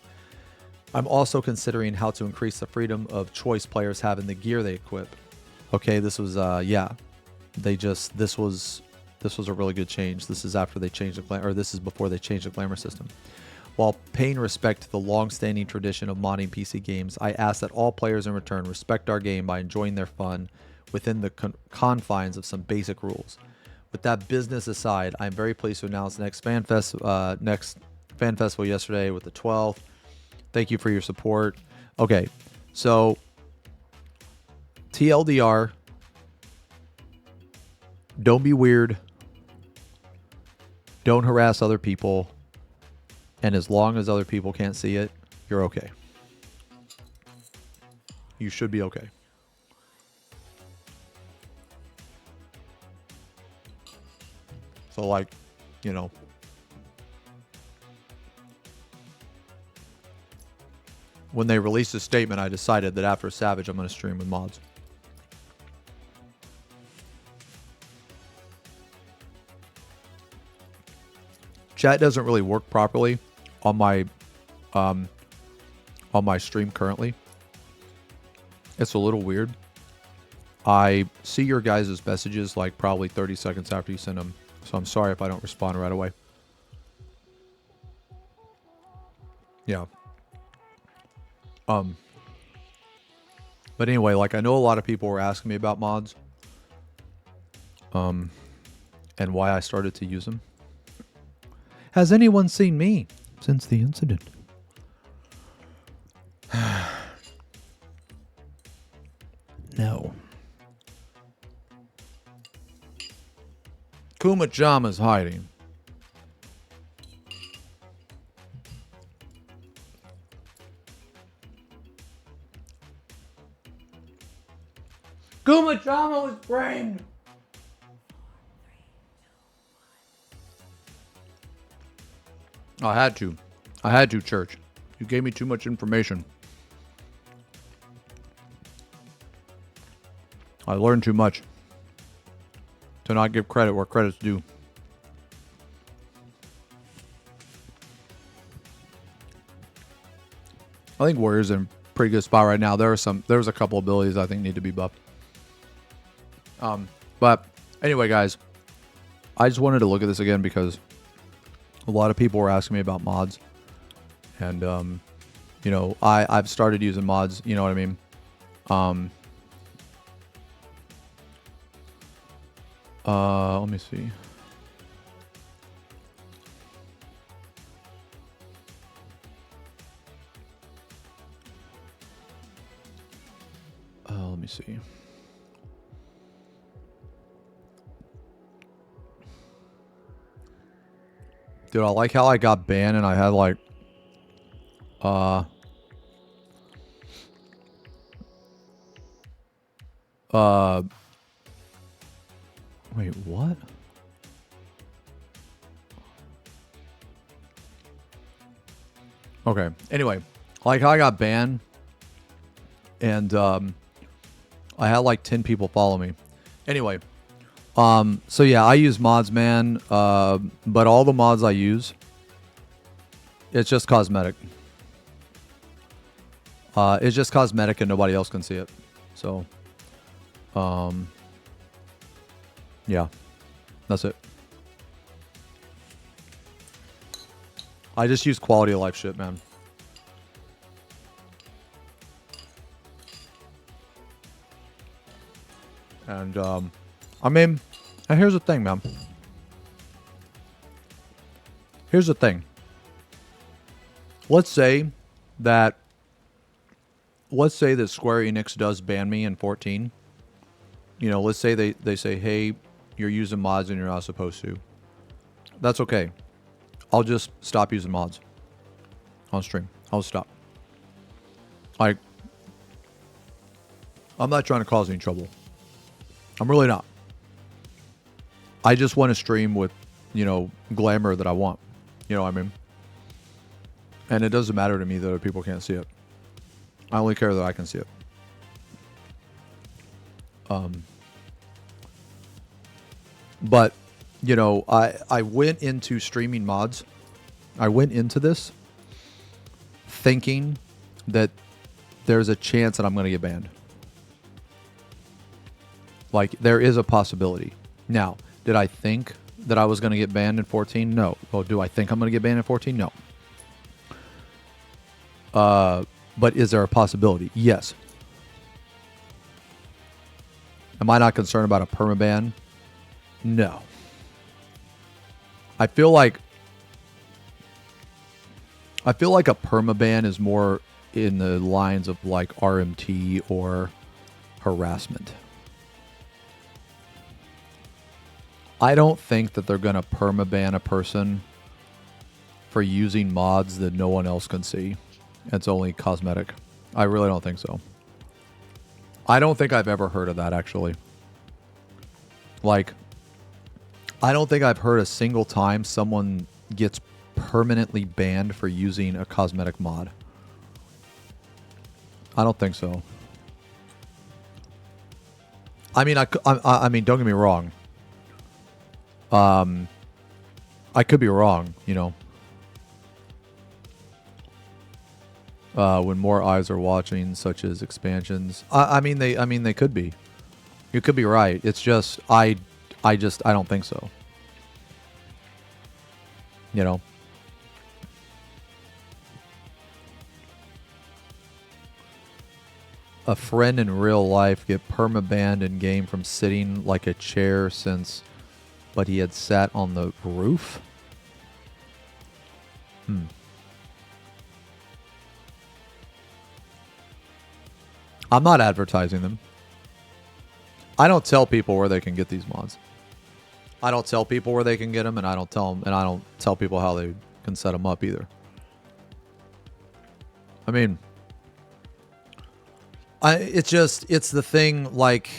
I'm also considering how to increase the freedom of choice players have in the gear they equip. Okay, this was this was a really good change. This is after they changed the glamour, or this is before they changed the glamour system. While paying respect to the long-standing tradition of modding PC games, I ask that all players in return respect our game by enjoying their fun within the confines of some basic rules. With that business aside, I'm very pleased to announce the next fan festival yesterday with the 12th. Thank you for your support. Okay, so TLDR, don't be weird. Don't harass other people. And as long as other people can't see it, you're okay. You should be okay. So like, you know, when they released a statement, I decided that after Savage, I'm going to stream with mods. Chat doesn't really work properly on my stream currently. It's a little weird. I see your guys' messages like probably 30 seconds after you send them. So I'm sorry if I don't respond right away. Yeah. But anyway, like I know a lot of people were asking me about mods. And why I started to use them. Has anyone seen me since the incident? No. Kuma-chama's hiding. Kumachama was framed. I had to. I had to, church. You gave me too much information. I learned too much to not give credit where credit's due. I think Warrior's in a pretty good spot right now. There's a couple abilities I think need to be buffed. But anyway, guys, I just wanted to look at this again because a lot of people were asking me about mods, and you know, I've started using mods. You know what I mean? Let me see. Let me see. Dude, I like how I got banned and I had like wait, what? Okay. Anyway, like how I got banned and I had like 10 people follow me. Anyway, so yeah, I use mods, man. But all the mods I use, it's just cosmetic. It's just cosmetic and nobody else can see it. So, yeah, that's it. I just use quality of life shit, man. And, I mean, and here's the thing, man. Here's the thing. Let's say that Square Enix does ban me in 14. You know, let's say they say, hey, you're using mods and you're not supposed to. That's okay. I'll just stop using mods on stream. I'll stop. Like, I'm not trying to cause any trouble. I'm really not. I just want to stream with, you know, glamour that I want. You know what I mean? And it doesn't matter to me that other people can't see it. I only care that I can see it. But, you know, I went into streaming mods. I went into this thinking that there's a chance that I'm going to get banned. Like, there is a possibility. Now, did I think that I was going to get banned in 14? No. Well, do I think I'm going to get banned in 14? No. But is there a possibility? Yes. Am I not concerned about a permaban? No. I feel like a permaban is more in the lines of like RMT or harassment. I don't think that they're going to permaban a person for using mods that no one else can see. It's only cosmetic. I really don't think so. I don't think I've ever heard of that, actually. Like, I don't think I've heard a single time someone gets permanently banned for using a cosmetic mod. I don't think so. I mean, I mean, don't get me wrong. I could be wrong, you know. When more eyes are watching, such as expansions. I mean, they could be. You could be right. It's just I don't think so. You know. A friend in real life get perma-banned in game from sitting like a chair but he had sat on the roof? I'm not advertising them. I don't tell people where they can get these mods. I don't tell people where they can get them, and I don't tell people how they can set them up either. I mean, it's the thing, like,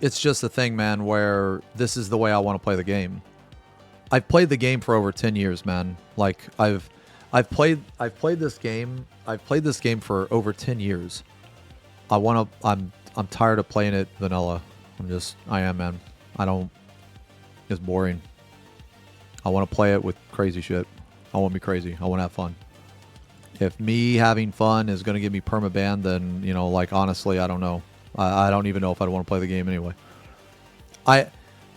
it's just a thing, man, where this is the way I want to play the game. I've played the game for over 10 years, man. Like I've played this game. I've played this game for over 10 years. I'm tired of playing it vanilla. I am, man. It's boring. I want to play it with crazy shit. I want to be crazy. I want to have fun. If me having fun is going to give me permaban, then, you know, like, honestly, I don't know. I don't even know if I'd want to play the game anyway.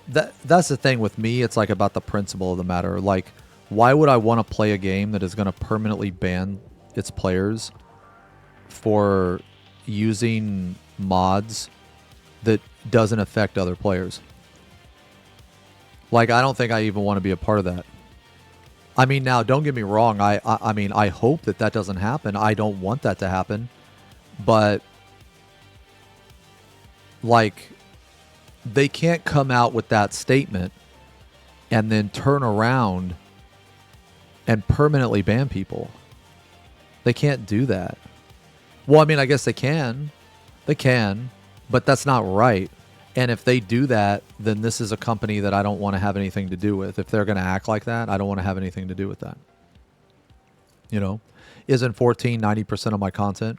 That's the thing with me. It's like about the principle of the matter. Like, why would I want to play a game that is going to permanently ban its players for using mods that doesn't affect other players? Like, I don't think I even want to be a part of that. I mean, now, don't get me wrong. I mean, I hope that doesn't happen. I don't want that to happen. But, like, they can't come out with that statement and then turn around and permanently ban people. They can't do that. Well, I mean, I guess they can. They can. But that's not right. And if they do that, then this is a company that I don't want to have anything to do with. If they're going to act like that, I don't want to have anything to do with that. You know? Isn't 14 90% of my content?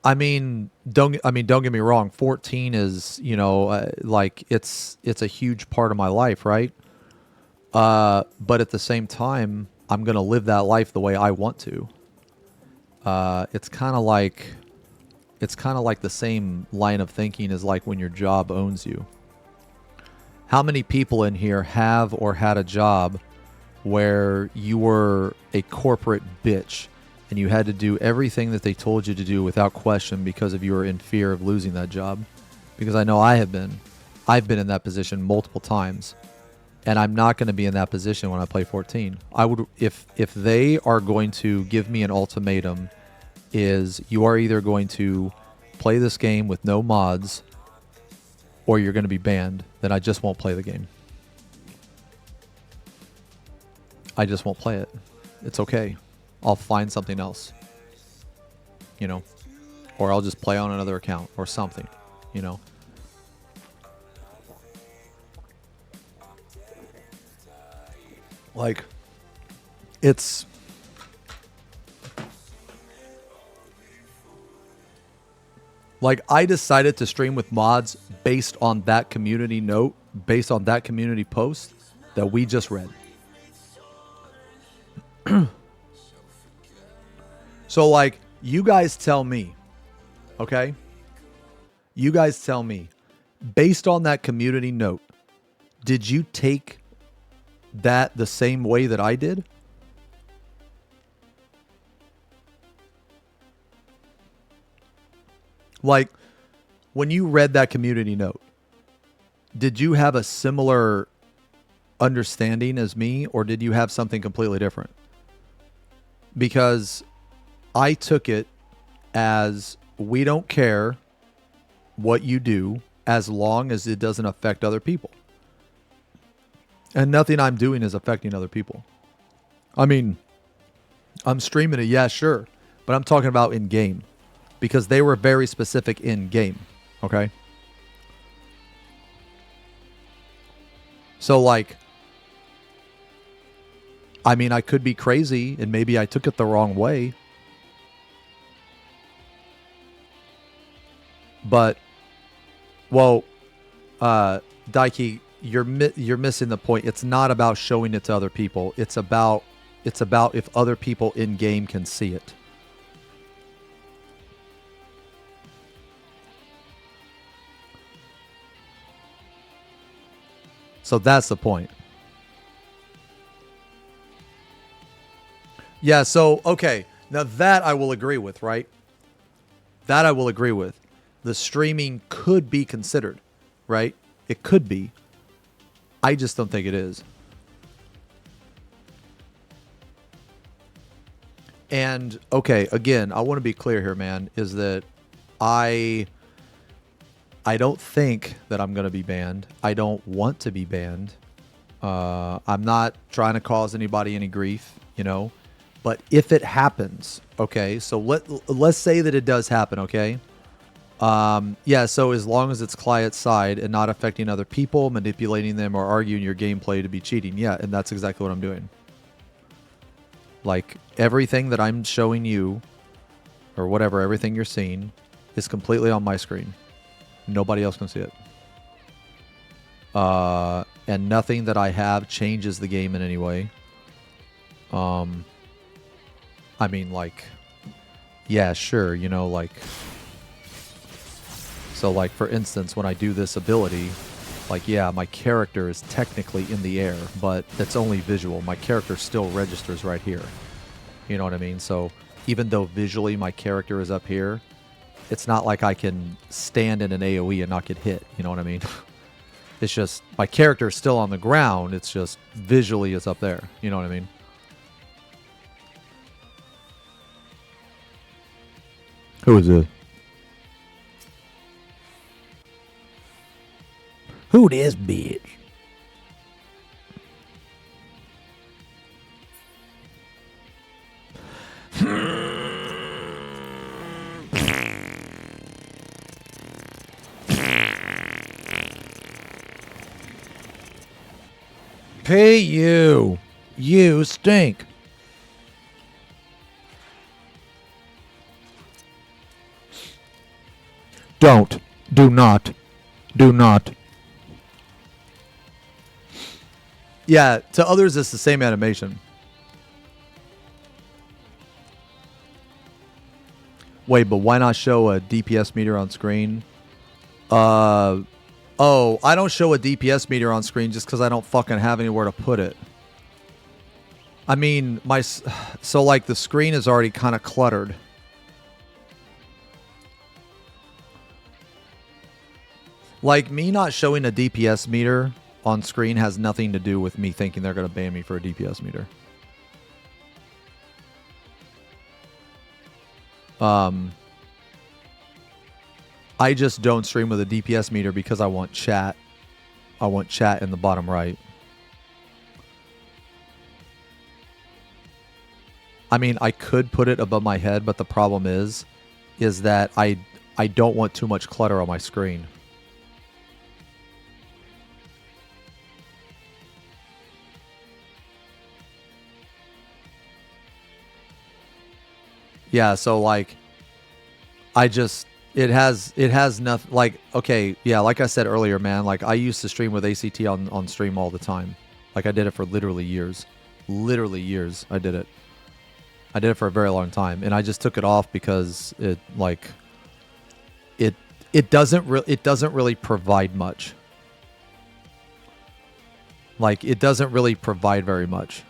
I mean, don't get me wrong. 14 is, you know, like it's a huge part of my life, right? But at the same time, I'm going to live that life the way I want to. It's kind of like the same line of thinking as like when your job owns you. How many people in here have or had a job where you were a corporate bitch and you had to do everything that they told you to do without question because of you were in fear of losing that job? Because I know I have been. I've been in that position multiple times. And I'm not going to be in that position when I play 14. I would, if they are going to give me an ultimatum, is you are either going to play this game with no mods or you're going to be banned, then I just won't play the game. I just won't play it. It's okay. I'll find something else, you know, or I'll just play on another account or something, you know. Like, it's like I decided to stream with mods based on that community note, based on that community post that we just read. So, like, you guys tell me, okay? You guys tell me, based on that community note, did you take that the same way that I did? Like, when you read that community note, did you have a similar understanding as me, or did you have something completely different? Because I took it as, we don't care what you do as long as it doesn't affect other people. And nothing I'm doing is affecting other people. I mean, I'm streaming it, yeah, sure. But I'm talking about in-game. Because they were very specific in-game. Okay? So, like, I mean, I could be crazy, and maybe I took it the wrong way. But, well, Daiki, you're missing the point. It's not about showing it to other people. It's about if other people in game can see it. So that's the point. Yeah, so okay. Now that I will agree with, right? That I will agree with. The streaming could be considered, right? It could be. I just don't think it is. And, okay, again, I want to be clear here, man, is that I don't think that I'm going to be banned. I don't want to be banned. I'm not trying to cause anybody any grief, you know. But if it happens, okay, so let's say that it does happen, okay? Yeah, so as long as it's client side and not affecting other people, manipulating them, or arguing your gameplay to be cheating. Yeah, and that's exactly what I'm doing. Like, everything that I'm showing you, or whatever, everything you're seeing, is completely on my screen. Nobody else can see it. And nothing that I have changes the game in any way. I mean, like, yeah, sure, you know, like... So, like, for instance, when I do this ability, like, yeah, my character is technically in the air, but it's only visual. My character still registers right here. You know what I mean? So, even though visually my character is up here, it's not like I can stand in an AoE and not get hit. You know what I mean? It's just, my character is still on the ground. It's just, visually it's up there. You know what I mean? Who is this? Who this bitch? Hey, you. You stink. Don't. Do not. Do not. Yeah, to others it's the same animation. Wait, but why not show a DPS meter on screen? Oh, I don't show a DPS meter on screen just because I don't fucking have anywhere to put it. I mean, so like the screen is already kind of cluttered. Like, me not showing a DPS meter on screen has nothing to do with me thinking they're going to ban me for a DPS meter. I just don't stream with a DPS meter because I want chat. I want chat in the bottom right. I mean, I could put it above my head, but the problem is that I don't want too much clutter on my screen. Yeah, so like, it has nothing, like, okay, yeah, like I said earlier, man, like, I used to stream with ACT on stream all the time. Like, I did it for literally years. Literally years, I did it. I did it for a very long time, and I just took it off because it, like, it doesn't really provide much. Like, it doesn't really provide very much.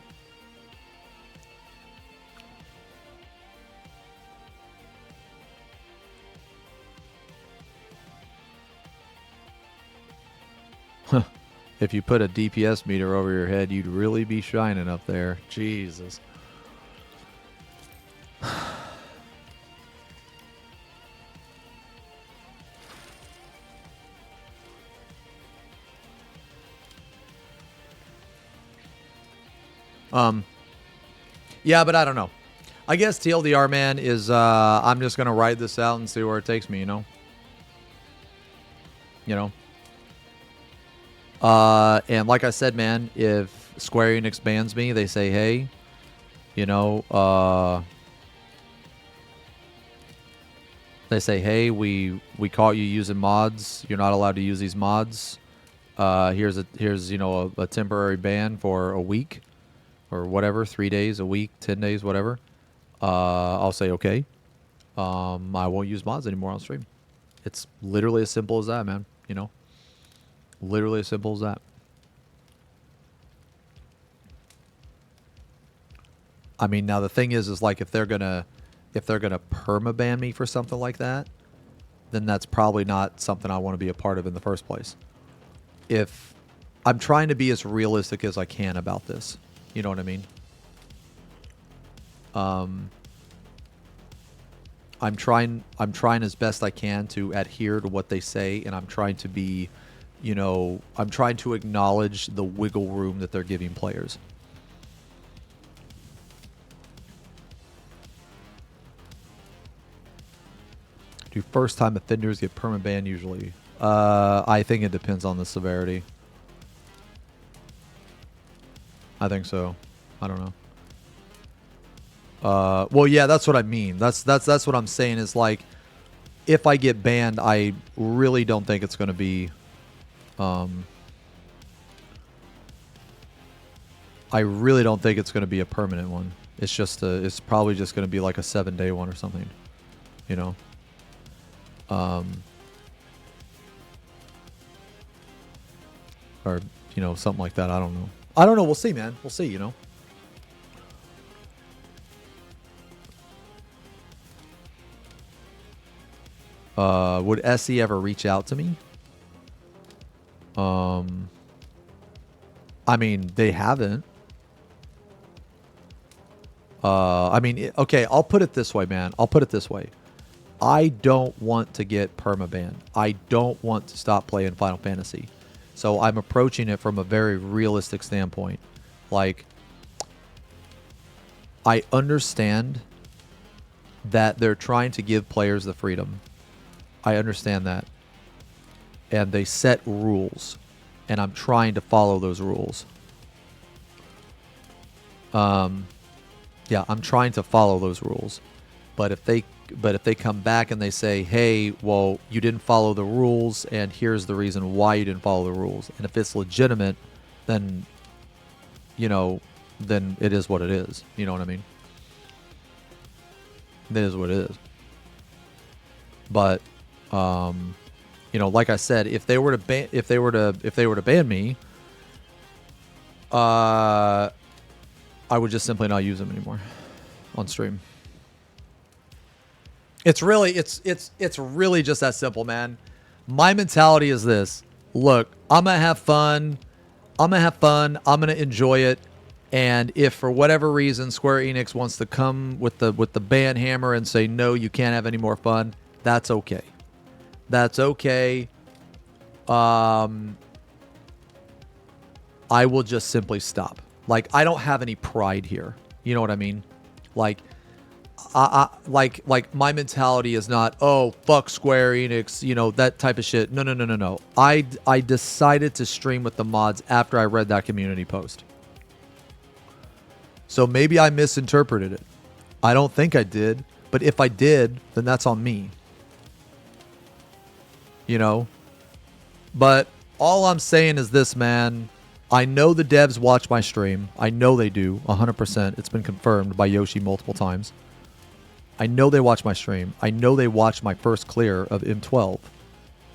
If you put a DPS meter over your head, you'd really be shining up there. Jesus. Yeah, but I don't know. I guess TLDR, man, is I'm just gonna ride this out and see where it takes me, you know? You know? And like I said, man, if Square Enix bans me, they say, hey, you know, they say, hey, we caught you using mods. You're not allowed to use these mods. Here's you know, a temporary ban for a week or whatever, 3 days, a week, 10 days, whatever. I'll say, okay. I won't use mods anymore on stream. It's literally as simple as that, man. You know? Literally as simple as that. I mean, now the thing is like, if they're gonna permaban me for something like that, then that's probably not something I want to be a part of in the first place. If I'm trying to be as realistic as I can about this, you know what I mean? I'm trying as best I can to adhere to what they say, and I'm trying to be, you know, I'm trying to acknowledge the wiggle room that they're giving players. Do first-time offenders get permaban usually? I think it depends on the severity. I think so. I don't know. Well, yeah, that's what I mean. That's what I'm saying is like, if I get banned, I really don't think it's going to be. I really don't think it's going to be a permanent one. It's just it's probably just going to be like a 7-day one or something, you know. Or you know, something like that. I don't know. I don't know. We'll see, man. We'll see. You know. Would SE ever reach out to me? I mean, they haven't. I mean, okay, I'll put it this way, man. I'll put it this way. I don't want to get permaban. I don't want to stop playing Final Fantasy. So I'm approaching it from a very realistic standpoint. Like, I understand that they're trying to give players the freedom. I understand that. And they set rules. And I'm trying to follow those rules. Yeah, I'm trying to follow those rules. But if they come back and they say, "Hey, well, you didn't follow the rules and here's the reason why you didn't follow the rules." And if it's legitimate, then you know, then it is what it is. You know what I mean? It is what it is. But you know, like I said, if they were to ban me, I would just simply not use them anymore on stream. It's really just that simple, man. My mentality is this. Look, I'm going to have fun. I'm going to enjoy it. And if for whatever reason Square Enix wants to come with the ban hammer and say, "No, you can't have any more fun," that's okay. That's okay. I will just simply stop. Like, I don't have any pride here. You know what I mean? Like, like my mentality is not, "Oh, fuck Square Enix," you know, that type of shit. No. I decided to stream with the mods after I read that community post. So maybe I misinterpreted it. I don't think I did, but if I did, then that's on me. You know? But all I'm saying is this, man. I know the devs watch my stream. I know they do, 100%. It's been confirmed by Yoshi multiple times. I know they watch my stream. I know they watched my first clear of M12.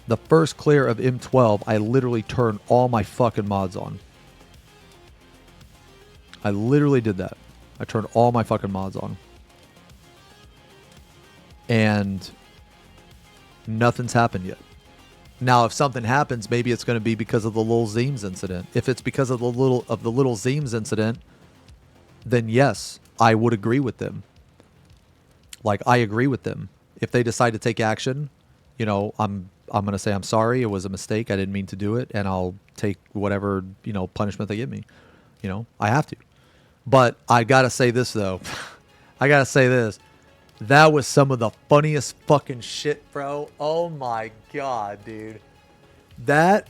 The first clear of M12, I literally turned all my fucking mods on. I literally did that. I turned all my fucking mods on. And nothing's happened yet. Now, if something happens, maybe it's going to be because of the Lil Zeems incident. If it's because of the Lil Zeems incident, then yes, I would agree with them. Like, I agree with them. If they decide to take action, you know, I'm going to say I'm sorry. It was a mistake. I didn't mean to do it, and I'll take whatever, you know, punishment they give me. You know, I have to. But I got to say this though. I got to say this. That was some of the funniest fucking shit, bro. Oh my god, dude. That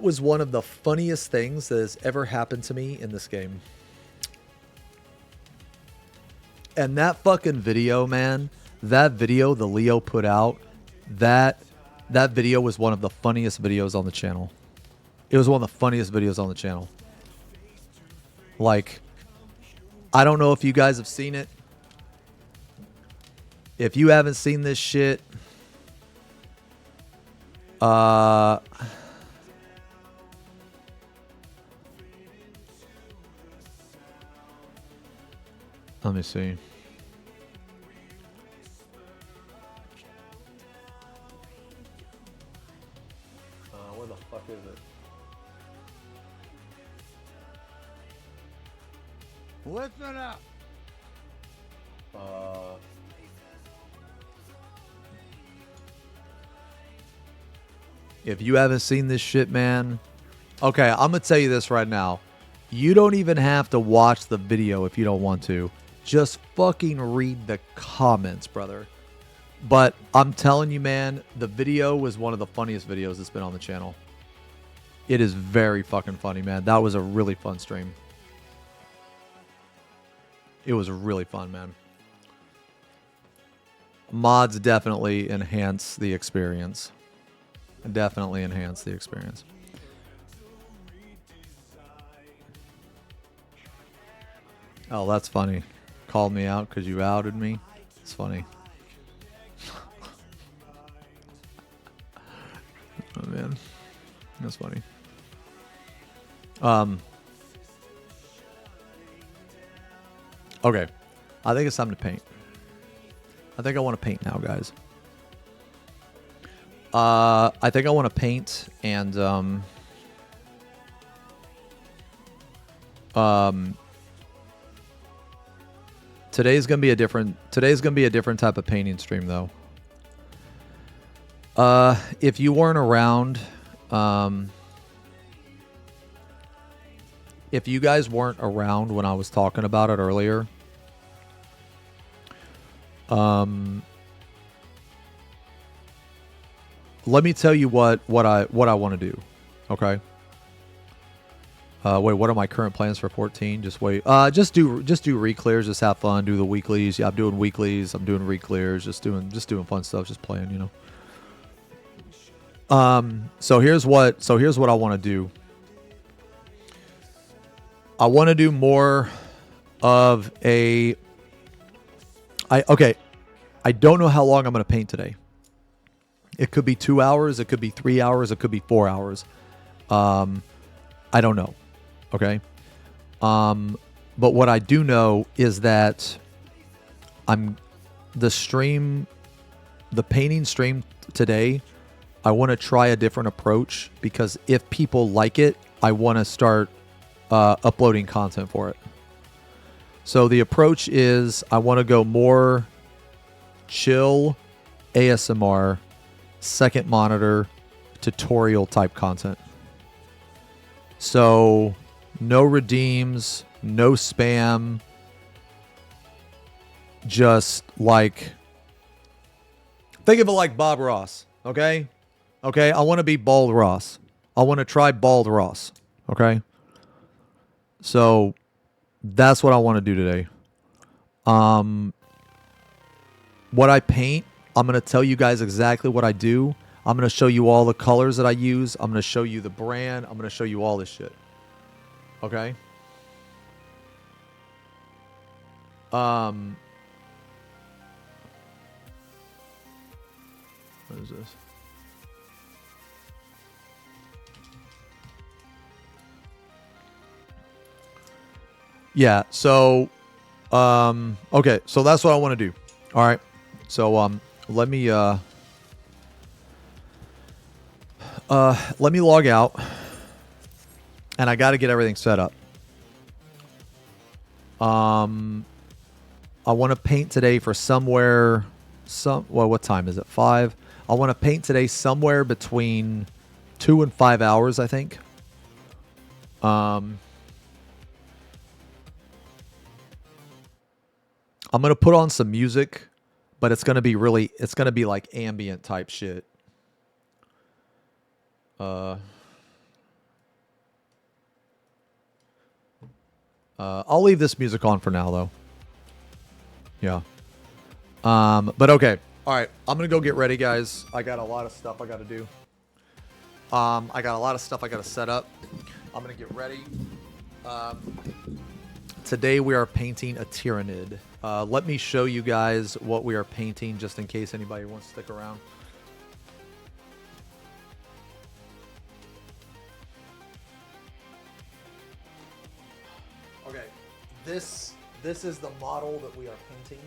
was one of the funniest things that has ever happened to me in this game. And that fucking video, man, that video the Leo put out, that video was one of the funniest videos on the channel. It was one of the funniest videos on the channel. Like, I don't know if you guys have seen it. If you haven't seen this shit, let me see. Where the fuck is it? Listen up. If you haven't seen this shit, man. Okay, I'm going to tell you this right now. You don't even have to watch the video if you don't want to. Just fucking read the comments, brother. But I'm telling you, man, the video was one of the funniest videos that's been on the channel. It is very fucking funny, man. That was a really fun stream. It was really fun, man. Mods definitely enhance the experience. Definitely enhance the experience. Oh, that's funny. Called me out because you outed me. It's funny. Oh, man. That's funny. Okay. I think it's time to paint. I think I want to paint now, guys. I think I want to paint and today's gonna be a different type of painting stream though. If you weren't around, if you guys weren't around when I was talking about it earlier, let me tell you what I want to do. Okay. Wait, what are my current plans for 14? Just wait. Just do re-clears. Just have fun. Do the weeklies. Yeah, I'm doing weeklies. I'm doing re-clears. Just doing fun stuff. Just playing, you know. So here's what I want to do. I want to do more of a. I don't know how long I'm going to paint today. It could be 2 hours. It could be 3 hours. It could be 4 hours. I don't know. Okay. But what I do know is that the painting stream today, I want to try a different approach because if people like it, I want to start uploading content for it. So the approach is I want to go more chill ASMR, second monitor, tutorial type content. So no redeems, no spam, just like, think of it like Bob Ross, okay? Okay, I want to be Bald Ross. I want to try Bald Ross, okay? So that's what I want to do today. What I paint, I'm going to tell you guys exactly what I do. I'm going to show you all the colors that I use. I'm going to show you the brand. I'm going to show you all this shit. Okay? What is this? Yeah, so okay, so that's what I want to do. All right. So let me log out, and I got to get everything set up. I want to paint today for somewhere. What time is it? 5. I want to paint today somewhere between 2 and 5 hours, I think. I'm going to put on some music, but it's going to be like ambient type shit. I'll leave this music on for now though. Yeah. But okay. All right. I'm going to go get ready, guys. I got a lot of stuff I got to do. I got a lot of stuff I got to set up. I'm going to get ready. Today we are painting a Tyrannid. Let me show you guys what we are painting just in case anybody wants to stick around. Okay, this is the model that we are painting.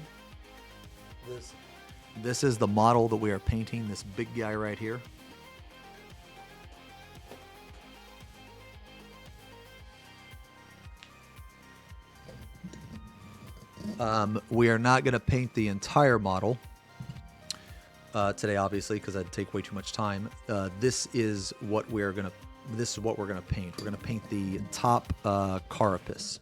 This is the model that we are painting, this big guy right here. We are not going to paint the entire model today, obviously, because that'd take way too much time. This is what we're gonna paint. We're gonna paint the top carapace.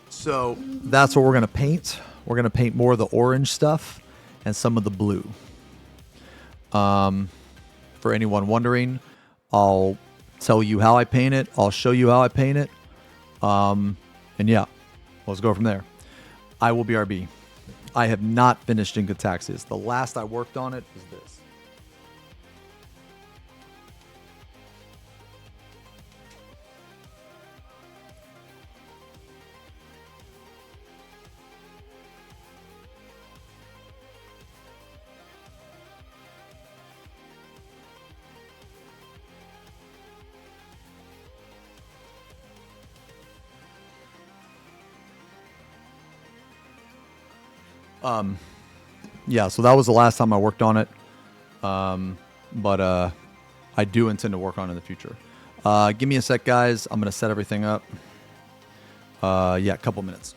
So that's what we're going to paint. We're going to paint more of the orange stuff and some of the blue. For anyone wondering, I'll tell you how I paint it. I'll show you how I paint it. And yeah, let's go from there. I will BRB. I have not finished Incataxis. The last I worked on it is this. Yeah, so that was the last time I worked on it. But I do intend to work on it in the future. Give me a sec, guys. I'm going to set everything up. Yeah, a couple minutes.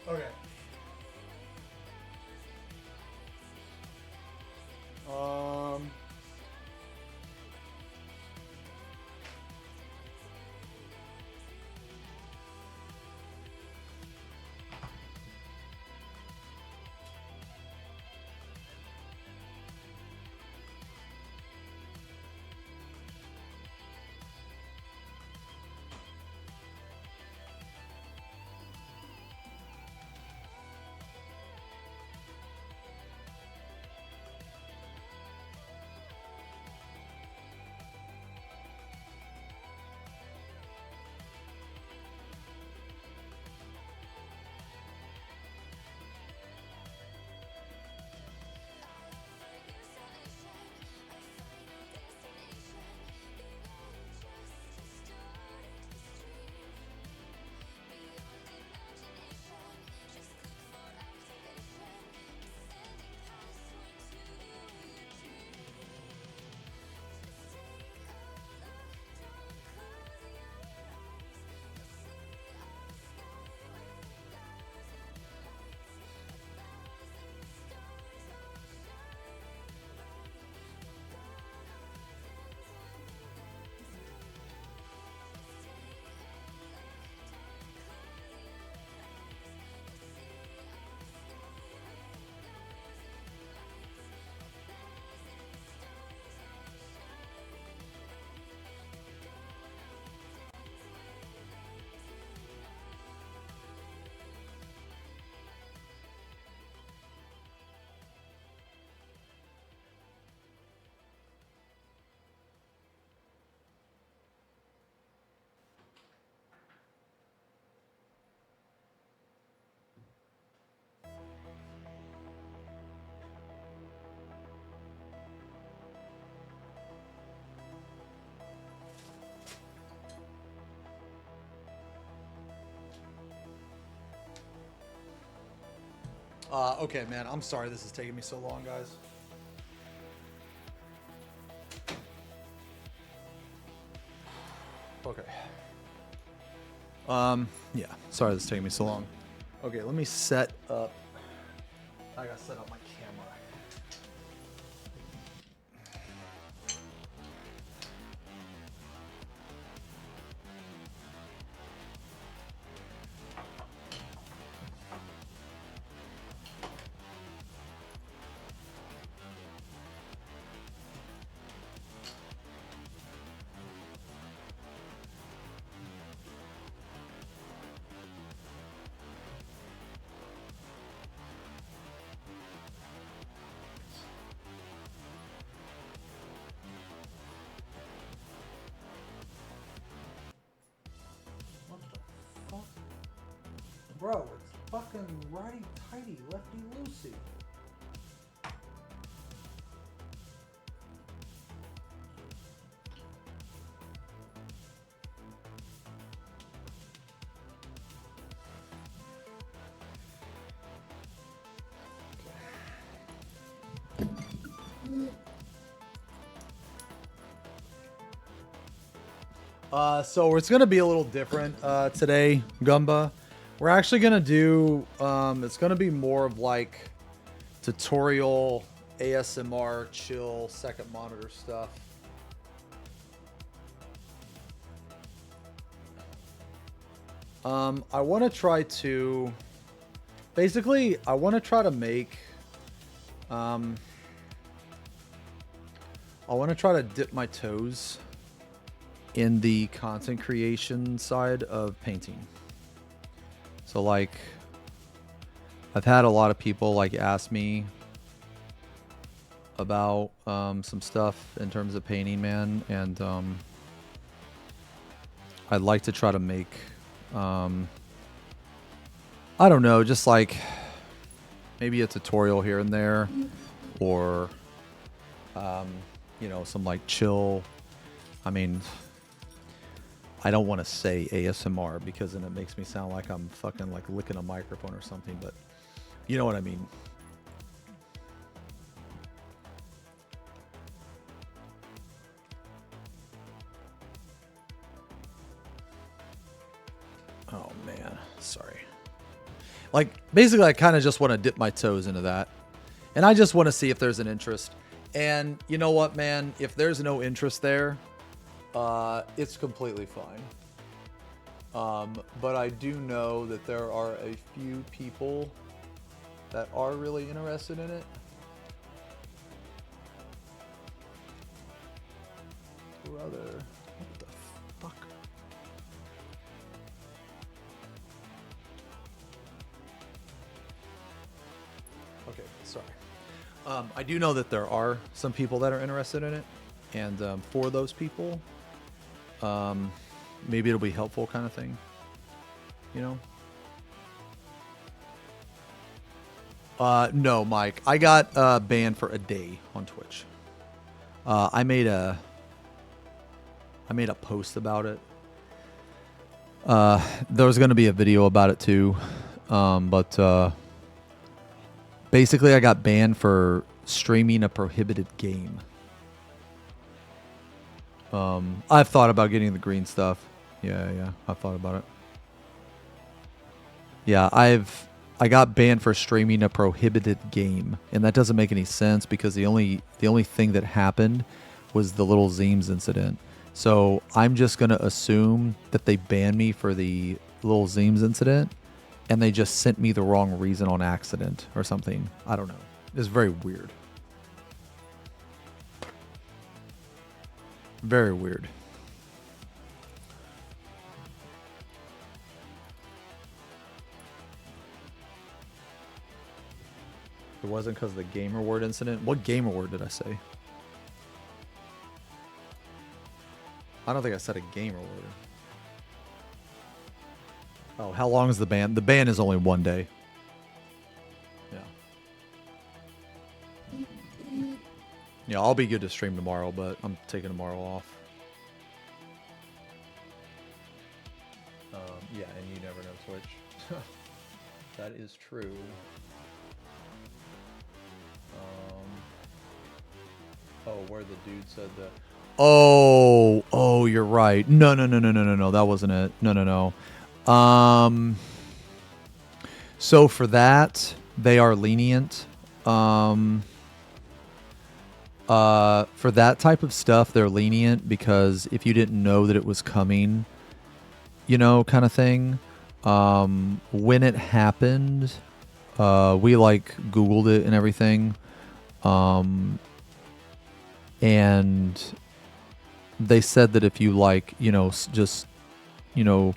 Okay. Okay, man. I'm sorry this is taking me so long, guys. Okay. Yeah. Sorry this is taking me so long. Okay, let me set up. I gotta set up my camera. What the fuck? Bro, it's fucking righty tighty, lefty loosey. So it's gonna be a little different today, Gumba. We're actually gonna do. It's gonna be more of like tutorial ASMR, chill, second monitor stuff. I want to try to. Basically, I want to try to make. I want to try to dip my toes in the content creation side of painting. So like I've had a lot of people like ask me about some stuff in terms of painting, man, and I'd like to try to make I don't know, just like maybe a tutorial here and there, or you know, some like chill. I mean, I don't want to say ASMR because then it makes me sound like I'm fucking like licking a microphone or something, but you know what I mean. Oh man, sorry. Like, basically, I kind of just want to dip my toes into that. And I just want to see if there's an interest. And you know what, man? If there's no interest there, it's completely fine. But I do know that there are a few people that are really interested in it. Brother, what the fuck? Okay, sorry. I do know that there are some people that are interested in it, and for those people, maybe it'll be helpful, kind of thing. You know? No, Mike. I got banned for a day on Twitch. I made a post about it. There was going to be a video about it too, but basically I got banned for streaming a prohibited game. I've thought about getting the green stuff. Yeah, I've thought about it. Yeah, I got banned for streaming a prohibited game, and that doesn't make any sense because the only thing that happened was the little Zeems incident. So I'm just gonna assume that they banned me for the little Zeems incident, and they just sent me the wrong reason on accident or something. I don't know. It's very weird. Very weird. It wasn't because of the gamer word incident. What gamer word did I say? I don't think I said a gamer word. Oh, how long is the ban? The ban is only 1 day. Yeah, I'll be good to stream tomorrow, but I'm taking tomorrow off. Yeah, and you never know Twitch. That is true. Oh, where the dude said that. Oh, you're right. No. That wasn't it. No. So for that, they are lenient. For that type of stuff, they're lenient because if you didn't know that it was coming, you know, kind of thing. When it happened, we like Googled it and everything. And they said that if you like, you know, just, you know,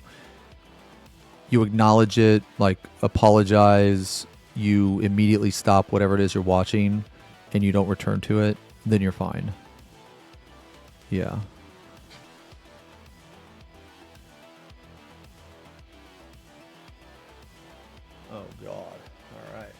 you acknowledge it, like apologize, you immediately stop whatever it is you're watching, and you don't return to it, then you're fine. Yeah. Oh, God. All right.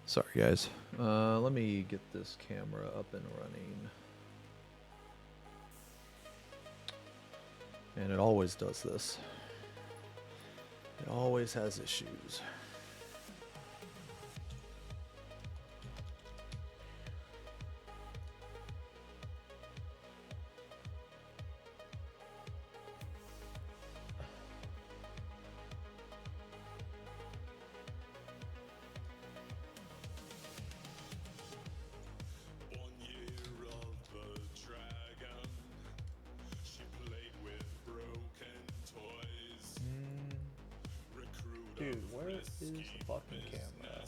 Sorry, guys. Let me get this camera up and running. And it always does this. It always has issues. Dude, where is the fucking camera?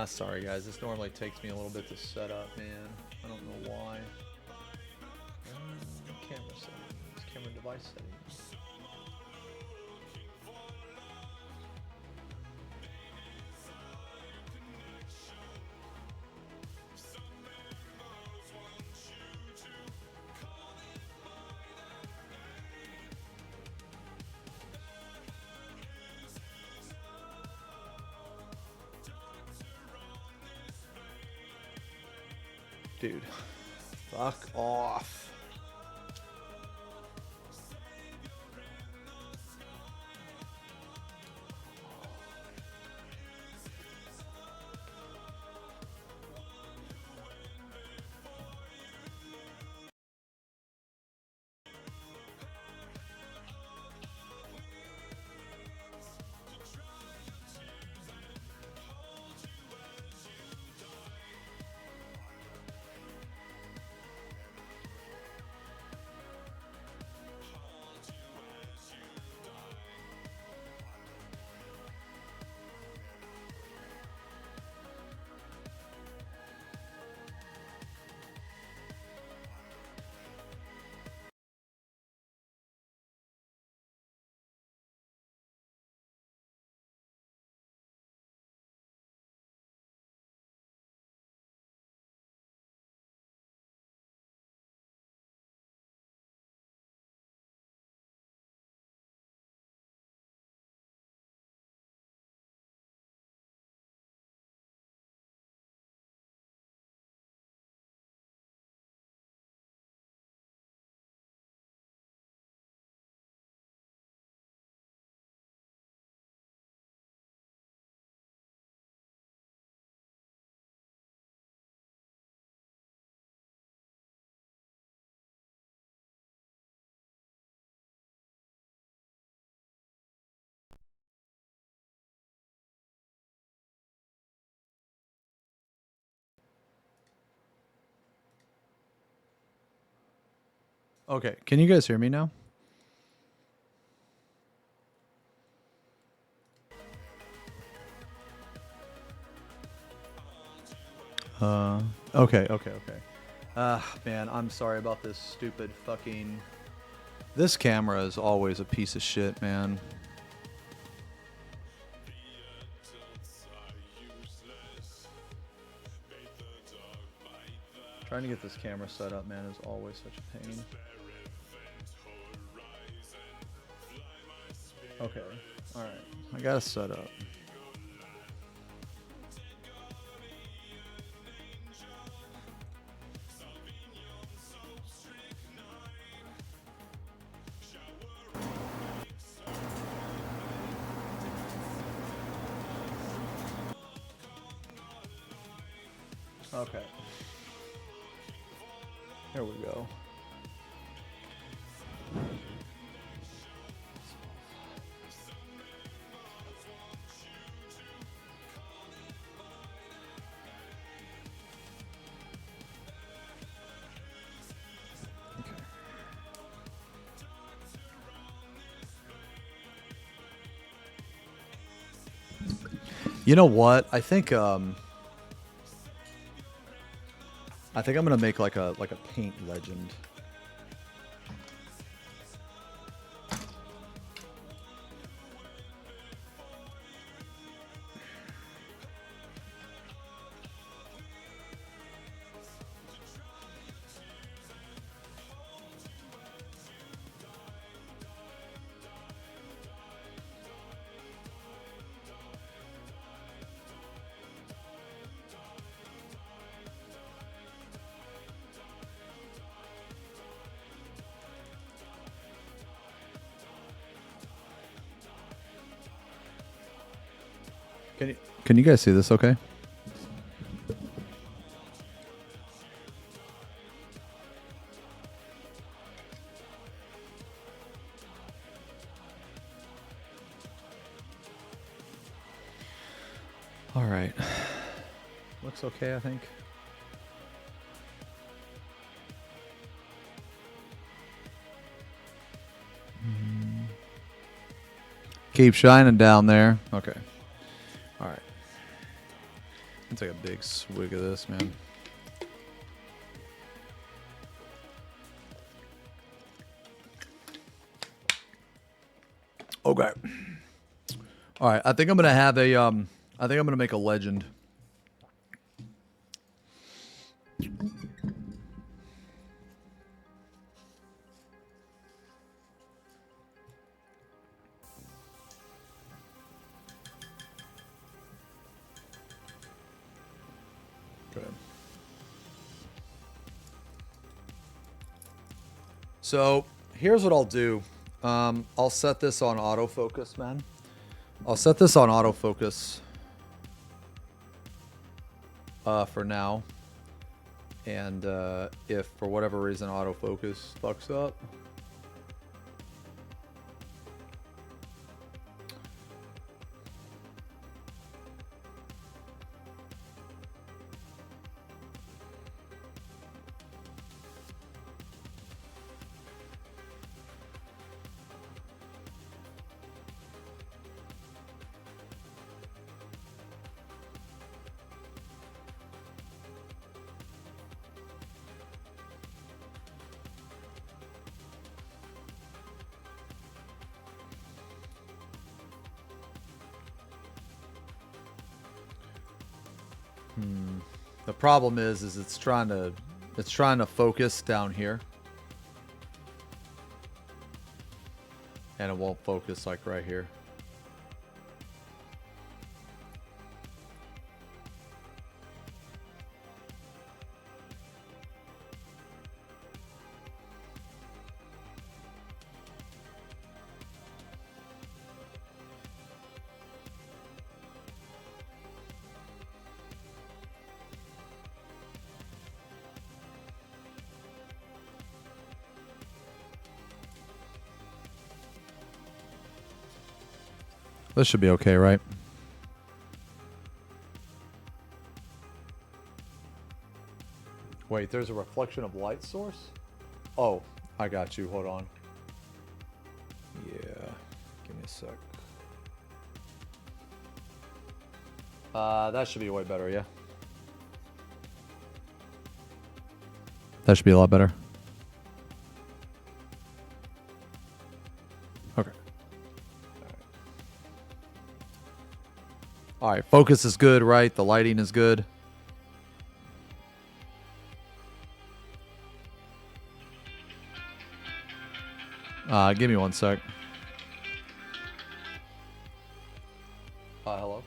Sorry guys, this normally takes me a little bit to set up, man. I don't know why. Camera settings, camera device settings. Dude, fuck off. Okay, can you guys hear me now? Okay. Man, I'm sorry about this stupid fucking... This camera is always a piece of shit, man. Trying to get this camera set up, man, is always such a pain. Okay, alright. I got it set up. Okay. Here we go. You know what? I think I'm gonna make like a paint legend. Can you guys see this okay? All right. Looks okay, I think. Keep shining down there. Okay. All right. Let's take a big swig of this, man. Okay. All right. I think I'm gonna have a I think I'm gonna make a legend. Good. So here's what I'll do. I'll set this on autofocus, man. I'll set this on autofocus for now. And if for whatever reason autofocus fucks up, the problem is it's trying to focus down here, and it won't focus like right here. This should be okay, right? Wait, there's a reflection of light source? Oh, I got you. Hold on. Yeah. Give me a sec. That should be way better, yeah? That should be a lot better. Okay. All right, focus is good, right? The lighting is good. Give me one sec. Hello?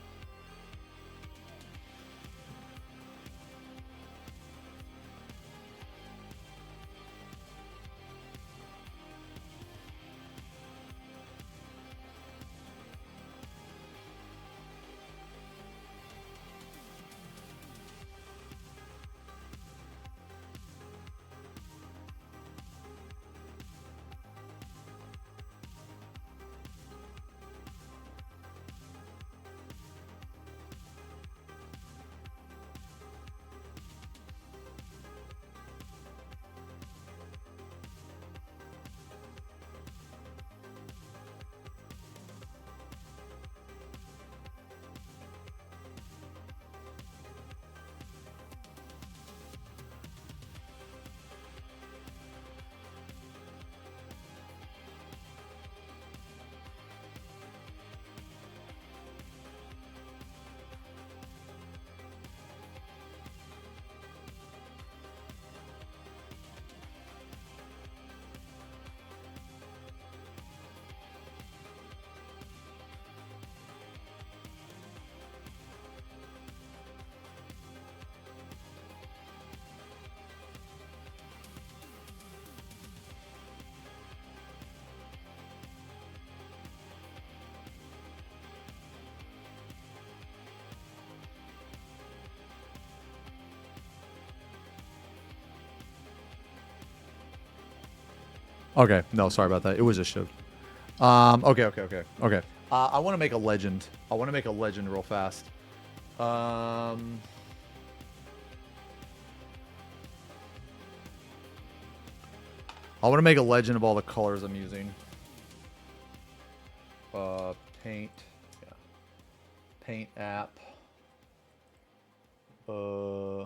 Okay, no, sorry about that. It was just showed. Okay. I want to make a legend. I want to make a legend real fast. I want to make a legend of all the colors I'm using. Paint. Yeah. Paint app. Okay.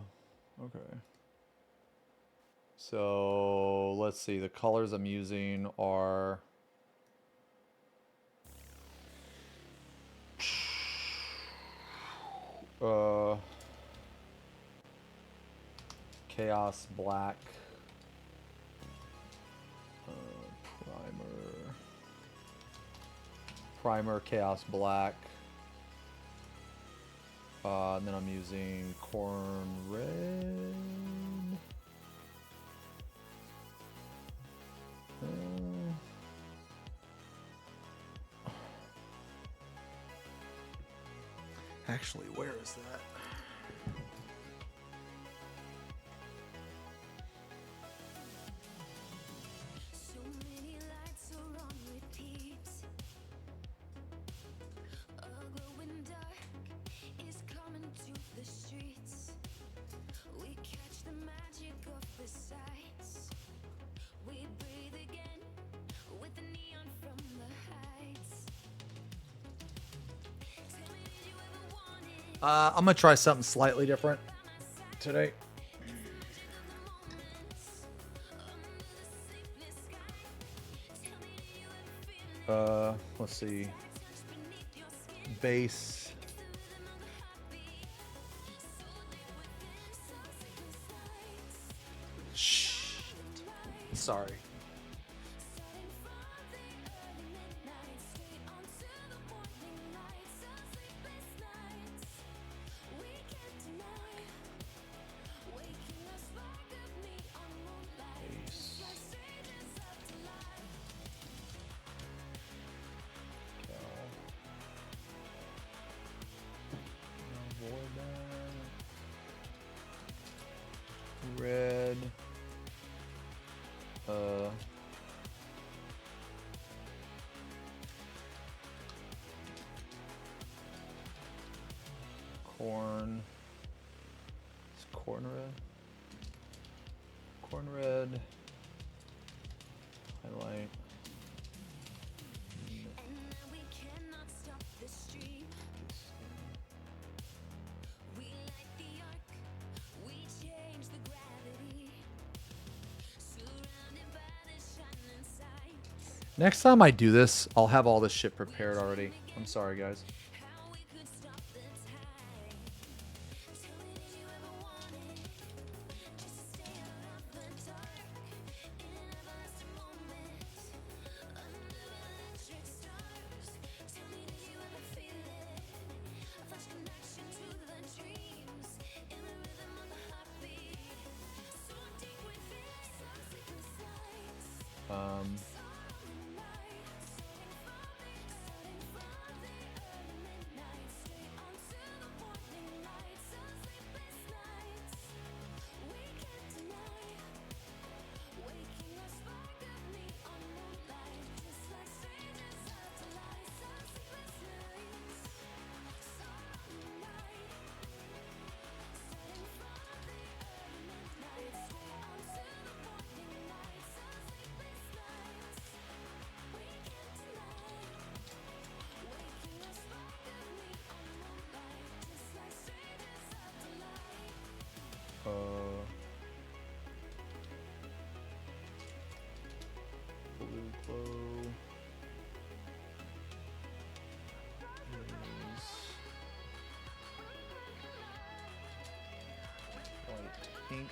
So let's see. The colors I'm using are Chaos Black, Primer Chaos Black, and then I'm using Corn Red. Actually, where is that? So many lights are on repeat. A glowing dark is coming to the streets. We catch the magic of the sights. We breathe again with the neon from the heights. Tell me, did you ever want it? I'm gonna try something slightly different today. Let's see. Bass. Shh. Sorry. Bass. Red. Corn. It's corn red. Corn red. Highlight. And now we cannot stop the stream. We light the arc, we change the gravity. Surrounded by the shining sights. Next time I do this, I'll have all this shit prepared already. I'm sorry, guys. How we could stop the tide. Tell me, did you ever want it? Just to stay out of the dark. In an everlasting moment. Under the electric stars. Tell me, did you ever feel it? A flash connection to the dreams. In the rhythm of the heartbeat. So deep within, so sleepless nights. Blue glow. White ink.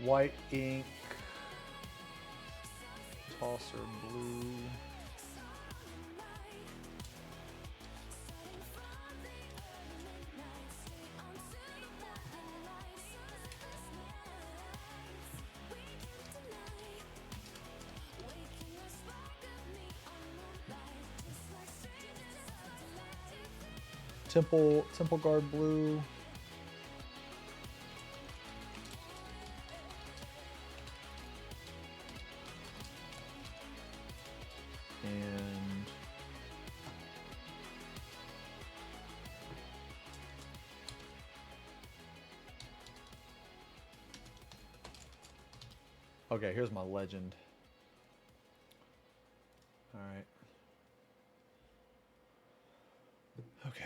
White ink, tosser blue, temple guard blue. And okay, here's my legend. All right. Okay.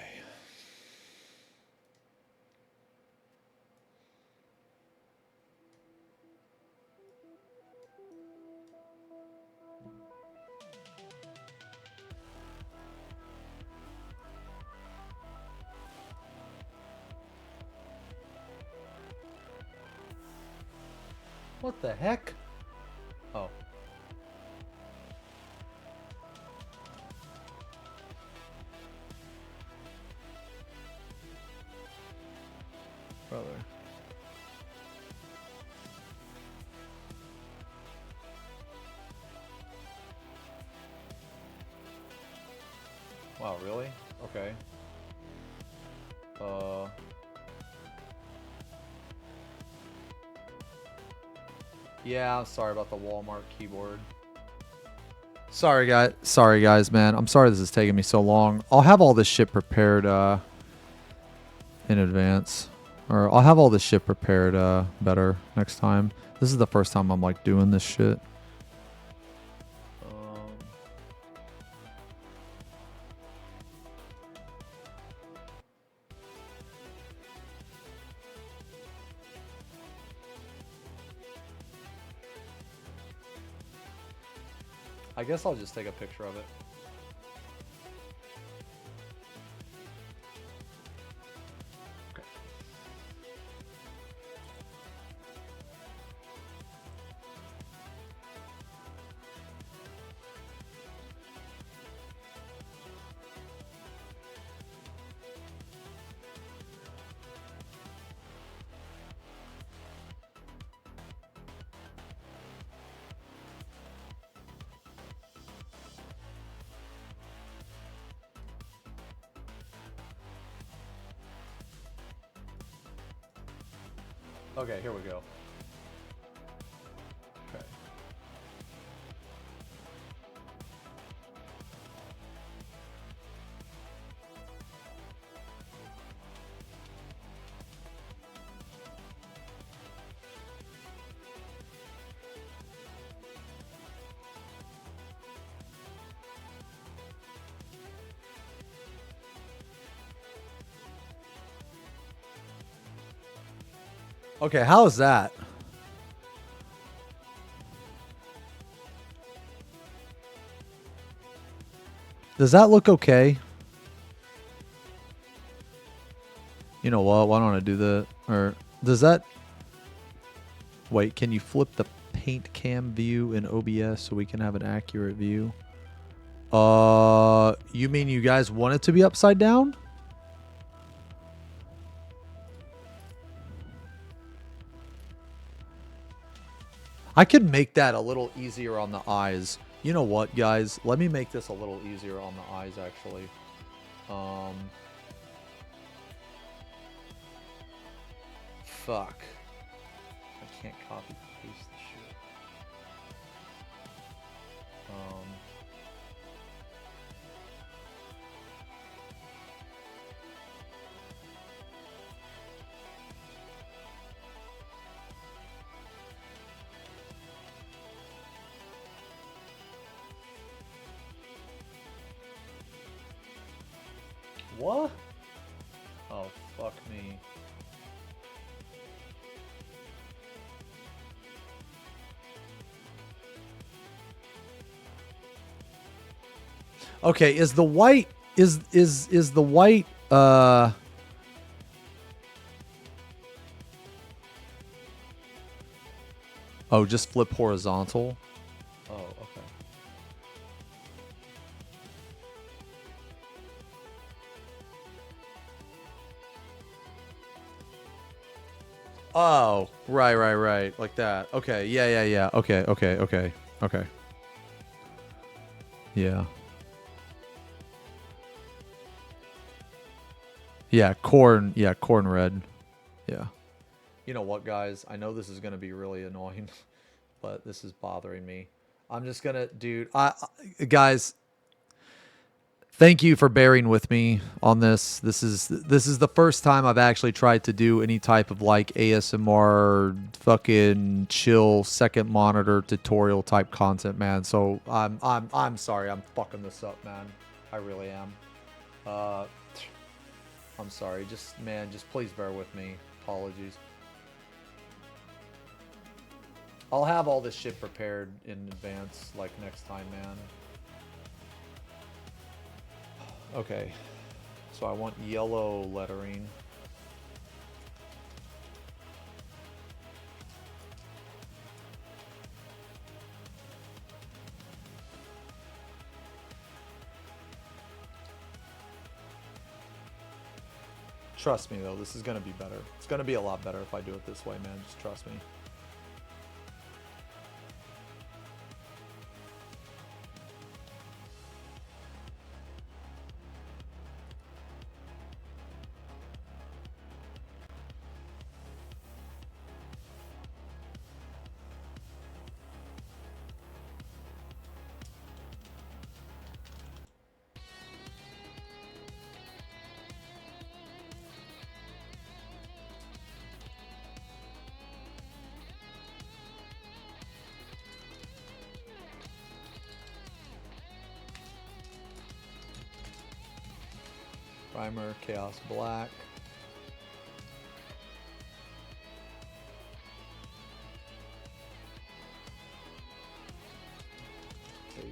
What the heck? Oh. brother. Wow, really? Okay. Yeah, I'm sorry about the Walmart keyboard. Sorry guys, man. I'm sorry this is taking me so long. I'll have all this shit prepared in advance. Or I'll have all this shit prepared better next time. This is the first time I'm like doing this shit. I guess I'll just take a picture of it. Okay. Okay, here we go. Okay. Okay, how is that? Does that look okay? You know what? Why don't I do that? Or does that... Wait, can you flip the paint cam view in OBS so we can have an accurate view? You mean you guys want it to be upside down? I could make that a little easier on the eyes. You know what, guys? Let me make this a little easier on the eyes, actually. Fuck. I can't copy paste the shit. What? Oh, fuck me. Okay, is the white is the white Oh, just flip horizontal? Oh, okay. Oh, right. Like that. Okay, yeah. Okay. Yeah. Yeah, corn red. Yeah. You know what, guys? I know this is going to be really annoying, but this is bothering me. I'm just going to, dude, guys, thank you for bearing with me on this. This is the first time I've actually tried to do any type of like ASMR fucking chill second monitor tutorial type content, man. So I'm sorry I'm fucking this up, man. I really am. I'm sorry. Just please bear with me. Apologies. I'll have all this shit prepared in advance, like next time, man. Okay. So I want yellow lettering. Trust me, though. This is going to be better. It's going to be a lot better if I do it this way, man. Just trust me. Primer, Chaos Black. Base.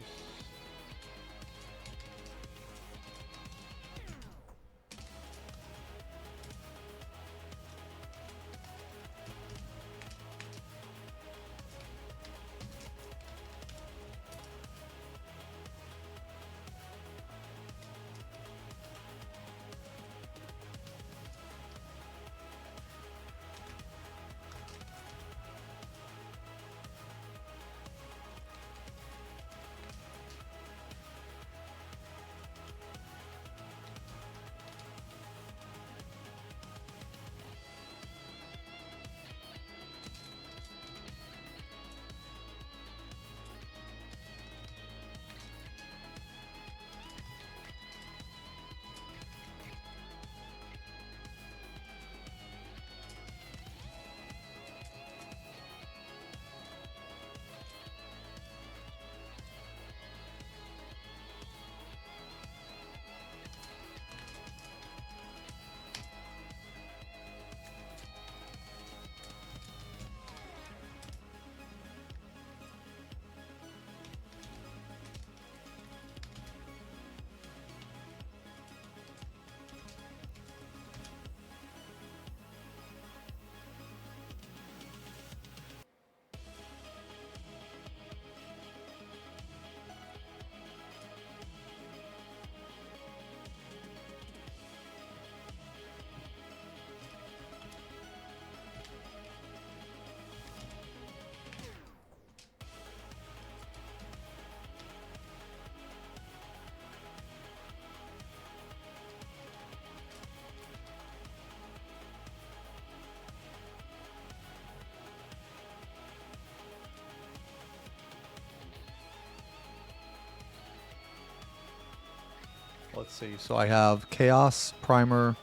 Let's see. So I have Chaos, Primer,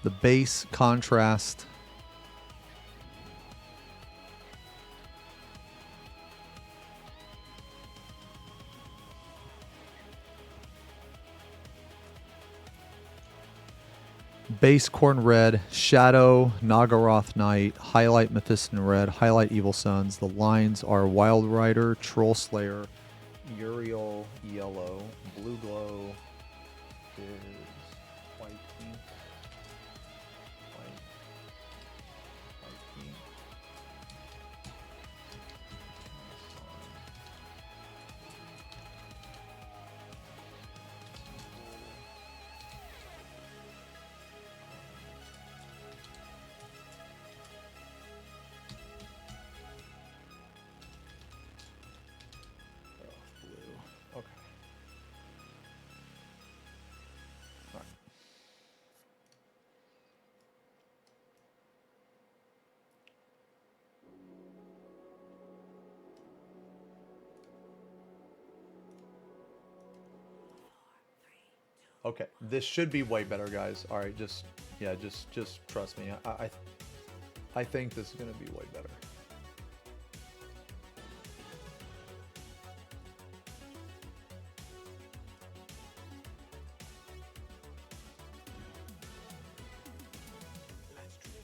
the base, Contrast. Base Corn Red, Shadow, Nagaroth Knight, Highlight Mephiston Red, Highlight Evil Sons. The lines are Wild Rider, Troll Slayer, Uriel Yellow, Blue Glow is white ink, white ink. Blue. Okay. All right. Okay, this should be way better, guys. All right, just trust me. I think this is gonna be way better.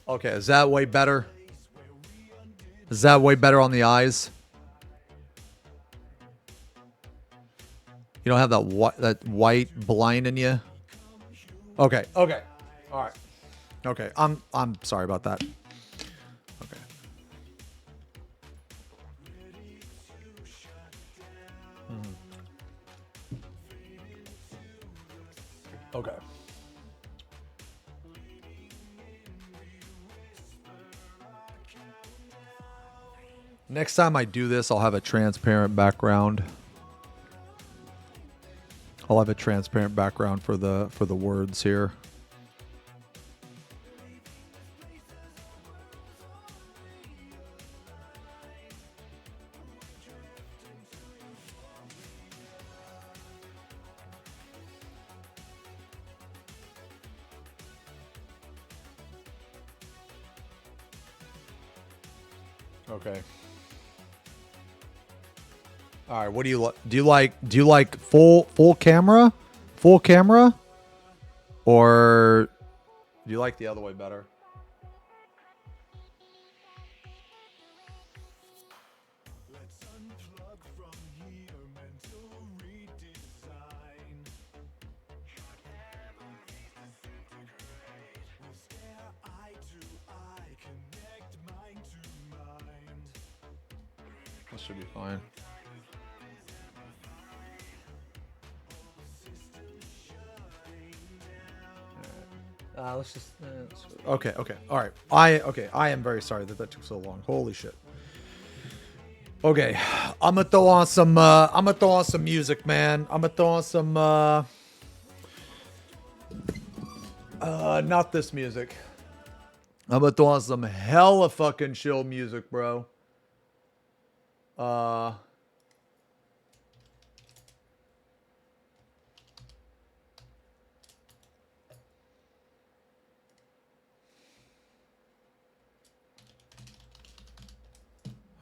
Okay, is that way better? Is that way better on the eyes? You don't have that white blind in you? Okay, okay. All right. Okay, I'm sorry about that. Okay. Okay. Next time I do this, I'll have a transparent background. I'll have a transparent background for the words here. Okay. All right. What do you like? Do you like full camera, or do you like the other way better? That should be fine. Let's just. Okay. All right. I am very sorry that took so long. Holy shit. Okay, I'm gonna throw on some. Music, man. I'm gonna throw on some. Not this music. I'm gonna throw on some hella fucking chill music, bro. All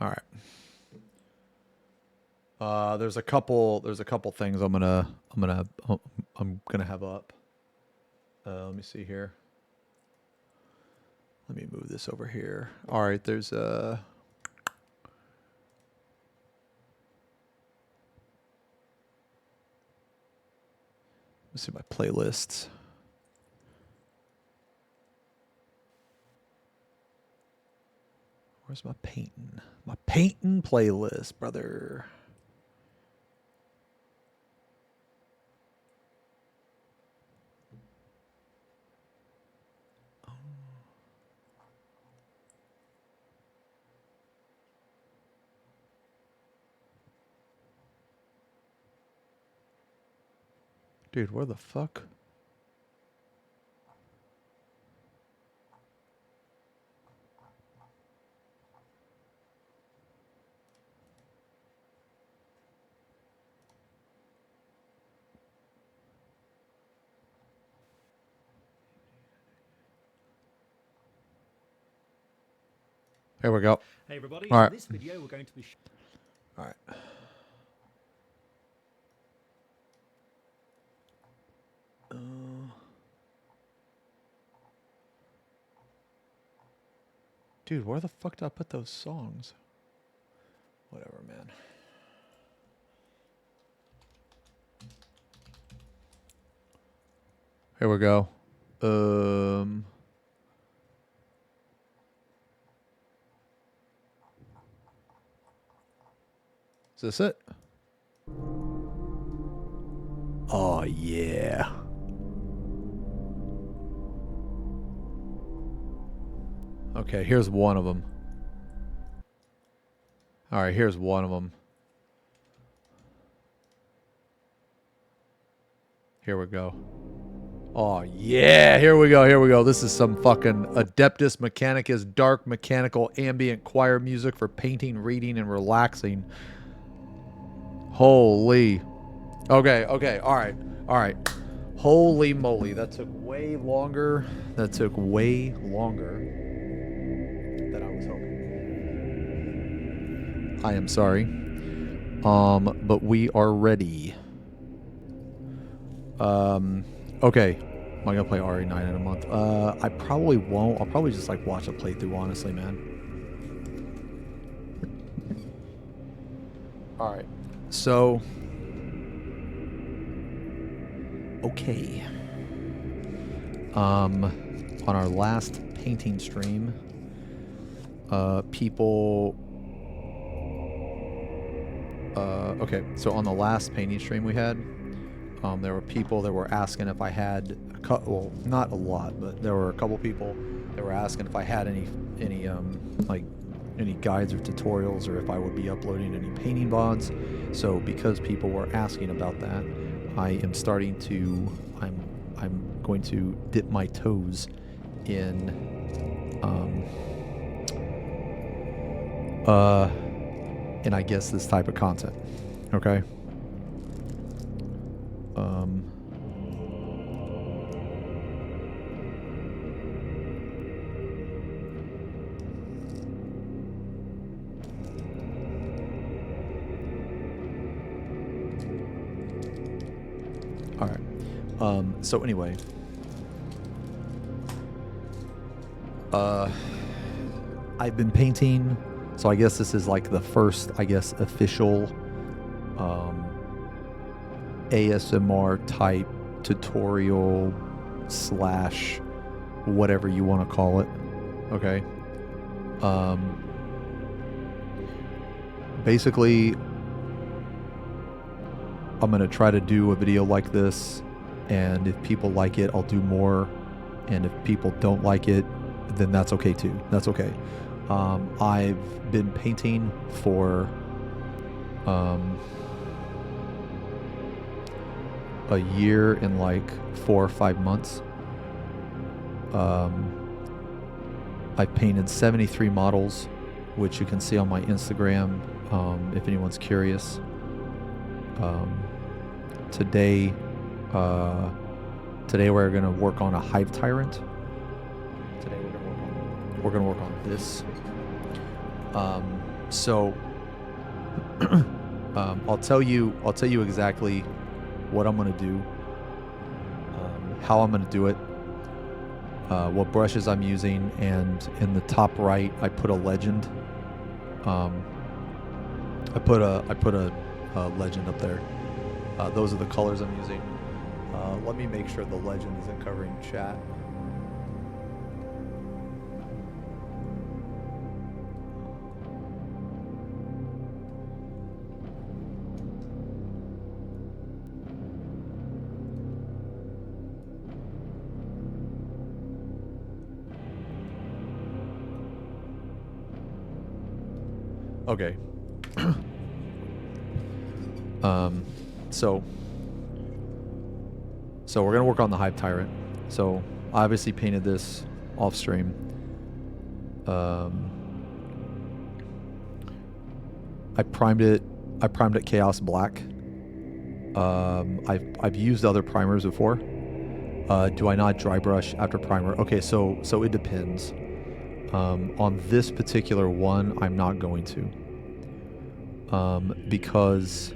right. There's a couple things I'm gonna have up. Let me see here. Let me move this over here. All right, there's let's see my playlists. Where's my painting? My painting playlist, brother. Dude, where the fuck? Here we go. Hey everybody, All right. in this video we're going to be... All right. Dude, where the fuck did I put those songs? Whatever, man. Here we go. Is this it? Oh, yeah. Okay, here's one of them. All right, here's one of them. Here we go. Oh, yeah, here we go. This is some fucking Adeptus Mechanicus dark mechanical ambient choir music for painting, reading, and relaxing. Holy. Okay, all right. Holy moly, that took way longer. Than I was hoping. I am sorry. But we are ready. Okay. Am I gonna play RE9 in a month? I probably won't. I'll probably just like watch a playthrough, honestly, man. Alright. So okay. On our last painting stream, people okay, so on the last painting stream we had, there were people that were asking if I had well, not a lot, but there were a couple people that were asking if I had any like, any guides or tutorials, or if I would be uploading any painting VODs. So because people were asking about that, I am starting to, I'm going to dip my toes in I guess this type of content. Okay. All right. So anyway, I've been painting, so I guess this is like the first, I guess, official ASMR type tutorial slash whatever you want to call it. Okay. Basically, I'm going to try to do a video like this, and if people like it, I'll do more, and if people don't like it, then that's okay too. That's okay. I've been painting for a year and like 4 or 5 months. I've painted 73 models, which you can see on my Instagram if anyone's curious. Today we're going to work on a hive tyrant. Today we're going to work on this. So I'll tell you exactly what I'm going to do, how I'm going to do it, what brushes I'm using, and in the top right I put a legend. I put a legend up there. Those are the colors I'm using. Let me make sure the legend isn't covering chat. Okay. So we're gonna work on the hive tyrant. So I obviously painted this off stream. I primed it Chaos Black. I've used other primers before. Do I not dry brush after primer? Okay, so it depends. On this particular one, I'm not going to. Because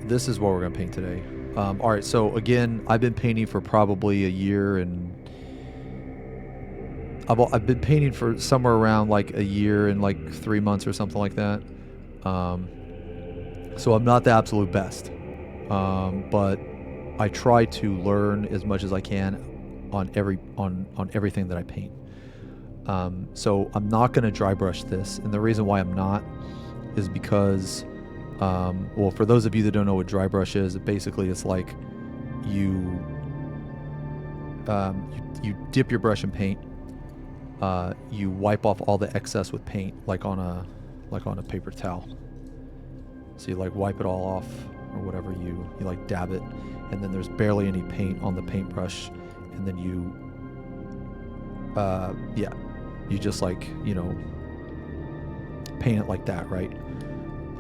this is what we're gonna paint today. All right, so again, I've been painting for probably a year, and I've been painting for somewhere around like a year and like 3 months or something like that. So I'm not the absolute best, but I try to learn as much as I can on everything that I paint. So I'm not going to dry brush this, and the reason why I'm not is because, well, for those of you that don't know what dry brush is, basically it's like you dip your brush in paint, you wipe off all the excess with paint, like on a paper towel. So you like wipe it all off, or whatever, you like dab it, and then there's barely any paint on the paintbrush, and then you you just like, you know, paint it like that, right?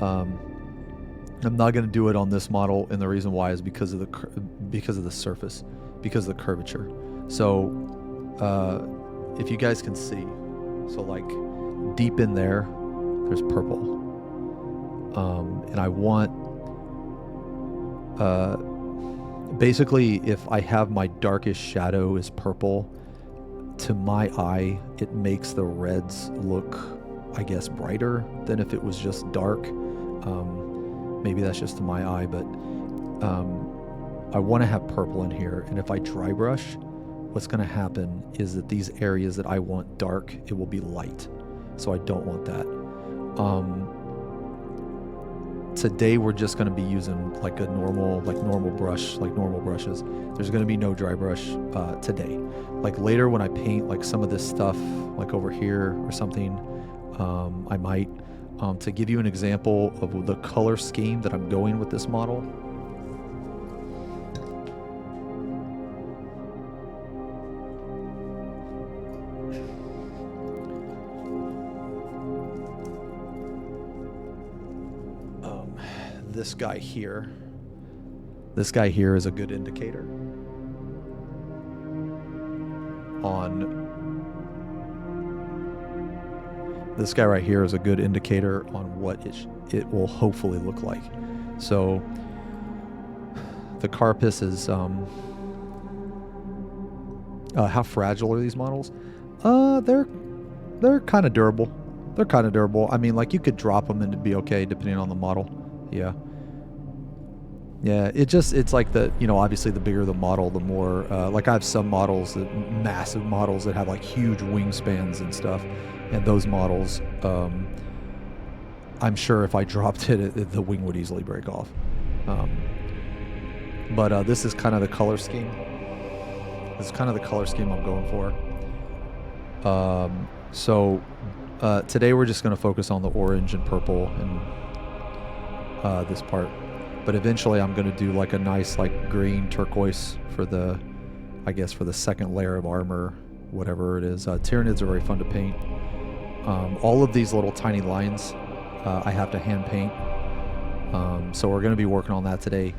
I'm not going to do it on this model, and the reason why is because of the surface, because of the curvature. So if you guys can see, so like deep in there's purple, and I want basically, if I have my darkest shadow is purple, to my eye, it makes the reds look, I guess, brighter than if it was just dark. Maybe that's just to my eye, but I want to have purple in here. And if I dry brush, what's going to happen is that these areas that I want dark, it will be light. So I don't want that. today we're just going to be using like normal brush, like normal brushes. There's going to be no dry brush today. Like later when I paint like some of this stuff like over here or something, I might, to give you an example of the color scheme that I'm going with this model. This guy here is a good indicator on this guy right here is a good indicator on what it will hopefully look like. So the carapace is how fragile are these models? They're kind of durable. They're kind of durable. I mean, like you could drop them and it'd be okay depending on the model. Yeah. Yeah, it's like the, you know, obviously the bigger the model, the more, like I have some models, massive models that have like huge wingspans and stuff. And those models, I'm sure if I dropped it, the wing would easily break off. But this is kind of the color scheme. This is kind of the color scheme I'm going for. So today we're just going to focus on the orange and purple and this part. But eventually I'm going to do like a nice like green turquoise for the, I guess for the second layer of armor, whatever it is. Tyranids are very fun to paint. All of these little tiny lines I have to hand paint. So we're going to be working on that today.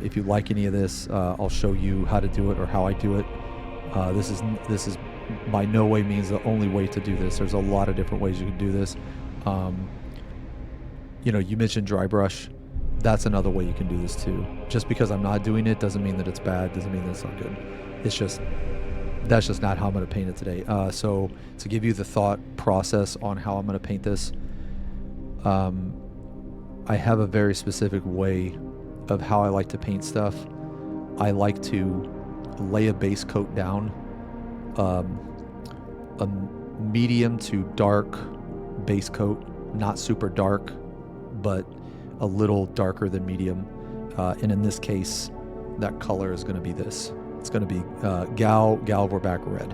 If you like any of this, I'll show you how to do it or how I do it. This is by no way means the only way to do this. There's a lot of different ways you can do this. You know, you mentioned dry brush. That's another way you can do this too. Just because I'm not doing it doesn't mean that it's bad, doesn't mean that it's not good. It's just, that's just not how I'm going to paint it today. So to give you the thought process on how I'm going to paint this, I have a very specific way of how I like to paint stuff. I like to lay a base coat down, a medium to dark base coat, not super dark, but a little darker than medium. And in this case, that color is going to be this. It's going to be Galvorback red.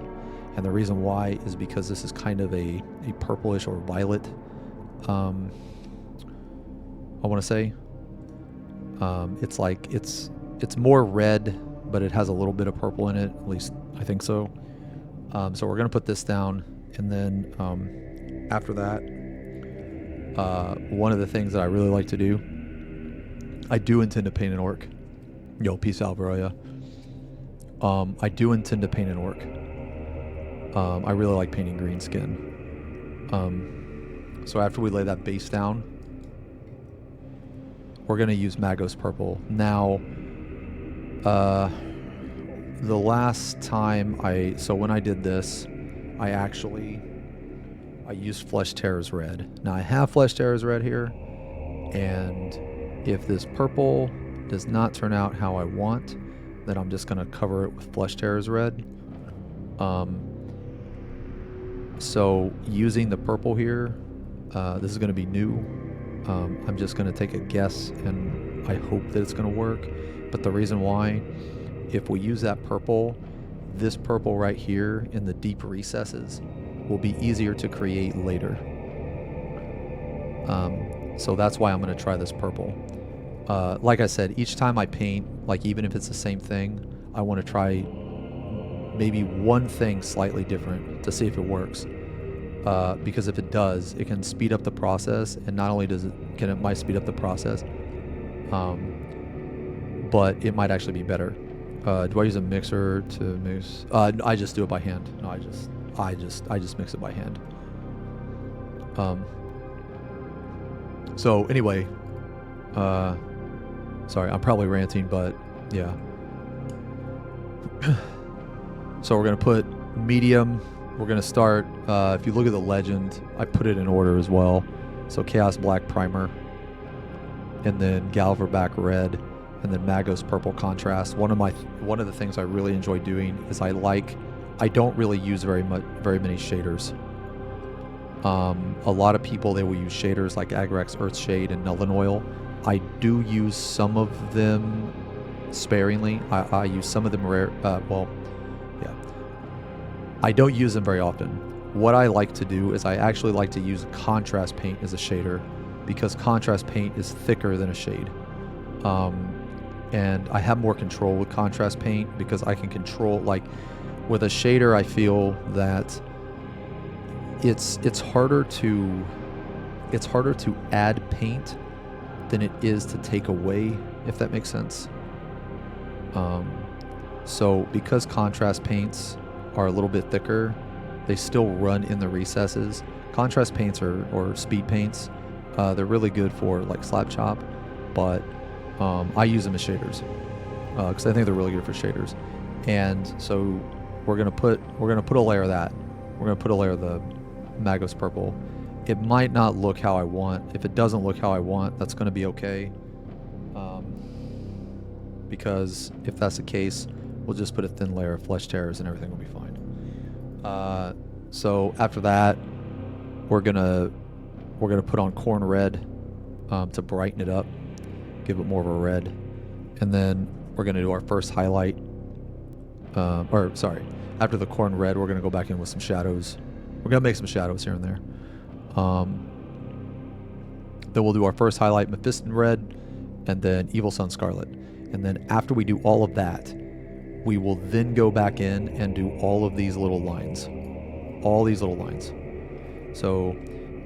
And the reason why is because this is kind of a purplish or violet, I want to say. It's like, it's more red, but it has a little bit of purple in it. At least I think so. So we're going to put this down. And then after that, one of the things that I really like to do, I do intend to paint an orc. Yo, peace out, bro. Yeah. I do intend to paint an orc. I really like painting green skin. So after we lay that base down, we're going to use Magos purple. Now, the last time so when I did this, I used Flesh Terror's red. Now I have Flesh Terror's red here, and if this purple does not turn out how I want, then I'm just going to cover it with Flesh Terror's red. So using the purple here, this is going to be new. I'm just going to take a guess, and I hope that it's going to work. But the reason why, if we use that purple, this purple right here in the deep recesses will be easier to create later. So that's why I'm going to try this purple. Like I said, each time I paint, like even if it's the same thing, I want to try maybe one thing slightly different to see if it works. Because if it does, it can speed up the process, and not only it might speed up the process, but it might actually be better. Do I use a mixer to mix? I just do it by hand. No, I just mix it by hand. So anyway, sorry, I'm probably ranting, but yeah. So we're gonna put medium. We're gonna start. If you look at the legend, I put it in order as well. So Chaos Black primer, and then Galvorback red, and then Magos purple contrast. One of the things I really enjoy doing is I don't really use very many shaders. A lot of people, they will use shaders like Agrax Earth Shade and Nullin Oil. I do use some of them sparingly. I use some of them rare. Yeah. I don't use them very often. What I like to do is I actually like to use contrast paint as a shader, because contrast paint is thicker than a shade. And I have more control with contrast paint because I can control, like with a shader, I feel that it's harder to add paint than it is to take away, if that makes sense. So because contrast paints are a little bit thicker, they still run in the recesses. Contrast paints or speed paints, they're really good for like slab chop, but I use them as shaders because I think they're really good for shaders. And so we're gonna put a layer of that. We're gonna put a layer of the Magos purple. It might not look how I want. If it doesn't look how I want, that's gonna be okay. Because if that's the case, we'll just put a thin layer of flesh tears and everything will be fine. So after that, we're gonna put on corn red to brighten it up, give it more of a red, and then we're gonna do our first highlight. After the corn red, we're gonna go back in with some shadows. We're gonna make some shadows here and there. Then we'll do our first highlight, Mephiston red, and then Evil Sun scarlet. And then after we do all of that, we will then go back in and do all of these little lines. All these little lines. So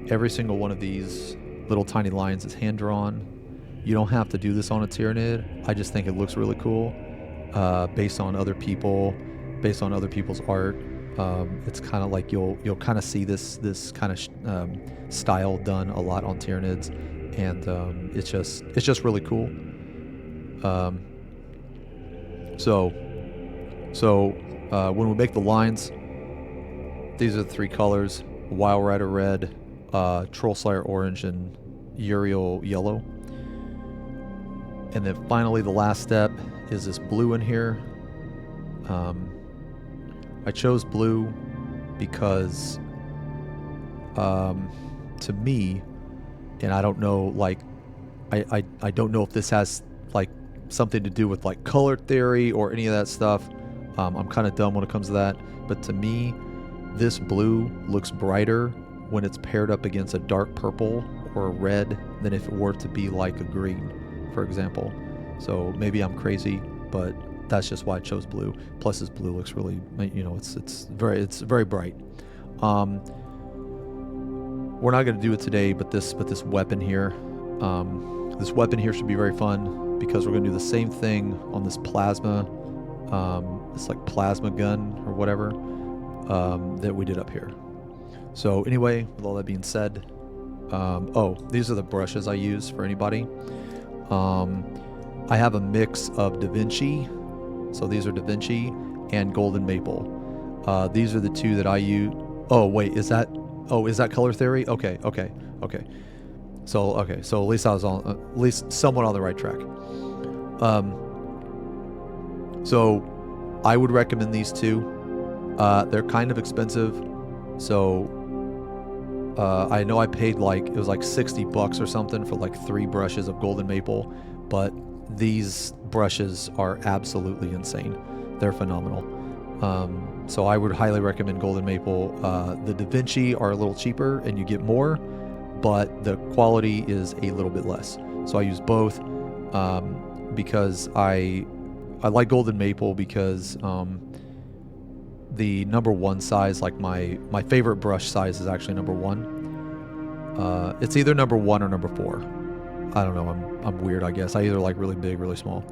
every single one of these little tiny lines is hand drawn. You don't have to do this on a Tyranid. I just think it looks really cool, based on other people's art. It's kind of like you'll kind of see this kind of style done a lot on Tyranids, and it's just really cool. So when we make the lines, these are the three colors: Wild Rider red, Troll Slayer orange, and Uriel yellow. And then finally, the last step is this blue in here. I chose blue because, to me, and I don't know, like, I don't know if this has like something to do with like color theory or any of that stuff. I'm kind of dumb when it comes to that, but to me, this blue looks brighter when it's paired up against a dark purple or a red than if it were to be like a green, for example. So maybe I'm crazy, but that's just why I chose blue. Plus, this blue looks really, it's very bright. We're not going to do it today, but this weapon here, should be very fun because we're going to do the same thing on this plasma, this like plasma gun or whatever, that we did up here. So anyway, with all that being said, these are the brushes I use for anybody. I have a mix of Da Vinci, so these are Da Vinci, and Golden Maple. These are the two that I use. Oh wait, is that color theory? Okay. So at least I was at least somewhat on the right track. So I would recommend these two. They're kind of expensive, so I know I paid it was like $60 or something for like 3 brushes of Golden Maple, but these brushes are absolutely insane. They're phenomenal. So I would highly recommend Golden Maple. The Da Vinci are a little cheaper and you get more, but the quality is a little bit less. So I use both because I like Golden Maple because the number 1 size, like my favorite brush size is actually number 1. It's either number 1 or number 4. I don't know. I'm weird, I guess. I either like really big, really small.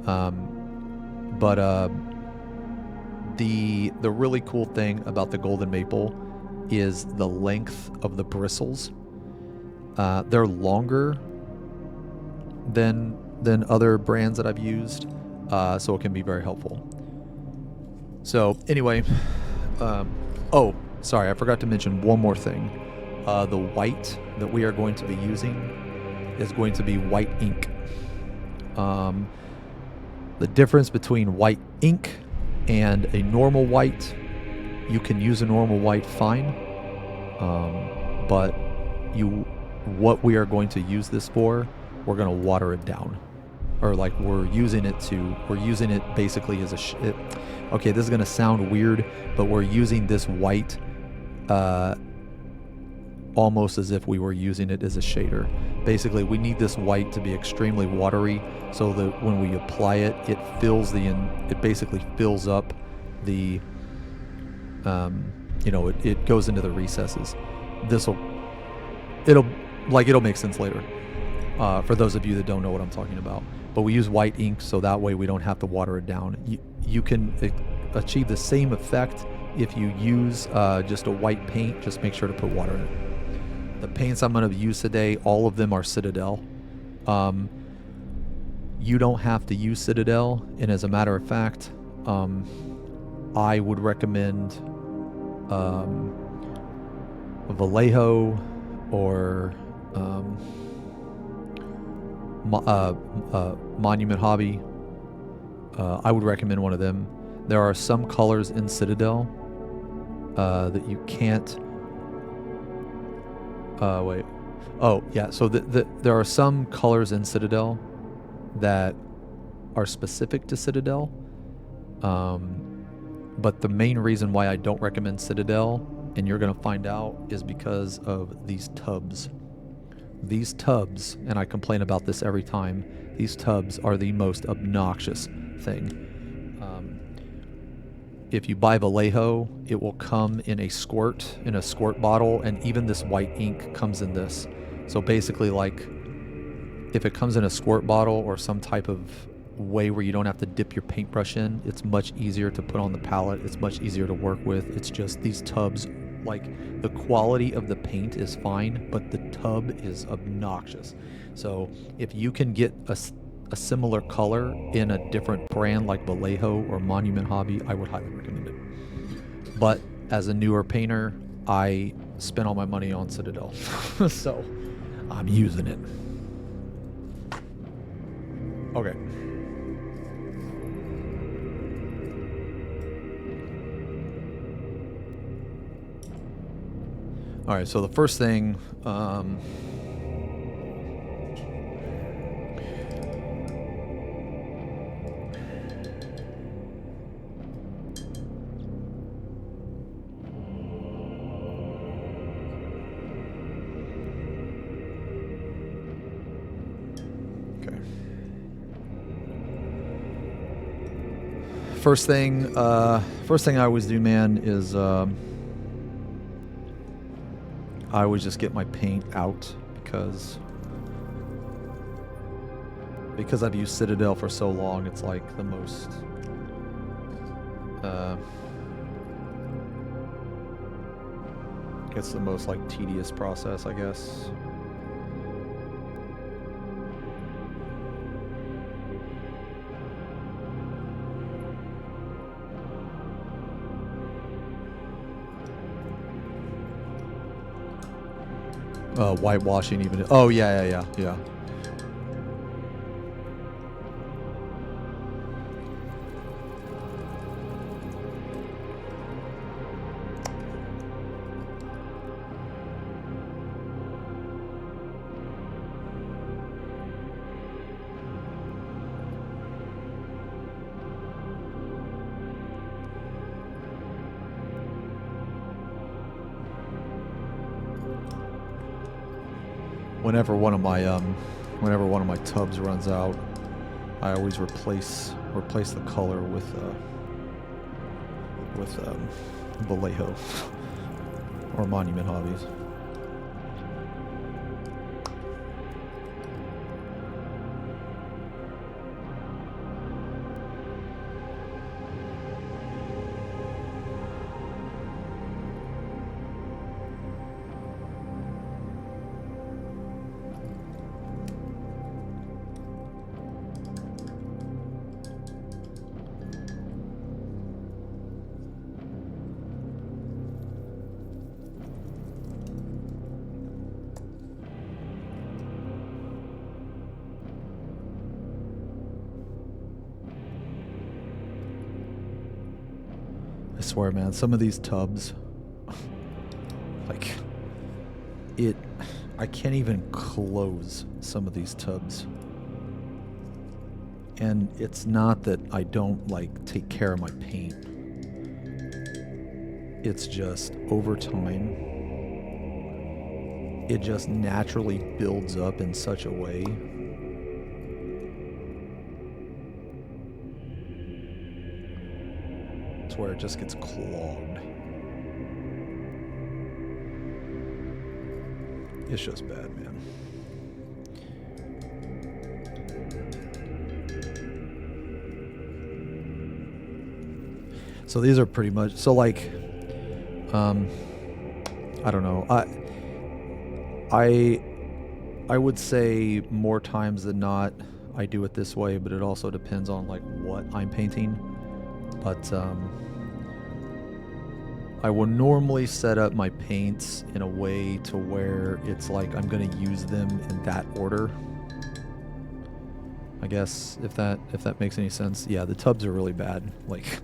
But the really cool thing about the Golden Maple is the length of the bristles. They're longer than other brands that I've used, so it can be very helpful. So anyway, sorry, I forgot to mention one more thing. The white that we are going to be using is going to be white ink. The difference between white ink and a normal white, you can use a normal white fine, but what we are going to use this for we're gonna water it down, or like we're using it basically as a okay, this is gonna sound weird, but we're using this white almost as if we were using it as a shader. Basically, we need this white to be extremely watery so that when we apply it, it basically fills up the, it goes into the recesses. It'll make sense later for those of you that don't know what I'm talking about. But we use white ink so that way we don't have to water it down. You can achieve the same effect if you use just a white paint. Just make sure to put water in it. The paints I'm going to use today, all of them are Citadel. You don't have to use Citadel, and as a matter of fact, I would recommend Vallejo or Monument Hobby. I would recommend one of them. There are some colors in Citadel that you can't. Wait. Oh, yeah. So there are some colors in Citadel that are specific to Citadel. But the main reason why I don't recommend Citadel, and you're going to find out, is because of these tubs. These tubs, and I complain about this every time, these tubs are the most obnoxious thing. If you buy Vallejo, it will come in a squirt bottle, and even this white ink comes in this. So basically, like, if it comes in a squirt bottle or some type of way where you don't have to dip your paintbrush in, it's much easier to put on the palette. It's much easier to work with. It's just these tubs, like, the quality of the paint is fine, but the tub is obnoxious. So if you can get a similar color in a different brand like Vallejo or Monument Hobby, I would highly recommend it. But as a newer painter, I spent all my money on Citadel. So I'm using it. Okay. All right, so the first thing, First thing I always do, man, is I always just get my paint out because I've used Citadel for so long. It's like the most it's the most like tedious process, I guess. Whitewashing even. Oh, yeah. Whenever one of my tubs runs out, I always replace the color with Vallejo or Monument Hobbies. I swear, man, some of these tubs, like, I can't even close some of these tubs. And it's not that I don't like take care of my paint. It's just over time, it just naturally builds up in such a way to where it just gets clogged. It's just bad, man. So these are pretty much, so like, I don't know. I would say more times than not, I do it this way, but it also depends on like what I'm painting. But I will normally set up my paints in a way to where it's like I'm gonna use them in that order. I guess if that makes any sense. Yeah, the tubs are really bad. Like,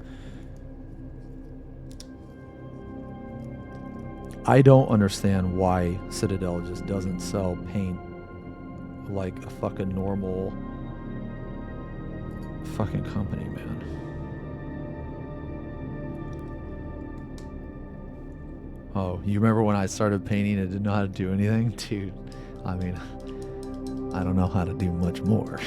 I don't understand why Citadel just doesn't sell paint like a fucking normal fucking company, man. Oh, you remember when I started painting and didn't know how to do anything? Dude, I mean, I don't know how to do much more.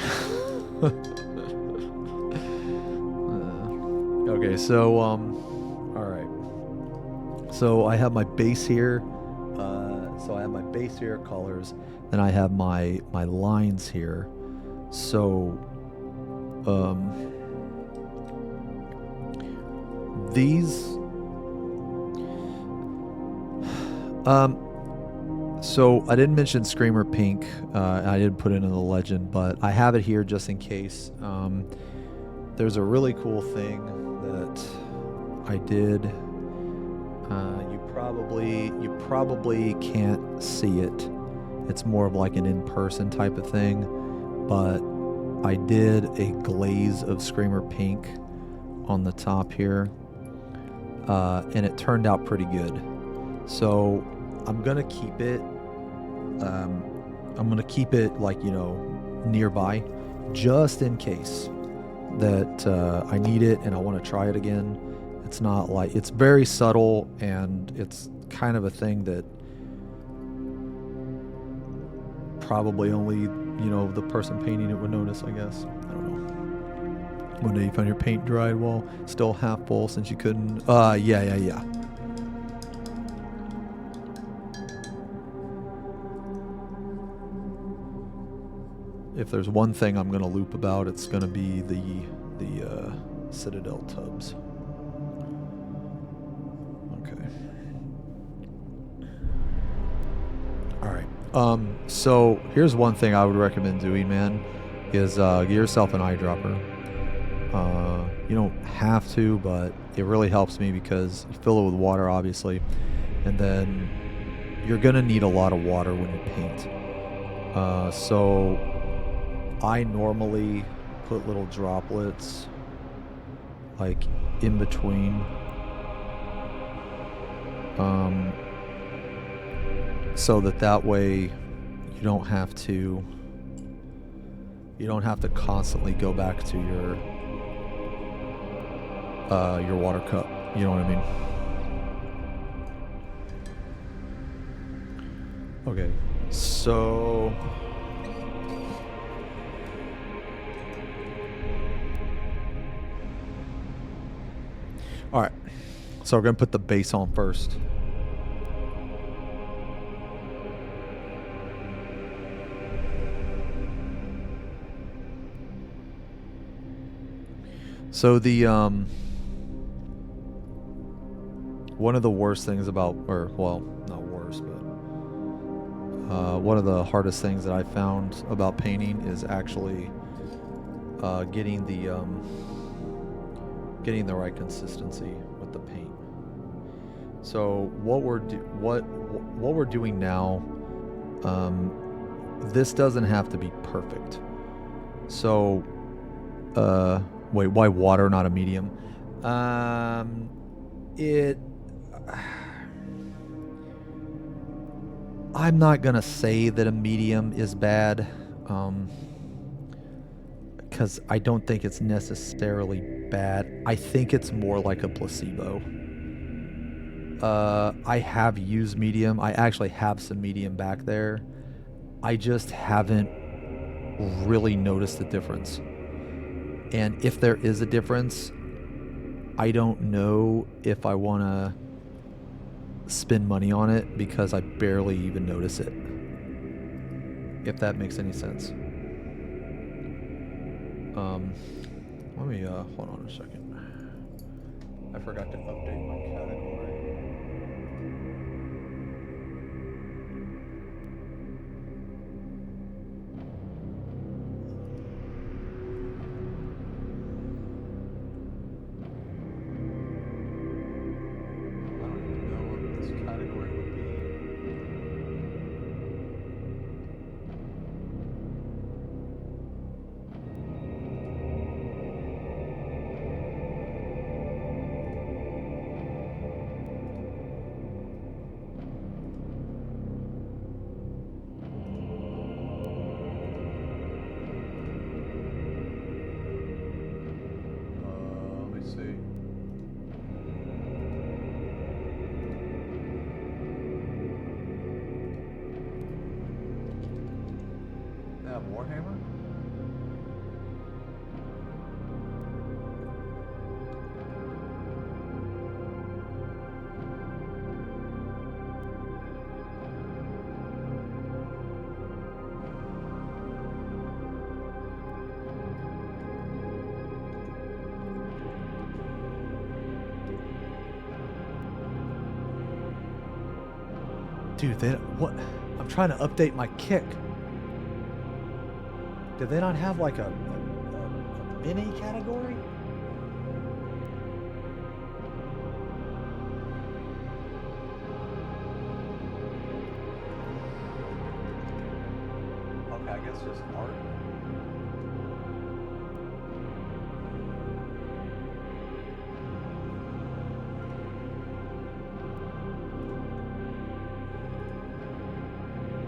Okay, so, alright. So I have my base here. So I have my base here, colors. Then I have my lines here. So, these... So I didn't mention Screamer Pink. I didn't put it in the legend, but I have it here just in case. There's a really cool thing that I did. You probably can't see it. It's more of like an in-person type of thing, but I did a glaze of Screamer Pink on the top here, and it turned out pretty good. So I'm gonna keep it. I'm gonna keep it like, you know, nearby, just in case that I need it and I want to try it again. It's not like, it's very subtle, and it's kind of a thing that probably only, you know, the person painting it would notice, I guess. I don't know. One day you found your paint dried while still half full since you couldn't. Yeah. If there's one thing I'm gonna loop about, it's gonna be the Citadel tubs. Okay. All right. So here's one thing I would recommend doing, man, is get yourself an eyedropper. You don't have to, but it really helps me because you fill it with water, obviously, and then you're gonna need a lot of water when you paint. So I normally put little droplets like in between, so that way you don't have to constantly go back to your water cup. You know what I mean? Okay, so all right, so we're gonna put the base on first. So the one of the worst things about, or well, not worst, but one of the hardest things that I found about painting is actually getting the right consistency with the paint. So what we're doing now, this doesn't have to be perfect. So wait, why water, not a medium? I'm not gonna say that a medium is bad, because I don't think it's necessarily bad. I think it's more like a placebo. I have used medium. I actually have some medium back there. I just haven't really noticed the difference. And if there is a difference, I don't know if I want to spend money on it because I barely even notice it. If that makes any sense. Let me hold on a second. I forgot to update my category. I don't even know what this category would be. Let me see. They have Warhammer? Dude, what? I'm trying to update my kick. Do they not have like a mini category? Okay, I guess just art.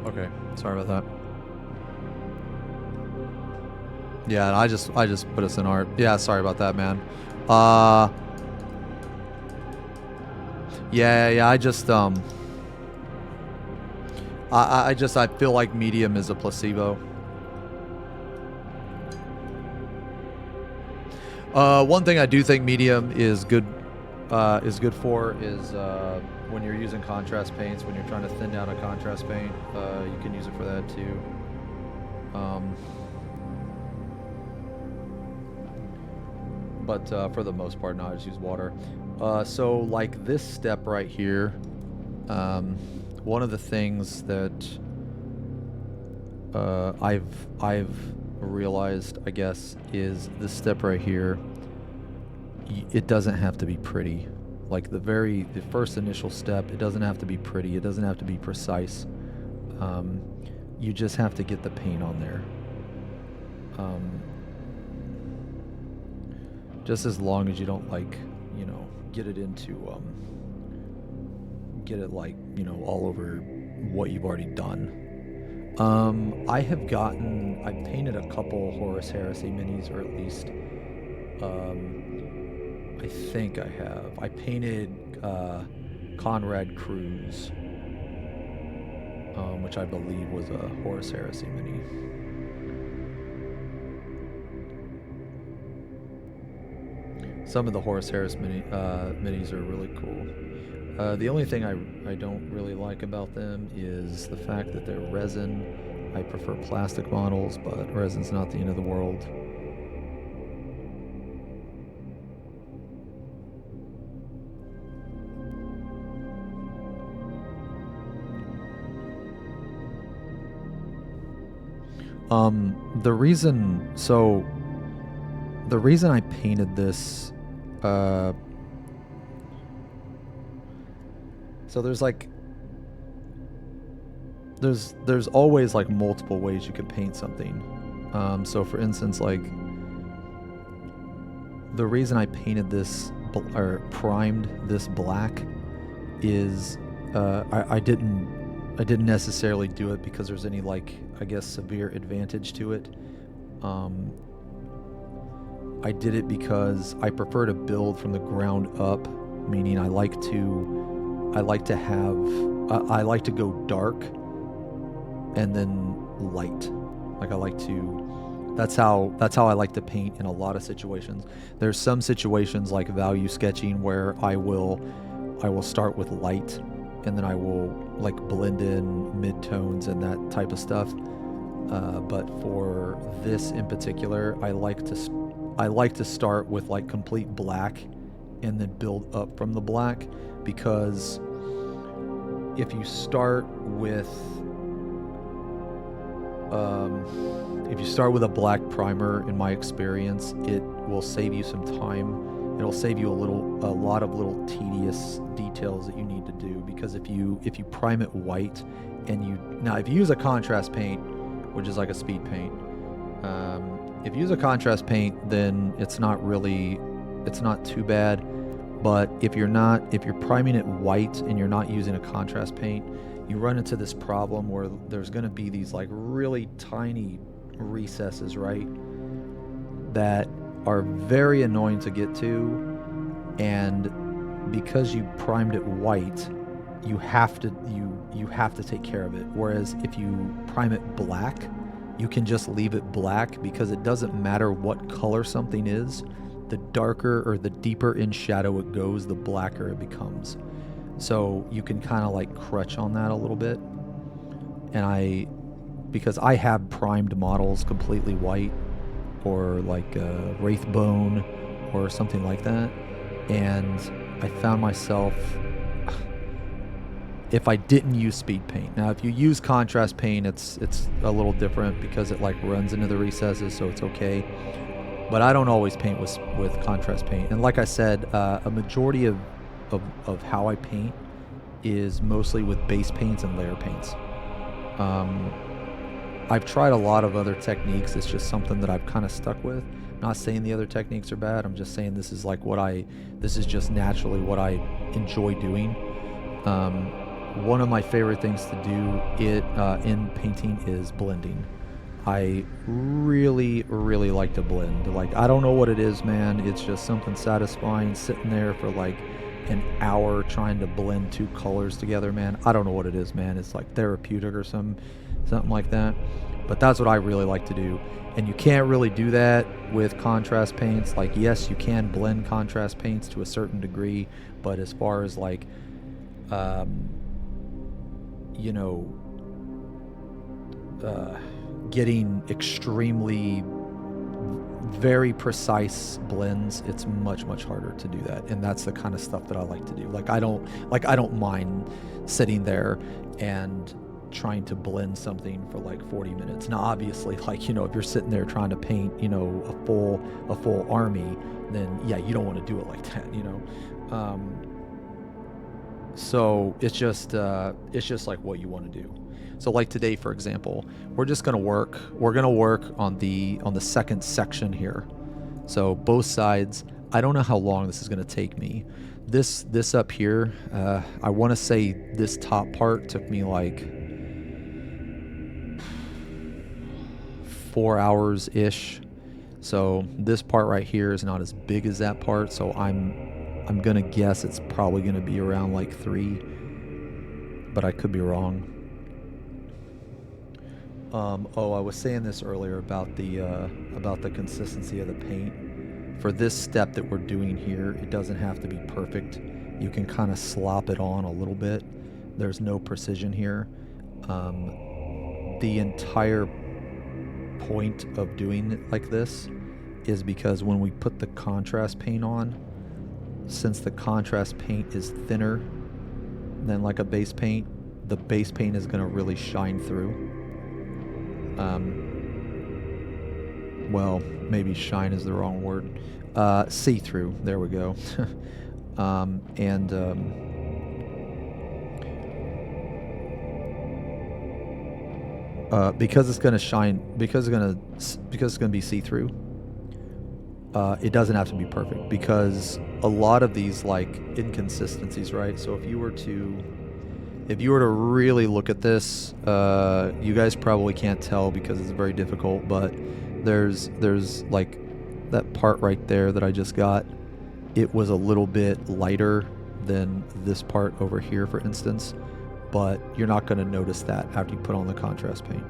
Okay, sorry about that. Yeah, and I just put us in art. Yeah, sorry about that, man. Yeah, I just I feel like medium is a placebo. One thing I do think medium is good for is when you're using contrast paints, when you're trying to thin down a contrast paint, you can use it for that too. But for the most part, no, I just use water. So like this step right here, one of the things that I've realized, I guess, is this step right here. It doesn't have to be pretty. Like the first initial step, it doesn't have to be pretty. It doesn't have to be precise. You just have to get the paint on there. Just as long as you don't get it into all over what you've already done. I've painted a couple Horus Heresy minis, or at least I think I have. I painted Conrad Cruz, which I believe was a Horus Heresy mini. Some of the Horus Heresy minis are really cool. The only thing I don't really like about them is the fact that they're resin. I prefer plastic models, but resin's not the end of the world. The reason I painted this, so there's always like multiple ways you could paint something. So for instance, like the reason I painted this or primed this black is I didn't I didn't necessarily do it because there's any, like, I guess, severe advantage to it. I did it because I prefer to build from the ground up, meaning I like to go dark and then light. Like, I like to, that's how I like to paint in a lot of situations. There's some situations like value sketching where I will start with light, and then I will like blend in midtones and that type of stuff. But for this in particular, I like to start with like complete black and then build up from the black, because if you start with a black primer, in my experience, it will save you some time. It'll save you a lot of little tedious details that you need to do, because if you prime it white and if you use a contrast paint, which is like a speed paint, if you use a contrast paint, then it's not too bad. But if you're priming it white and you're not using a contrast paint, you run into this problem where there's going to be these like really tiny recesses, right, that are very annoying to get to. And because you primed it white, you have to take care of it. Whereas if you prime it black, you can just leave it black, because it doesn't matter what color something is. The darker or the deeper in shadow it goes, the blacker it becomes. So you can kind of like crutch on that a little bit. And because I have primed models completely white, or like Wraithbone or something like that, and I found myself, if I didn't use speed paint. Now, if you use contrast paint, it's a little different because it like runs into the recesses, so it's okay. But I don't always paint with contrast paint. And like I said, a majority of how I paint is mostly with base paints and layer paints. I've tried a lot of other techniques. It's just something that I've kind of stuck with. Not saying the other techniques are bad. I'm just saying this is just naturally what I enjoy doing. One of my favorite things to do in painting is blending. I really, really like to blend. Like, I don't know what it is, man. It's just something satisfying sitting there for like an hour trying to blend two colors together, man. I don't know what it is, man. It's like therapeutic or something like that. But that's what I really like to do. And you can't really do that with contrast paints. Like, yes, you can blend contrast paints to a certain degree, but as far as like, getting extremely very precise blends, it's much harder to do that. And that's the kind of stuff that I like to do. I don't mind sitting there and trying to blend something for like 40 minutes. Now obviously, like, if you're sitting there trying to paint, a full army, then yeah, you don't want to do it like that, so it's just like what you want to do. So like today, for example, we're gonna work on the second section here. So both sides, I don't know how long this is gonna take me. This up here, I want to say this top part took me like 4 hours ish. So this part right here is not as big as that part, so I'm gonna guess it's probably gonna be around like 3, but I could be wrong. I was saying this earlier about the consistency of the paint. For this step that we're doing here, it doesn't have to be perfect. You can kind of slop it on a little bit. There's no precision here. The entire point of doing it like this is because when we put the contrast paint on, since the contrast paint is thinner than like a base paint, the base paint is going to really shine through. Well, maybe shine is the wrong word. See-through, there we go. Because it's going to shine, because it's going to be see-through, it doesn't have to be perfect, because a lot of these like inconsistencies, right? So if you were to If you were to really look at this, you guys probably can't tell because it's very difficult, but there's like that part right there that I just got. It was a little bit lighter than this part over here, for instance, but you're not going to notice that after you put on the contrast paint,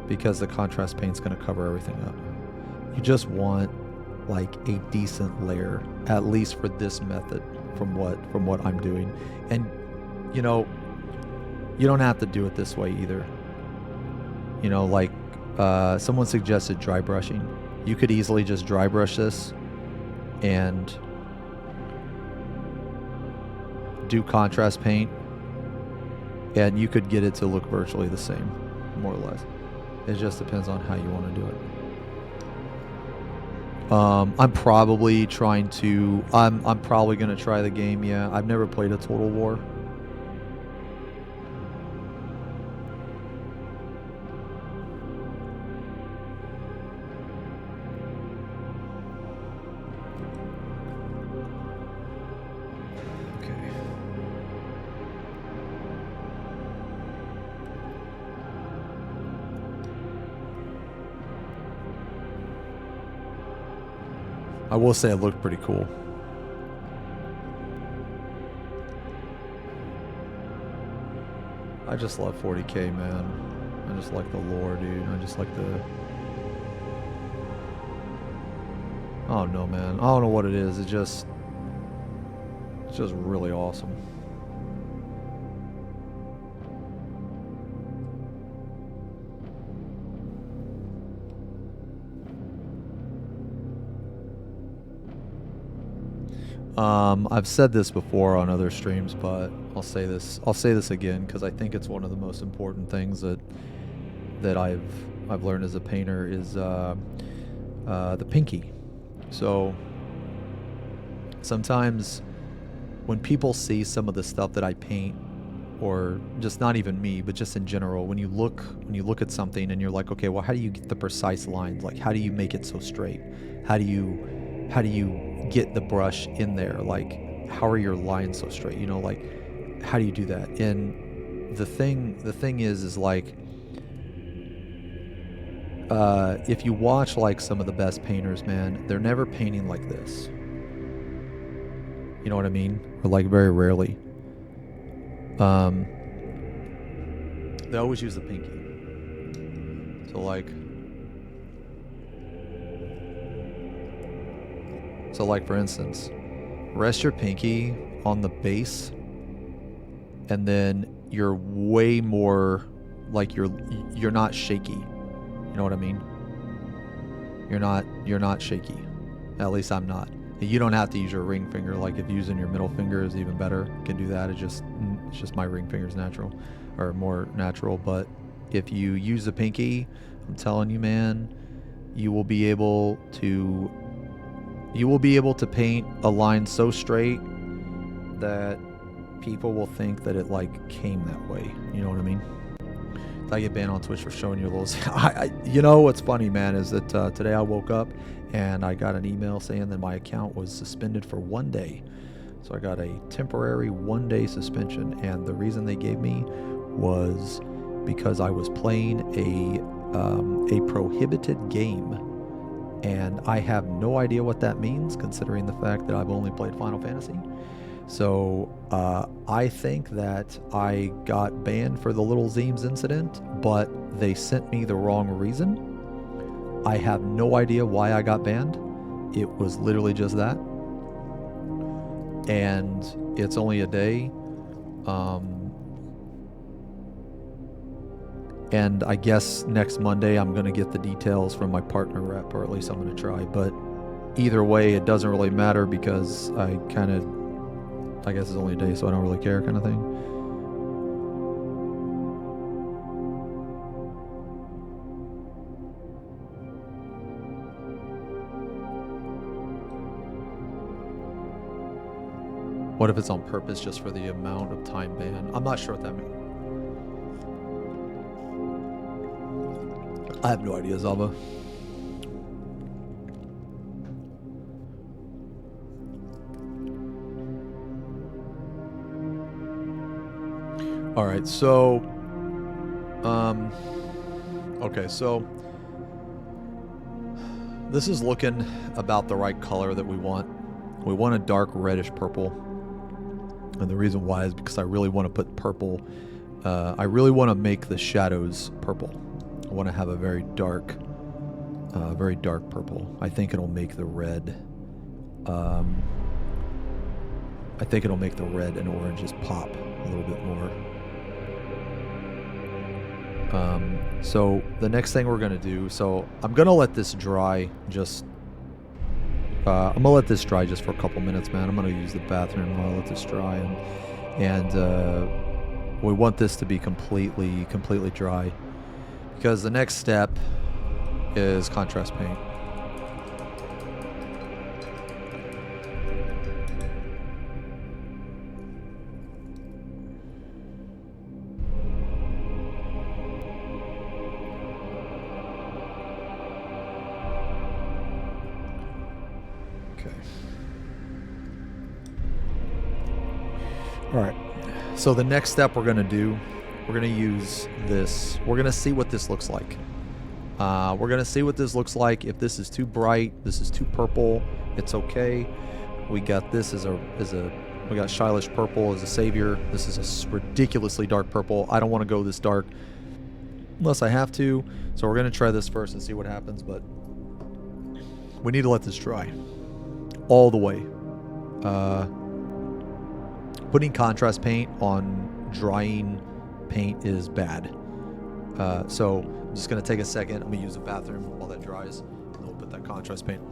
because the contrast paint's going to cover everything up. You just want like a decent layer, at least for this method, from what I'm doing. And you know, you don't have to do it this way either. You know, like someone suggested dry brushing. You could easily just dry brush this and do contrast paint, and you could get it to look virtually the same, more or less. It just depends on how you want to do it. I'm probably going to try the game. Yeah, I've never played a Total War. I will say it looked pretty cool. I just love 40K, man. I just like the lore, dude. I just like the... I don't know, man. I don't know what it is. It's just really awesome. I've said this before on other streams, but I'll say this again because I think it's one of the most important things that I've learned as a painter is the pinky. So sometimes when people see some of the stuff that I paint, or just not even me, but just in general, when you look at something and you're like, okay, well, how do you get the precise lines? Like, how do you make it so straight? How do you get the brush in there? Like, how are your lines so straight? You know, like, how do you do that? And the thing is like, if you watch like some of the best painters, man, they're never painting like this. You know what I mean? Or like very rarely. They always use the pinky. So like for instance, rest your pinky on the base, and then you're way more like you're not shaky. You know what I mean? You're not shaky. At least I'm not. You don't have to use your ring finger. Like if using your middle finger is even better, you can do that. It's just my ring finger's natural, or more natural. But if you use the pinky, I'm telling you, man, you will be able to paint a line so straight that people will think that it like came that way. You know what I mean? I get banned on Twitch for showing you a little. You know what's funny, man, is that today I woke up and I got an email saying that my account was suspended for 1 day. So I got a temporary 1-day suspension, and the reason they gave me was because I was playing a prohibited game, and I have no idea what that means, considering the fact that I've only played Final Fantasy. So I think that I got banned for the Little Zeems incident, but they sent me the wrong reason. I have no idea why I got banned. It was literally just that. And it's only a day. And I guess next Monday I'm going to get the details from my partner rep, or at least I'm going to try. But either way, it doesn't really matter because I guess it's only a day, so I don't really care, kind of thing. What if it's on purpose just for the amount of time ban? I'm not sure what that means. I have no idea, Zalba. All right, so, okay, so this is looking about the right color that we want. We want a dark reddish purple, and the reason why is because I really want to put purple. I really want to make the shadows purple. I want to have a very dark purple. I think it'll make the red. I think it'll make the red and oranges pop a little bit more. So the next thing we're gonna do, so I'm gonna let this dry just I'm gonna let this dry just for a couple minutes, man. I'm gonna use the bathroom while I let this dry, and we want this to be completely dry, because the next step is contrast paint. Alright, so the next step we're going to do, we're going to use this, we're going to see what this looks like. We're going to see what this looks like. If this is too bright, this is too purple, it's okay. We got this we got Shylish Purple as a savior. This is a ridiculously dark purple. I don't want to go this dark unless I have to. So we're going to try this first and see what happens, but we need to let this dry all the way. Putting contrast paint on drying paint is bad. So I'm just going to take a second. I'm going to use the bathroom while that dries, and then we'll put that contrast paint on.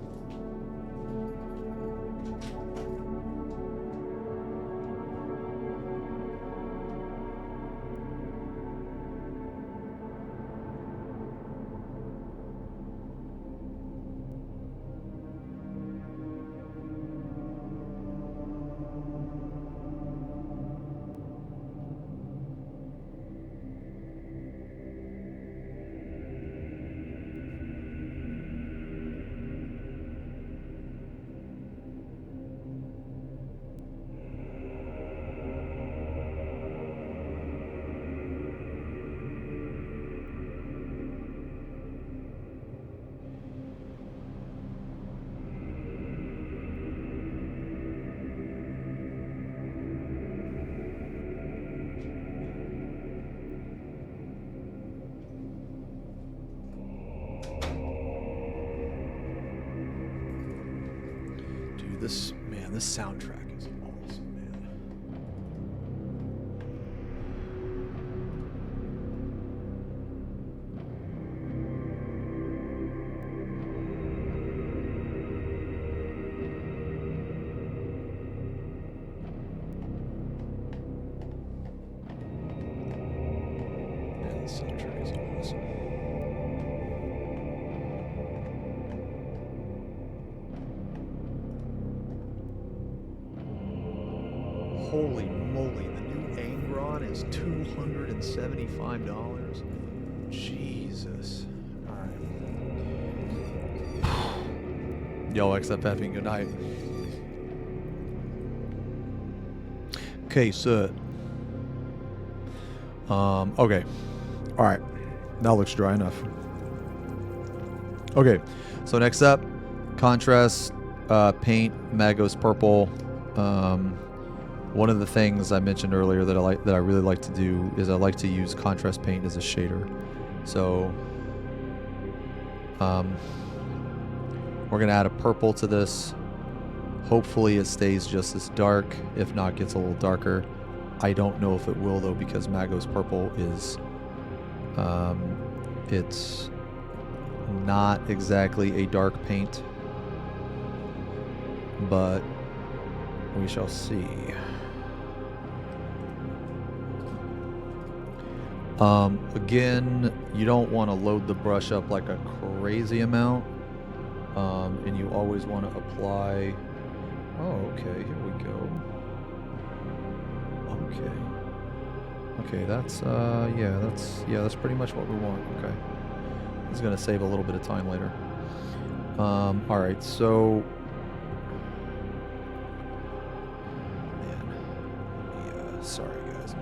This soundtrack is awesome, man. Man, this soundtrack is awesome. Holy moly, the new Angron is $275. Jesus. Alright. Yo, XFFing, good night. Okay, so. Okay. Alright. That looks dry enough. Okay, so next up, contrast paint, Magos Purple. One of the things I mentioned earlier that I really like to do is I like to use contrast paint as a shader. So we're gonna add a purple to this. Hopefully it stays just as dark. If not, gets a little darker. I don't know if it will though, because Magos Purple is it's not exactly a dark paint, but we shall see. Again, you don't want to load the brush up like a crazy amount, and you always want to apply. Oh, okay, here we go. Okay, that's that's pretty much what we want. Okay, it's gonna save a little bit of time later. All right, so. Sorry guys,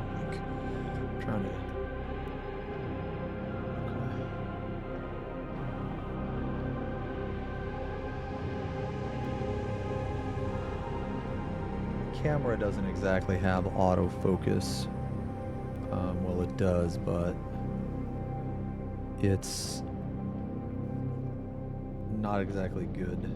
camera doesn't exactly have autofocus. Well, it does, but it's not exactly good.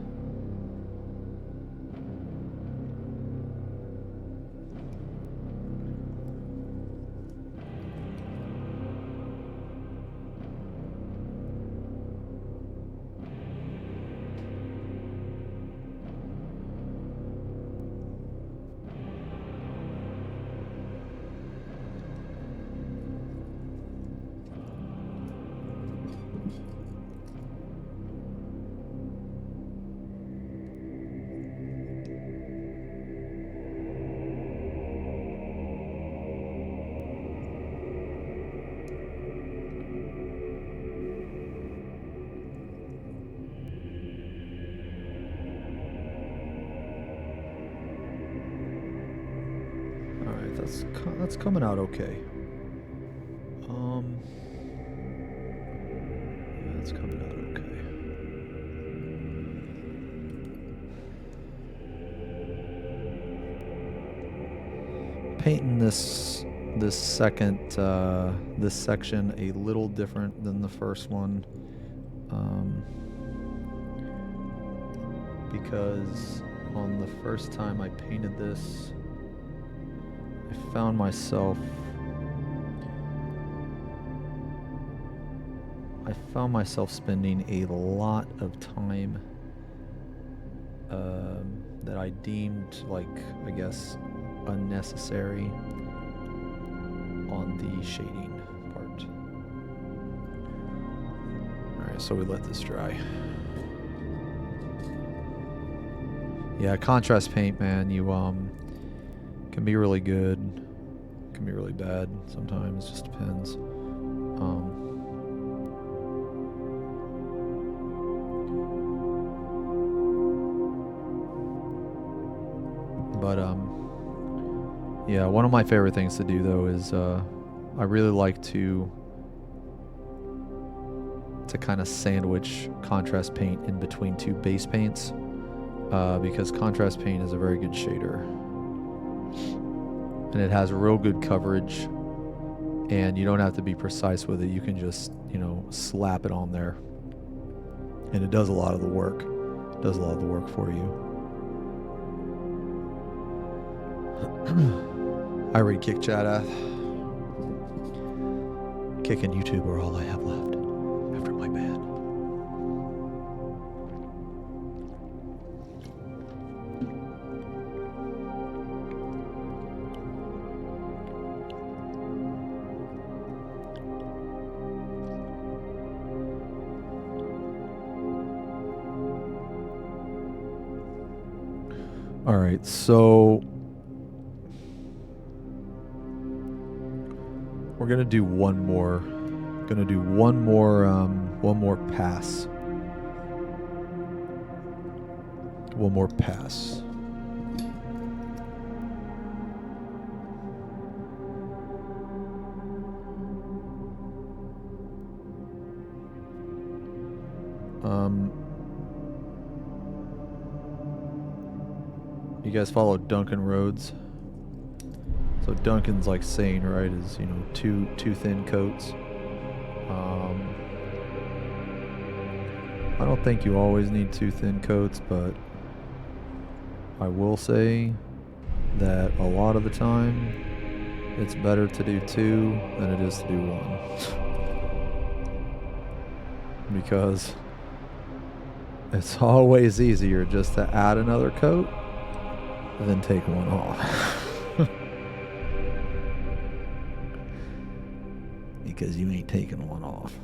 Alright, that's coming out okay. Yeah, it's coming out okay. Painting this section a little different than the first one, because on the first time I painted this, I found myself spending a lot of time that I deemed, like, I guess, unnecessary on the shading part. Alright, so we let this dry. Yeah, contrast paint, man, you can be really good, can be really bad sometimes, just depends. But yeah, one of my favorite things to do though is I really like to kind of sandwich contrast paint in between two base paints, because contrast paint is a very good shader and it has real good coverage, and you don't have to be precise with it. You can just, you know, slap it on there and it does a lot of the work. It does a lot of the work for you. I read Kick Chat. Kick and YouTube are all I have left after my band. All right, so we're gonna do one more. Gonna do one more pass. One more pass. You guys follow Duncan Rhodes? So Duncan's like saying, right, is, you know, two thin coats. I don't think you always need two thin coats, but I will say that a lot of the time it's better to do two than it is to do one. Because it's always easier just to add another coat than take one off. Because you ain't taking one off.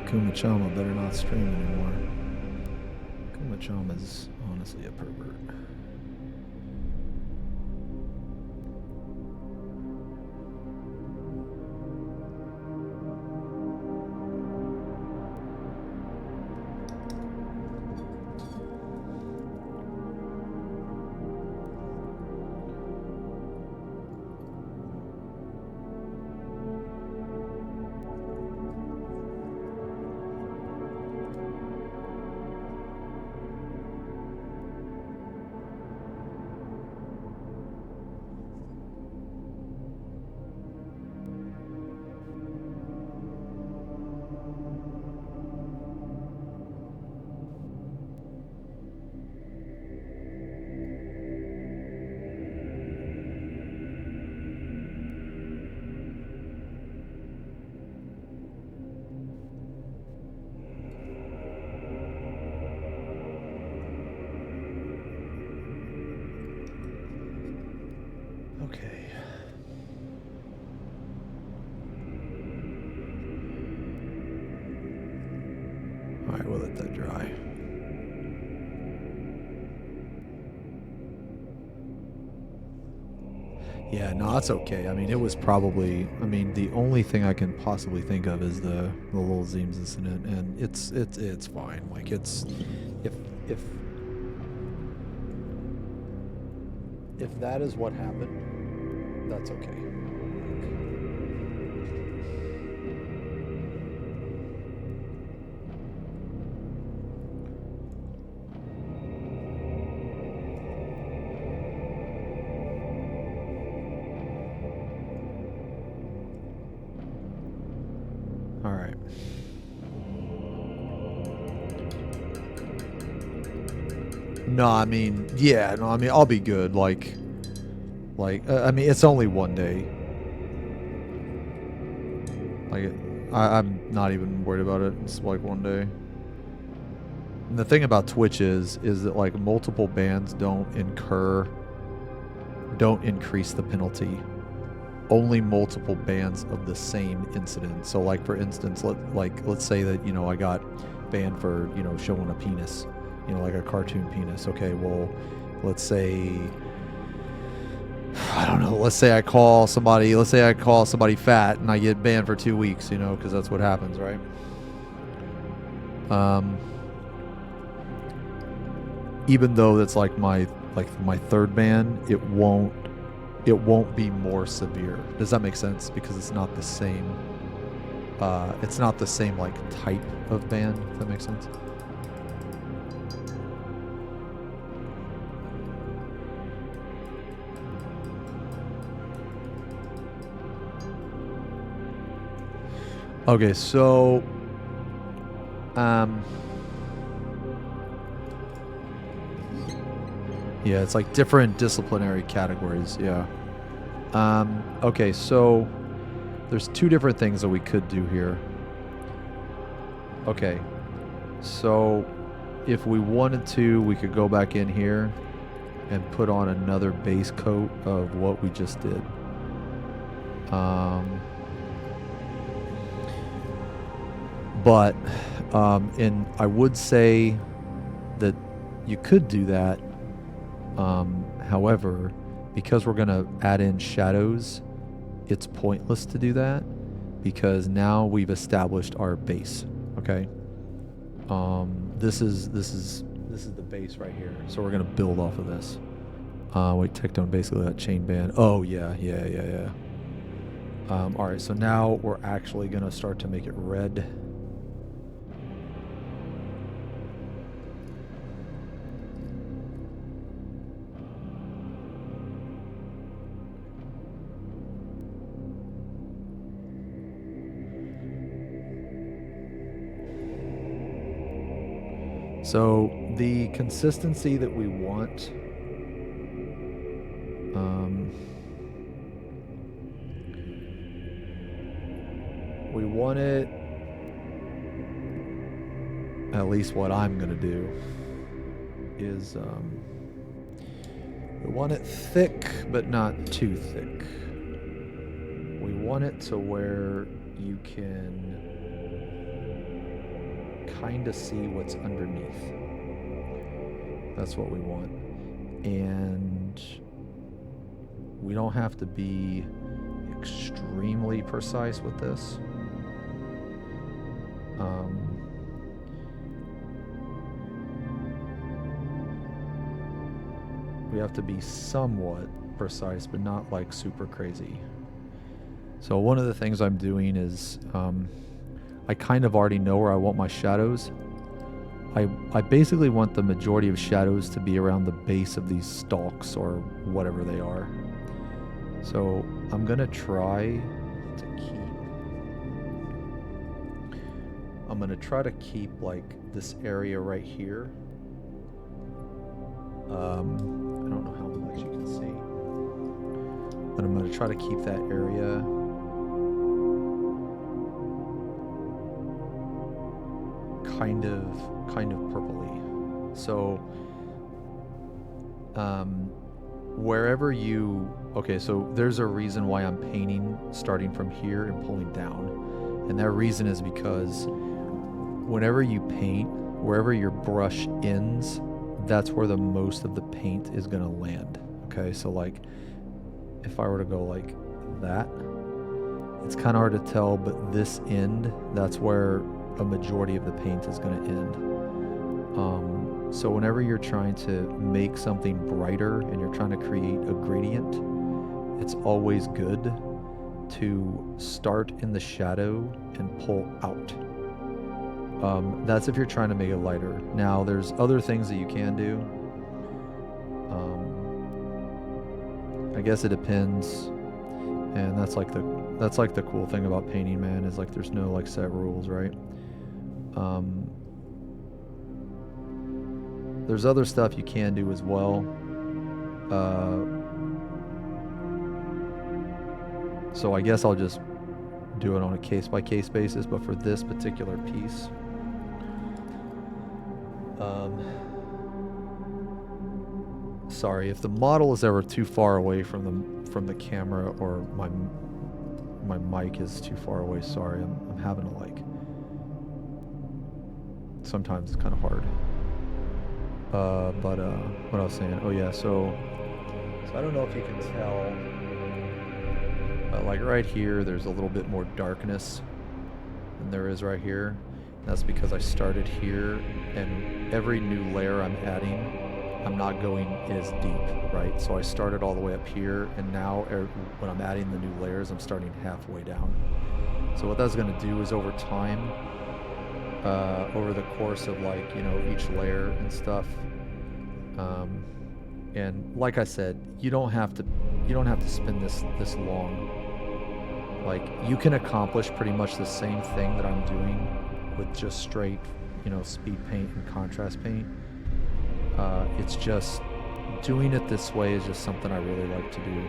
Kumachama better not stream anymore. Kumachama's honestly a pervert. Okay. All right, we'll let that dry. Yeah, no, that's okay. I mean, it was probably. I mean, the only thing I can possibly think of is the little Zeems incident, and it's fine. Like it's if that is what happened, that's okay. All right. No, I mean, yeah, no, I mean, I'll be good. I mean, it's only one day. Like, I'm not even worried about it. It's like one day. And the thing about Twitch is that like multiple bans don't increase the penalty. Only multiple bans of the same incident. So, like for instance, let's say that I got banned for showing a penis, like a cartoon penis. Okay, well, let's say I don't know. Let's say I call somebody fat and I get banned for 2 weeks. Because that's what happens, right? Even though that's like my third ban, it won't be more severe. Does that make sense? Because it's not the same. It's not the same like type of ban. If that makes sense. Okay, so yeah, it's like different disciplinary categories, yeah. Okay, so there's two different things that we could do here. Okay, so if we wanted to, we could go back in here and put on another base coat of what we just did. But and I would say that you could do that. However, because we're going to add in shadows, it's pointless to do that because now we've established our base. Okay. This is the base right here. So we're going to build off of this. Wait, Tectone basically got chain band. Oh yeah. All right. So now we're actually going to start to make it red. So the consistency that we want, we want it, at least what I'm going to do, is we want it thick, but not too thick. We want it to where you can kind of see what's underneath. That's what we want. And we don't have to be extremely precise with this. We have to be somewhat precise, but not like super crazy. So one of the things I'm doing is I kind of already know where I want my shadows. I basically want the majority of shadows to be around the base of these stalks or whatever they are. So I'm gonna try to keep like this area right here. I don't know how much you can see, but I'm gonna try to keep that area kind of purpley. So wherever you, okay, so there's a reason why I'm painting starting from here and pulling down. And that reason is because whenever you paint, wherever your brush ends, that's where the most of the paint is going to land. Okay, so like if I were to go like that, it's kind of hard to tell, but this end, that's where a majority of the paint is going to end. So whenever you're trying to make something brighter and you're trying to create a gradient, it's always good to start in the shadow and pull out. That's if you're trying to make it lighter. Now there's other things that you can do. I guess it depends, and that's like the cool thing about painting, man, is like there's no like set rules, right? There's other stuff you can do as well. So I guess I'll just do it on a case-by-case basis, but for this particular piece, sorry if the model is ever too far away from the camera, or my mic is too far away. Sorry, I'm having to like. Sometimes it's kind of hard. But what I was saying. Oh yeah, so I don't know if you can tell. Like right here, there's a little bit more darkness than there is right here. That's because I started here, and every new layer I'm adding, I'm not going as deep, right? So I started all the way up here, and now when I'm adding the new layers, I'm starting halfway down. So what that's going to do is over time, over the course of like, you know, each layer and stuff, and like I said, you don't have to spin this long. Like, you can accomplish pretty much the same thing that I'm doing with just straight, you know, speed paint and contrast paint. It's just doing it this way is just something I really like to do.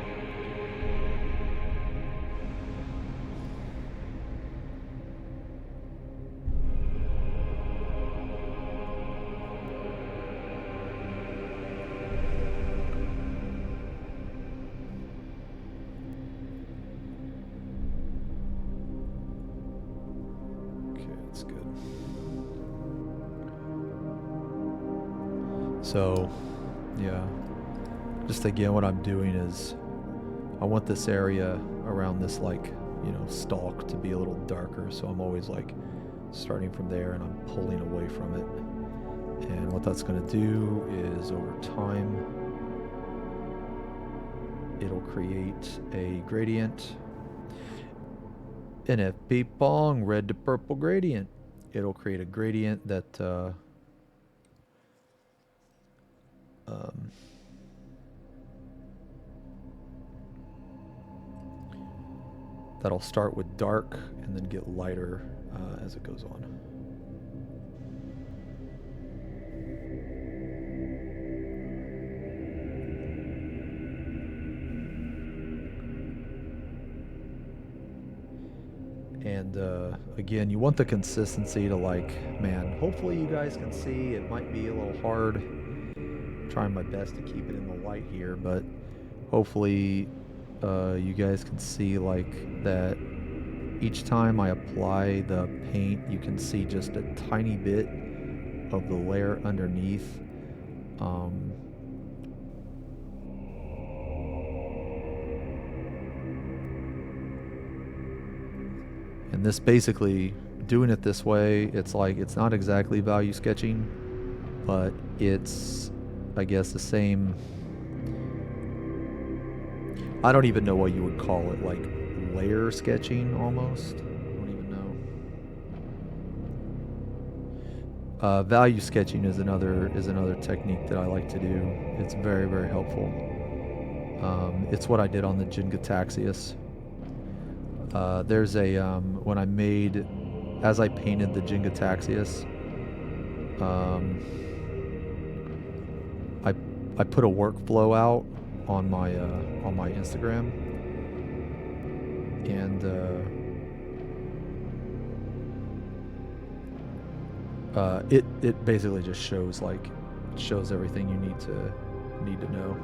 So, yeah, just again, what I'm doing is I want this area around this, like, you know, stalk to be a little darker. So I'm always like starting from there and I'm pulling away from it. And what that's going to do is over time, it'll create a gradient. An FP Pong, red to purple gradient. It'll create a gradient that, that'll start with dark and then get lighter as it goes on. And again, you want the consistency to, like, man, hopefully you guys can see. It might be a little hard. I'm trying my best to keep it in the light here, but hopefully you guys can see, like, that each time I apply the paint, you can see just a tiny bit of the layer underneath. And this basically, doing it this way, it's like, it's not exactly value sketching, but it's, I guess, the same. I don't even know what you would call it, like layer sketching almost. I don't even know. Value sketching is another technique that I like to do. It's very, very helpful. It's what I did on the Jingataxias. There's a when I made, as I painted the Jingataxias, I put a workflow out on my Instagram, and it basically just shows everything you need to know.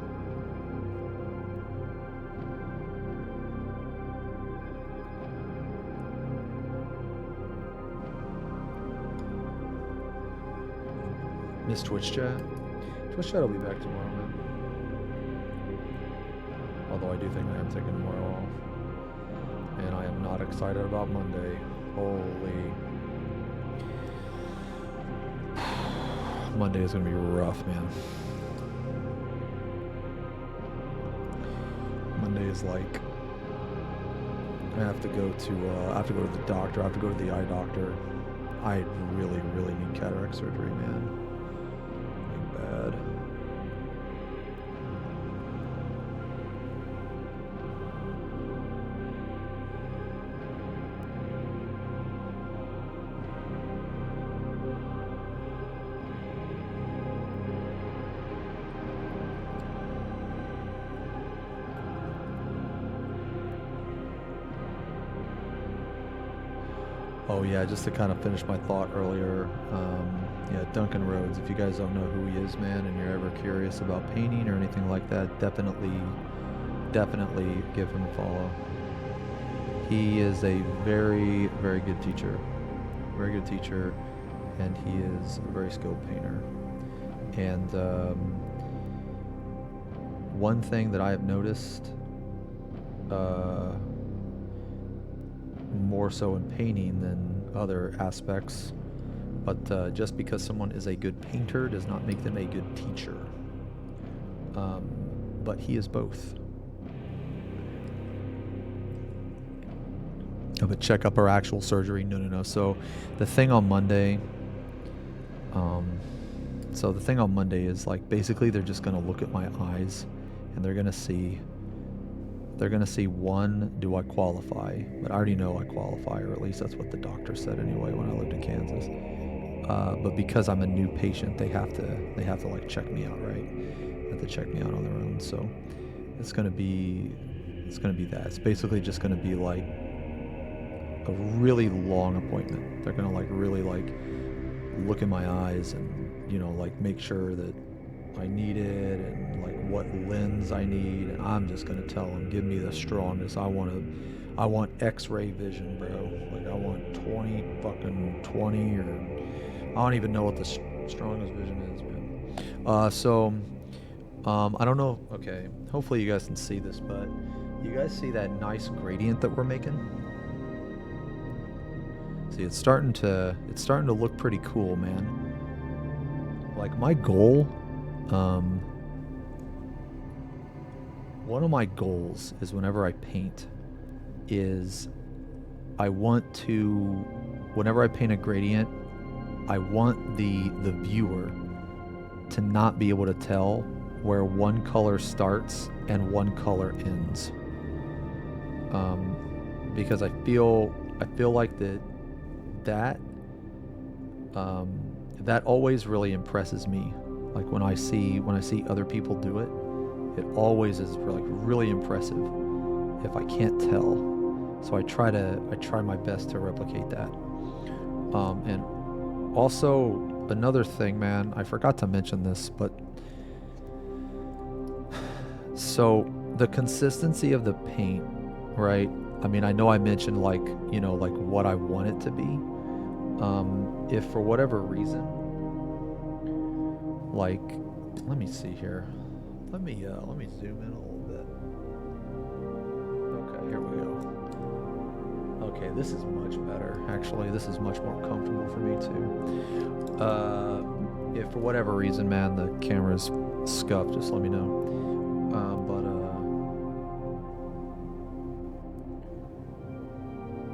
Miss Twitch chat. Twitch chat will be back tomorrow, man. Although I do think I am taking tomorrow off. And I am not excited about Monday. Holy. Monday is going to be rough, man. Monday is like I have to go to the doctor. I have to go to the eye doctor. I really need cataract surgery, man. Like bad. Oh yeah, just to kind of finish my thought earlier, yeah, Duncan Rhodes, if you guys don't know who he is, man, and you're ever curious about painting or anything like that, definitely give him a follow. He is a very good teacher. Very good teacher, and he is a very skilled painter. And one thing that I have noticed, more so in painting than other aspects, but just because someone is a good painter does not make them a good teacher. But he is both. Of a checkup or actual surgery? No. So the thing on Monday, is like basically they're just gonna look at my eyes, and they're gonna see. One, do I qualify? But I already know I qualify, or at least that's what the doctor said anyway when I lived in Kansas. But because I'm a new patient, they have to like check me out, right? They have to check me out on their own. So it's gonna be that. It's basically just gonna be like a really long appointment. They're gonna like really like look in my eyes and, you know, like make sure that I need it and like what lens I need, and I'm just gonna tell them, give me the strongest. I want X-ray vision, bro. Like I want 20, or I don't even know what the strongest vision is, man. So I don't know. Okay, hopefully you guys can see this, but you guys see that nice gradient that we're making? See, it's starting to look pretty cool, man. Like my goal. One of my goals is whenever I paint is I want to, whenever I paint a gradient, I want the viewer to not be able to tell where one color starts and one color ends. Because I feel like that always really impresses me. Like when I see other people do it, it always is like really impressive if I can't tell. So I try my best to replicate that. And also another thing, man, I forgot to mention this, but so the consistency of the paint, right? I mean, I know I mentioned like, you know, like what I want it to be. If for whatever reason, like, let me see here. Let me zoom in a little bit. Okay, here we go. Okay, this is much better. Actually, this is much more comfortable for me too. If for whatever reason, man, the camera's scuffed, just let me know.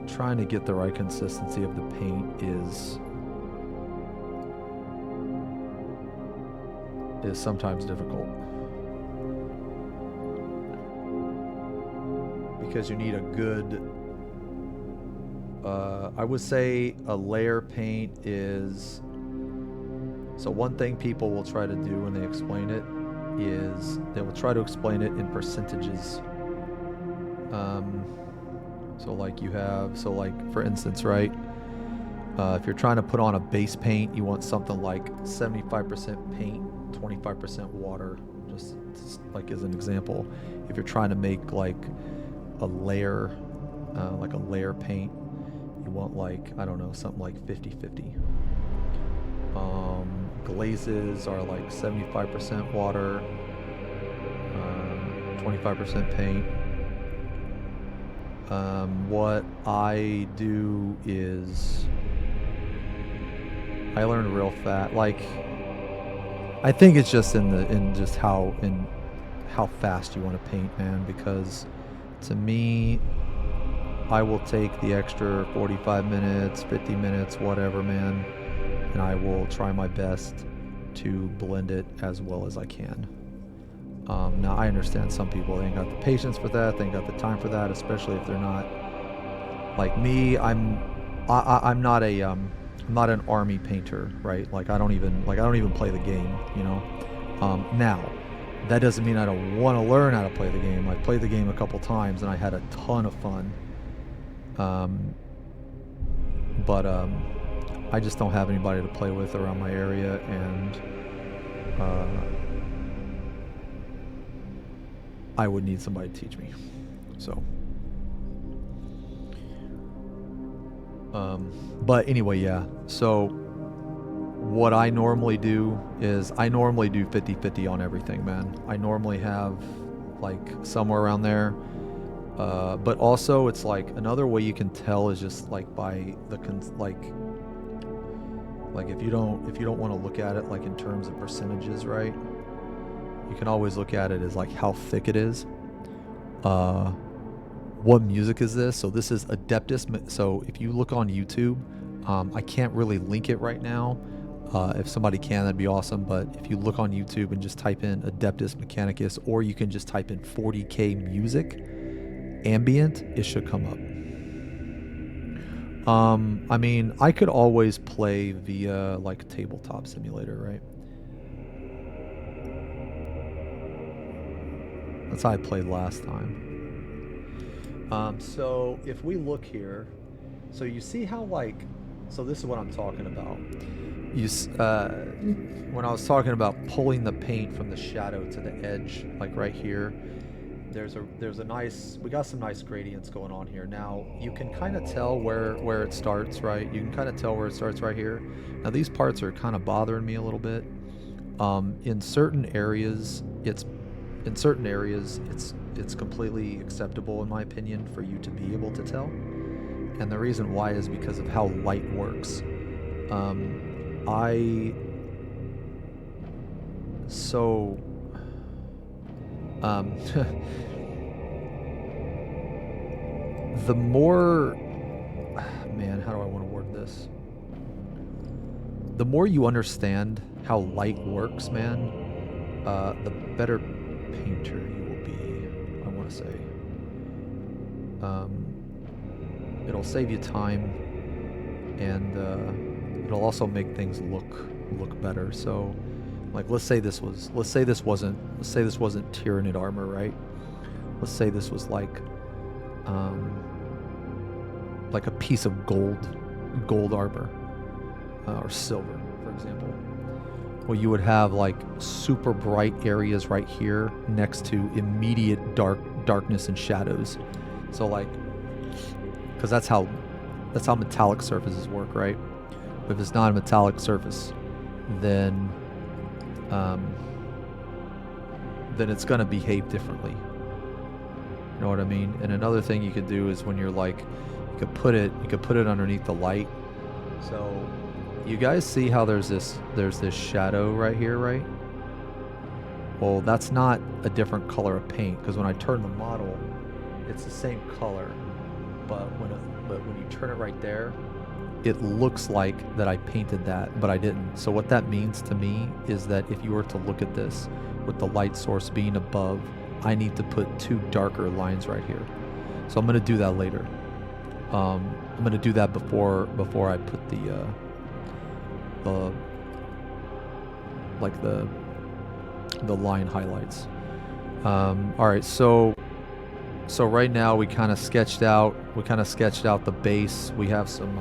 Trying to get the right consistency of the paint is sometimes difficult, because you need a good, I would say a layer paint is, so one thing people will try to do when they explain it is they will try to explain it in percentages. So like you have, so like for instance, right, if you're trying to put on a base paint, you want something like 75% paint, 25% water, just like as an example. If you're trying to make like a layer paint, you want like, I don't know, something like 50-50. glazes are like 75% water, 25% paint. What I do is I learned real fast. Like, I think it's just in how fast you want to paint, man. Because to me, I will take the extra 45 minutes, 50 minutes, whatever, man, and I will try my best to blend it as well as I can. Now, I understand some people, they ain't got the patience for that, they ain't got the time for that, especially if they're not like me. I'm not I'm not an army painter, right? Like I don't even play the game, you know. Now, that doesn't mean I don't want to learn how to play the game. I played the game a couple times and I had a ton of fun. But I just don't have anybody to play with around my area, and I would need somebody to teach me. So, but anyway, yeah. So what I normally do is I normally do 50-50 on everything, man. I normally have like somewhere around there. But also it's like another way you can tell is just like by the like if you don't want to look at it like in terms of percentages, right? You can always look at it as like how thick it is. What music is this? So this is Adeptus. So if you look on YouTube, I can't really link it right now. If somebody can, that'd be awesome. But if you look on YouTube and just type in Adeptus Mechanicus, or you can just type in 40K music ambient, it should come up. I mean, I could always play via like tabletop simulator, right? That's how I played last time. So if we look here, so you see how like, so this is what I'm talking about. When I was talking about pulling the paint from the shadow to the edge, like right here, there's a nice, we got some nice gradients going on here. Now you can kind of tell where it starts, right? You can kind of tell where it starts right here. Now these parts are kind of bothering me a little bit. In certain areas it's completely acceptable, in my opinion, for you to be able to tell. And the reason why is because of how light works. The more, man, how do I want to word this? The more you understand how light works, man, the better painter you will be, I want to say. It'll save you time, and it'll also make things look better. So, like, let's say this wasn't Tyranid armor, right? Let's say this was like a piece of gold armor, or silver, for example. Well, you would have like super bright areas right here next to immediate darkness and shadows. So like, because that's how metallic surfaces work, right? But if it's not a metallic surface, then it's gonna behave differently. You know what I mean? And another thing you could do is when you're like, you could put it underneath the light. So you guys see how there's this shadow right here, right? Well, that's not a different color of paint, because when I turn the model, it's the same color, but when you turn it right there, it looks like that I painted that, but I didn't. So what that means to me is that if you were to look at this with the light source being above, I need to put two darker lines right here. So I'm going to do that later. I'm going to do that before I put the line highlights. All right, so right now we kind of sketched out the base. We have some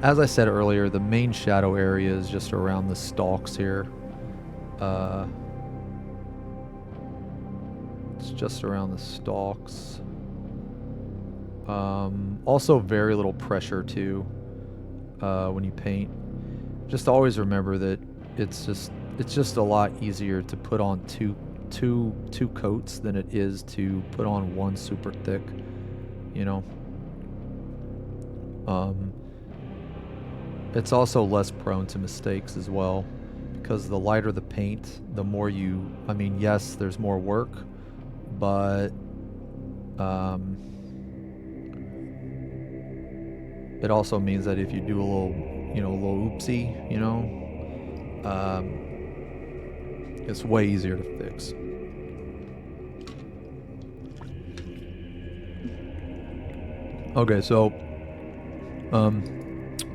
as I said earlier, the main shadow area is just around the stalks here. It's just around the stalks. Also very little pressure too when you paint. Just always remember that it's just a lot easier to put on two coats than it is to put on one super thick, you know. It's also less prone to mistakes as well, because the lighter the paint, the more you, I mean, yes, there's more work, but it also means that if you do a little, you know, a little oopsie, you know, it's way easier to fix. Okay, so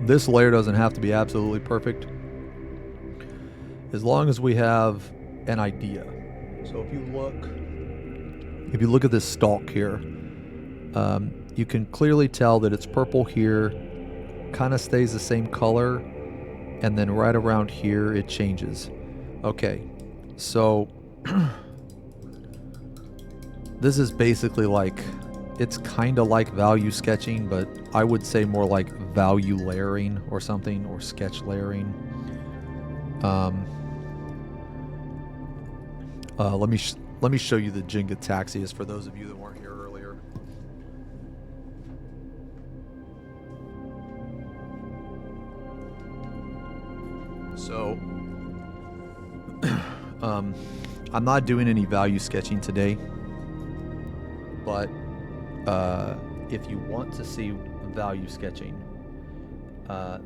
this layer doesn't have to be absolutely perfect, as long as we have an idea. So if you look at this stalk here, you can clearly tell that it's purple here, kind of stays the same color, and then right around here it changes. Okay, so this is basically like, it's kind of like value sketching, but I would say more like value layering or something, or sketch layering. Let me show you the Jenga taxias for those of you that weren't here earlier. So, I'm not doing any value sketching today, but if you want to see value sketching,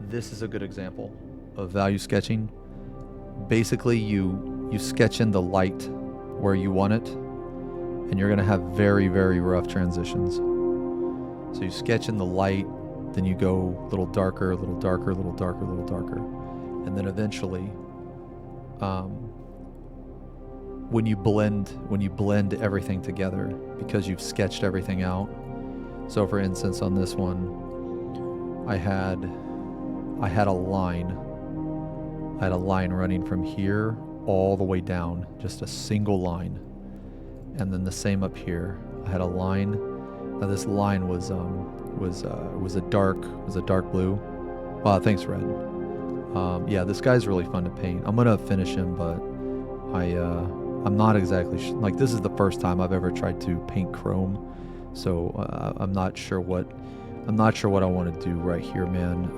this is a good example of value sketching. Basically, you sketch in the light where you want it, and you're going to have very, very rough transitions. So you sketch in the light, then you go a little darker, a little darker, a little darker, a little darker, and then eventually, when you blend everything together, because you've sketched everything out. So for instance, on this one, I had a line running from here all the way down, just a single line, and then the same up here. I had a line. Now this line was a dark blue. Thanks, Red. Yeah, this guy's really fun to paint. I'm gonna finish him, but I'm not exactly like, this is the first time I've ever tried to paint chrome, so I'm not sure what I want to do right here, man.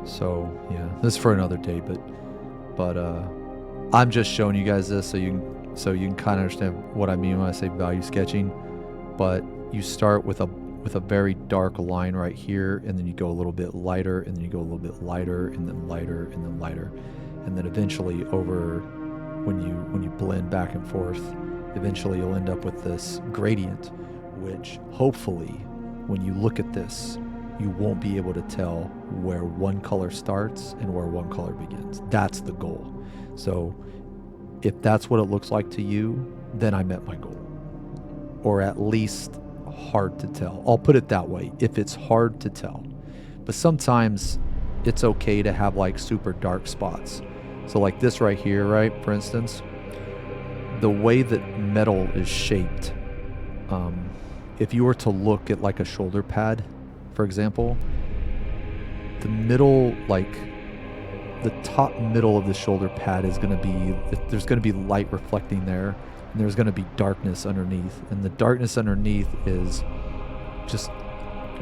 So yeah, this is for another day, but I'm just showing you guys this so you can kind of understand what I mean when I say value sketching. But you start with a very dark line right here, and then you go a little bit lighter, and then you go a little bit lighter, and then lighter, and then lighter, and then eventually when you blend back and forth, eventually you'll end up with this gradient, which hopefully when you look at this, you won't be able to tell where one color starts and where one color begins. That's the goal. So if that's what it looks like to you, then I met my goal. Or at least hard to tell. I'll put it that way, if it's hard to tell. But sometimes it's okay to have like super dark spots. So like this right here, right, for instance, the way that metal is shaped, if you were to look at like a shoulder pad, for example, the middle, like the top middle of the shoulder pad is going to be, there's going to be light reflecting there, and there's going to be darkness underneath, and the darkness underneath is just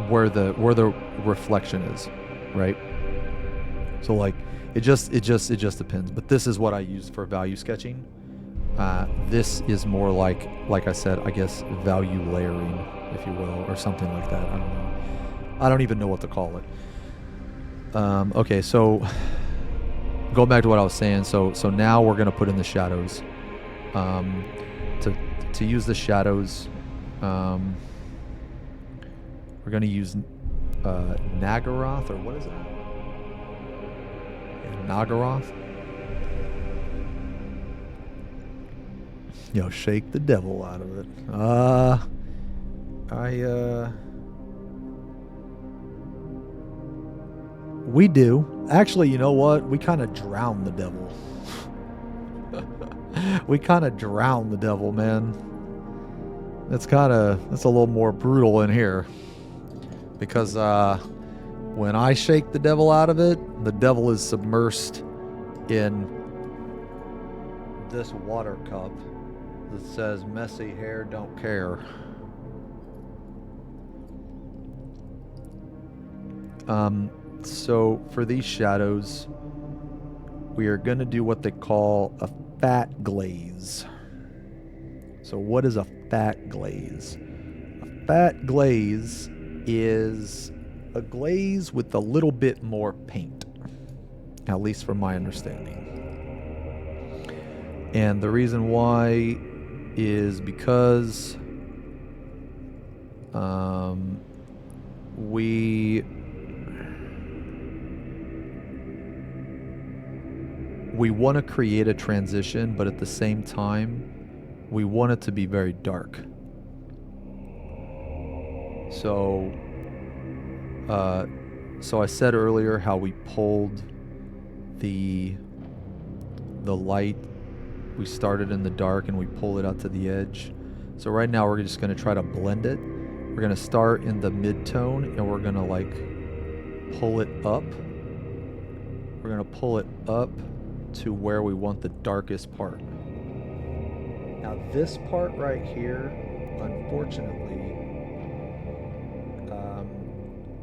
where the reflection is, right? So like it just depends. But this is what I use for value sketching. This is more like I said, I guess value layering, if you will, or something like that. I don't know. I don't even know what to call it. Okay, so going back to what I was saying. So now we're gonna put in the shadows. To use the shadows, we're gonna use Nagaroth, or what is that? Nagaroth. Yo, shake the devil out of it. We do. Actually, you know what? We kind of drown the devil. We kind of drown the devil, man. it's a little more brutal in here. Because when I shake the devil out of it, the devil is submersed in this water cup that says messy hair don't care. So for these shadows, we are going to do what they call a fat glaze. So what is a fat glaze? A fat glaze is a glaze with a little bit more paint, at least from my understanding. And the reason why is because we want to create a transition, but at the same time, we want it to be very dark. So I said earlier how we pulled the light. We started in the dark and we pull it out to the edge. So right now we're just going to try to blend it. We're going to start in the mid-tone and we're going to like pull it up. We're going to pull it up to where we want the darkest part. Now this part right here, unfortunately,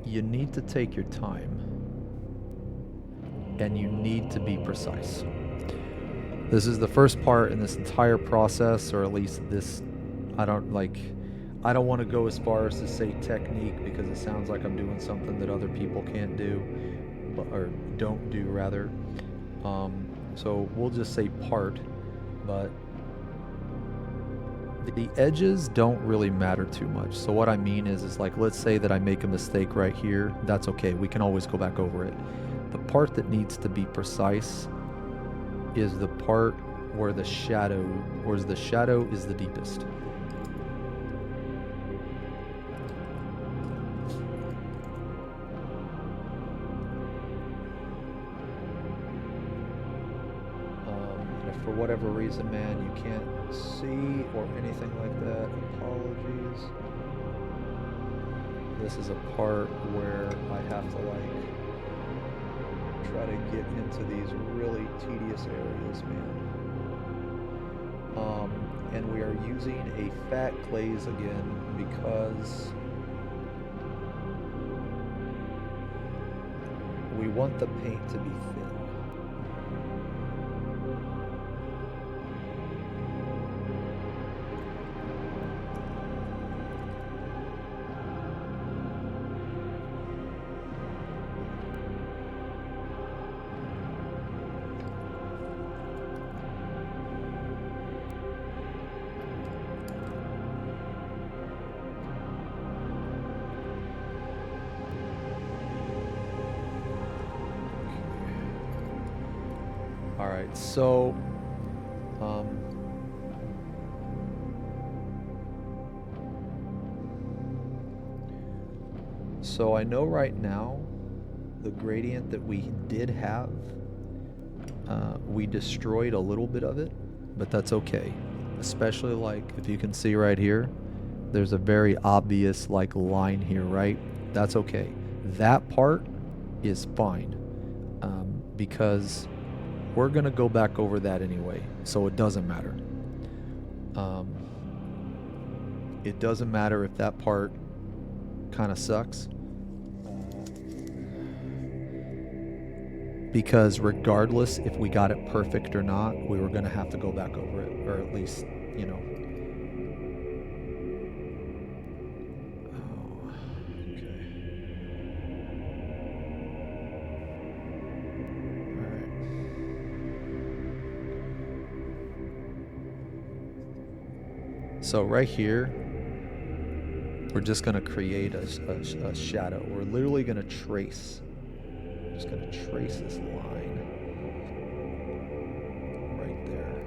you need to take your time and you need to be precise. This is the first part in this entire process, or at least this, I don't want to go as far as to say technique because it sounds like I'm doing something that other people can't do, or don't do rather. So we'll just say part, but the edges don't really matter too much. So what I mean is like, let's say that I make a mistake right here. That's okay. We can always go back over it. The part that needs to be precise is the part where the shadow is the deepest. For whatever reason, man, you can't see or anything like that, apologies. This is a part where I have to like try to get into these really tedious areas, man. And we are using a fat glaze again because we want the paint to be thin. Alright, so I know right now the gradient that we did have, we destroyed a little bit of it, but that's okay. Especially like if you can see right here, there's a very obvious like line here, right? That's okay. That part is fine, because we're gonna go back over that anyway, so it doesn't matter. It doesn't matter if that part kind of sucks, because regardless if we got it perfect or not, we were gonna have to go back over it, or at least, you know. So right here, we're just going to create a shadow. We're literally going to trace. Just going to trace this line right there.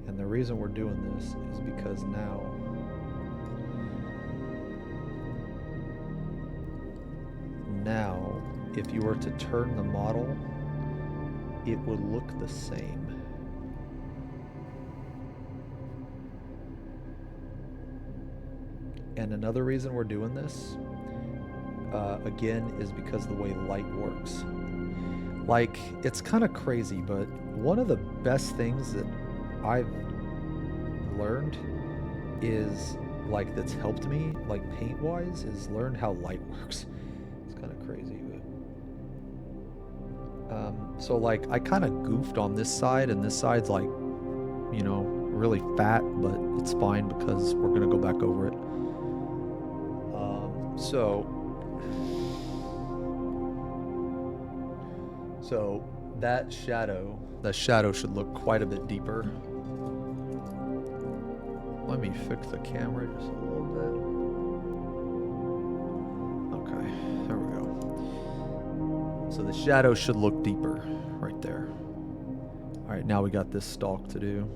And the reason we're doing this is because now, if you were to turn the model, it would look the same. And another reason we're doing this, again, is because the way light works. Like, it's kind of crazy, but one of the best things that I've learned is, like, that's helped me, like, paint-wise, is learn how light works. It's kind of crazy, but... so, like, I kind of goofed on this side, and this side's, like, you know, really fat, but it's fine because we're going to go back over it. So that shadow should look quite a bit deeper. Let me fix the camera just a little bit. Okay, there we go. So the shadow should look deeper right there. All right, now we got this stalk to do.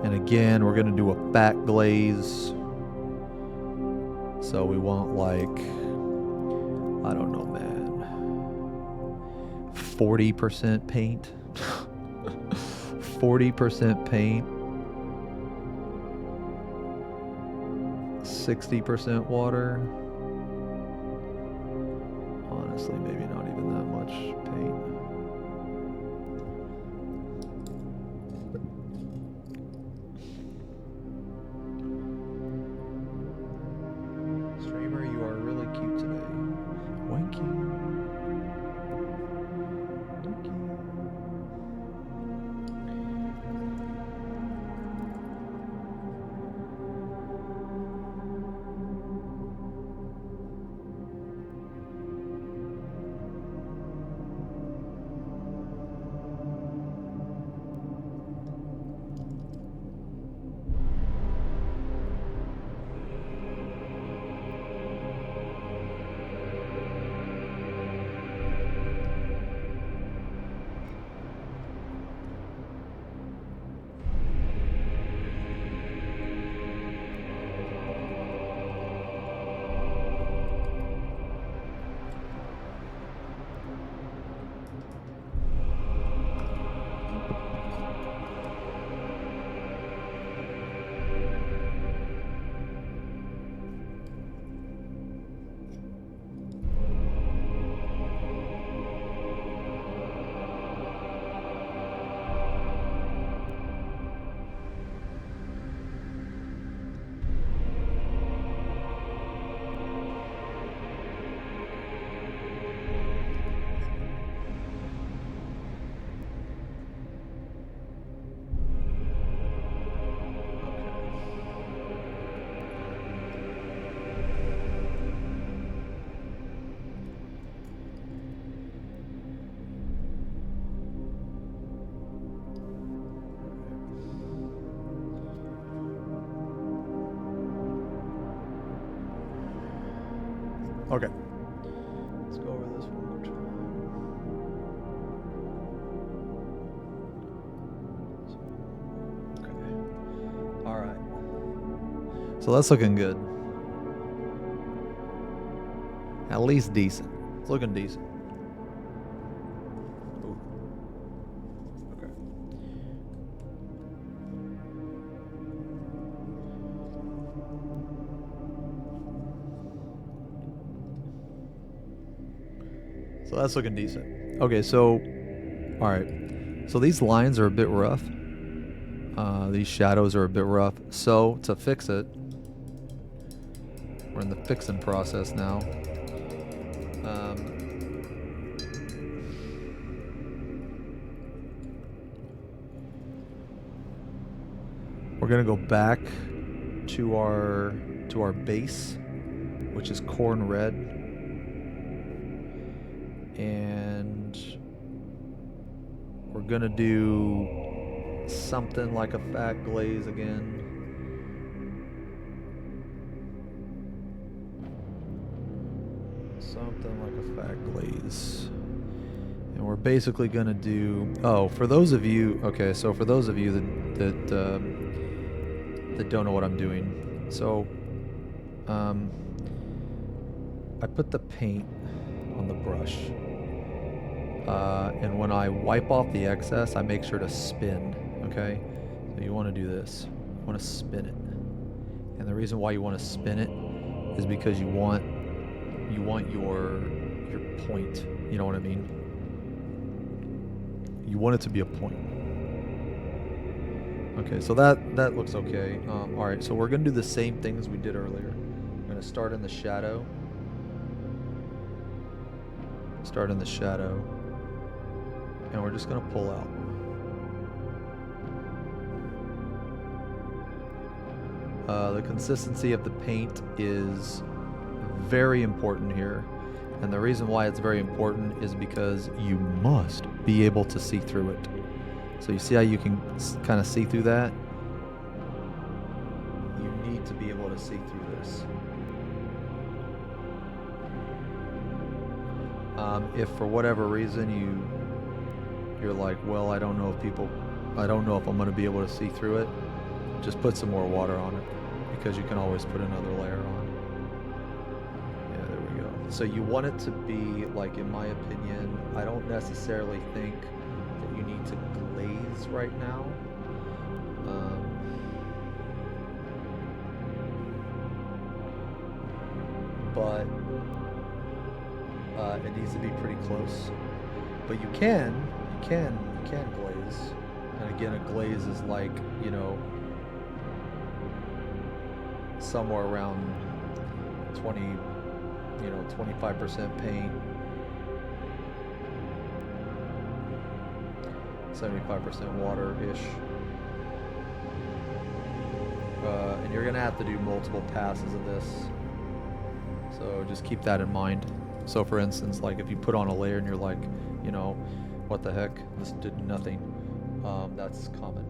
And again, we're gonna do a fat glaze. So we want, like, I don't know, man, 40% paint. 40% paint. 60% water. Honestly, maybe not even that much paint. Streamer, you are really cute today. Thank you. Thank you. Okay. Let's go over this one more time. Okay. All right. So that's looking good. At least decent. It's looking decent. Ooh. Okay. So that's looking decent. Okay, so, all right. So these lines are a bit rough. These shadows are a bit rough. So to fix it, we're in the fixing process now. We're gonna go back to our base, which is corn red. And we're gonna do something like a fat glaze again. Something like a fat glaze. And we're basically gonna do, for those of you, okay, so for those of you that don't know what I'm doing. So I put the paint on the brush. And when I wipe off the excess, I make sure to spin, okay? So you want to do this. You want to spin it. And the reason why you want to spin it is because you want your point. You know what I mean? You want it to be a point. Okay, so that looks okay. All right, so we're gonna do the same thing as we did earlier. We're gonna start in the shadow. Start in the shadow, and we're just gonna pull out. The consistency of the paint is very important here, and the reason why it's very important is because you must be able to see through it. So you see how you can kind of see through that? You need to be able to see through this. If for whatever reason you're like, well, I don't know if I'm going to be able to see through it, just put some more water on it, because you can always put another layer on. Yeah, there we go. So you want it to be, like, in my opinion, I don't necessarily think that you need to glaze right now. But it needs to be pretty close. But you can glaze. And again, a glaze is like, you know, somewhere around 25% paint, 75% water-ish. And you're gonna have to do multiple passes of this. So just keep that in mind. So for instance, like if you put on a layer and you're like, you know, what the heck, this did nothing. That's common.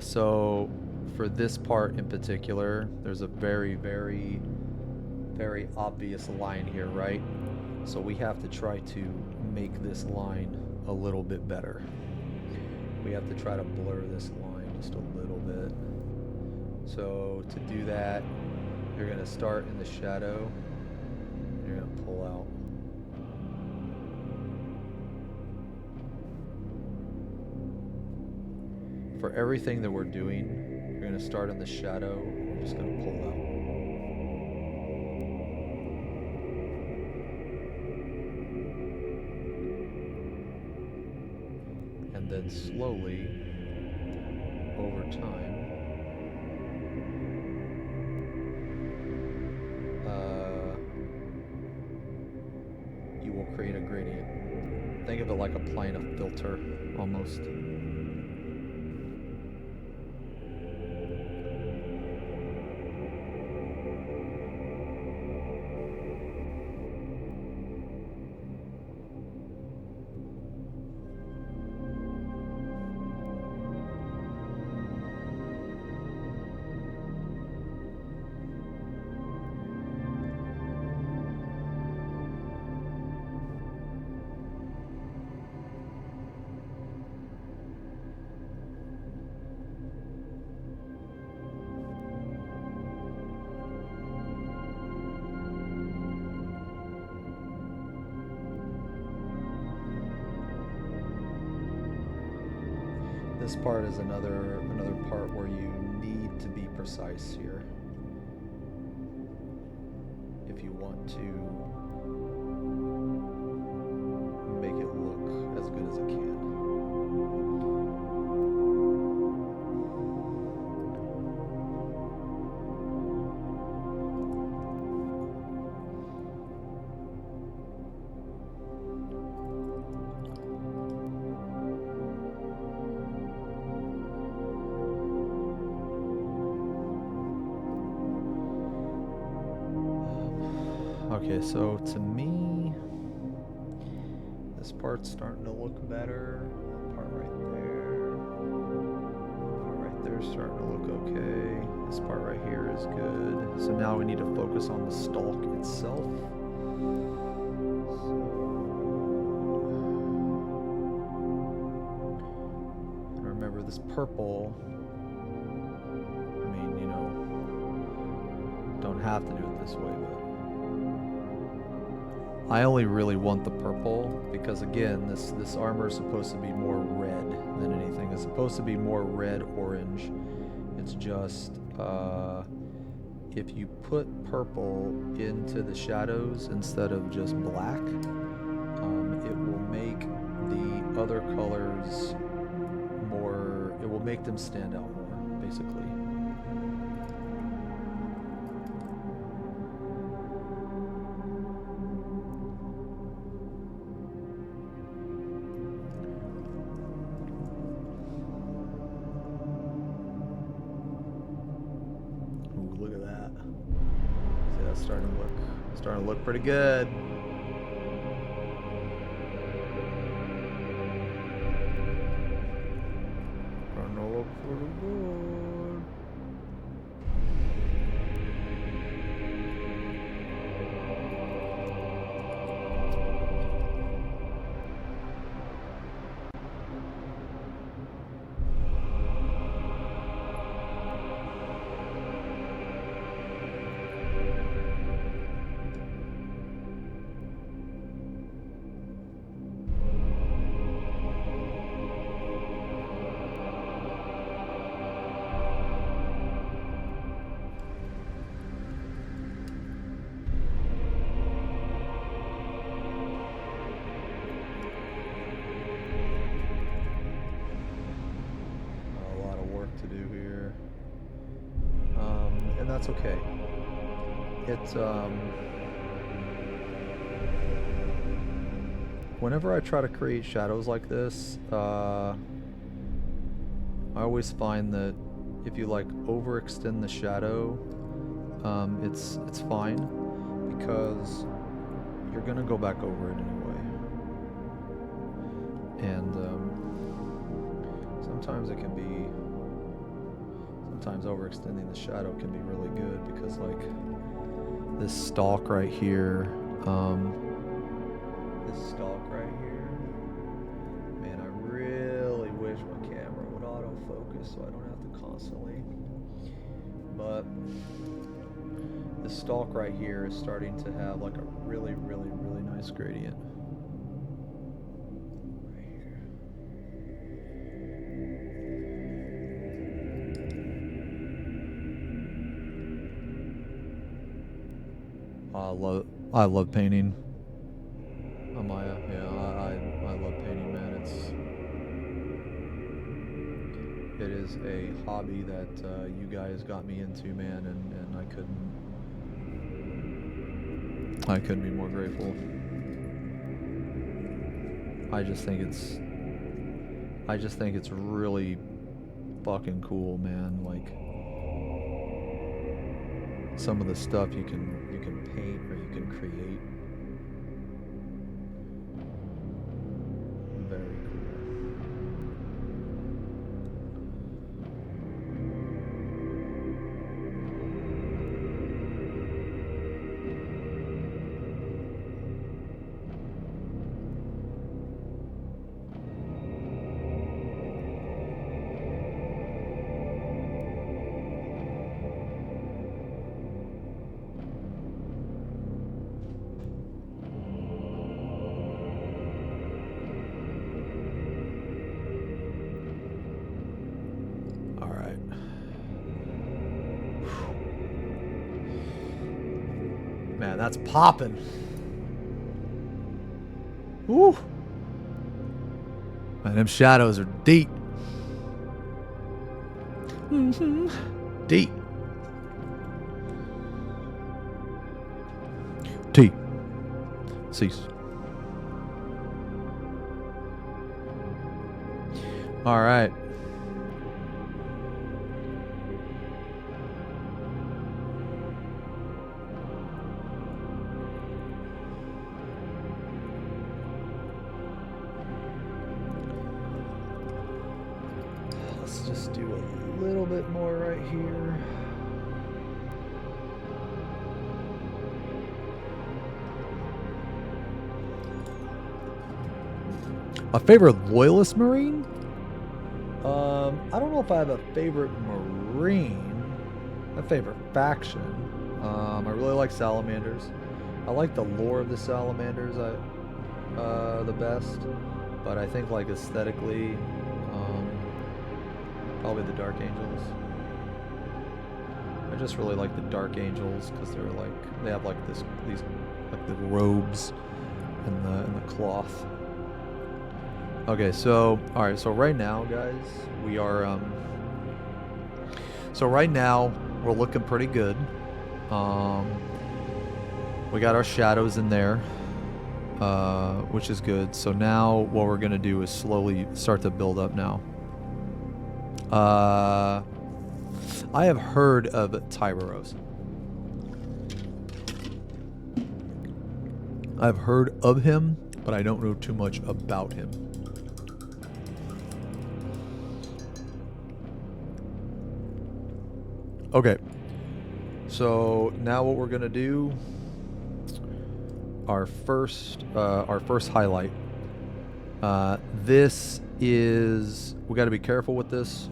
So for this part in particular, there's a very, very, very obvious line here, right? So we have to try to make this line a little bit better. We have to try to blur this line just a little bit. So to do that, you're going to start in the shadow, and you're going to pull out. For everything that we're doing, you're going to start in the shadow, and you're just going to pull out. And then slowly, over time, you will create a gradient. Think of it like applying a filter, almost. This part is another part where you need to be precise here if you want to make it look as good as it can. Okay, so to me, this part's starting to look better. That part right there. That part right there is starting to look okay. This part right here is good. So now we need to focus on the stalk itself. And remember, this purple, I mean, you know, don't have to do it this way, but I only really want the purple because again, this armor is supposed to be more red than anything. It's supposed to be more red orange. It's just if you put purple into the shadows instead of just black, it will make the other colors more. It will make them stand out more, basically. Look at that. See, that's starting to look pretty good. Starting to look pretty good. To do here, and that's okay. It's whenever I try to create shadows like this, I always find that if you like overextend the shadow, it's fine because you're gonna go back over it anyway, and sometimes it can be. Sometimes overextending the shadow can be really good because like this stalk right here, man, I really wish my camera would autofocus so I don't have to constantly, but this stalk right here is starting to have like a really nice gradient. I love painting. Amaya, yeah, I love painting, man. It is a hobby that you guys got me into, man, and I couldn't be more grateful. I just think it's really fucking cool, man. Like some of the stuff you can paint or you can create. Very Man, that's popping. Woo! Man, them shadows are deep. Deep. Deep. Cease. All right. Let's just do a little bit more right here. My favorite loyalist Marine? I don't know if I have a favorite Marine. A favorite faction. I really like Salamanders. I like the lore of the salamanders the best, but I think like aesthetically, probably the dark angels. I just really like the dark angels because they're like they have like these like the robes and the cloth. Okay, so all right, so right now, guys, we are so right now we're looking pretty good. We got our shadows in there, which is good. So now what we're gonna do is slowly start to build up now. I have heard of Tyros. I've heard of him, but I don't know too much about him. Okay. So now what we're gonna do, our first highlight. This is, we got to be careful with this.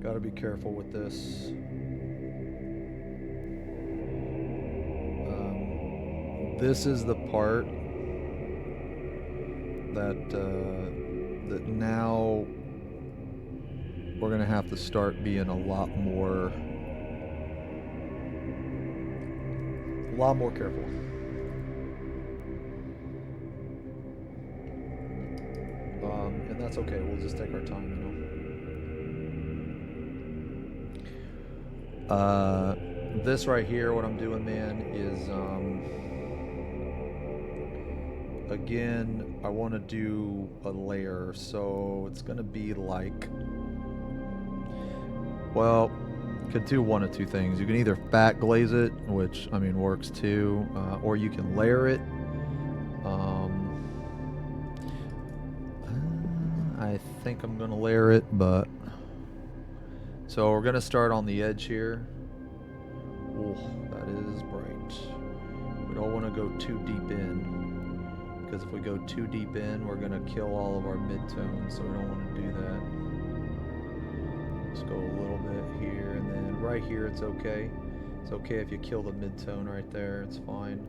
Got to be careful with this. This is the part that that now we're gonna have to start being a lot more careful. And that's okay. We'll just take our time, you know. This right here, what I'm doing, man, is again, I want to do a layer, so it's gonna be like, well, could do one of two things. You can either fat glaze it, which I mean works too, or you can layer it. I think I'm gonna layer it, but so we're gonna start on the edge here. Oh, that is bright. We don't want to go too deep in, because if we go too deep in, we're gonna kill all of our midtones, so we don't want to do that. Let's go a little bit here, and then right here it's okay. It's okay if you kill the midtone right there, it's fine,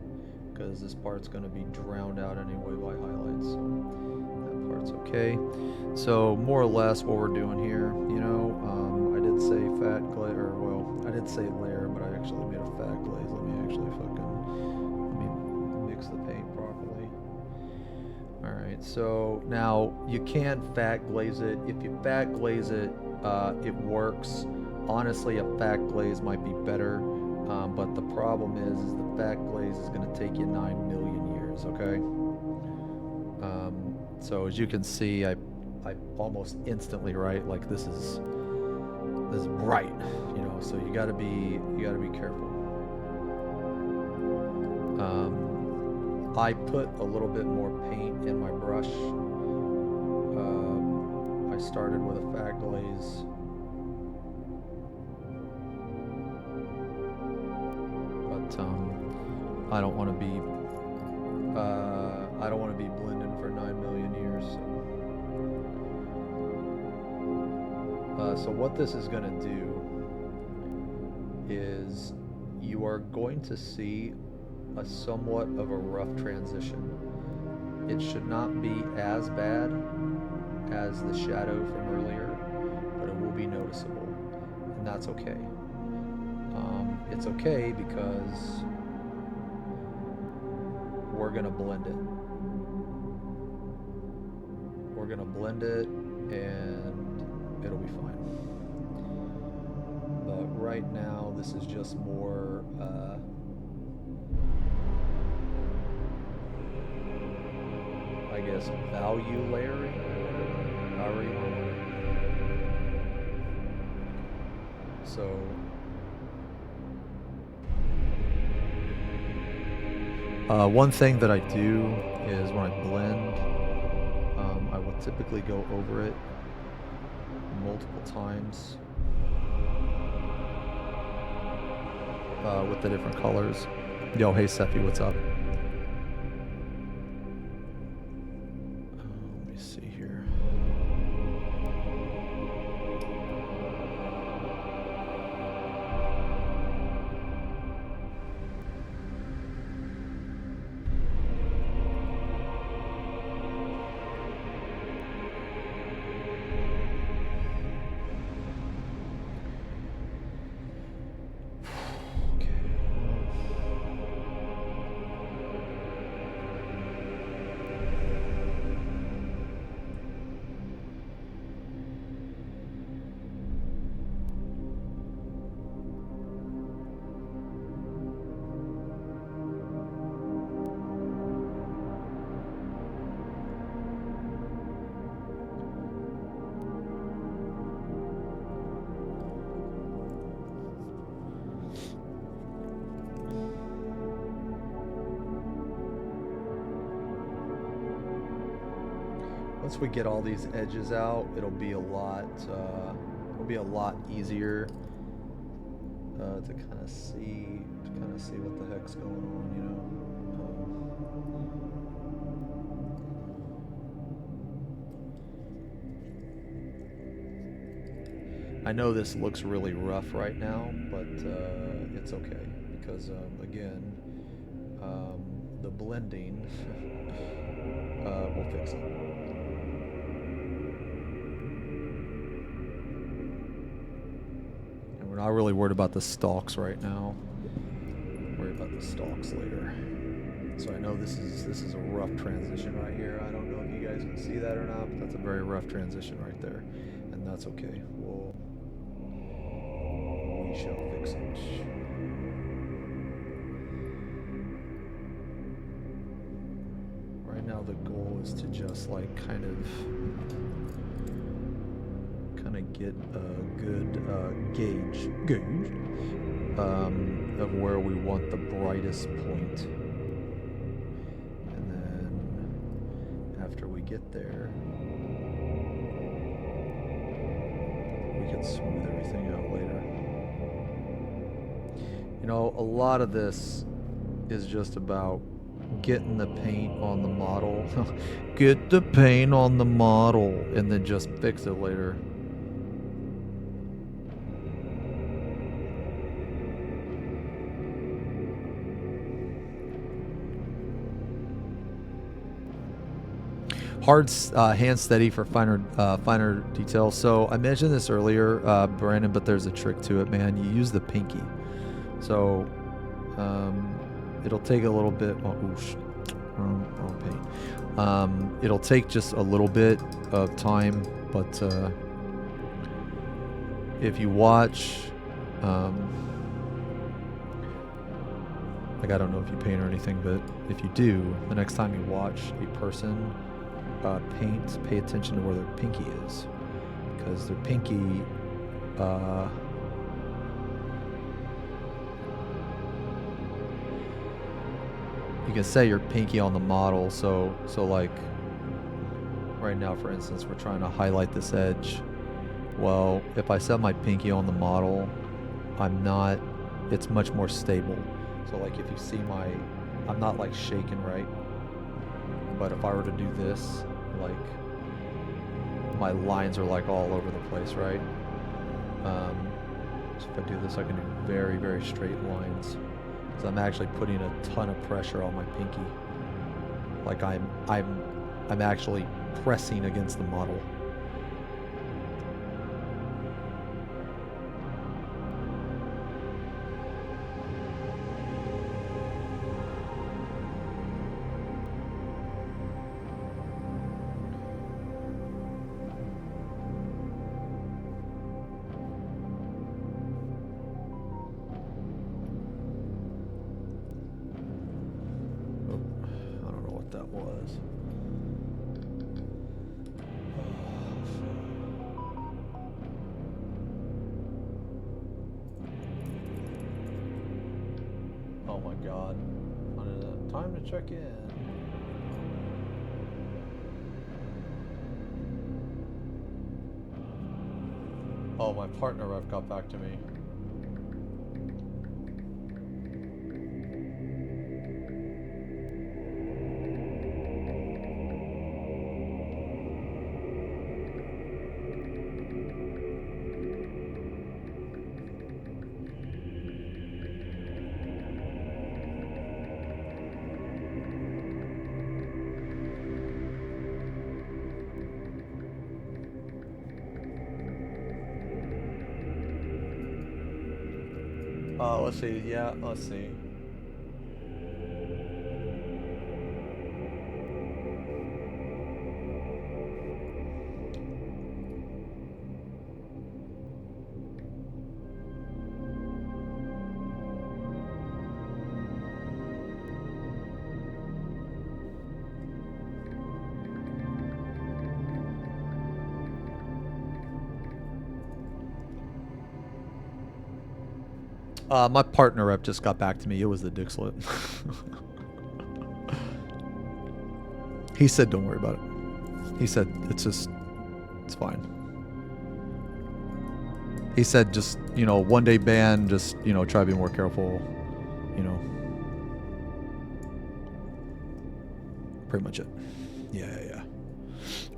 because this part's going to be drowned out anyway by highlights, so that part's okay. So more or less what we're doing here, you know, I did say fat glaze, or well, I did say layer, but I actually made a fat glaze. Let me mix the paint properly. Alright, so now you can fat glaze it. If you fat glaze it, it works. Honestly, a fat glaze might be better, but the problem is the fat glaze is going to take you 9 million years, okay? So as you can see, I almost instantly, right, like this is bright, you know, so you got to be careful. I put a little bit more paint in my brush. I started with a fat glaze. But I don't want to be blending for 9 million years. So what this is going to do is you are going to see a somewhat of a rough transition. It should not be as bad as the shadow from earlier, but it will be noticeable, and that's okay. It's okay because we're gonna blend it. We're gonna blend it and it'll be fine. But right now this is just more I guess value layering, however you want to put it. So one thing that I do is when I blend, I will typically go over it multiple times with the different colors. Yo, hey Sephi, what's up? Let me see here. once we get all these edges out, it'll be a lot easier to kind of see what the heck's going on, you know. I know this looks really rough right now, but it's okay because again, the blending will fix it. And we're not really worried about the stalks right now. Worry about the stalks later. So I know this is a rough transition right here. I don't know if you guys can see that or not, but that's a very rough transition right there, and that's okay. We shall fix it. Right now the goal is to just like kind of get a good gauge of where we want the brightest point. And then after we get there, we can smooth everything out later. You know, a lot of this is just about getting the paint on the model. Get the paint on the model and then just fix it later. Hard hand steady for finer details. So I mentioned this earlier, Brandon, but there's a trick to it, man. You use the pinky. So it'll take a little bit. Oh, wrong paint. It'll take just a little bit of time, but if you watch, like I don't know if you paint or anything, but if you do, the next time you watch a person paint, pay attention to where their pinky is, because their pinky you can set your pinky on the model, so like right now, for instance, we're trying to highlight this edge. Well, if I set my pinky on the model, it's much more stable. So like if you see I'm not like shaking, right? But if I were to do this, like my lines are like all over the place, right? So if I do this, I can do very, very straight lines. So I'm actually putting a ton of pressure on my pinky. Like I'm actually pressing against the model. Oh my god. Time to check in. Oh, my partner rep got back to me. Let's see. Yeah, let's see. My partner rep just got back to me. It was the dick slip. He said, don't worry about it. He said it's fine. He said just, you know, 1 day ban, just, you know, try to be more careful, you know. Pretty much it. Yeah.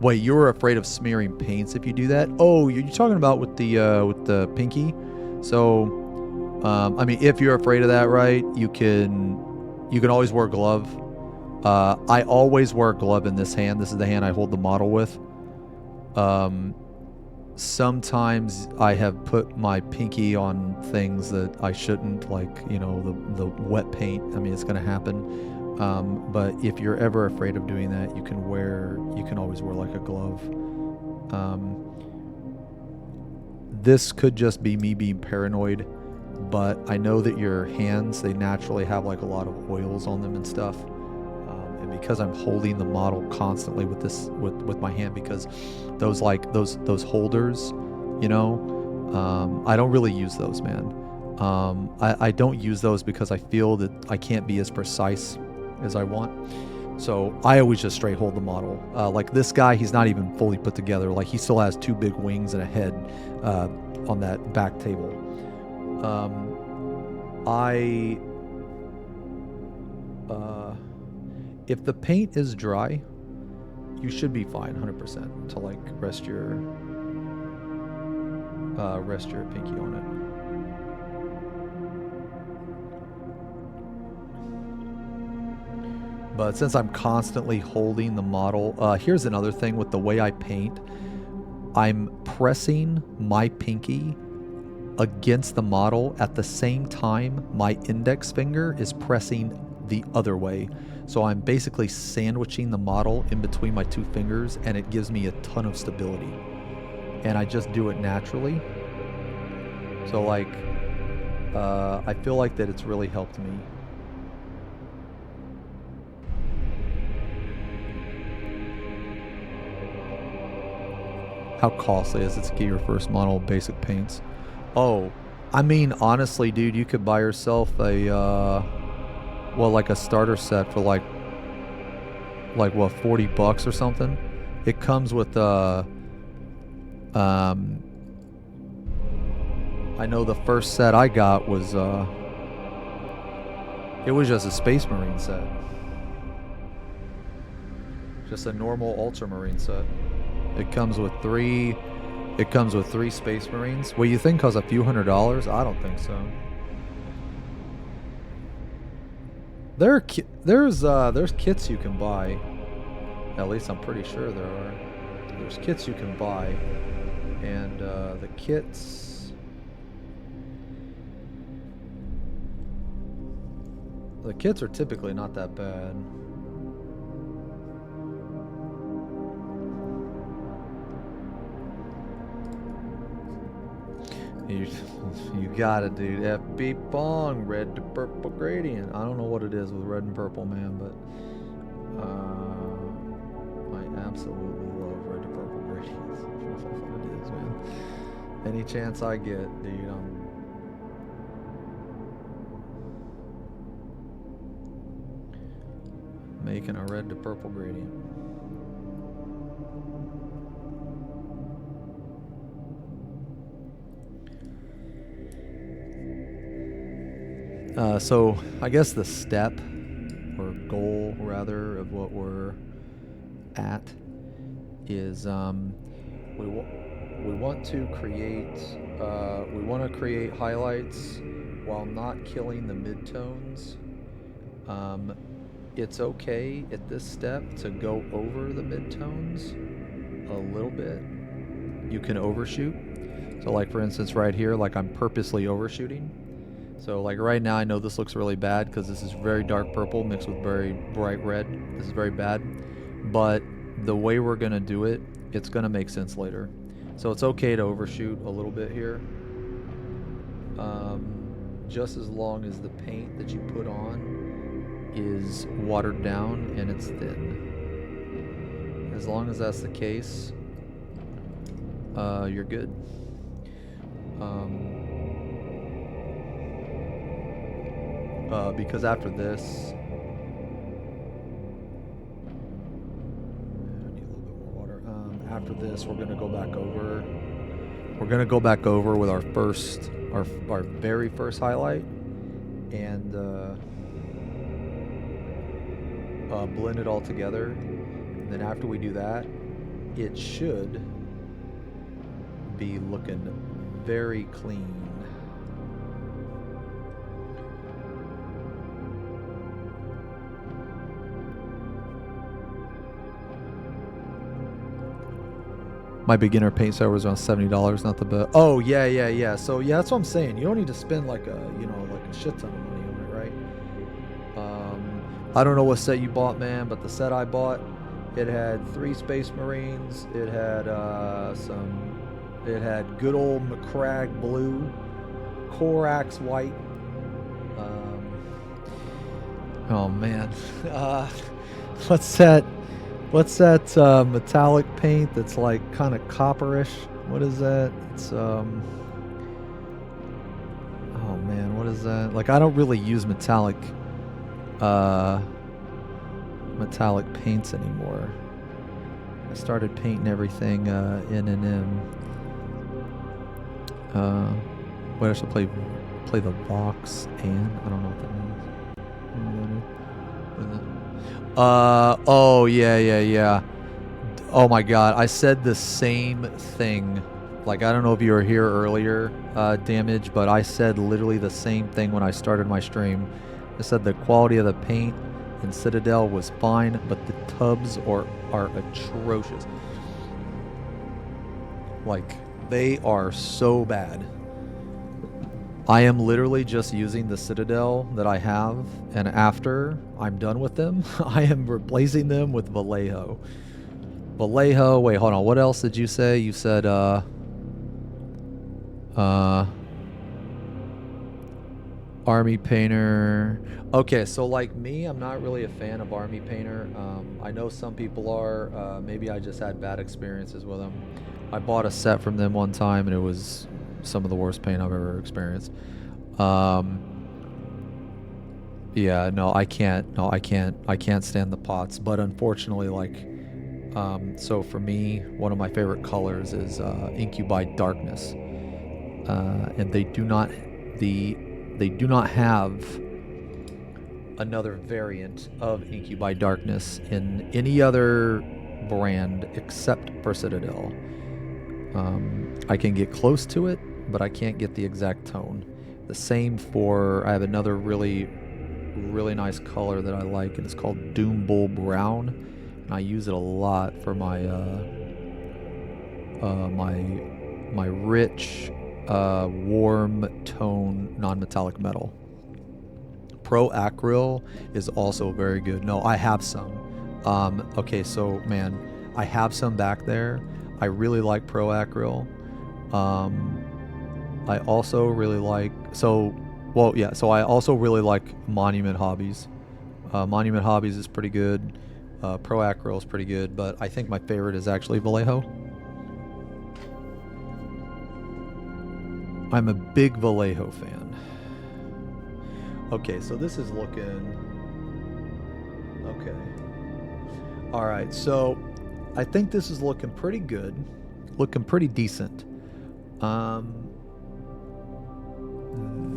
Wait, you were afraid of smearing paints if you do that? Oh, you're talking about with the pinky? So, I mean, if you're afraid of that, right, you can always wear a glove. I always wear a glove in this hand. This is the hand I hold the model with. Sometimes I have put my pinky on things that I shouldn't, like, you know, the wet paint. I mean, it's going to happen. But if you're ever afraid of doing that, you can always wear like a glove. This could just be me being paranoid, but I know that your hands, they naturally have like a lot of oils on them and stuff. And because I'm holding the model constantly with this, with my hand, because those holders, you know, I don't really use those, man. I don't use those because I feel that I can't be as precise as I want. So I always just straight hold the model. Like this guy, he's not even fully put together. Like he still has 2 big wings and a head on that back table. If the paint is dry, you should be fine 100% to like rest your pinky on it. But since I'm constantly holding the model, here's another thing with the way I paint. I'm pressing my pinky against the model at the same time my index finger is pressing the other way. So I'm basically sandwiching the model in between my 2 fingers, and it gives me a ton of stability. And I just do it naturally. So like, I feel like that it's really helped me. How costly is it to get your first model of basic paints? Oh, I mean, honestly, dude, you could buy yourself a, like a starter set for like what, $40 or something? It comes with, I know the first set I got was, it was just a Space Marine set. Just a normal Ultramarine set. It comes with 3 Space Marines. What you think costs a few $100s? I don't think so. There's kits you can buy. At least I'm pretty sure there are. There's kits you can buy, and the kits are typically not that bad. You got it, dude. FB Bong, red to purple gradient. I don't know what it is with red and purple, man, but I absolutely love red to purple gradients. I don't know what it is, man. Any chance I get, dude, I'm making a red to purple gradient. So I guess the step or goal rather of what we're at is we want to create highlights while not killing the midtones. It's okay at this step to go over the midtones a little bit. You can overshoot. So like for instance right here, like I'm purposely overshooting. So like right now I know this looks really bad because this is very dark purple mixed with very bright red. This is very bad. But the way we're going to do it, it's going to make sense later. So it's okay to overshoot a little bit here. Just as long as the paint that you put on is watered down and it's thin. As long as that's the case, you're good. Because after this, I need a little bit more water. after this, we're gonna go back over. We're gonna go back over with our very first highlight, and blend it all together. And then after we do that, it should be looking very clean. My beginner paint set was around $70, not the best. Oh yeah. So yeah, that's what I'm saying. You don't need to spend like a shit ton of money on it, right? I don't know what set you bought, man, but the set I bought, it had 3 Space Marines. It had It had good old McCrag blue, Corax white. Oh man, what's that? What's that metallic paint that's like kind of copperish? What is that? It's oh man, what is that? Like I don't really use metallic paints anymore. I started painting everything in and M. What I should play the Vox and I don't know what that means. Oh yeah. Oh my god, I said the same thing. Like I don't know if you were here earlier, Damage, but I said literally the same thing when I started my stream. I said the quality of the paint in Citadel was fine, but the tubs are atrocious. Like they are so bad. I am literally just using the Citadel that I have, and after I'm done with them, I am replacing them with Vallejo. Vallejo, wait, hold on. What else did you say? You said, Army Painter. Okay, so like me, I'm not really a fan of Army Painter. I know some people are. Maybe I just had bad experiences with them. I bought a set from them one time, and it was some of the worst paint I've ever experienced. Yeah, no, I can't stand the pots. But unfortunately, like, so for me, one of my favorite colors is Incubi Darkness, and they do not have another variant of Incubi Darkness in any other brand except for Citadel. I can get close to it, but I can't get the exact tone. The same for, I have another really nice color that I like, and it's called Doom Bull Brown. And I use it a lot for my my rich, warm tone non-metallic metal. Pro Acryl is also very good. No, I have some. Okay, so man, I have some back there. I really like Pro Acryl. I also really like, so I also really like Monument Hobbies. Monument Hobbies is pretty good. Pro Acryl is pretty good, but I think my favorite is actually Vallejo. I'm a big Vallejo fan. Okay, so this is looking okay. All right, so I think this is looking pretty good, looking pretty decent.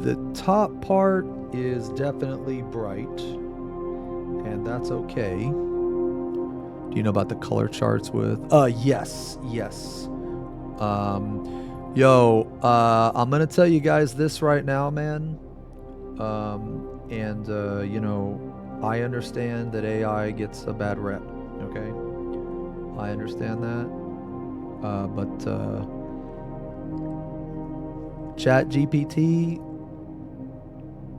The top part is definitely bright, and that's okay. Do you know about the color charts with? Yes. I'm gonna tell you guys this right now, man. You know, I understand that AI gets a bad rep. Okay, I understand that. But ChatGPT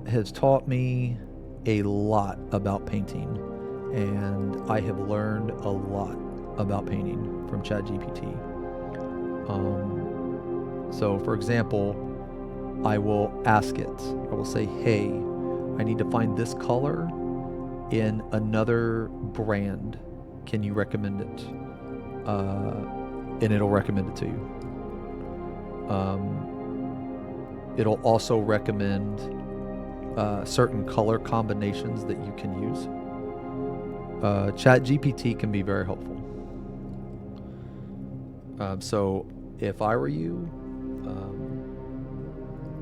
has taught me a lot about painting, and I have learned a lot about painting from ChatGPT. So for example, I will ask it, I will say, hey, I need to find this color in another brand. Can you recommend it? And it'll recommend it to you. It'll also recommend certain color combinations that you can use. ChatGPT can be very helpful. So if I were you,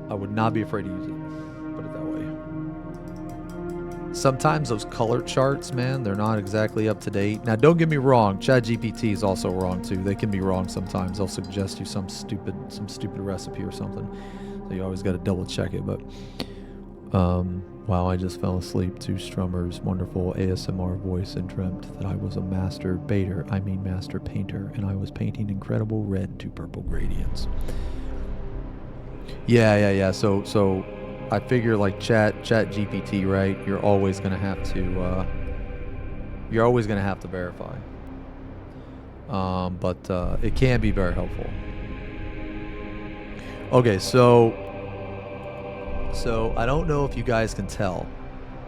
I would not be afraid to use it. Put it that way. Sometimes those color charts, man, they're not exactly up to date. Now, don't get me wrong. ChatGPT is also wrong too. They can be wrong sometimes. They'll suggest you some stupid recipe or something. So you always got to double check it. But wow, I just fell asleep to Strummer's wonderful ASMR voice and dreamt that I was a master painter, and I was painting incredible red to purple gradients. Yeah. So I figure like Chat GPT, right? You're always gonna have to verify. But it can be very helpful. Okay, so I don't know if you guys can tell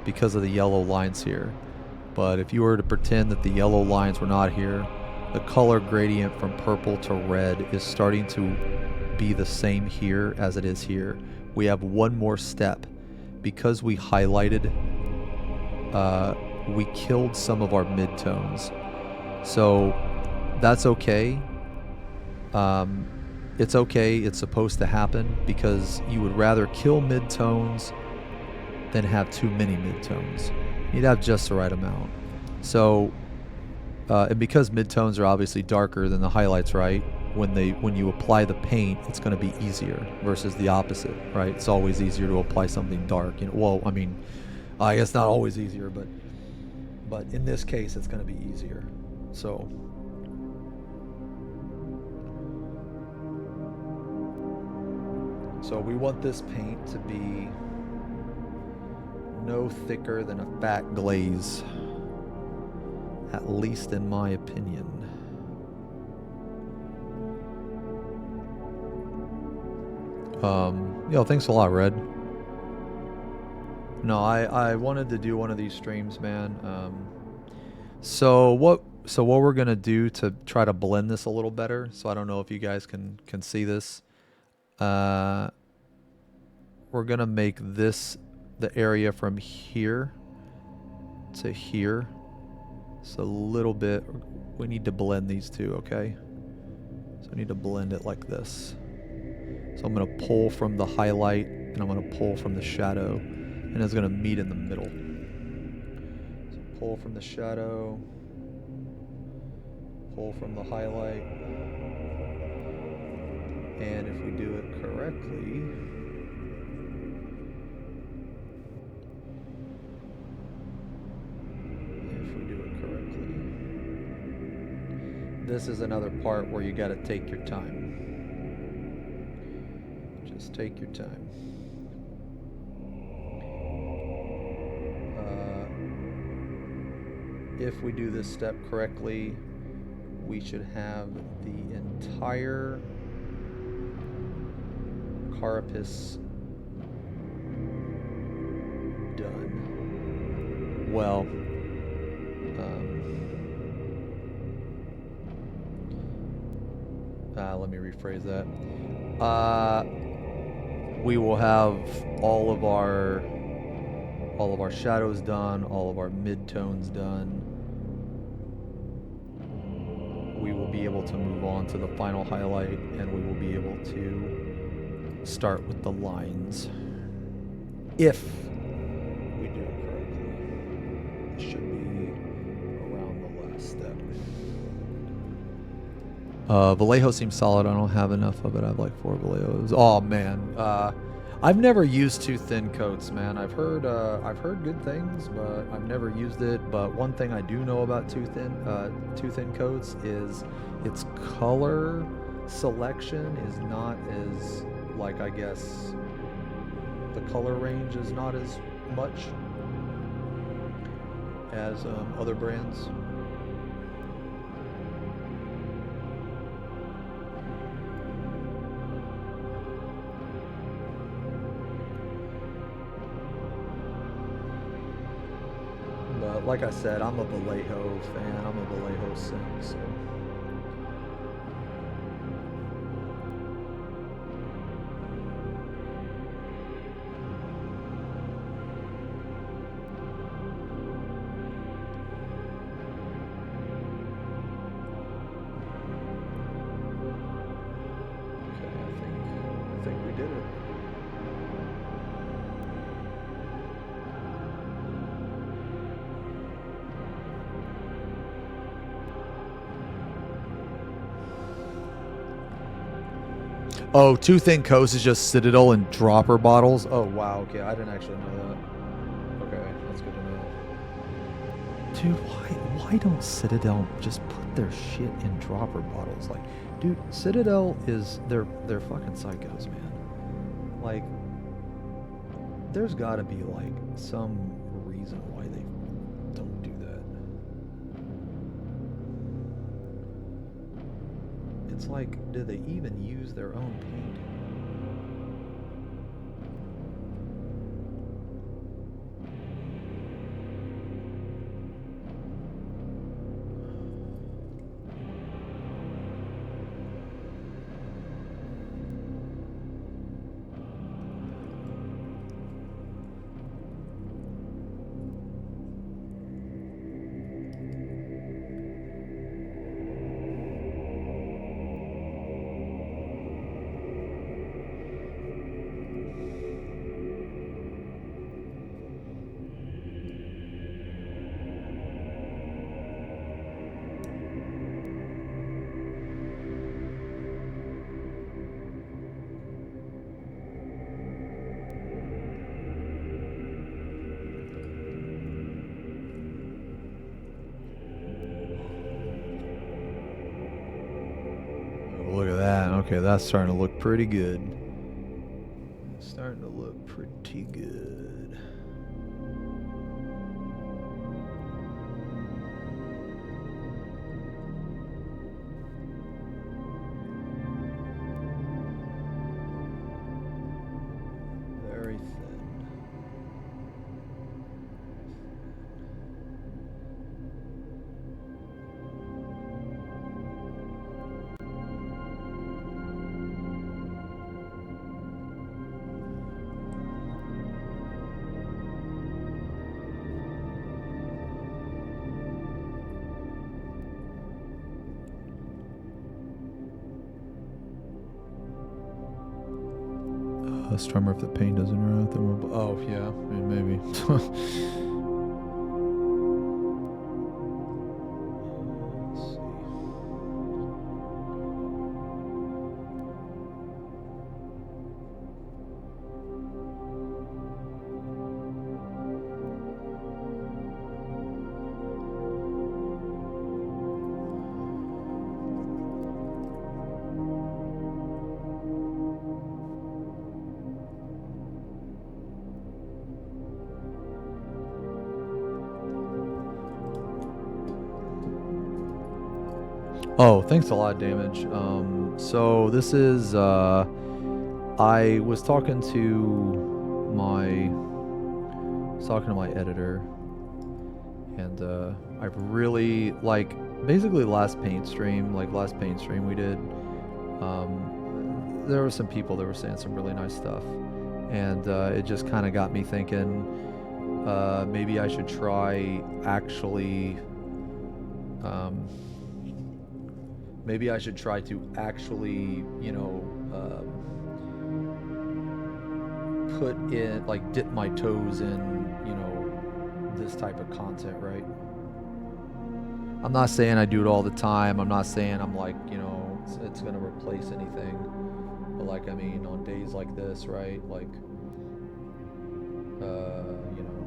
because of the yellow lines here, but if you were to pretend that the yellow lines were not here, the color gradient from purple to red is starting to be the same here as it is here. We have one more step. Because we highlighted, we killed some of our midtones. So that's okay. It's okay, it's supposed to happen because you would rather kill midtones than have too many midtones. You need to have just the right amount. So, and because midtones are obviously darker than the highlights, right? When you apply the paint, it's going to be easier versus the opposite, right? It's always easier to apply something dark. You know, well, I mean, I guess not always easier, but in this case, it's going to be easier. So we want this paint to be no thicker than a fat glaze, at least in my opinion. Thanks a lot, Red. No, I wanted to do one of these streams, man. So what we're gonna do to try to blend this a little better, so I don't know if you guys can see this. We're gonna make this the area from here to here. So a little bit, we need to blend these two, okay? So we need to blend it like this. So I'm going to pull from the highlight and I'm going to pull from the shadow, and it's going to meet in the middle. So pull from the shadow, pull from the highlight, and if we do it correctly, this is another part where you got to take your time. Just take your time. If we do this step correctly, we should have the entire carapace done. Well, let me rephrase that. We will have all of our shadows done, all of our midtones done. We will be able to move on to the final highlight, and we will be able to start with the lines. If we do it correctly, it should be around the last step. Vallejo seems solid. I don't have enough of it. I have like 4 Vallejos. Oh man, I've never used too thin coats, man. I've heard good things, but I've never used it. But one thing I do know about too thin coats is its color selection is not as, like, I guess the color range is not as much as other brands. But like I said, I'm a Vallejo fan. I'm a Vallejo sim, so. did it. Oh, Two Thin Coast is just Citadel and dropper bottles. Oh wow, okay, I didn't actually know that. Okay, that's good to know. Dude, why don't Citadel just put their shit in dropper bottles? Like, dude, Citadel is they're fucking psychos, man. Like, there's got to be like some reason why they don't do that. It's like, do they even use their own paint? Look at that. Okay, that's starting to look pretty good. It's starting to look pretty good. Very thin. Strummer, if the paint doesn't run out, then we'll. Oh, yeah, I mean, maybe. Let's see. Oh, thanks a lot, Damage. So this is, I was talking to my editor, and I've really, like, basically last paint stream we did, there were some people that were saying some really nice stuff, and it just kind of got me thinking, maybe I should try actually, maybe I should try to actually, you know, put in, like, dip my toes in, you know, this type of content, right? I'm not saying I do it all the time. I'm not saying I'm like, you know, it's gonna replace anything. But, like, I mean, on days like this, right? Like, you know,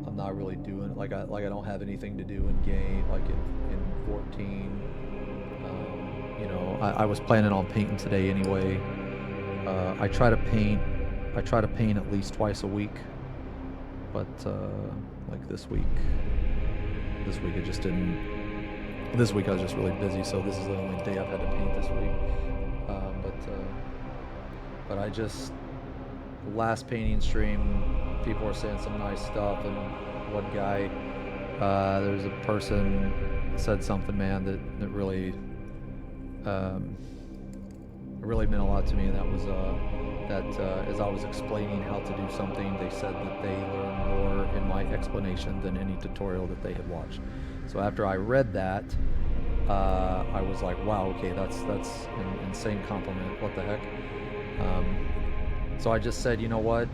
I'm not really doing, like I don't have anything to do in game, like in 14. You know, I was planning on painting today anyway. I try to paint at least twice a week, but like this week it just didn't. This week I was just really busy, so this is the only day I've had to paint this week. But I just, last painting stream, people were saying some nice stuff, and one guy, there's a person said something, man, that really, really meant a lot to me, and that was that as I was explaining how to do something, they said that they learned more in my explanation than any tutorial that they had watched. So after I read that, I was like, wow, okay, that's an insane compliment. What the heck? So I just said, you know what,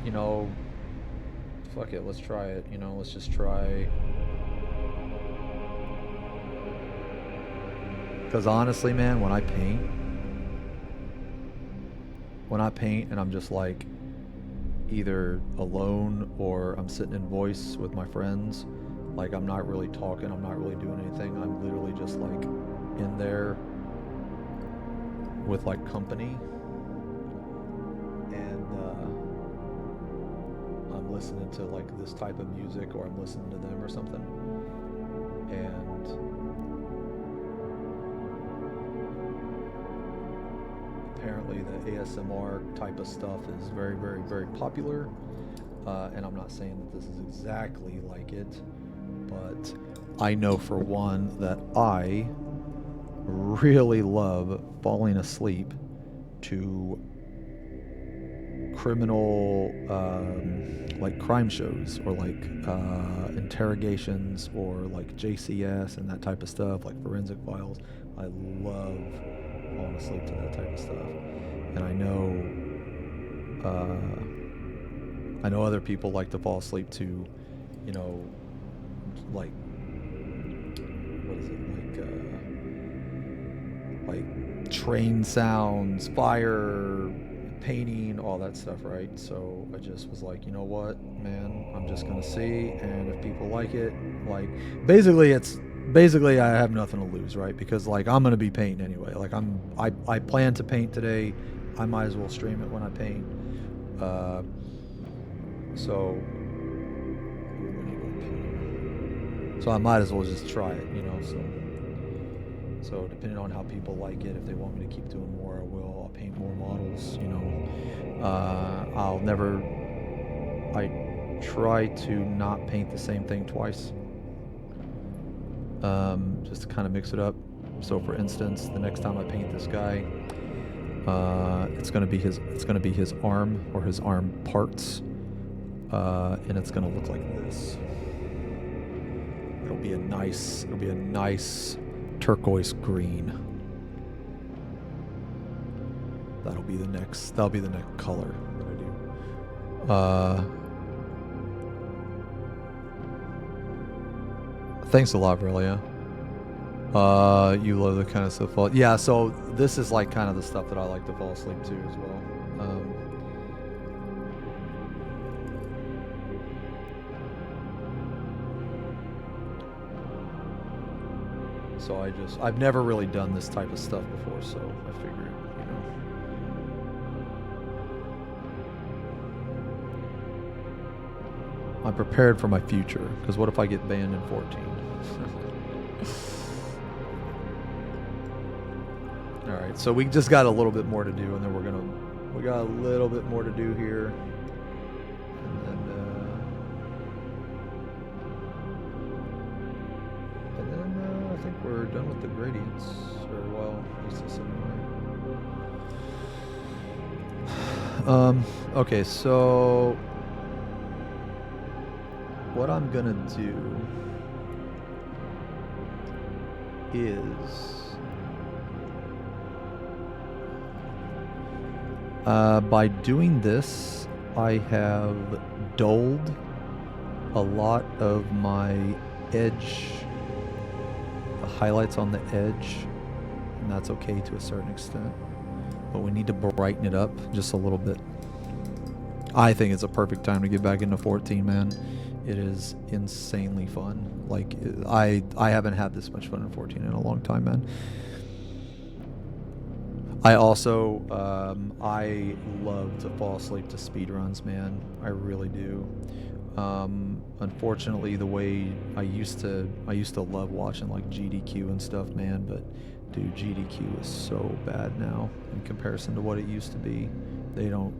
fuck it, let's try it. Let's just try. Because honestly, man, when I paint and I'm just like either alone or I'm sitting in voice with my friends, like I'm not really talking, I'm not really doing anything. I'm literally just like in there with like company, and I'm listening to like this type of music, or I'm listening to them or something, and apparently the ASMR type of stuff is very, very, very popular, and I'm not saying that this is exactly like it, but I know for one that I really love falling asleep to criminal, like crime shows, or like interrogations, or like JCS and that type of stuff, like forensic files. I love falling asleep to that type of stuff, and I know other people like to fall asleep to, like, what is it, like train sounds, fire, painting, all that stuff, right? So I just was like, you know what, man, I'm just gonna see, and if people like it, like, basically I have nothing to lose, right? Because like I'm gonna be painting anyway. Like I plan to paint today. I might as well stream it when I paint. So I might as well just try it, So depending on how people like it, if they want me to keep doing more, I will. I'll paint more models, I try to not paint the same thing twice. Just to kind of mix it up. So for instance, the next time I paint this guy, it's gonna be his arm, or his arm parts, and it's gonna look like this. It'll be a nice turquoise green. That'll be the next color that I do. Thanks a lot, Relia. You love the kind of stuff. Yeah, so this is like kind of the stuff that I like to fall asleep to as well. So I've never really done this type of stuff before, so I figured, I'm prepared for my future, because what if I get banned in 14? Alright, so we just got a little bit more to do, and then we got a little bit more to do here. And then I think we're done with the gradients, or well, at least this anyway. Okay, so what I'm gonna do is by doing this, I have dulled a lot of my edge, the highlights on the edge, and that's okay to a certain extent, but we need to brighten it up just a little bit. I think it's a perfect time to get back into 14, man. It is insanely fun. Like, I haven't had this much fun in 14 in a long time, man. I also, I love to fall asleep to speedruns, man. I really do. Unfortunately, the way I used to love watching like GDQ and stuff, man, but dude, GDQ is so bad now in comparison to what it used to be. They don't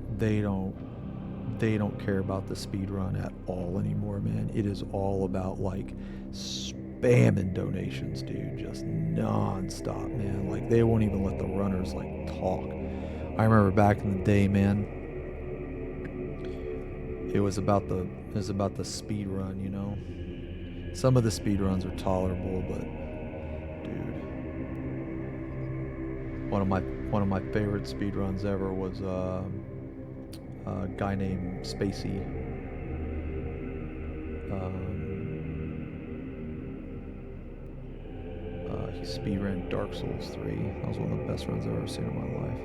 care about the speed run at all anymore, man. It is all about like spamming donations, dude, just non-stop, man. Like, they won't even let the runners like talk. I remember back in the day, man, it was about the speed run, Some of the speed runs are tolerable, but dude, one of my favorite speed runs ever was a guy named Spacey. He speed ran Dark Souls 3. That was one of the best runs I've ever seen in my life.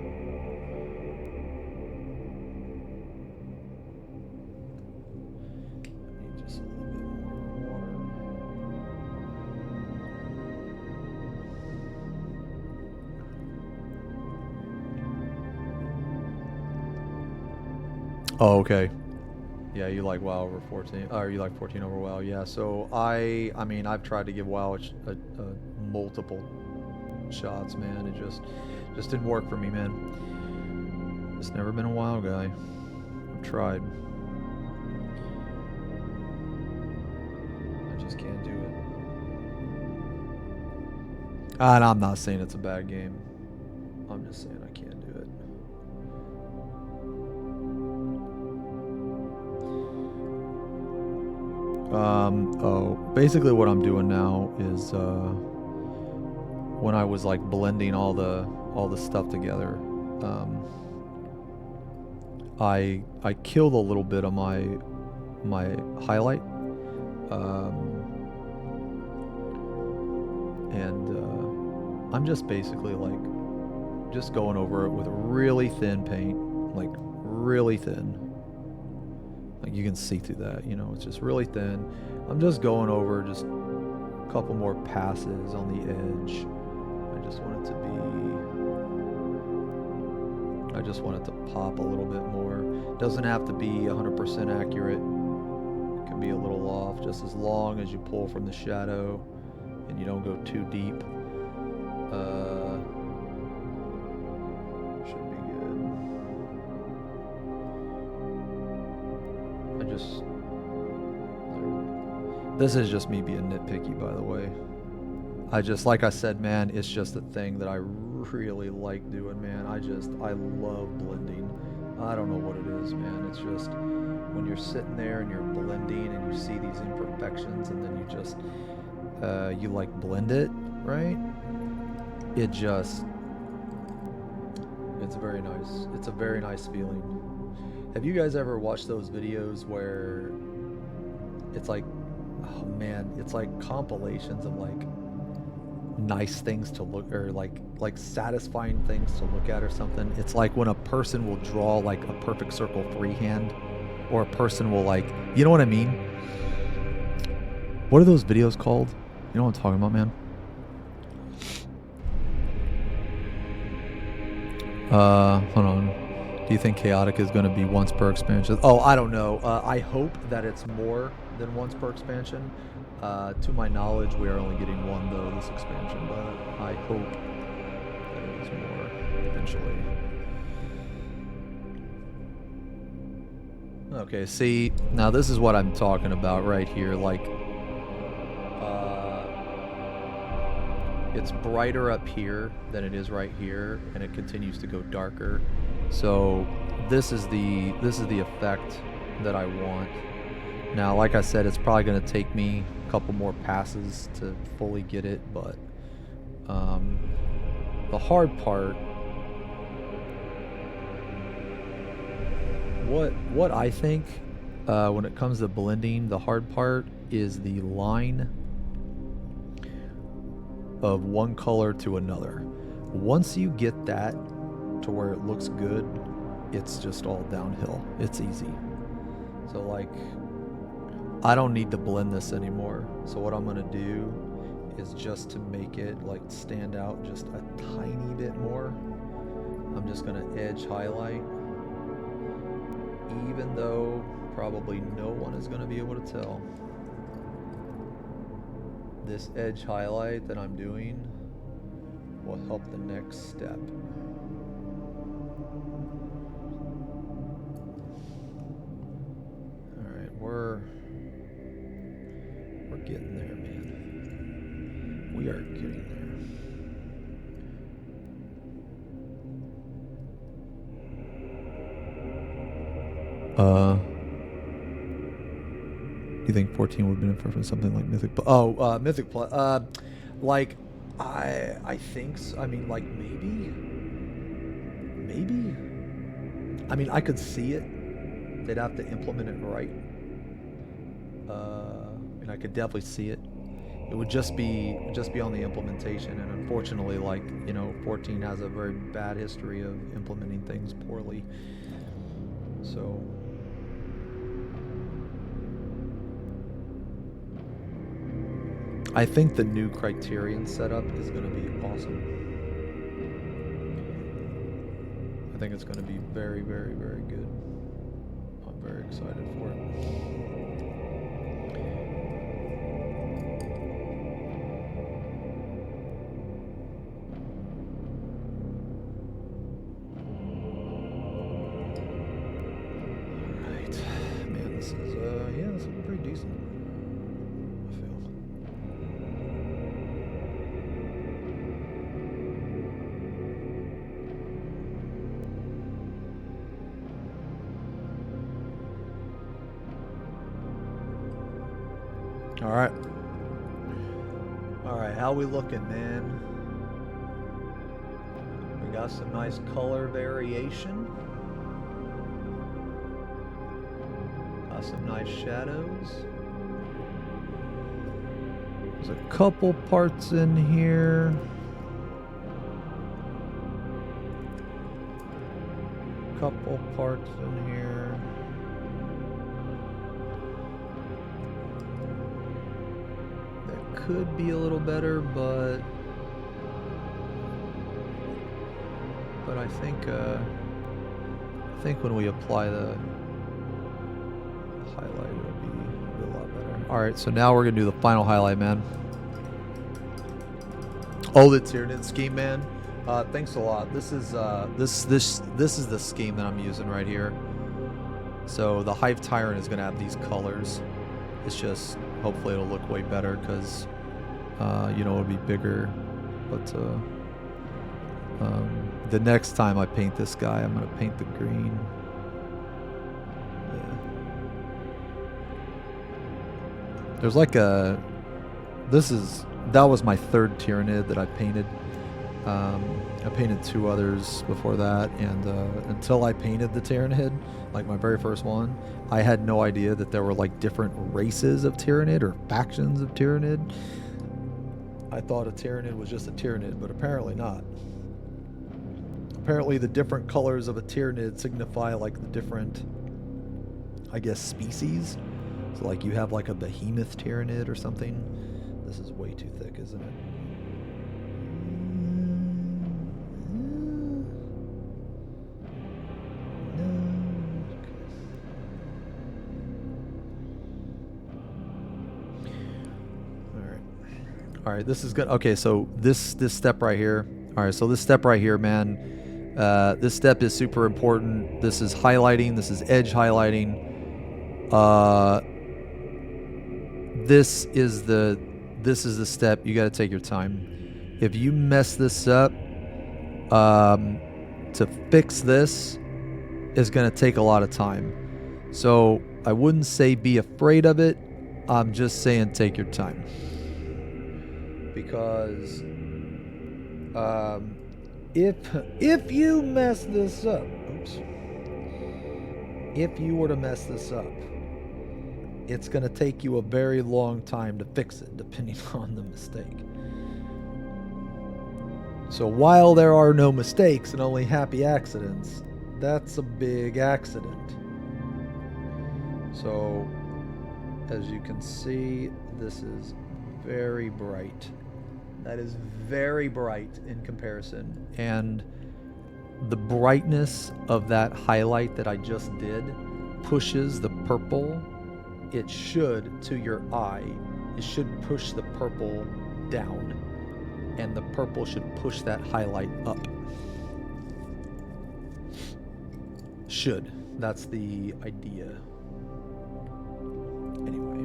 I need just a little bit more water. Oh, okay. Yeah, you like WoW over 14, or you like 14 over WoW? Yeah. So I mean, I've tried to give WoW a multiple shots, man. It just didn't work for me, man. Just never been a WoW guy. I've tried. I just can't do it. And I'm not saying it's a bad game. I'm just saying I can't do it. Basically what I'm doing now is when I was like blending all the stuff together, I killed a little bit of my highlight, and I'm just basically like just going over it with really thin paint, like really thin. Like you can see through that, you know, it's just really thin. I'm just going over just a couple more passes on the edge. I just want it to pop a little bit more. It doesn't have to be 100% accurate. It can be a little off, just as long as you pull from the shadow and you don't go too deep. Should be good. This is just me being nitpicky, by the way. Like I said, man, it's just a thing that I really like doing, man. I love blending. I don't know what it is, man. It's just when you're sitting there and you're blending and you see these imperfections and then you just, you like blend it, right? It's very nice. It's a very nice feeling. Have you guys ever watched those videos where it's like, oh man, it's like compilations of like nice things to look, or like satisfying things to look at or something? It's like when a person will draw like a perfect circle freehand, or a person will like, you know what I mean? What are those videos called? You know what I'm talking about, man? Hold on. Do you think chaotic is going to be once per expansion? Oh, I don't know. I hope that it's more than once per expansion. To my knowledge, we are only getting one though this expansion, but I hope that it is more eventually. Okay, see, now this is what I'm talking about right here. Like, it's brighter up here than it is right here, and it continues to go darker. So this is the effect that I want. Now, like I said, it's probably going to take me a couple more passes to fully get it, but the hard part, what I think when it comes to blending, the hard part is the line of one color to another. Once you get that to where it looks good, it's just all downhill. It's easy. So like, I don't need to blend this anymore. So what I'm gonna do is, just to make it like stand out just a tiny bit more, I'm just gonna edge highlight, even though probably no one is gonna be able to tell. This edge highlight that I'm doing will help the next step. Alright, we're getting there, man. We are getting there. You think 14 would benefit from something like Mythic Plus? Oh, Mythic Plus. Like, I think so. I mean, like, maybe. maybe. I mean, I could see it. They'd have to implement it right. And I could definitely see it. It would just be on the implementation, and unfortunately, like, you know, 14 has a very bad history of implementing things poorly. So I think the new criterion setup is going to be awesome. I think it's going to be very, very, very good. I'm very excited for it. Alright. Man, this is, yeah, this is pretty decent. I feel. Alright. Alright, how we looking, man? We got some nice color variation. Got some nice shadows. There's a couple parts in here. Couple parts in here. Could be a little better, but I think when we apply the highlight, it'll be a lot better. All right, so now we're gonna do the final highlight, man. Oh, the Tyranid scheme, man. Thanks a lot. This is this is the scheme that I'm using right here. So the Hive Tyrant is gonna have these colors. It's just hopefully it'll look way better because you know, it'll be bigger. But the next time I paint this guy, I'm gonna paint the green. Yeah. There's like a that was my third Tyranid that I painted. I painted 2 others before that, and until I painted the Tyranid, like my very first one, I had no idea that there were like different races of Tyranid or factions of Tyranid. I thought a Tyranid was just a Tyranid, but apparently not. Apparently the different colors of a Tyranid signify like the different, I guess, species. So like you have like a behemoth Tyranid or something. This is way too thick, isn't it? All right, this is good. Okay, so this step right here. All right, so this step right here, man. This step is super important. This is highlighting. This is edge highlighting. This is the step. You got to take your time. If you mess this up, to fix this is going to take a lot of time. So I wouldn't say be afraid of it. I'm just saying take your time. Because if you mess this up, oops, if you were to mess this up, it's going to take you a very long time to fix it, depending on the mistake. So while there are no mistakes and only happy accidents, that's a big accident. So as you can see, this is very bright. That is very bright in comparison, and the brightness of that highlight that I just did pushes the purple. It should, to your eye, it should push the purple down, and the purple should push that highlight up. Should. That's the idea. Anyway.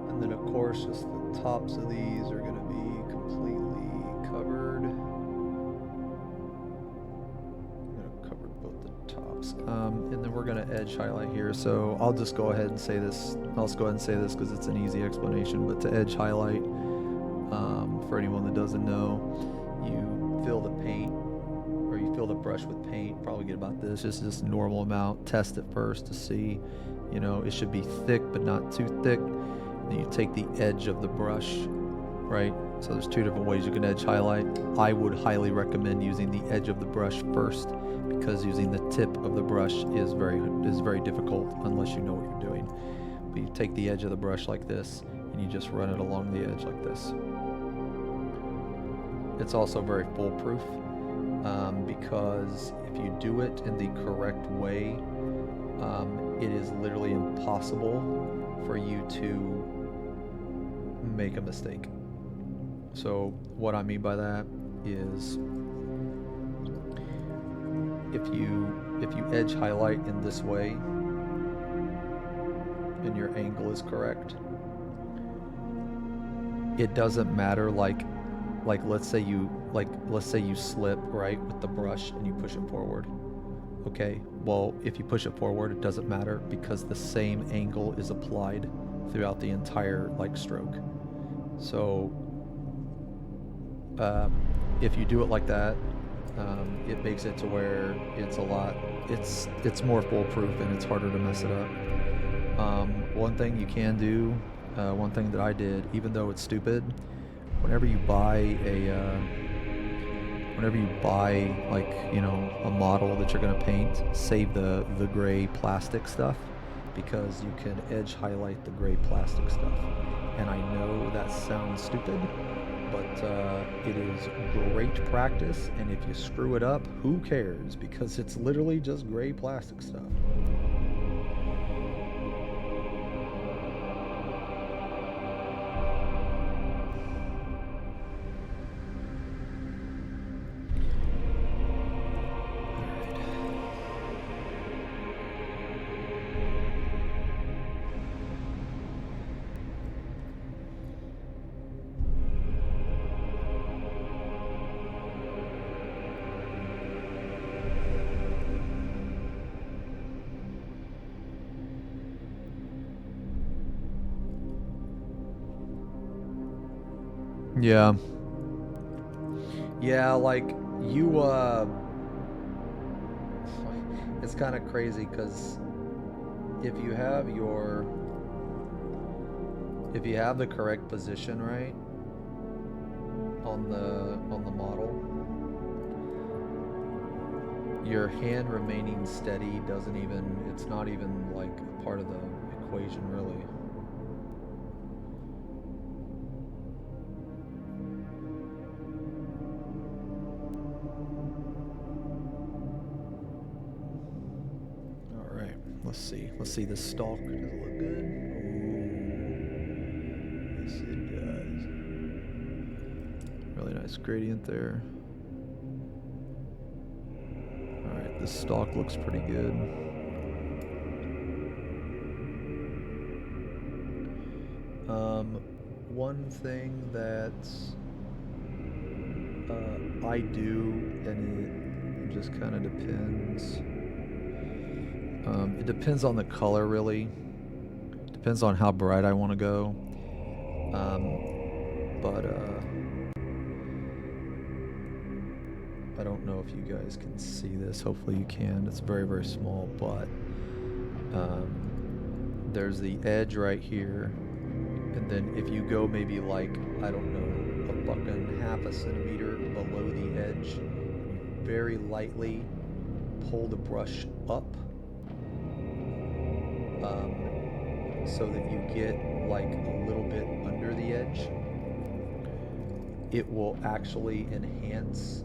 And then of course just the tops of these are going to be completely covered. I'm going to cover both the tops. And then we're going to edge highlight here. So I'll just go ahead and say this. I'll just go ahead and say this because it's an easy explanation. But to edge highlight, For anyone that doesn't know, you fill the paint, or you fill the brush with paint, probably get about this, just a normal amount. Test it first to see, you know, it should be thick but not too thick. Then you take the edge of the brush, right? So there's two different ways you can edge highlight. I would highly recommend using the edge of the brush first, because using the tip of the brush is very difficult unless you know what you're doing. But you take the edge of the brush like this, and you just run it along the edge like this. It's also very foolproof, because if you do it in the correct way, it is literally impossible for you to make a mistake. So what I mean by that is, if you edge highlight in this way and your angle is correct, it doesn't matter, like let's say you slip right with the brush and you push it forward. Okay, well, if you push it forward, it doesn't matter, because the same angle is applied throughout the entire stroke. So if you do it like that, it makes it to where it's more foolproof and it's harder to mess it up. One thing you can do, one thing that I did, even though it's stupid, whenever you buy a model that you're going to paint, save the gray plastic stuff, because you can edge highlight the gray plastic stuff. And I know that sounds stupid, but it is great practice, and if you screw it up, who cares? Because it's literally just gray plastic stuff. Yeah. Yeah, it's kind of crazy, because if you have the correct position right on the model, your hand remaining steady it's not even a part of the equation, really. Let's see the stalk. Does it look good? Ooh. Yes, it does. Really nice gradient there. Alright, this stalk looks pretty good. One thing that I do, and it just kind of depends. It depends on the color, really. Depends on how bright I want to go. I don't know if you guys can see this. Hopefully you can. It's very, very small, but there's the edge right here. And then if you go maybe I don't know, a fucking half a centimeter below the edge, you very lightly pull the brush up, so that you get a little bit under the edge. It will actually enhance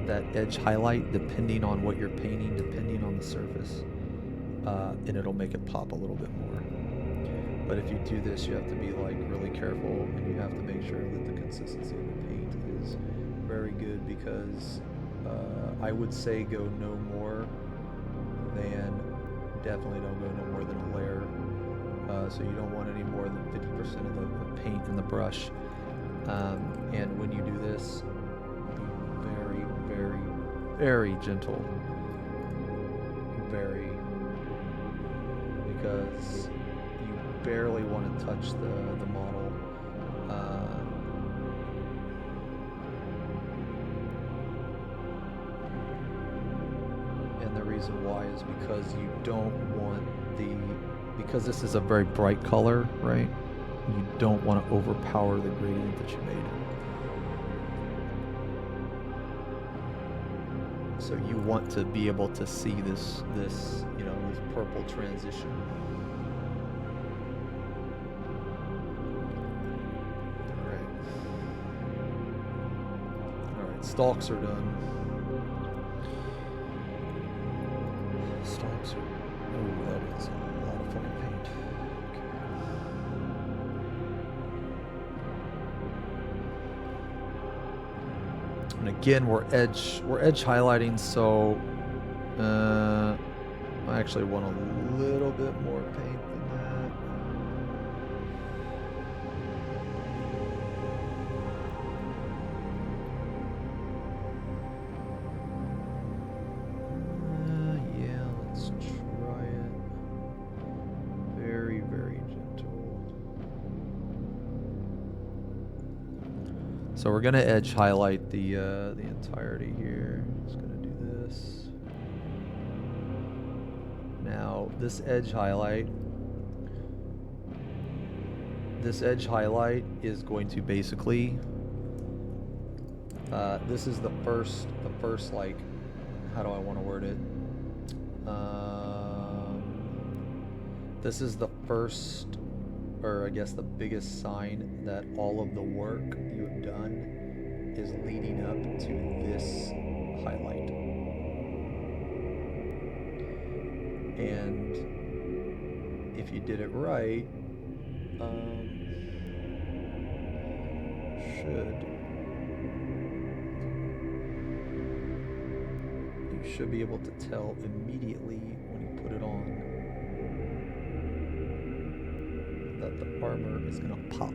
that edge highlight depending on what you're painting, depending on the surface, and it'll make it pop a little bit more. But if you do this, you have to be really careful, and you have to make sure that the consistency of the paint is very good, because I would say go no more than, definitely don't go no more than a layer. So you don't want any more than 50% of the paint in the brush. And when you do this, be very, very, very gentle. Very. Because you barely want to touch the model. And the reason why is because you don't want because this is a very bright color, right? You don't want to overpower the gradient that you made. So you want to be able to see this purple transition. All right, stalks are done. Stalks are. Oh, that is a lot of fucking paint. Okay. And again, we're edge highlighting, so I actually want a little bit more paint than that. Yeah, let's try it. Very, very gentle. So we're gonna edge highlight the entirety here. Just gonna do this. Now this edge highlight is going to basically this is the first like, how do I want to word it? This is the first, or I guess the biggest sign that all of the work you have done is leading up to this highlight. And if you did it right, you should be able to tell immediately when you put it on that the armor is gonna pop.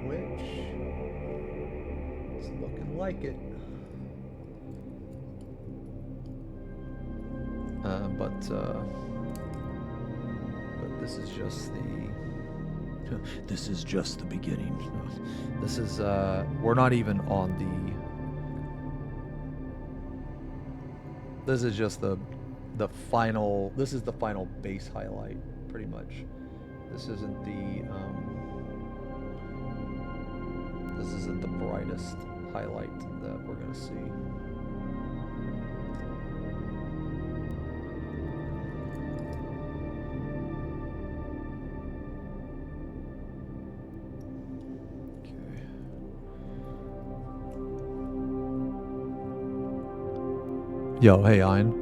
Which is looking like it. But this is just the beginning. This is we're not even on this is just the final. This is the final base highlight, pretty much. This isn't the brightest highlight that we're gonna see. Yo, hey, Ein.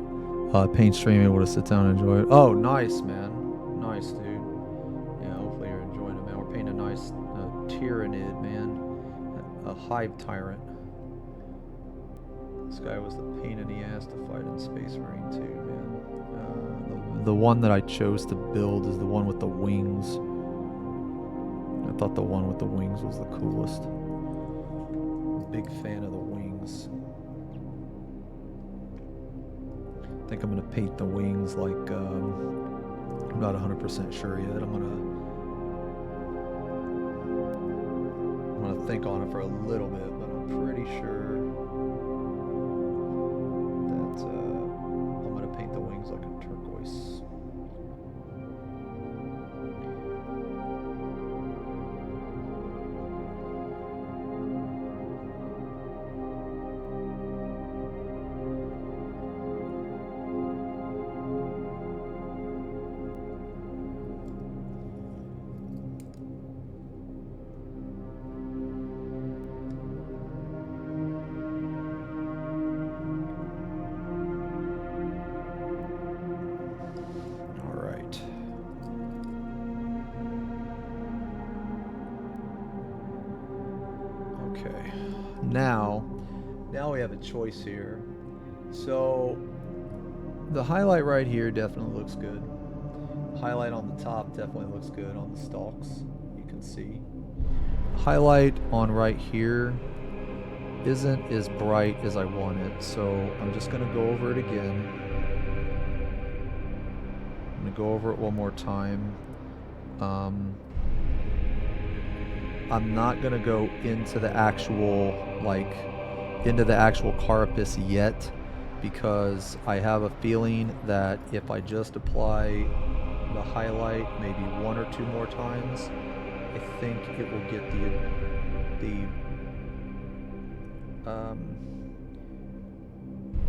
Paint stream, able to sit down and enjoy it. Oh, nice, man. Nice, dude. Yeah, hopefully you're enjoying it, man. We're painting a nice tyrannid, man. A hive tyrant. This guy was the pain in the ass to fight in Space Marine 2, man. The one that I chose to build is the one with the wings. I thought the one with the wings was the coolest. Big fan of the wings. I think I'm gonna paint the wings like I'm not 100% sure yet. I'm gonna think on it for a little bit, but I'm pretty sure that I'm gonna paint the wings like a turquoise. Now we have a choice here. So the highlight right here definitely looks good. Highlight on the top definitely looks good on the stalks, you can see. Highlight on right here isn't as bright as I want it, so I'm just gonna go over it again. I'm gonna go over it one more time. I'm not gonna go into the actual carapace yet, because I have a feeling that if I just apply the highlight maybe 1 or 2 more times, I think it will get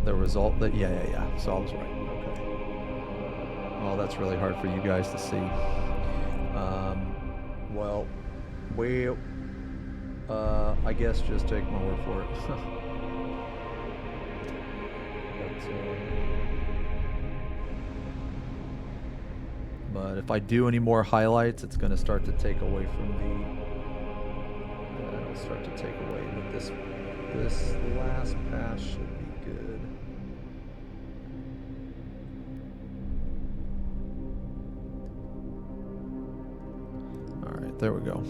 the result that yeah. So I was right. Okay. Well, that's really hard for you guys to see. Well, I guess just take my word for it. But if I do any more highlights, it's going to start to take away from the. It'll start to take away. But this last pass should be good. All right, there we go.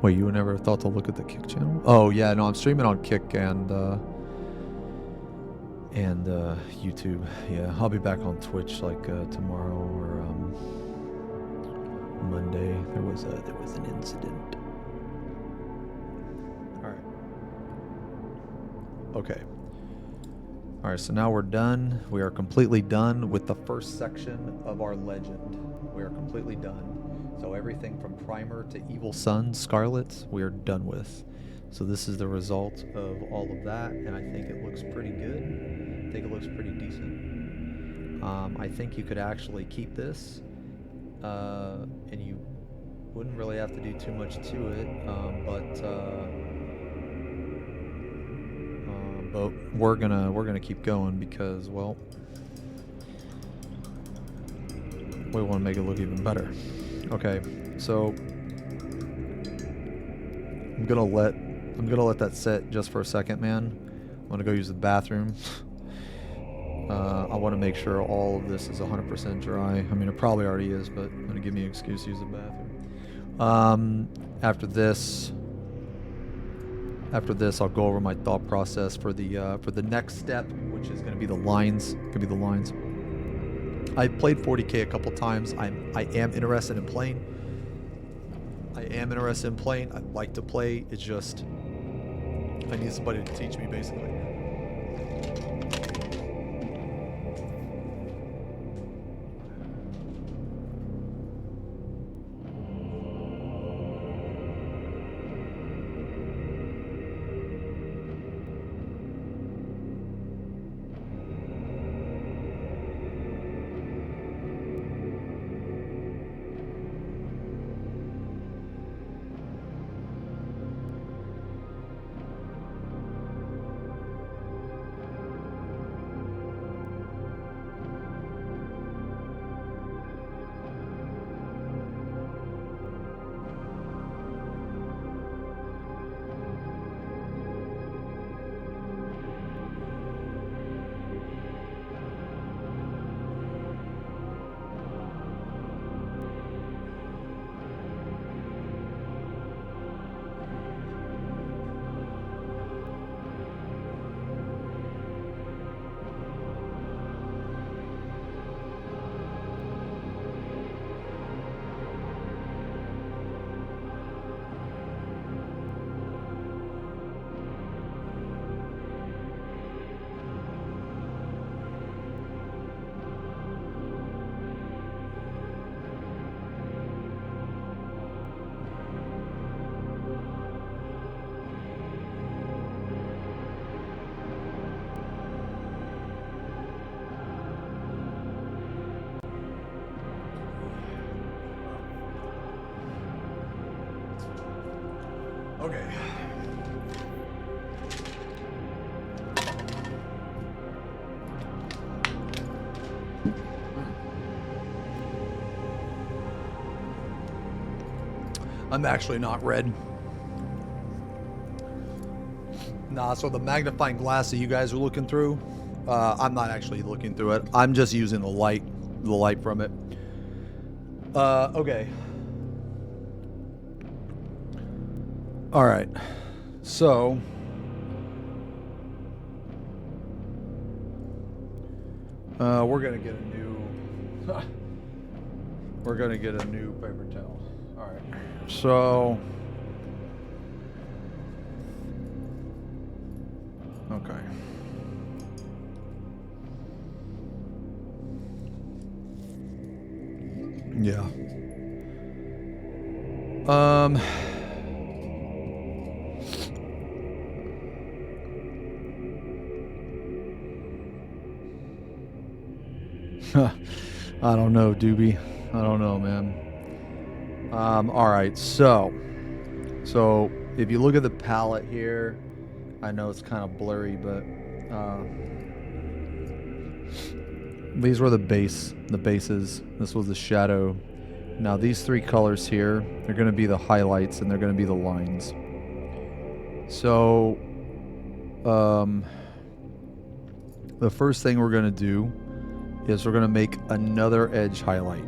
Wait, you never thought to look at the Kick channel? Oh yeah, no, I'm streaming on Kick and YouTube. Yeah, I'll be back on Twitch like tomorrow or Monday. There was an incident. All right. Okay. All right, so now we're done. We are completely done with the first section of our legend. We are completely done. So everything from Primer to Evil Sun, Scarlet, we are done with. So this is the result of all of that, and I think it looks pretty good. I think it looks pretty decent. I think you could actually keep this, and you wouldn't really have to do too much to it, but we're gonna keep going because, well, we want to make it look even better. Okay, so I'm gonna let that set just for a second, man. I'm gonna go use the bathroom. I want to make sure all of this is 100% dry. I mean, it probably already is, but I'm gonna give me an excuse to use the bathroom. After this, I'll go over my thought process for the next step, which is gonna be the lines. I played 40K a couple times. I am interested in playing. I'd like to play. It's just I need somebody to teach me, basically. Okay. I'm actually not red. Nah, so the magnifying glass that you guys are looking through, I'm not actually looking through it. I'm just using the light from it. Okay. All right. So We're gonna get a new. We're gonna get a new paper towel. All right. So. Okay. Yeah. I don't know, Doobie. I don't know, man. All right, so if you look at the palette here, I know it's kind of blurry, but these were the bases. This was the shadow. Now these three colors here, they're going to be the highlights and they're going to be the lines. So, the first thing we're going to do is we're going to make another edge highlight.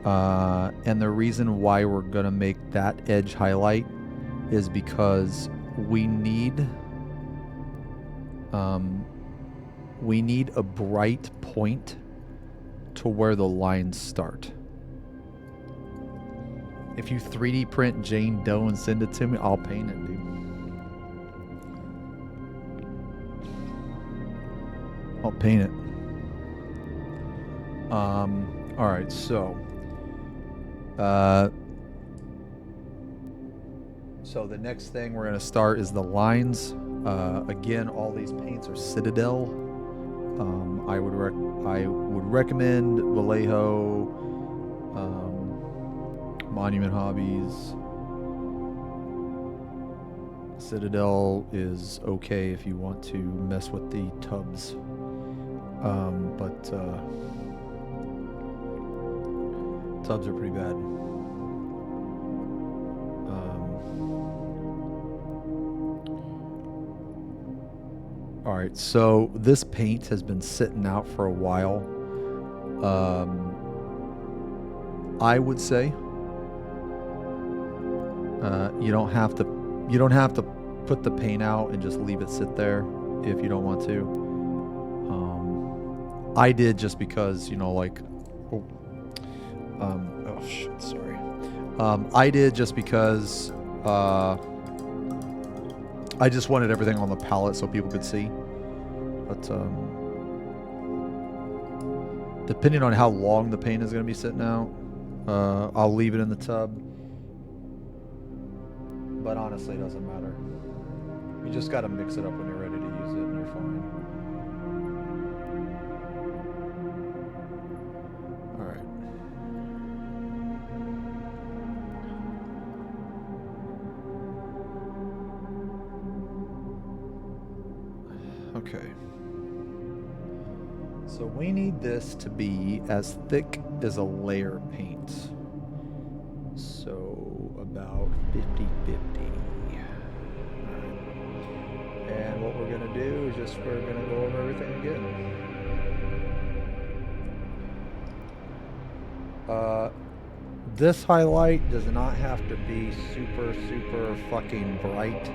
And the reason why we're going to make that edge highlight is because we need a bright point to where the lines start. If you 3D print Jane Doe and send it to me, I'll paint it, dude. I'll paint it. All right, so the next thing we're going to start is the lines. Again, all these paints are Citadel. I would recommend Vallejo, Monument Hobbies. Citadel is okay if you want to mess with the tubs, but tubs are pretty bad. All right, so this paint has been sitting out for a while. I would say you don't have to put the paint out and just leave it sit there if you don't want to. I did just because, you know, like, oh shit, sorry. I did just because I just wanted everything on the palette so people could see. But depending on how long the paint is going to be sitting out, I'll leave it in the tub. But honestly, it doesn't matter. You just got to mix it up when you're ready to use it and you're fine. Alright. Okay. So we need this to be as thick as a layer paint. So about 50-50. And what we're going to do is we're going to go over everything again. This highlight does not have to be super fucking bright,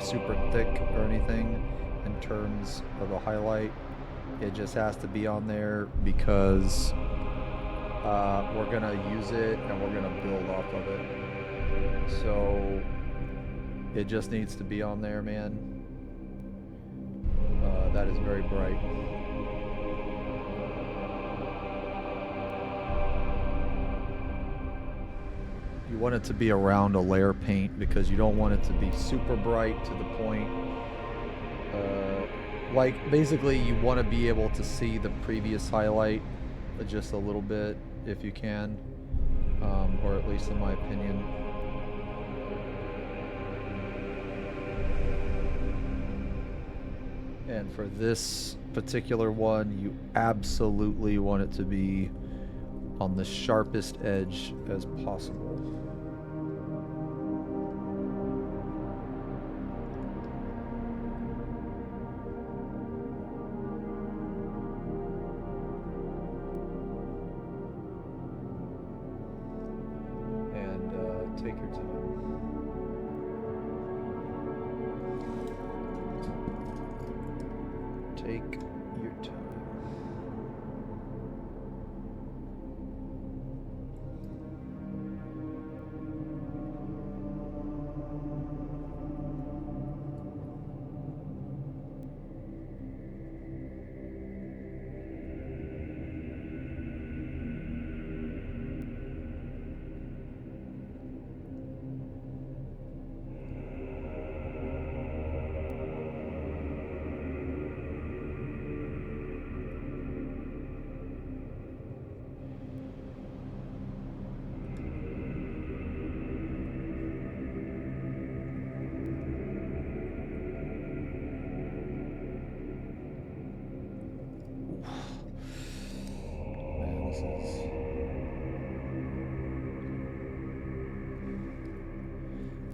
super thick or anything in terms of a highlight. It just has to be on there because we're going to use it and we're going to build off of it. So it just needs to be on there, man. That is very bright. You want it to be around a layer paint because you don't want it to be super bright to the point. Like, basically, you want to be able to see the previous highlight just a little bit if you can, or at least in my opinion. And for this particular one, you absolutely want it to be on the sharpest edge as possible. And take your time. Take your time.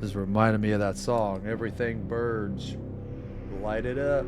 This reminded me of that song, Everything Burns. Light it up.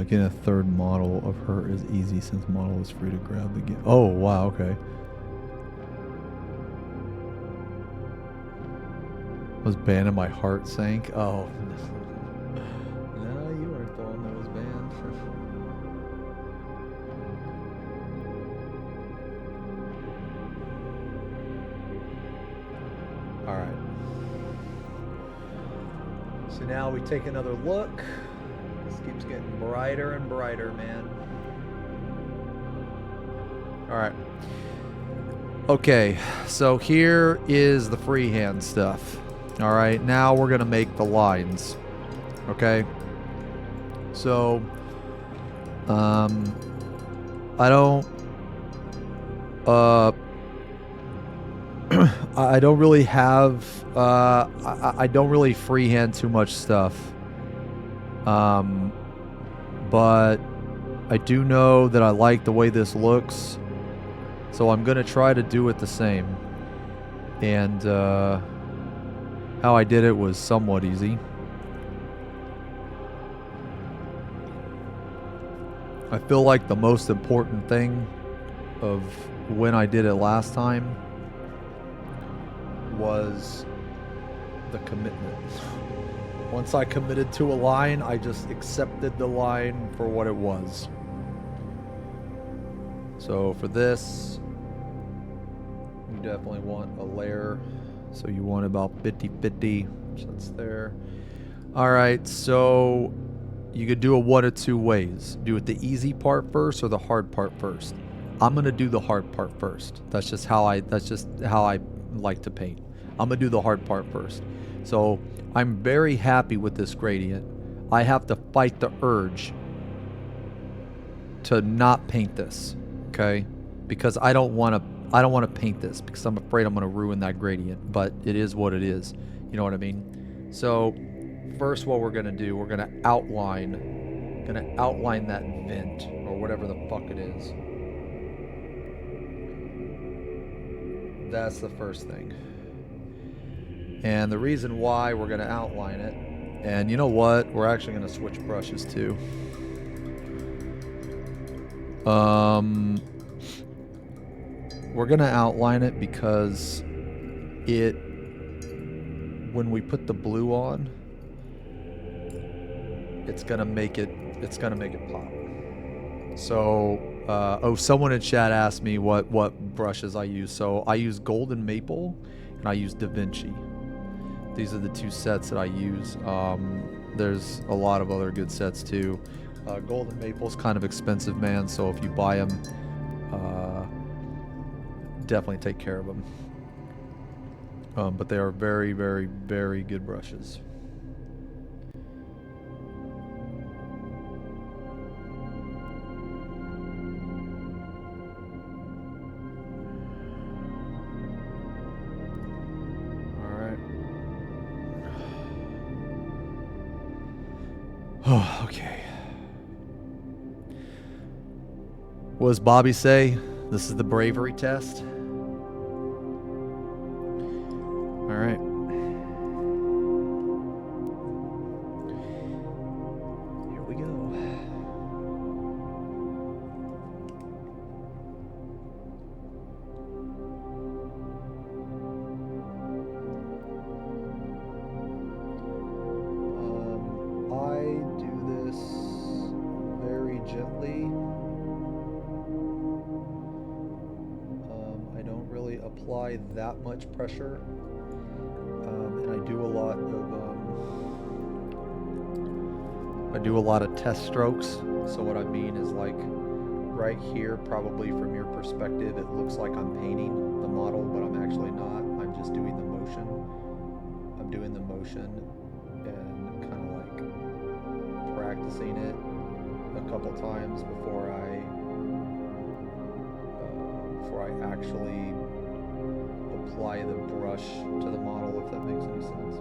Getting a third model of her is easy since model is free to grab the game. Oh, wow, okay. Was banned and my heart sank. Oh, no, you weren't the one that was banned. All right. So now we take another look. This keeps getting brighter and brighter, man. All right. Okay, so here is the freehand stuff. All right, now we're gonna make the lines. Okay. So, I don't, I don't really have, I don't really freehand too much stuff. But I do know that I like the way this looks, so I'm gonna try to do it the same. And how I did it was somewhat easy. I feel like the most important thing of when I did it last time was the commitment. Once I committed to a line, I just accepted the line for what it was. So for this, you definitely want a layer. So you want about 50-50, so that's there. All right, so you could do it one of two ways. Do it the easy part first or the hard part first. I'm gonna do the hard part first. That's just how I like to paint. I'm gonna do the hard part first. So I'm very happy with this gradient. I have to fight the urge to not paint this, okay? Because I don't want to paint this because I'm afraid I'm going to ruin that gradient, but it is what it is. You know what I mean? So first what we're going to do, we're going to outline that vent or whatever the fuck it is. That's the first thing. And the reason why we're going to outline it, and you know what? We're actually going to switch brushes too. We're going to outline it because when we put the blue on, it's going to make it pop. So, someone in chat asked me what brushes I use. So I use Golden Maple and I use Da Vinci. These are the two sets that I use. There's a lot of other good sets too. Golden Maple's kind of expensive, man, so if you buy them, definitely take care of them. But they are very, very, very good brushes. Oh, okay. What does Bobby say? This is the bravery test. All right. Here we go. Apply that much pressure, and I do a lot I do a lot of test strokes. So what I mean is like right here, probably from your perspective, it looks like I'm painting the model, but I'm actually not. I'm just doing the motion. I'm doing the motion and kind of like practicing it a couple times before I actually apply the brush to the model, if that makes any sense.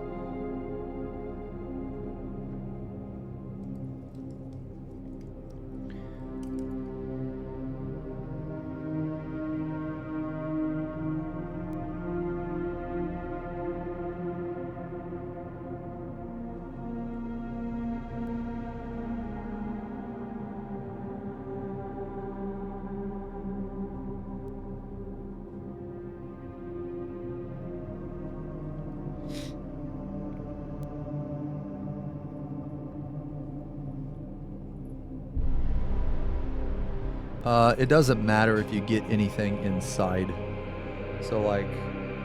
It doesn't matter if you get anything inside. So like,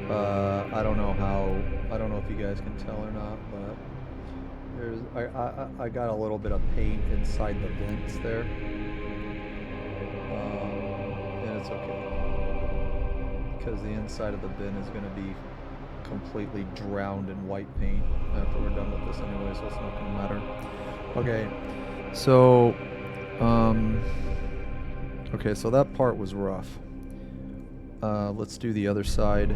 I don't know if you guys can tell or not, but I got a little bit of paint inside the vents there, and it's okay because the inside of the bin is going to be completely drowned in white paint after we're done with this anyway, so it's not going to matter. Okay, so okay, so that part was rough. Let's do the other side.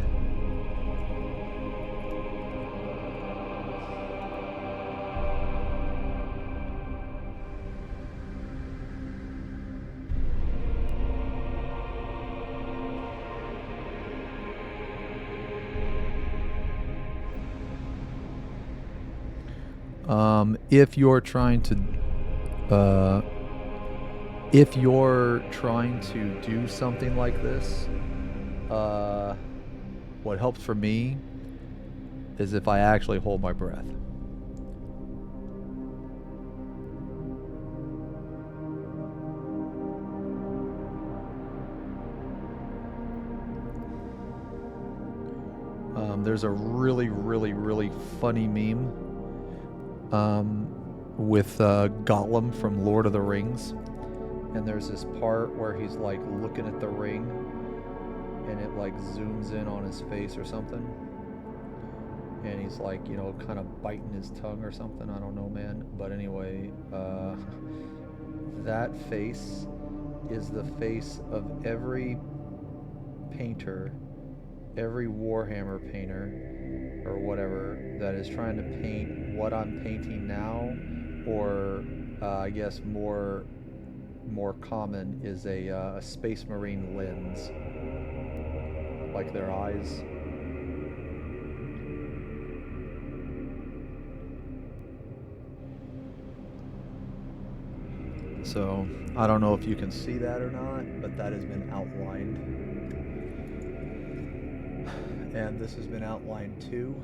If you're trying to do something like this, what helps for me is if I actually hold my breath. There's a really funny meme with Gollum from Lord of the Rings, and there's this part where he's like looking at the ring and it like zooms in on his face or something, and he's like, you know, kind of biting his tongue or something. I don't know, man, but anyway, that face is the face of every painter, every Warhammer painter or whatever that is trying to paint what I'm painting now, or I guess more common is a Space Marine lens, like their eyes. So I don't know if you can see that or not, but that has been outlined, and this has been outlined too.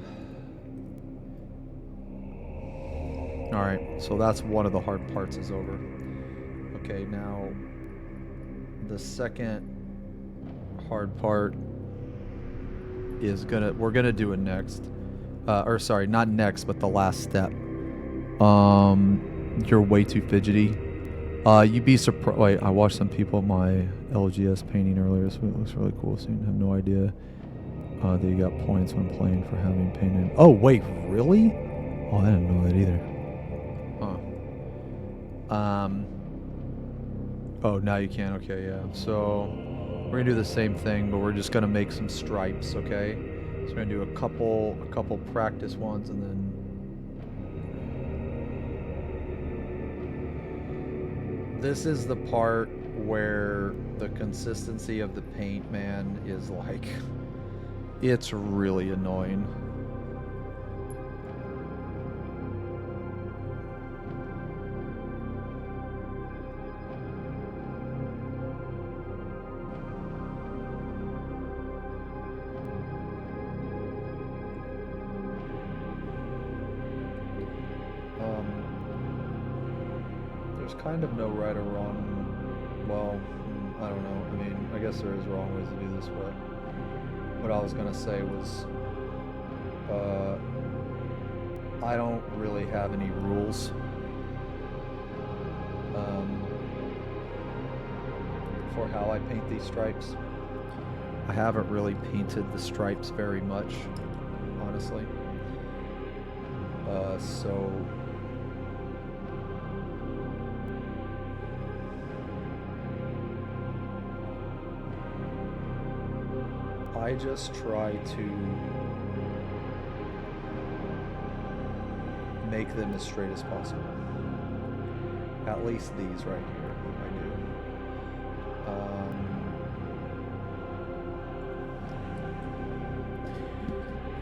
Alright, so that's one of the hard parts is over. Okay, now the second hard part is we're gonna do it next. Or sorry, not next, but the last step. You're way too fidgety. You'd be surprised. Wait, I watched some people at my LGS painting earlier, so it looks really cool. So you have no idea that you got points when playing for having painted. Oh wait, really? Oh, I didn't know that either. Oh, now you can. Okay, yeah. So we're gonna do the same thing, but we're just gonna make some stripes. Okay. So we're gonna do a couple practice ones, and then this is the part where the consistency of the paint, man, is like, it's really annoying. There's kind of no right or wrong. Well, I don't know. I mean, I guess there is wrong ways to do this, but what I was gonna say was, I don't really have any rules for how I paint these stripes. I haven't really painted the stripes very much, honestly. So I just try to make them as straight as possible. At least these right here, I do.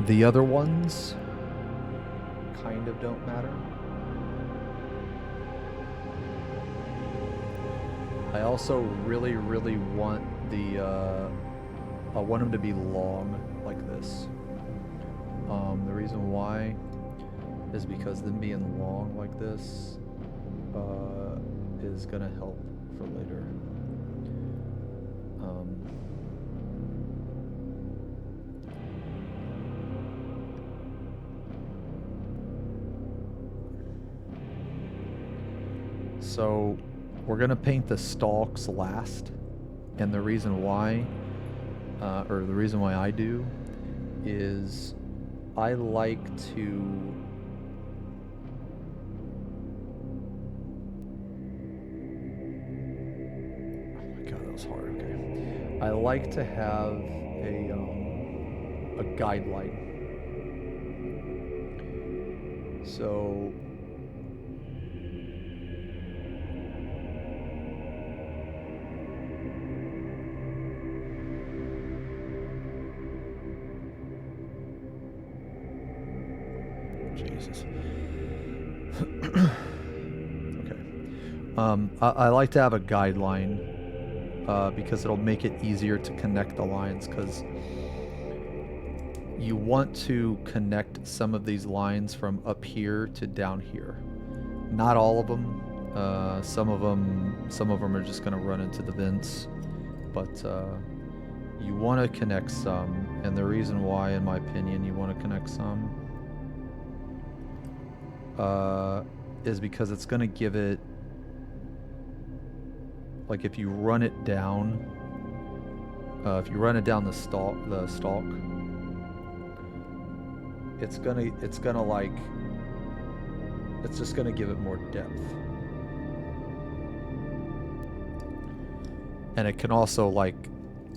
The other ones kind of don't matter. I also really, really want the, I want them to be long like this. The reason why is because them being long like this is gonna help for later. So we're gonna paint the stalks last, and the reason why, or the reason why I do, is I like to hard. Okay, I like to have a guideline. So Jesus. Okay. I like to have a guideline. Because it'll make it easier to connect the lines, because you want to connect some of these lines from up here to down here. Not all of them. Some of them are just going to run into the vents, but you want to connect some, and the reason why, in my opinion, you want to connect some is because it's going to give it, like if you run it down, the stalk, it's just gonna give it more depth. And it can also like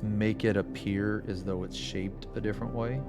make it appear as though it's shaped a different way.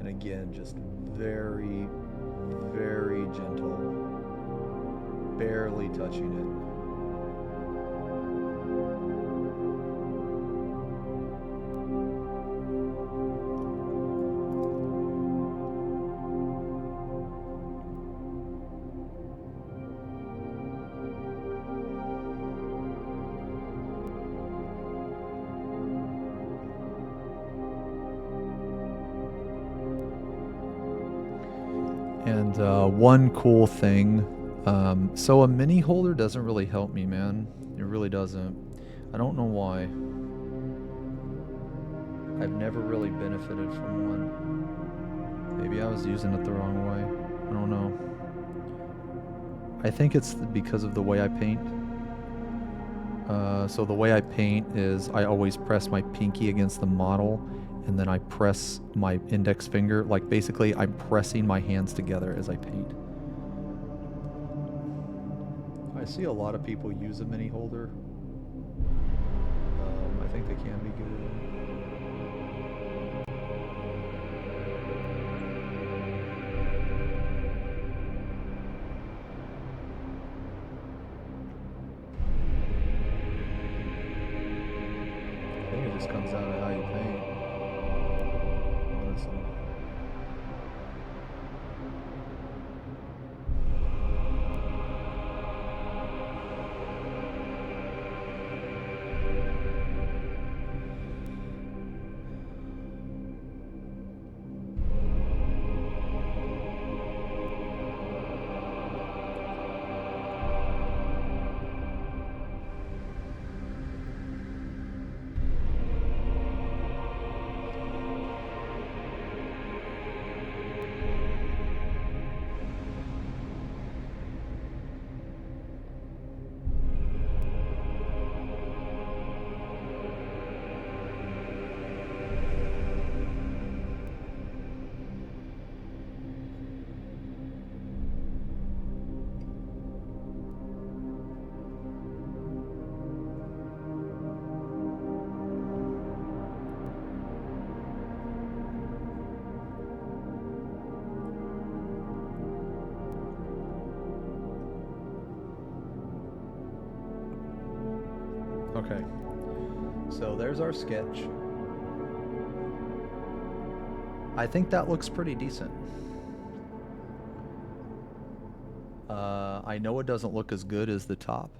Again, just very, very gentle, barely touching it. And one cool thing, so a mini holder doesn't really help me, man. It really doesn't. I don't know why. I've never really benefited from one. Maybe I was using it the wrong way. I don't know. I think it's because of the way I paint. So the way I paint is I always press my pinky against the model, and then I press my index finger. Like basically I'm pressing my hands together as I paint. I see a lot of people use a mini holder. I think they can be good. I think it just comes down to how you paint, honestly. Okay. So there's our sketch. I think that looks pretty decent. I know it doesn't look as good as the top,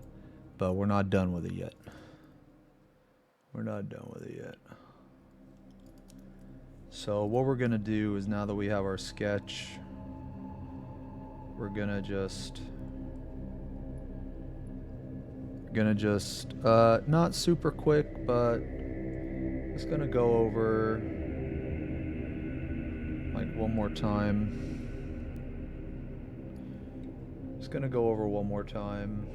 but we're not done with it yet. We're not done with it yet. So what we're gonna do is, now that we have our sketch, we're gonna just not super quick, but just gonna go over like one more time. Just gonna go over one more time.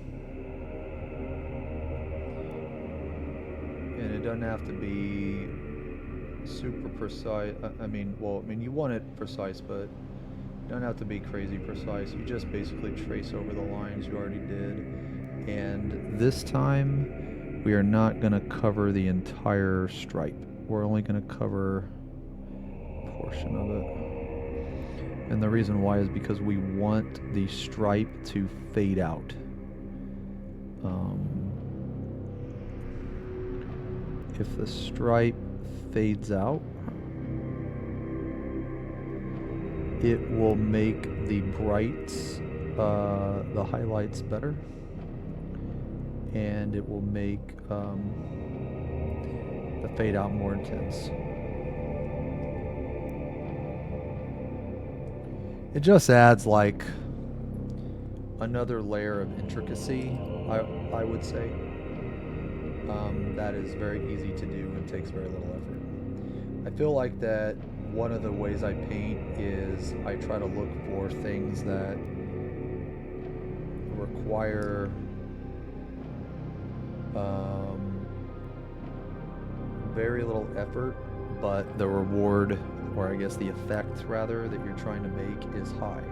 And it doesn't have to be super precise. I mean, you want it precise, but it doesn't have to be crazy precise. You just basically trace over the lines you already did. And this time, we are not gonna cover the entire stripe. We're only gonna cover a portion of it. And the reason why is because we want the stripe to fade out. If the stripe fades out, it will make the brights, the highlights better, and it will make the fade out more intense. It just adds like another layer of intricacy, I would say. That is very easy to do and takes very little effort. I feel like that one of the ways I paint is I try to look for things that require very little effort, but the reward, or I guess the effect rather, that you're trying to make is high.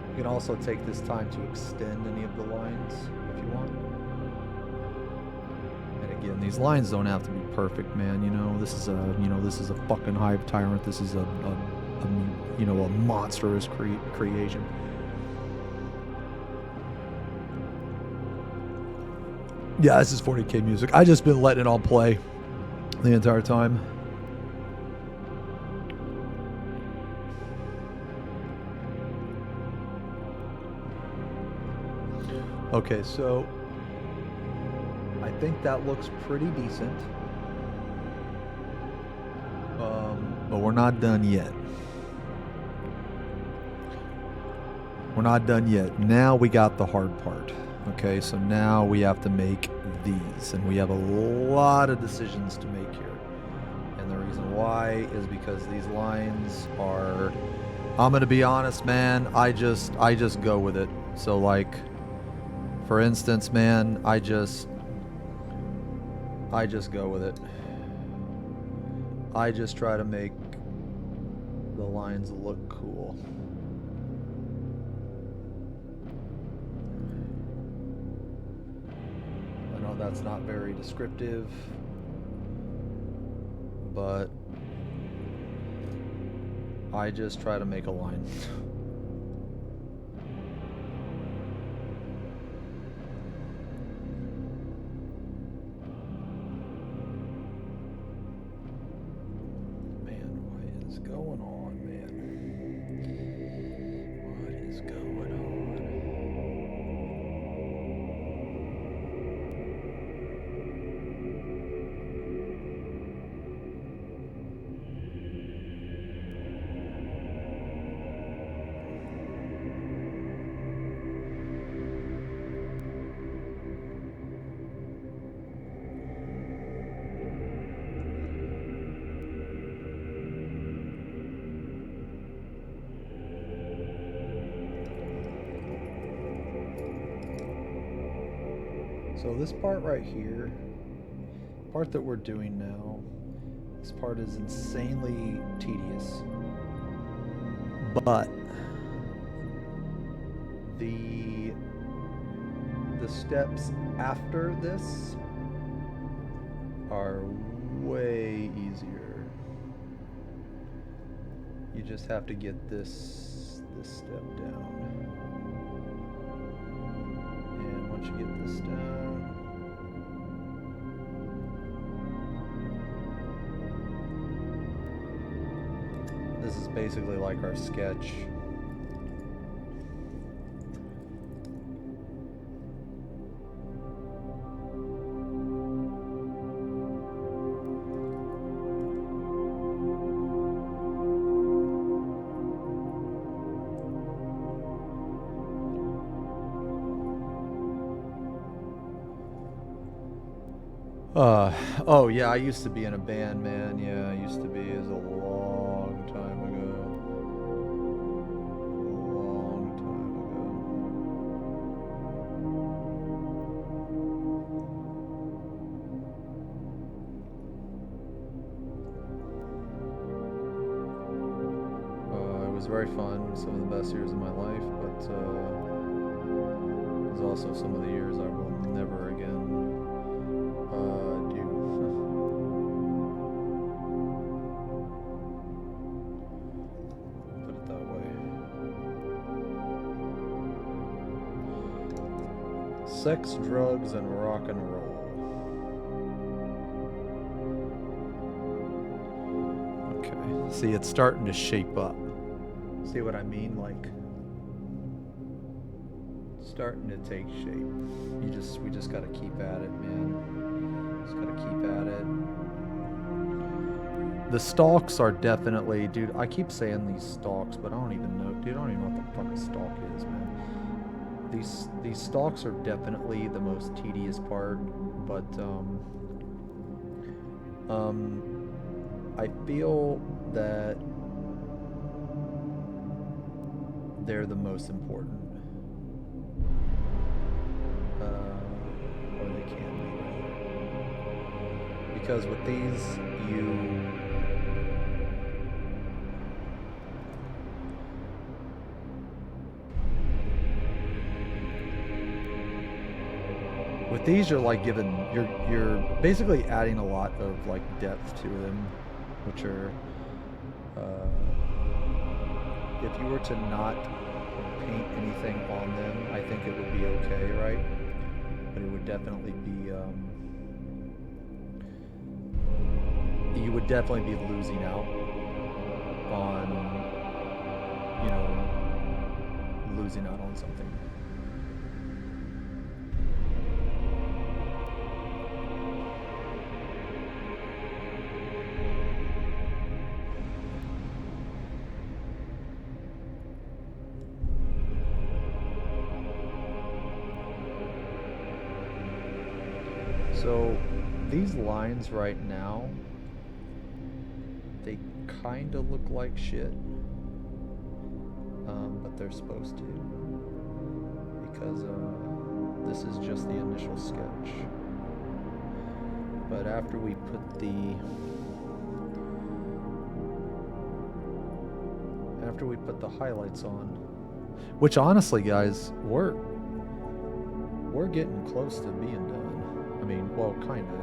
You can also take this time to extend any of the lines if you want. And again, these lines don't have to be perfect, man. This is a fucking hive tyrant. This is a monstrous creation. Yeah, this is 40K music. I just been letting it all play the entire time. Okay, so I think that looks pretty decent. But we're not done yet. We're not done yet. Now we got the hard part. Okay, so now we have to make these, and we have a lot of decisions to make here. And the reason why is because these lines are, I'm gonna be honest, man, I just go with it. So like, for instance, man, I just go with it. I just try to make the lines look cool. I know that's not very descriptive, but I just try to make a line. So this part right here, part that we're doing now, this part is insanely tedious. But the the steps after this are way easier. You just have to get this step down. And once you get this down, this is basically like our sketch. Oh yeah, I used to be in a band, man. Yeah, I used to be. It was a long time ago. A long time ago. It was very fun. Some of the best years of my life, but it was also some of the years I will never again do. Put it that way. Sex, drugs, and rock and roll. Okay. See, it's starting to shape up. See what I mean? Like, starting to take shape. We just gotta keep at it, man. Just gotta keep at it. The stalks are definitely, dude, I keep saying these stalks, but I don't even know, dude, I don't even know what the fuck a stalk is, man. These stalks are definitely the most tedious part, but I feel that they're the most important. Or they can be, rather. Because with these, you're like you're basically adding a lot of like depth to them, which are, if you were to not paint anything on them, I think it would be okay, right? But it would definitely be, you would definitely be losing out on, losing out on something. So these lines right now, they kind of look like shit, but they're supposed to, because this is just the initial sketch. But after we put the highlights on, which honestly, guys, we're getting close to being done. I mean, well, kind of.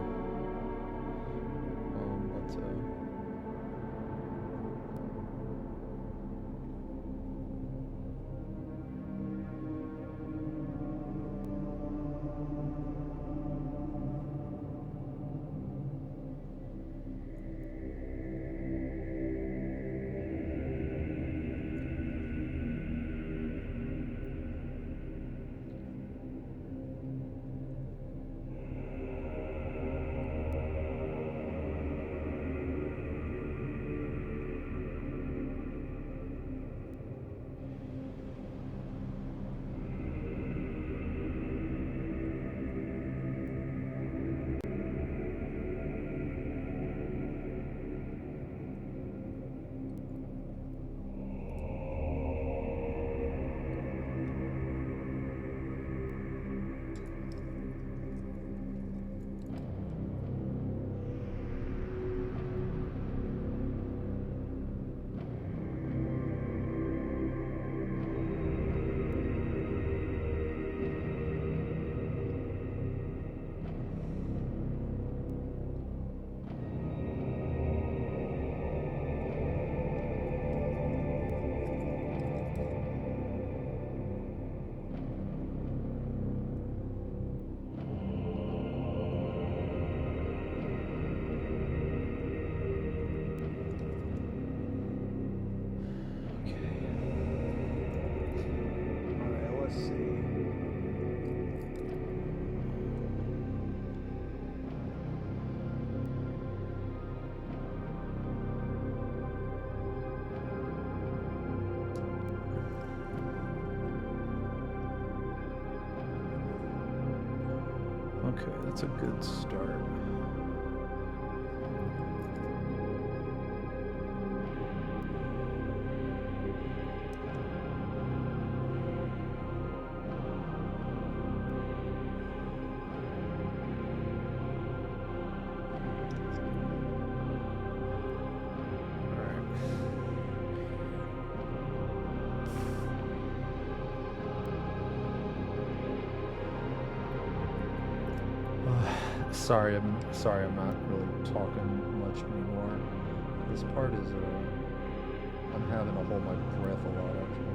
Okay, that's a good start. Sorry, I'm not really talking much anymore. This part is, I'm having to hold my breath a lot, actually.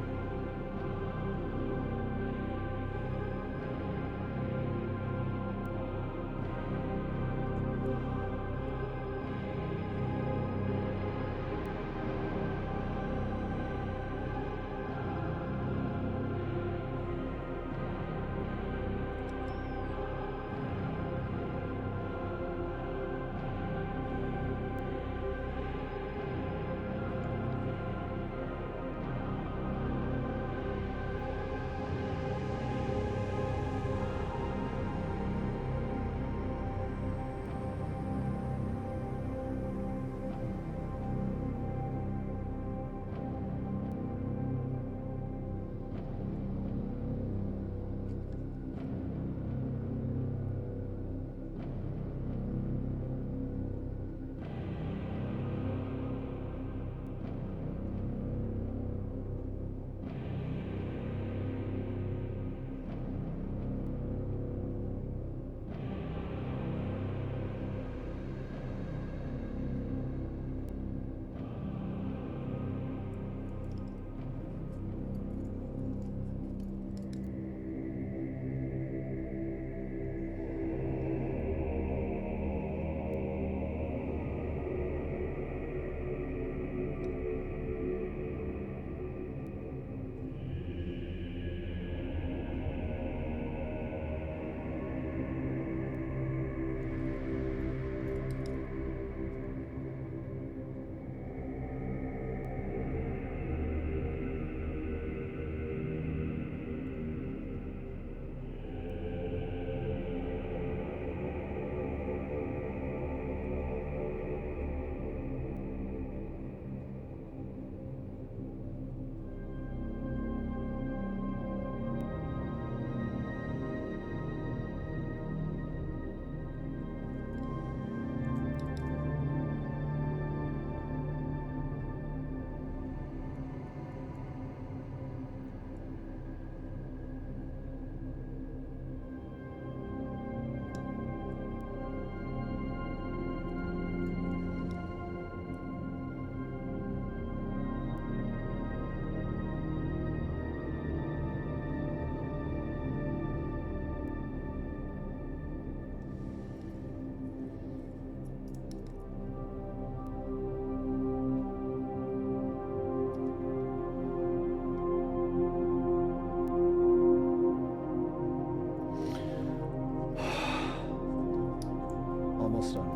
Almost done.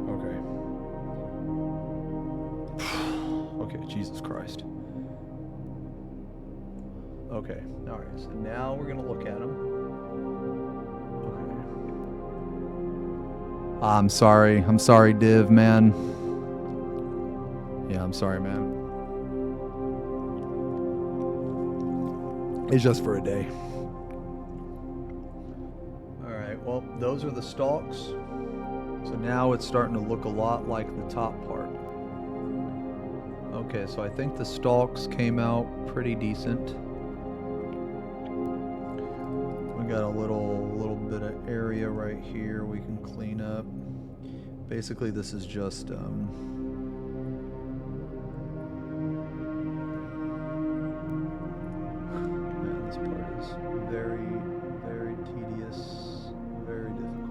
Okay. Okay, Jesus Christ. Okay, alright, so now we're gonna look at them. Okay. I'm sorry, Div, man. Yeah, I'm sorry, man. It's just for a day. Alright, well, those are the stalks. So now it's starting to look a lot like the top part. Okay, so I think the stalks came out pretty decent. We got a little bit of area right here we can clean up. Basically, this is just man, this part is very, very tedious, very difficult.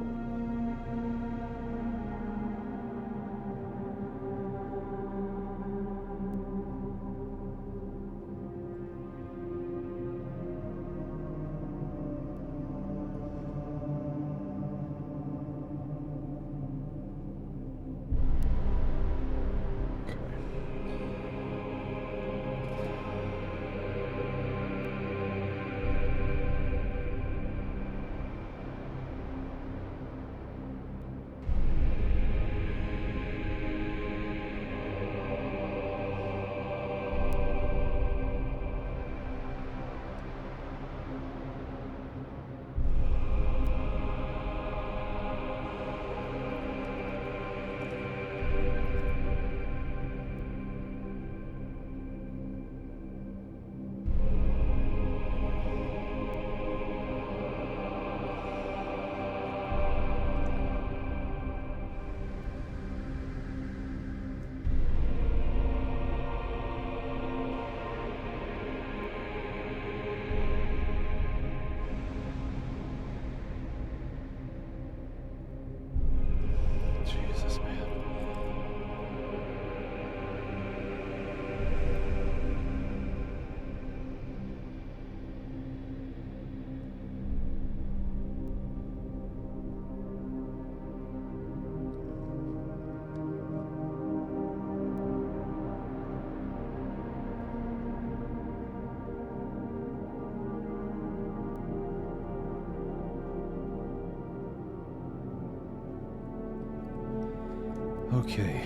Okay.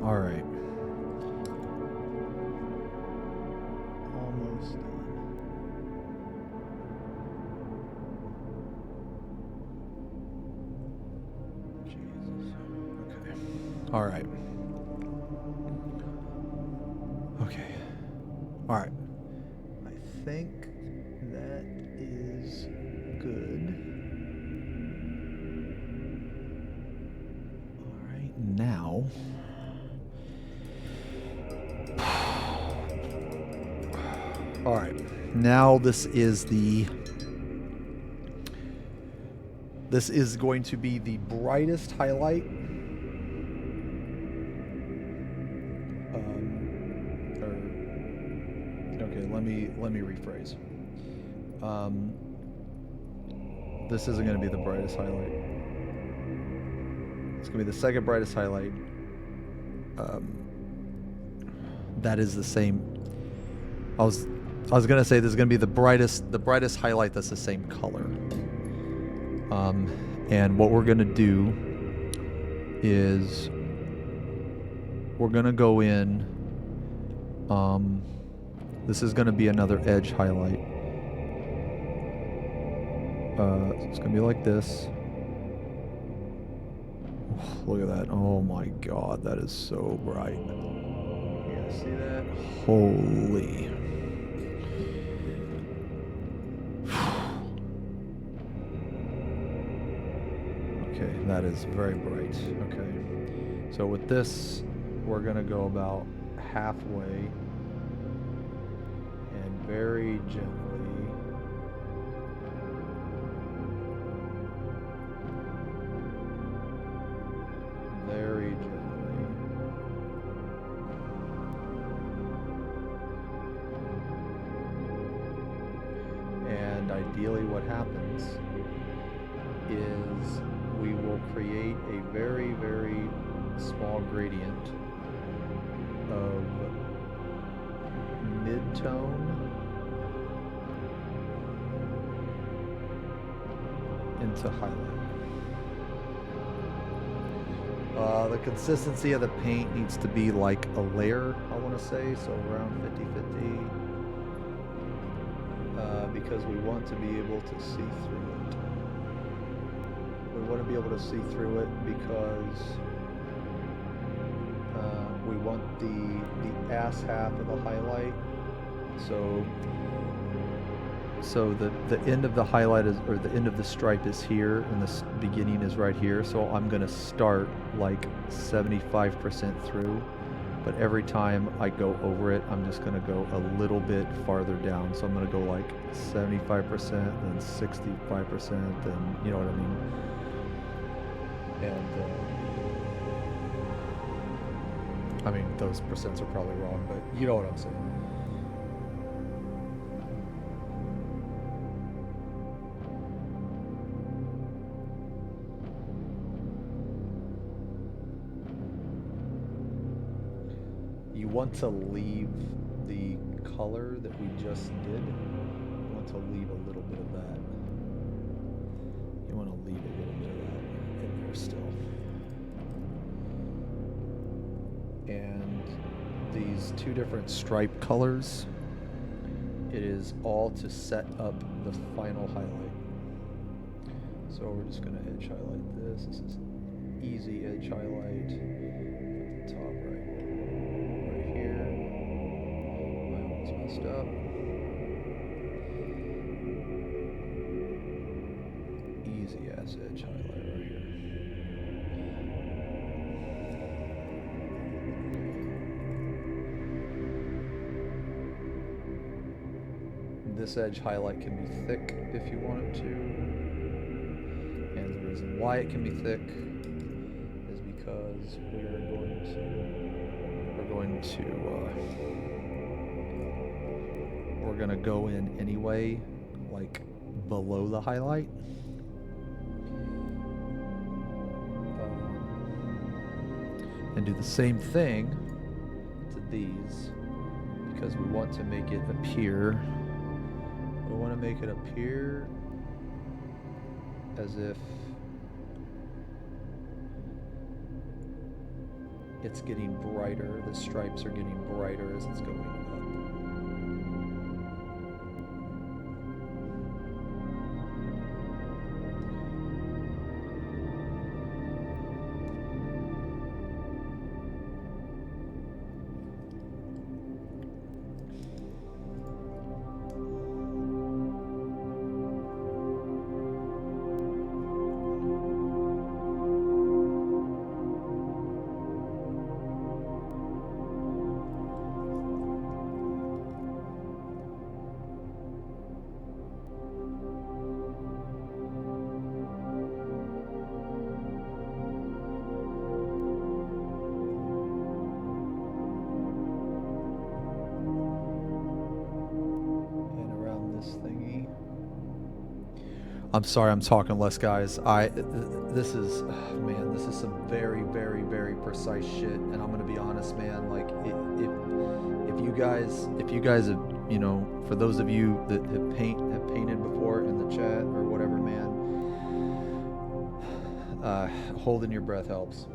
All right. Almost done. Jesus. Okay. All right. Okay. All right. I think that is good. All right. Now. All right. Now this is going to be the brightest highlight. Okay, let me rephrase. This isn't going to be the brightest highlight. It's going to be the second brightest highlight. That is the same. I was going to say this is going to be the brightest highlight that's the same color. And what we're going to do is we're going to go in. This is going to be another edge highlight. So it's going to be like this. Look at that. Oh my God, that is so bright. Yeah, see that? Holy. Okay, that is very bright. Okay. So with this, we're going to go about halfway and very gently. Very gently. And ideally what happens is we will create a very, very small gradient of mid-tone into highlight. The consistency of the paint needs to be like a layer, I want to say, so around 50-50, because we want to be able to see through it. We want to be able to see through it because we want the ass half of the highlight. So the end of the highlight is, or the end of the stripe is here, and the beginning is right here. So I'm gonna start like 75% through, but every time I go over it, I'm just gonna go a little bit farther down. So I'm gonna go like 75%, then 65%, then you know what I mean. And I mean those percents are probably wrong, but you know what I'm saying. You want to leave the color that we just did. You want to leave a little bit of that. You want to leave a little bit of that in there still. And these two different stripe colors, it is all to set up the final highlight. So we're just going to edge highlight this. This is easy edge highlight. Put the top right here. I almost messed up. Easy ass edge highlight right here. This edge highlight can be thick if you want it to. And the reason why it can be thick is because we're going to go in anyway, like below the highlight. And do the same thing to these, because we want to make it appear. We want to make it appear as if it's getting brighter. The stripes are getting brighter as it's going up. I'm sorry, I'm talking less, guys. This is, man, this is some very, very, very precise shit. And I'm gonna be honest, man. Like, if you guys have, you know, for those of you that have painted before in the chat or whatever, man, holding your breath helps.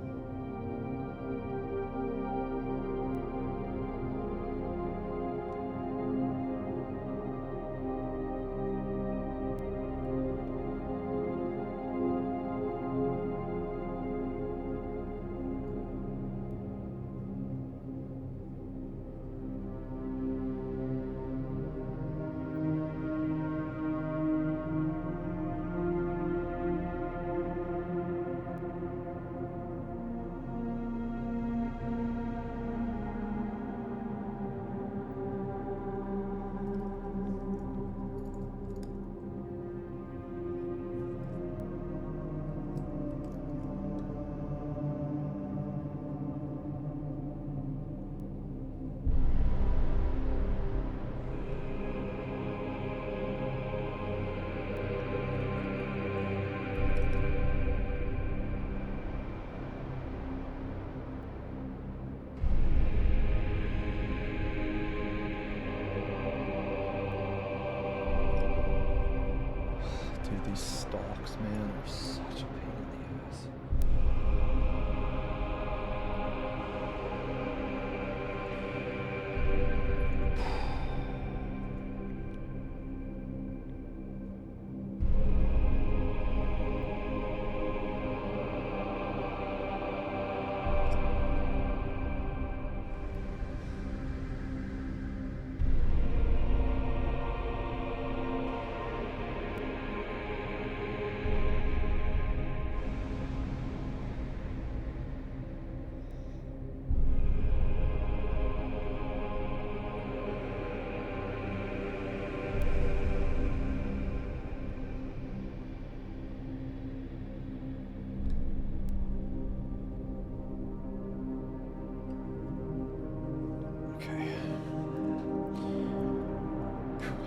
These stalks, man, are such a pain in the ass.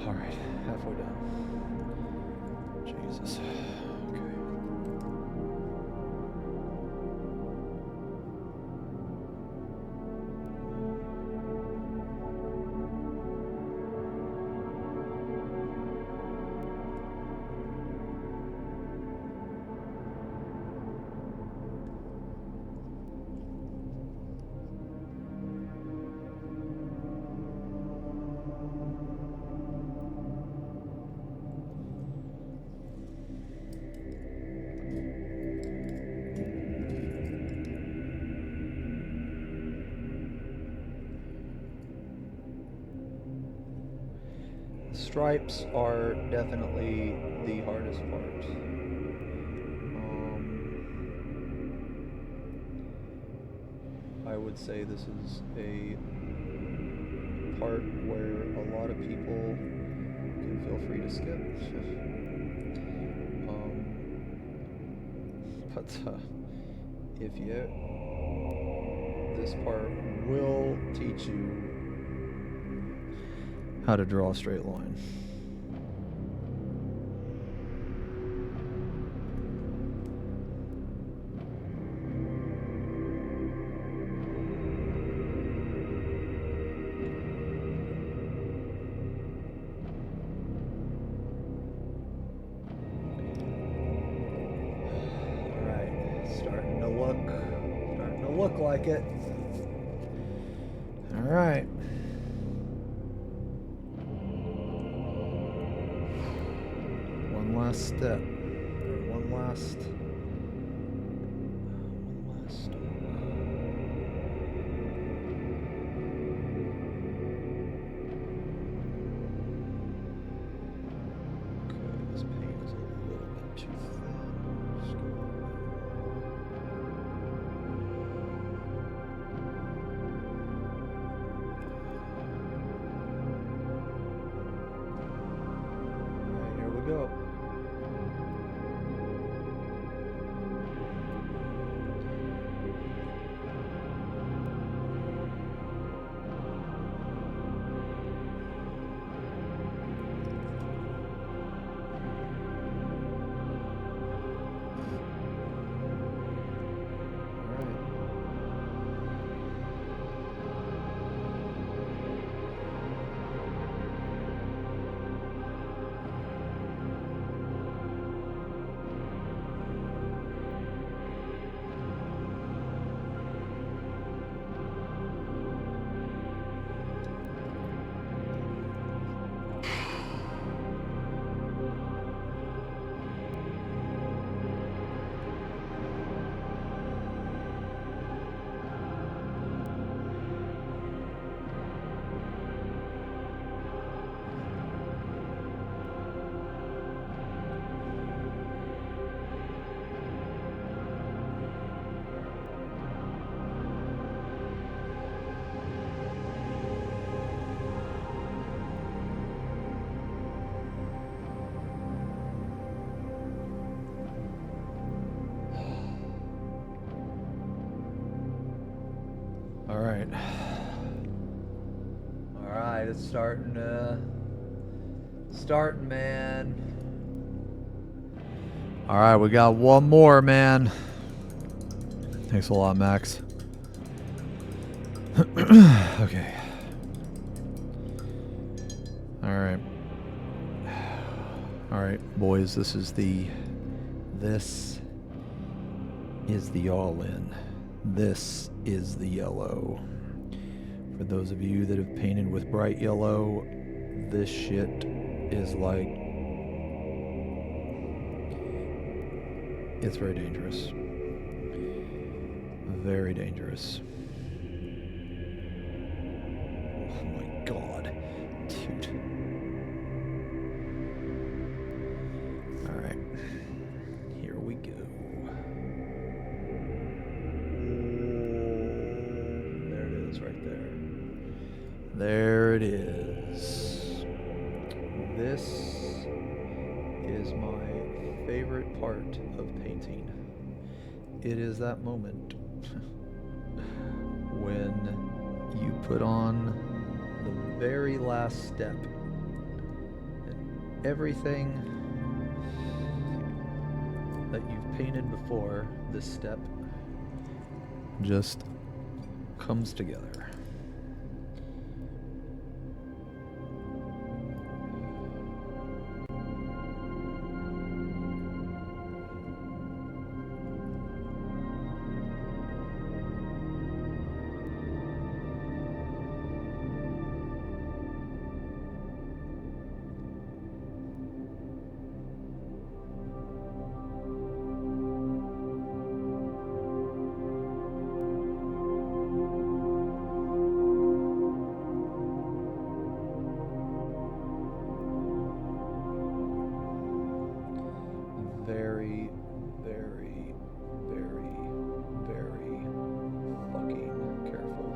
Alright, halfway done. Jesus. Okay. Stripes are definitely the hardest part. I would say this is a part where a lot of people can feel free to skip. But if you, this part will teach you how to draw a straight line. All right, starting to look like it. All right. One last step. Or one last. Okay, this paint is a little bit too Alright, here we go. All right. All right, it's starting, man. All right, we got one more, man. Thanks a lot, Max. Okay. All right. All right, boys, this is the all-in. This is the yellow. For those of you that have painted with bright yellow, this shit is like... It's very dangerous. Very dangerous. Oh my god. Dude. Alright. Here we go. There it is right there. There it is. This is my favorite part of painting. It is that moment when you put on the very last step and everything that you've painted before this step just comes together. Very, very, very, very fucking careful.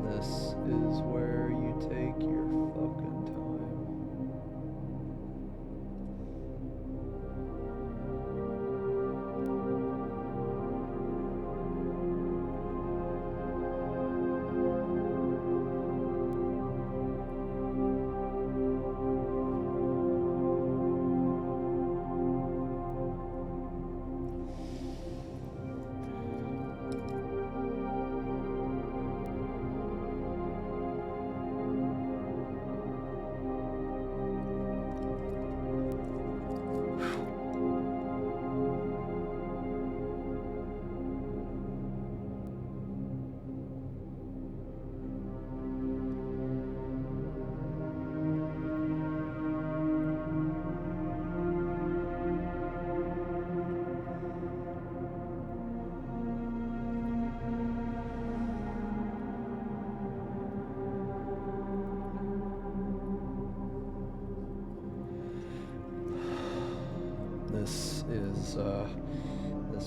This is where you take your fucking time. This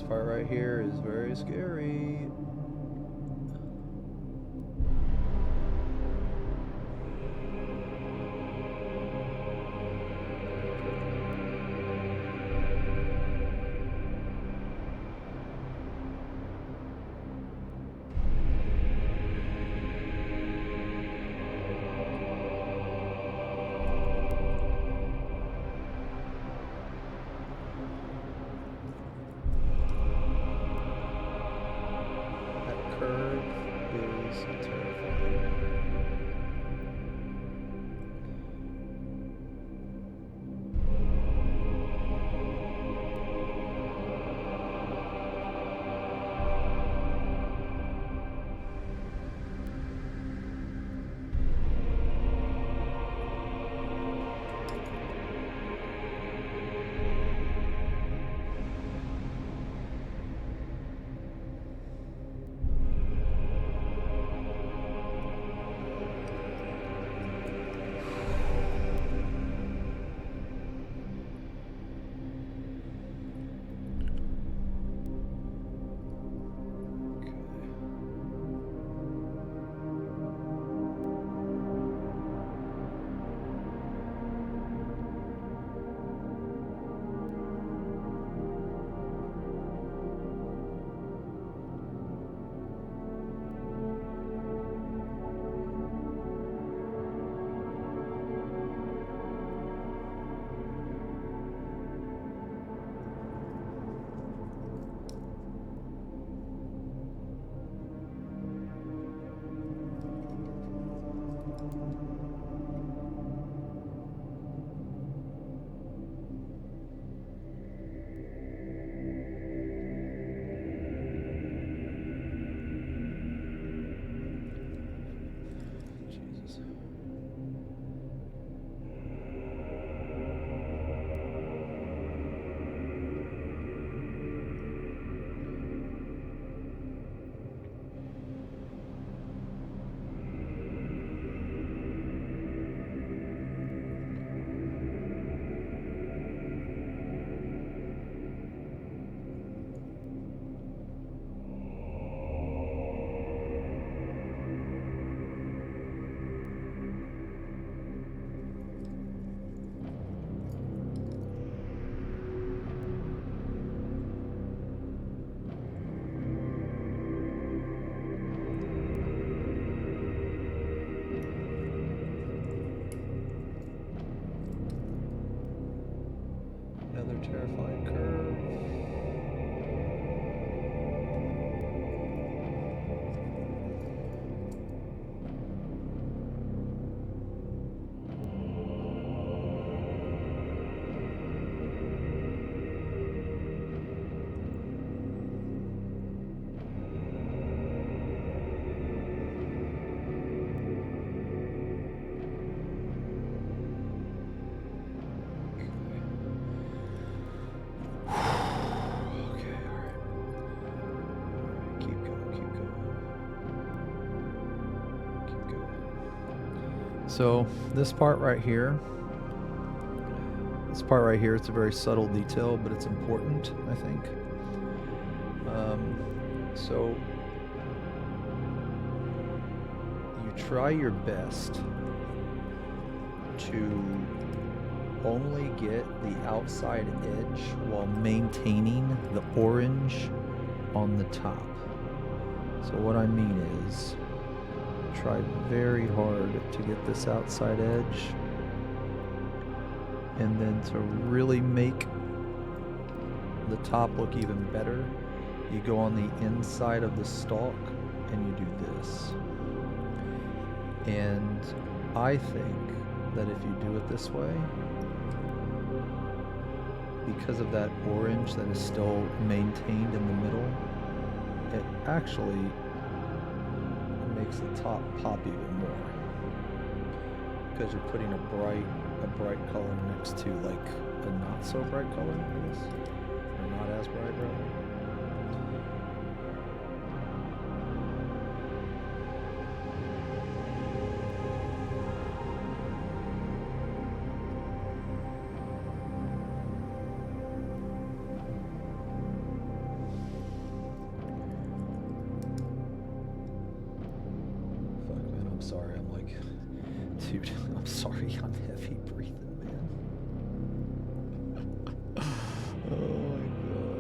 part right here is very scary. That curve is terrifying. Jesus. Another terrifying curve. Okay, alright. Keep going, keep going. Keep going. So, this part right here, it's a very subtle detail, but it's important, I think. So, you try your best to only get the outside edge while maintaining the orange on the top. So what I mean is, try very hard to get this outside edge, and then to really make the top look even better, you go on the inside of the stalk and you do this. And I think that if you do it this way, because of that orange that is still maintained in the middle, it actually makes the top pop even more, because you're putting a bright color next to like a not so bright color, I guess, or not as bright rather. Dude, I'm sorry, I'm heavy breathing, man. Oh my god.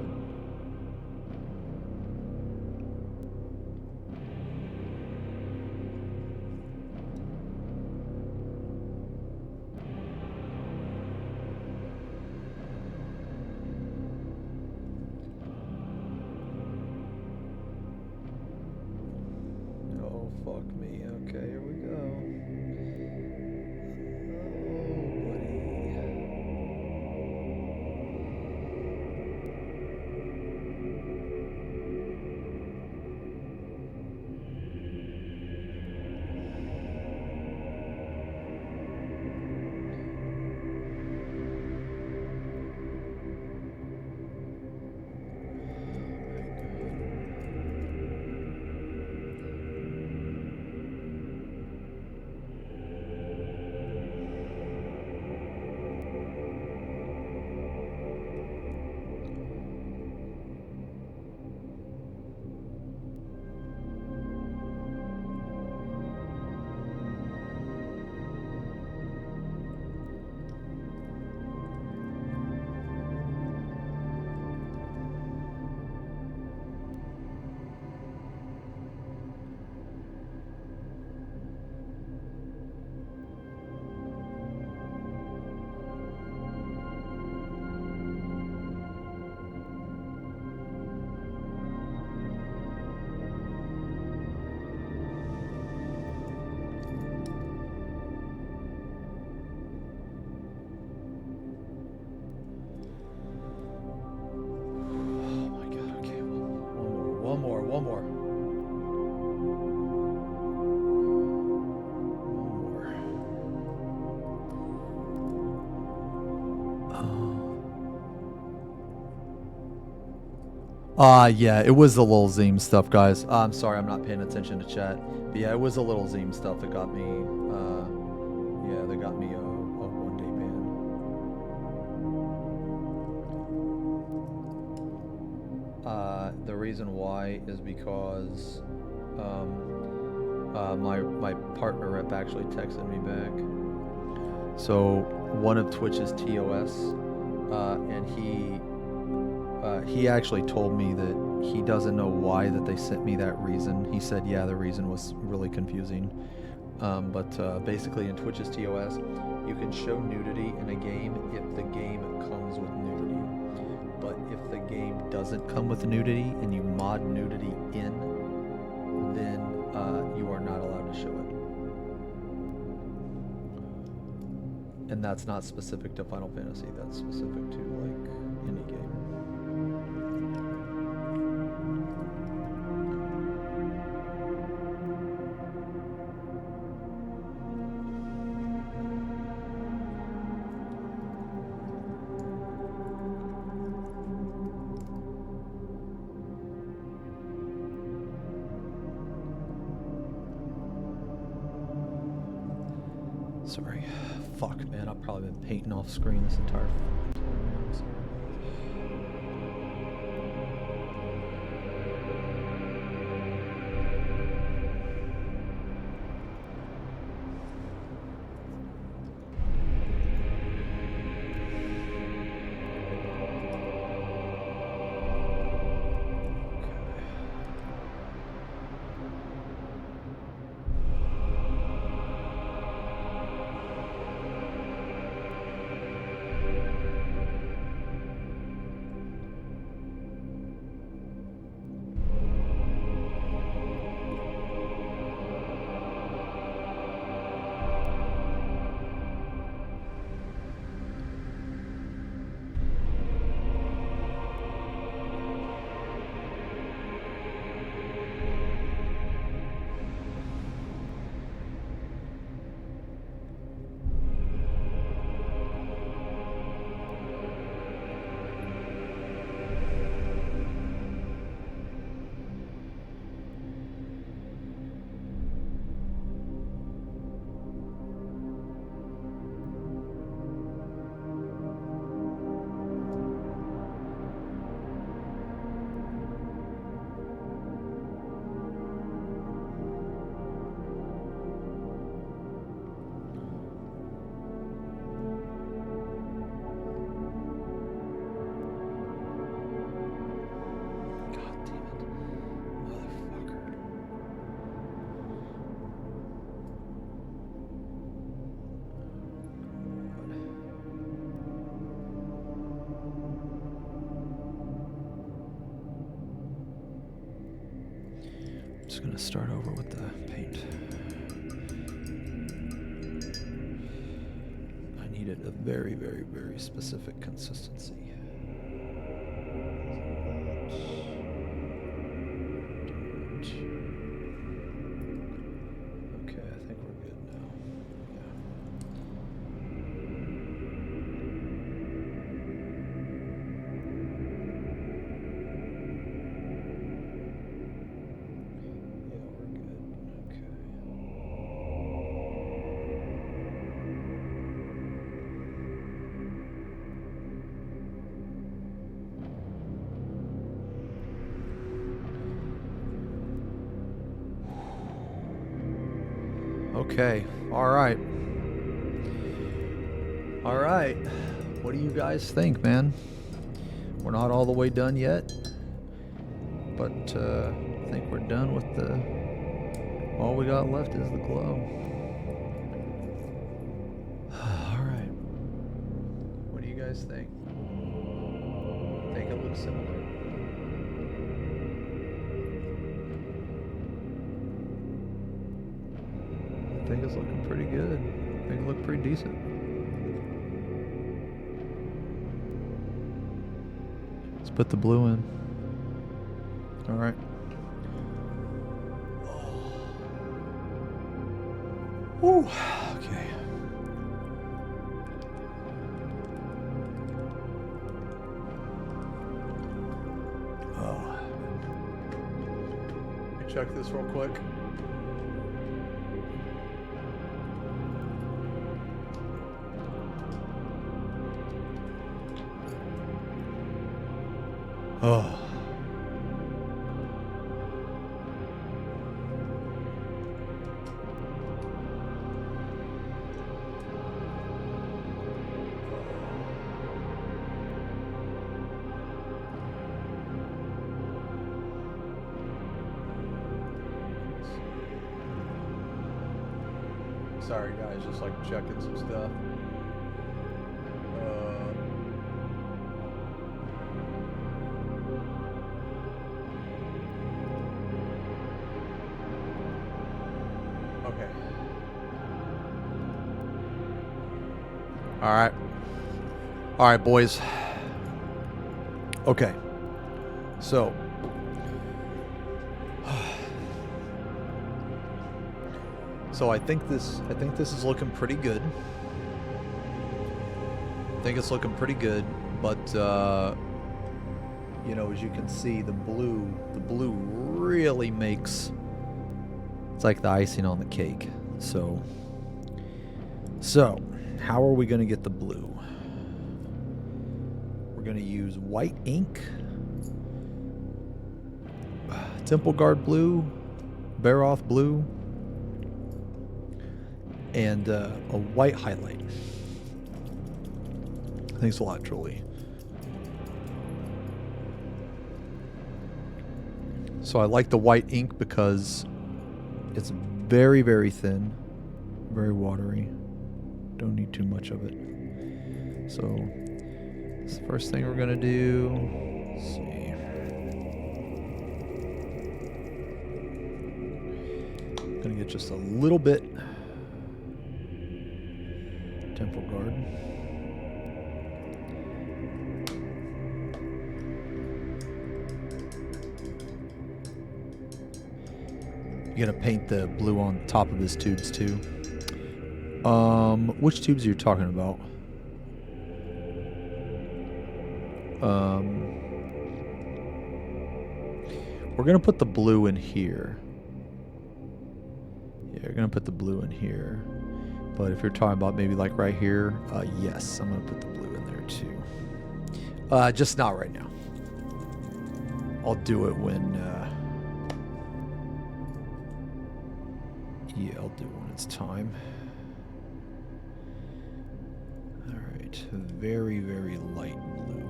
Oh, fuck me. Okay, here we go. Oh, buddy. Oh my god, okay. One more. One more. Yeah, it was the little Zeme stuff, guys. I'm sorry, I'm not paying attention to chat. But yeah, it was the little Zeme stuff that got me, yeah, that got me a one-day ban. The reason why is because, my partner rep actually texted me back. So, one of Twitch's TOS, and he actually told me that he doesn't know why that they sent me that reason. He said, yeah, the reason was really confusing. But basically in Twitch's TOS, you can show nudity in a game if the game comes with nudity. But if the game doesn't come with nudity and you mod nudity in, then you are not allowed to show it. And that's not specific to Final Fantasy, that's specific to like any game. Sorry. Fuck, man. I've probably been painting off screen this entire time. I'm sorry. gonna start over with the paint. I needed a very, very, very specific consistency. Okay, I think we're good now. Yeah, we're good. Okay. Okay. All right. All right. What do you guys think, man? We're not all the way done yet, but I think we're done with the. All we got left is the glow. All right. What do you guys think? Think it looks similar? I think it's looking pretty good. I think it looked pretty decent. Let's put the blue in. All right. Woo. Okay. Oh. Let me check this real quick. Oh. Sorry guys, just like checking some stuff. Okay. All right. All right, boys. Okay. So. So I think this is looking pretty good. I think it's looking pretty good, but you know, as you can see, the blue really makes, it's like the icing on the cake. So how are we going to get the blue? We're going to use white ink, Temple Guard blue, Baroth blue, and a white highlight. Thanks a lot, Trolley. So I like the white ink because it's very, very thin, very watery. Don't need too much of it. So this is the first thing we're gonna do. Let's see. Gonna get just a little bit Temple Guard. You're gonna paint the blue on top of his tubes too. Which tubes are you talking about? We're gonna put the blue in here. Yeah, we're gonna put the blue in here. But if you're talking about maybe like right here, yes, I'm gonna put the blue in there too. Just not right now. I'll do it when. Yeah, I'll do it when it's time. All right, very, very light blue.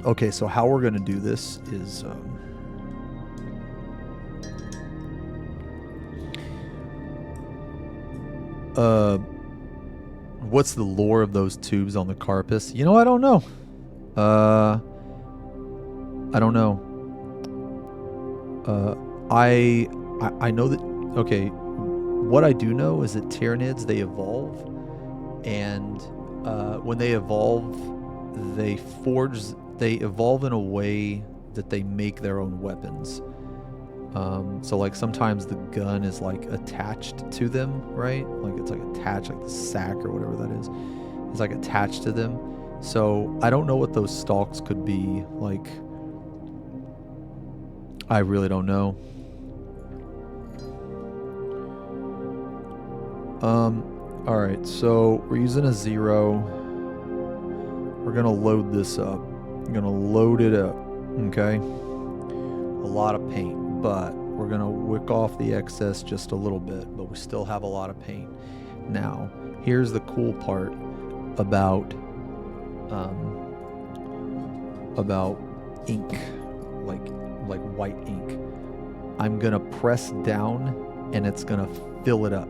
Okay, so how we're gonna do this is. What's the lore of those tubes on the carapace? You know, I don't know. I don't know. I know that. Okay, what I do know is that Tyranids, they evolve, and when they evolve, they evolve in a way that they make their own weapons. So like sometimes the gun is like attached to them, right? Like it's like attached, like the sack or whatever that is. It's like attached to them. So I don't know what those stalks could be like. I really don't know. All right, so we're using a 0. We're gonna load this up. I'm gonna load it up, okay? A lot of paint, but we're gonna wick off the excess just a little bit, but we still have a lot of paint. Now, here's the cool part about ink, like white ink. I'm gonna press down and it's gonna fill it up.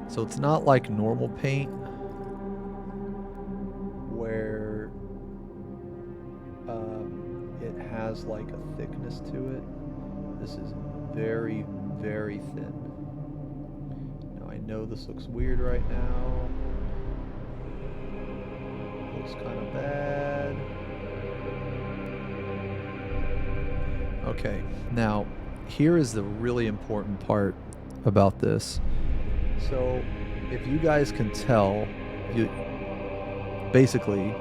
So it's not like normal paint where it has like a thickness to it. This is very, very thin. Now I know this looks weird right now. Looks kind of bad. Okay, now here is the really important part about this. So, if you guys can tell, basically,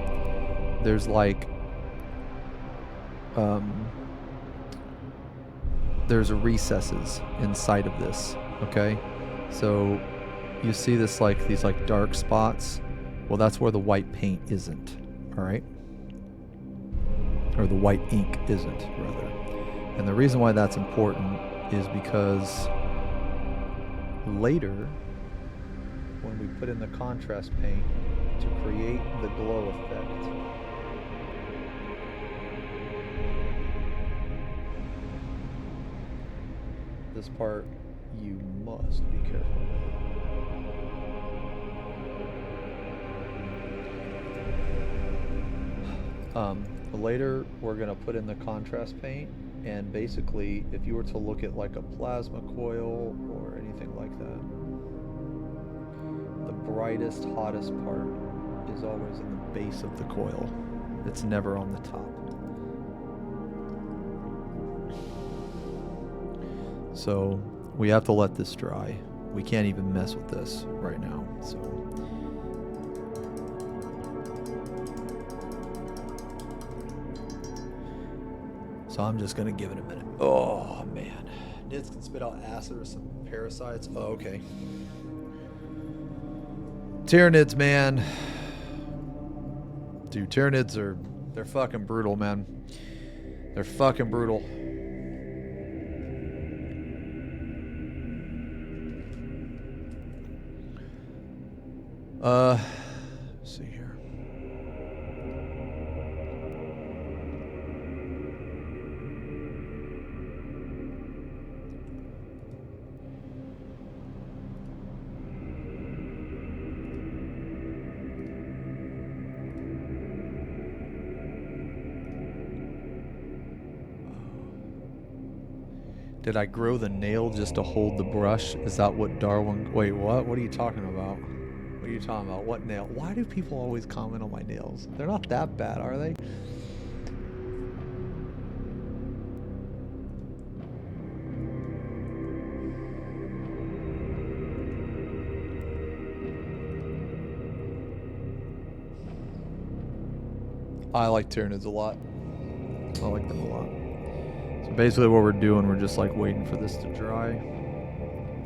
there's like, there's recesses inside of this, okay? So, you see this like, these like dark spots? Well, that's where the white paint isn't, alright? Or the white ink isn't, rather. And the reason why that's important is because later, when we put in the contrast paint to create the glow effect, this part you must be careful. Later we're going to put in the contrast paint, and basically if you were to look at like a plasma coil or anything like that, the brightest, hottest part is always in the base of the coil. It's never on the top. So we have to let this dry. We can't even mess with this right now. So I'm just gonna give it a minute. Oh man, Nids can spit out acid or some parasites. Oh, okay. Tyranids, man. Dude, Tyranids they're fucking brutal, man. They're fucking brutal. Let's see here. Did I grow the nail just to hold the brush? Is that what Darwin... Wait, what? What are you talking about? What are you talking about? What nail? Why do people always comment on my nails? They're not that bad, are they? I like Tyranids a lot. I like them a lot. So basically what we're doing, we're just like waiting for this to dry.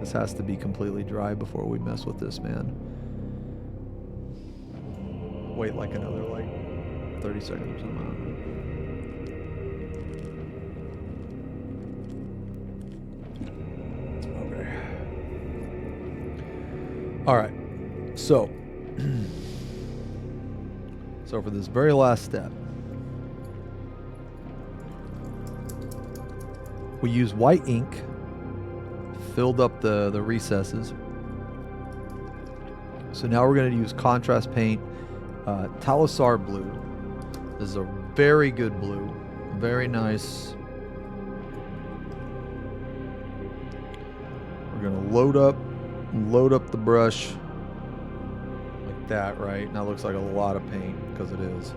This has to be completely dry before we mess with this, man. Wait like another like 30 seconds or something. Okay. Alright. So for this very last step, We use white ink, filled up the recesses. So now we're going to use contrast paint, Talisar blue. This is a very good blue, very nice. We're going to load up the brush like that, right? And that looks like a lot of paint because it is.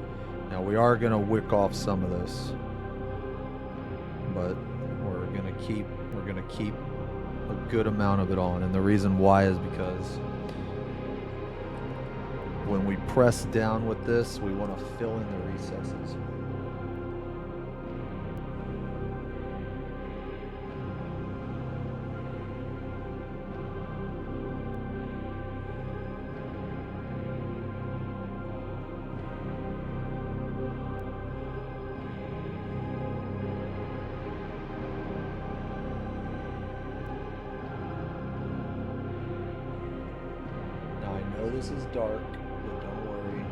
Now we are going to wick off some of this, but we're going to keep a good amount of it on. And the reason why is because when we press down with this, we want to fill in the recesses. Now I know this is dark, but don't worry.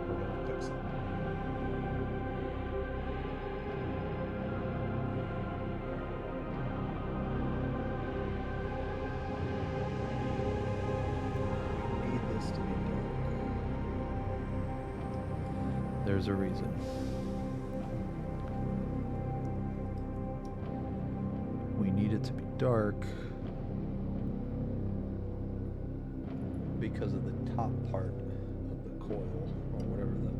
We're gonna fix it. We need this to be dark. There's a reason. We need it to be dark because of the top part of the coil, or whatever that is.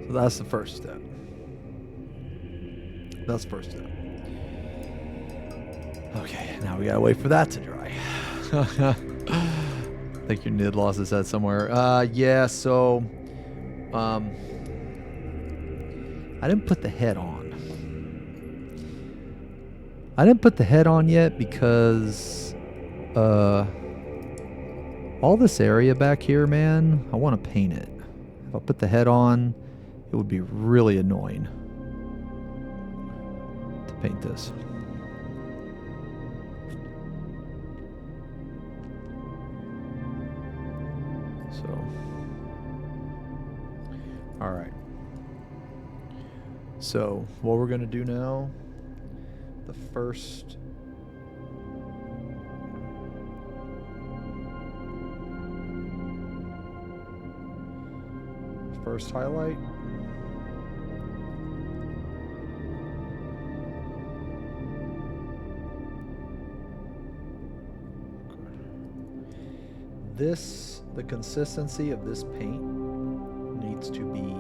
So that's the first step. That's the first step. Okay, now we gotta wait for that to dry. I think your nid loss is at somewhere. Yeah, so I didn't put the head on. I didn't put the head on yet because all this area back here, man, I want to paint it. If I put the head on, it would be really annoying to paint this. So, all right. So, what we're going to do now, the first highlight. The consistency of this paint needs to be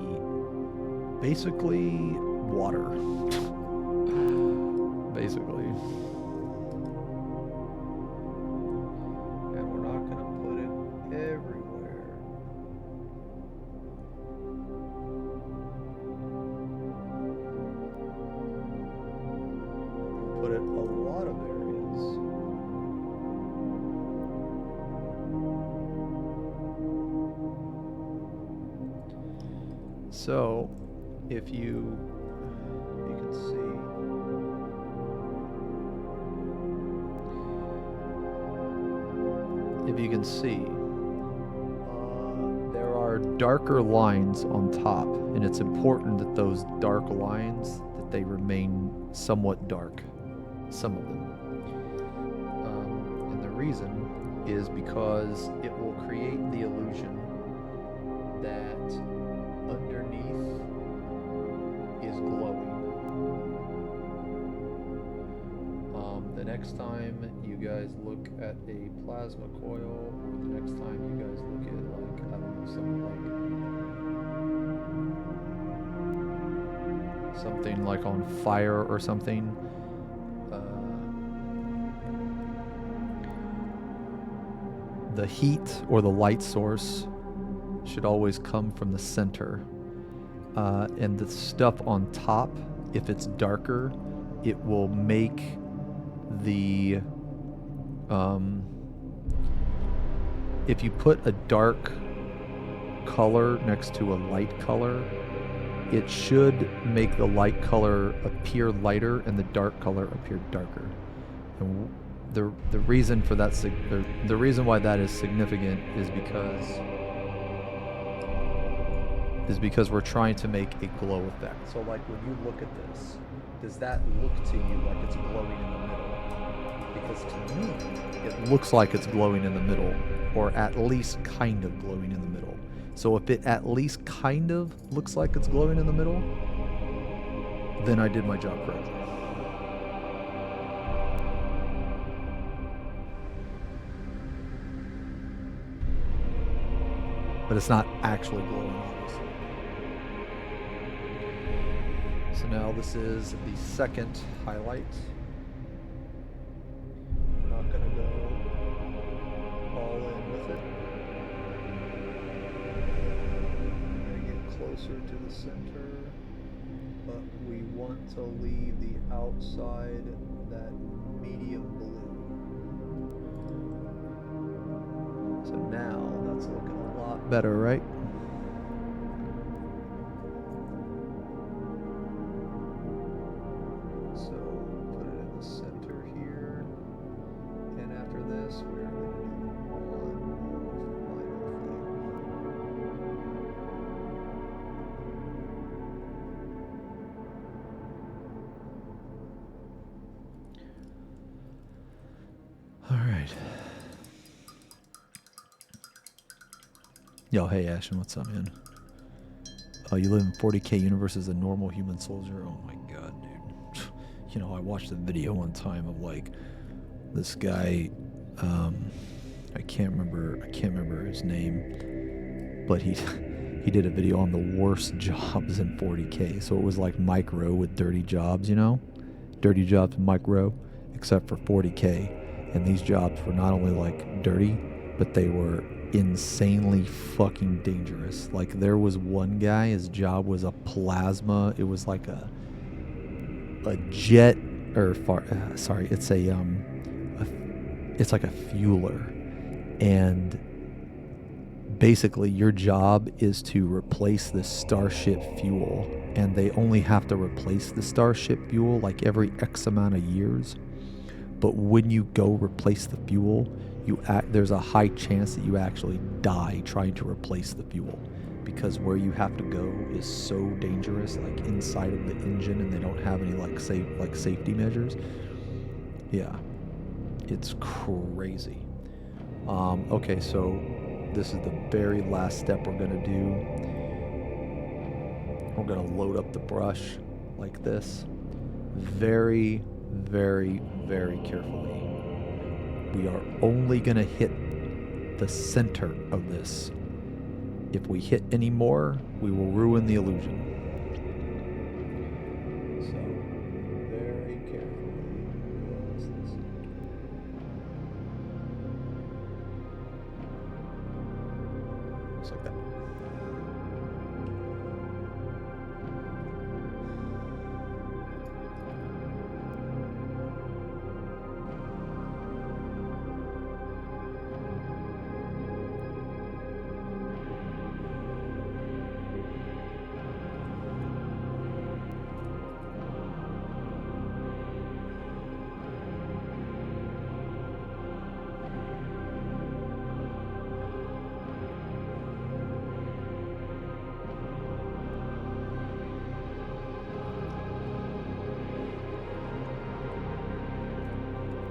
basically water. Basically. And we're not going to put it everywhere. Put it a lot of areas. So, if you can see, there are darker lines on top, and it's important that those dark lines, that they remain somewhat dark, some of them. And the reason is because it will create the illusion that underneath is glowing. The next time you guys look at a plasma coil, or the next time you guys look at, like, I don't know, something like on fire or something, the heat or the light source should always come from the center and the stuff on top, if it's darker, it will make the if you put a dark color next to a light color, it should make the light color appear lighter and the dark color appear darker. And the reason for that, the reason why that is significant is because we're trying to make a glow effect. So like when you look at this, does that look to you like it's glowing in the middle? Because to me, it looks like it's glowing in the middle, or at least kind of glowing in the middle. So if it at least kind of looks like it's glowing in the middle, then I did my job correctly. But it's not actually glowing, obviously. So now this is the second highlight. I'm not going to go all in with it. I'm going to get closer to the center, but we want to leave the outside that medium blue. So now that's looking a lot better, right? So put it in the center here, and after this we're going to do one more final thing. All right. Yo, hey Ashton, what's up, man? Oh, you live in 40K universe as a normal human soldier? Oh my god, dude. You know, I watched a video one time of like this guy, I can't remember his name, but he did a video on the worst jobs in 40K. So it was like micro with dirty jobs, you know? Dirty jobs micro, except for 40K. And these jobs were not only like dirty, but they were insanely fucking dangerous. Like there was one guy, his job was a plasma. It was like a jet, or it's like a fueler, and basically your job is to replace the starship fuel, and they only have to replace the starship fuel like every X amount of years. But when you go replace the fuel, there's a high chance that you actually die trying to replace the fuel, because where you have to go is so dangerous, like inside of the engine, and they don't have any safety measures. Yeah, it's crazy. Okay, so this is the very last step we're gonna do. We're gonna load up the brush like this, very, very, very carefully. We are only going to hit the center of this. If we hit any more, we will ruin the illusion. So, very carefully. What's this? Just like that.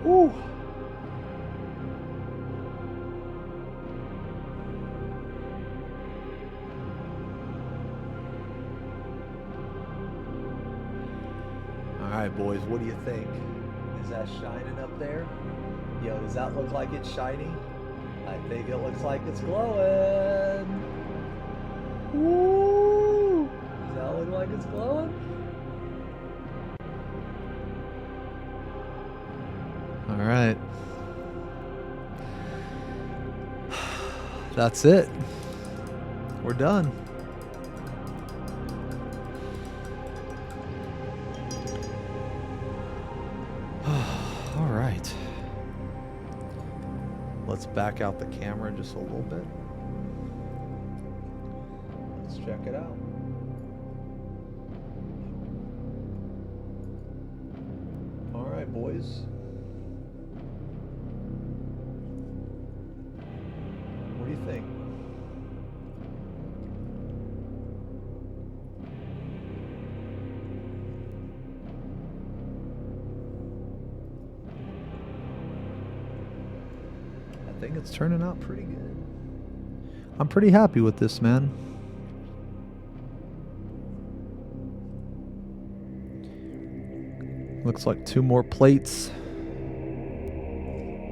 Woo. All right, boys, what do you think? Is that shining up there? Yo, does that look like it's shiny? I think it looks like it's glowing. Woo! Does that look like it's glowing? All right. That's it. We're done. Let's back out the camera just a little bit. Let's check it out. All right, boys. What do you think? I think it's turning out pretty good. I'm pretty happy with this, man. Looks like 2 more plates.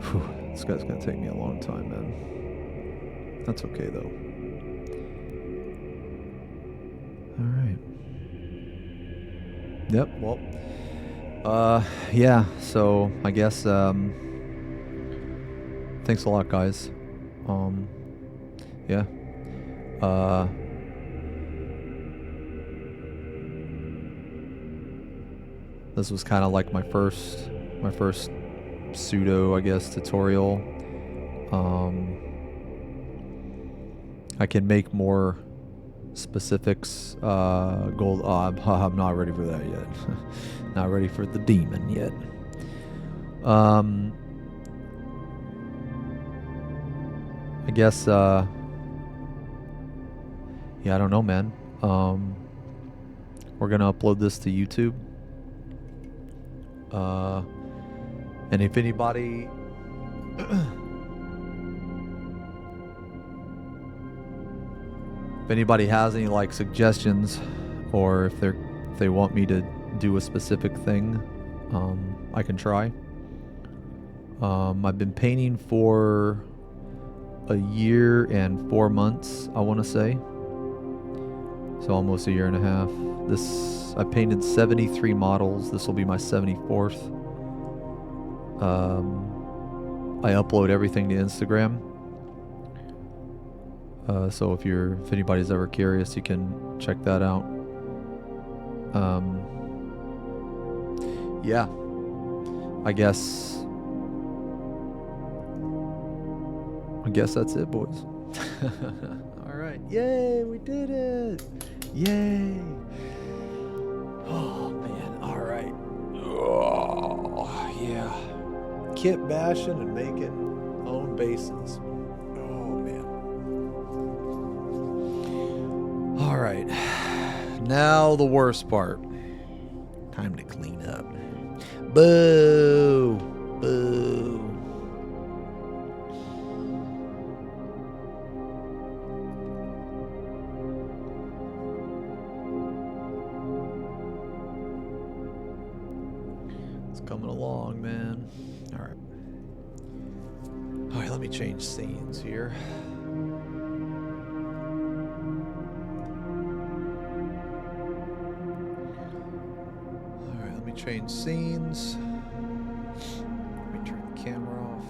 Whew, this guy's gonna take me a long time, man. That's okay, though. Alright. Yep, well. Yeah, so I guess, thanks a lot, guys. Yeah. This was kind of like my first pseudo, I guess, tutorial. I can make more specifics. Gold. I'm not ready for that yet. Not ready for the demon yet. I guess. Yeah, I don't know, man. We're gonna upload this to YouTube. And if anybody has any like suggestions, or if they want me to do a specific thing, I can try. I've been painting for a year and 4 months, I want to say. So almost a year and a half. I painted 73 models. This will be my 74th. I upload everything to Instagram. So if anybody's ever curious, you can check that out. Yeah. I guess that's it, boys. All right. Yay, we did it. Yay. Oh, man. All right. Oh, yeah. Kit bashing and making own bases. Oh, man. All right. Now the worst part. Time to clean up. Boo. Boo. Coming along, man. All right, let me change scenes here. All right, let me change scenes. Let me turn the camera off.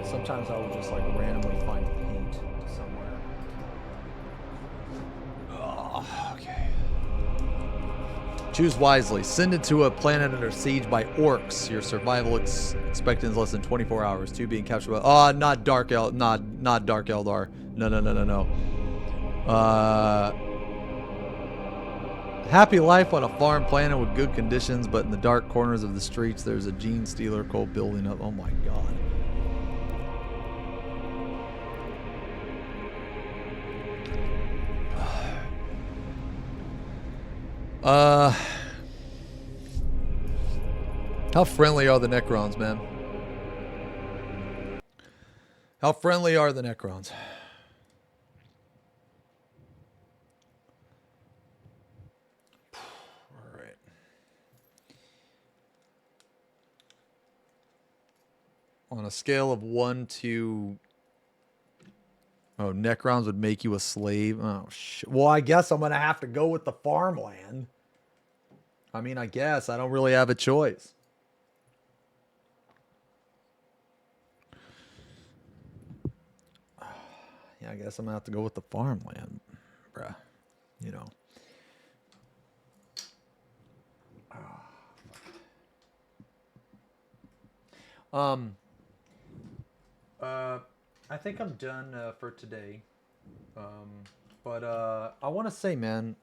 Sometimes I will just like randomly find paint somewhere. Oh, okay. Choose wisely. Send it to a planet under siege by orcs. Your survival expectancy is less than 24 hours. 2 being captured by... Oh, not Dark Eldar. No. Happy life on a farm planet with good conditions, but in the dark corners of the streets, there's a gene stealer cult building up. Oh my god. How friendly are the Necrons, man? How friendly are the Necrons? All right. On a scale of 1 to... Oh, Necrons would make you a slave? Oh, shit. Well, I guess I'm going to have to go with the farmland. I mean, I guess. I don't really have a choice. Yeah, I guess I'm going to have to go with the farmland, bruh. You know. I think I'm done for today. But I want to say, man,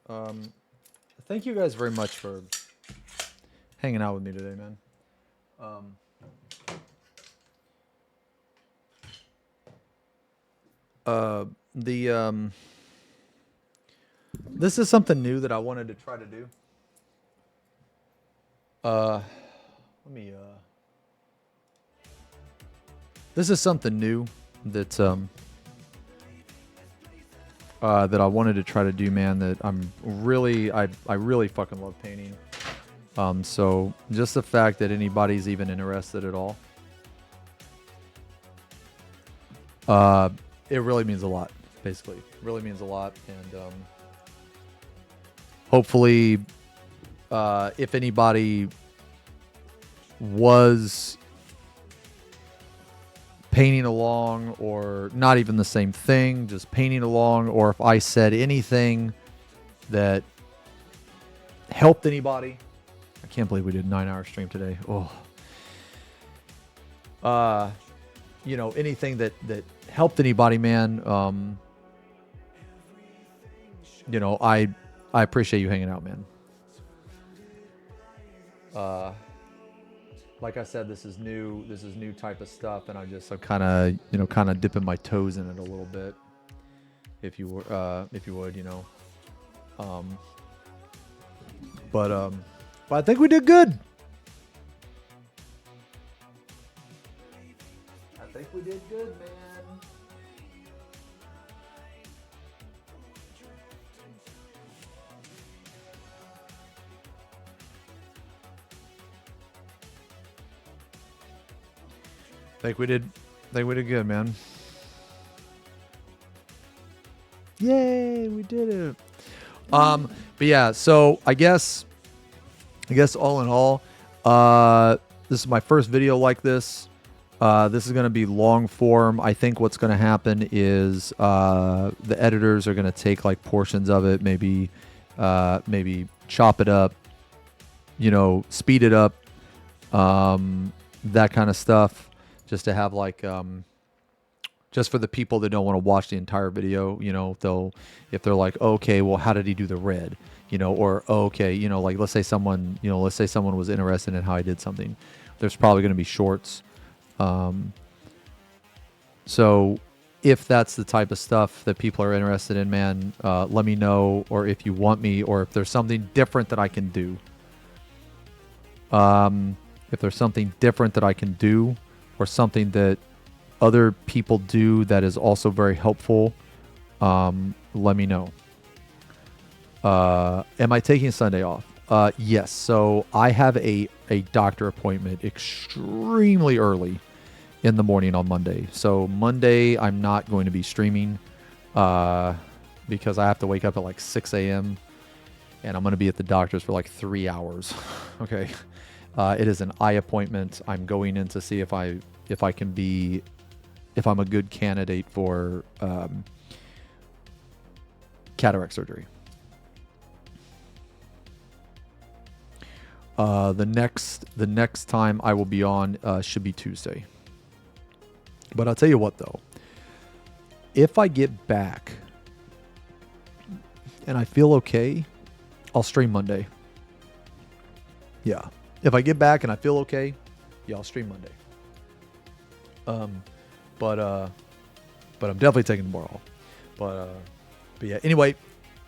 thank you guys very much for hanging out with me today, man. This is something new that I wanted to try to do. This is something new that that I wanted to try to do, man. That I really fucking love painting. So just the fact that anybody's even interested at all, it really means a lot. Basically, it really means a lot, and hopefully, if anybody was painting along, or not even the same thing, just painting along, or if I said anything that helped anybody. I can't believe we did a 9-hour stream today. You know, anything that helped anybody, man. You know, I appreciate you hanging out, man. Like I said, this is new. This is new type of stuff, and I'm kind of dipping my toes in it a little bit. If you would, you know. But I think we did good. I think we did good, man. Think we did good, man. Yay, we did it. But yeah, so I guess all in all, this is my first video like this. This is going to be long form. I think what's going to happen is the editors are going to take like portions of it, maybe chop it up, you know, speed it up, that kind of stuff. Just to have like, just for the people that don't want to watch the entire video, you know, if they're like, okay, well, how did he do the red, you know, or okay, you know, like let's say someone was interested in how I did something. There's probably going to be shorts. So if that's the type of stuff that people are interested in, man, let me know, or if you want me, or if there's something different that I can do. If there's something different that I can do, or something that other people do that is also very helpful, let me know. Am I taking Sunday off? Yes. So I have a doctor appointment extremely early in the morning on Monday. So Monday I'm not going to be streaming because I have to wake up at like 6 a.m. and I'm going to be at the doctor's for like 3 hours. Okay. It is an eye appointment. I'm going in to see if I'm a good candidate for cataract surgery. The next time I will be on should be Tuesday. But I'll tell you what though, if I get back and I feel okay, I'll stream Monday. Yeah. If I get back and I feel okay, yeah, I'll stream Monday. But I'm definitely taking tomorrow off. But yeah, anyway,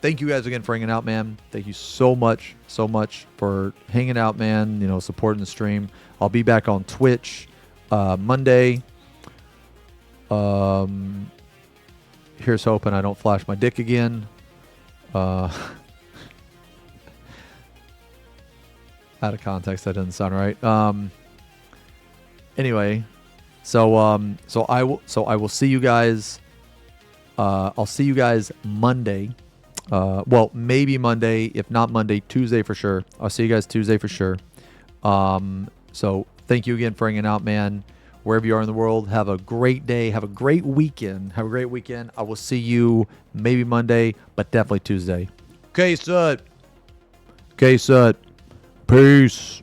thank you guys again for hanging out, man. Thank you so much for hanging out, man. You know, supporting the stream. I'll be back on Twitch Monday. Here's hoping I don't flash my dick again. Out of context, that doesn't sound right. Anyway, So I will see you guys. I'll see you guys Monday. Well, maybe Monday. If not Monday, Tuesday for sure. I'll see you guys Tuesday for sure. So thank you again for hanging out, man. Wherever you are in the world, have a great day. Have a great weekend. Have a great weekend. I will see you maybe Monday, but definitely Tuesday. Okay, Sud. Okay, Sud. Peace.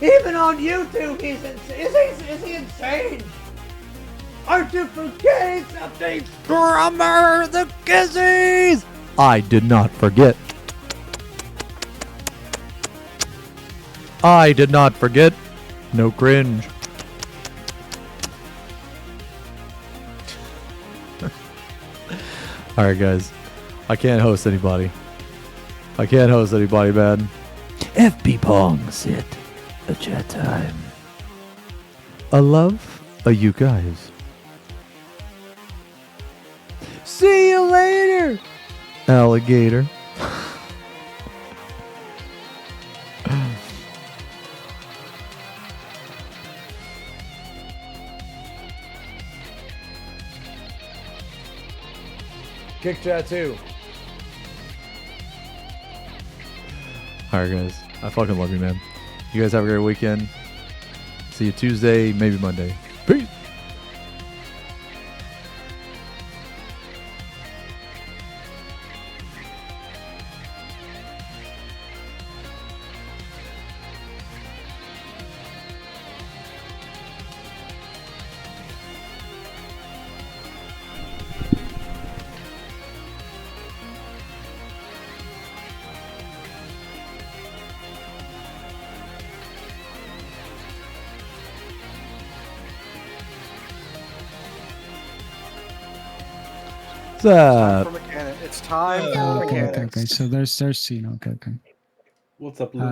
Even on YouTube, is he insane? Aren't you forgetting something? Drummer the Kizzies! I did not forget. I did not forget. No cringe. Alright, guys. I can't host anybody. I can't host anybody, man. FP Pong, sit. A chat time. I love you guys. See you later, alligator. Kick chat too. Alright, guys. I fucking love you, man. You guys have a great weekend. See you Tuesday, maybe Monday. Peace. What's up? For mechanic. It's time for Okay, mechanics. okay. So there's Xeno. Okay, okay. What's up, loser?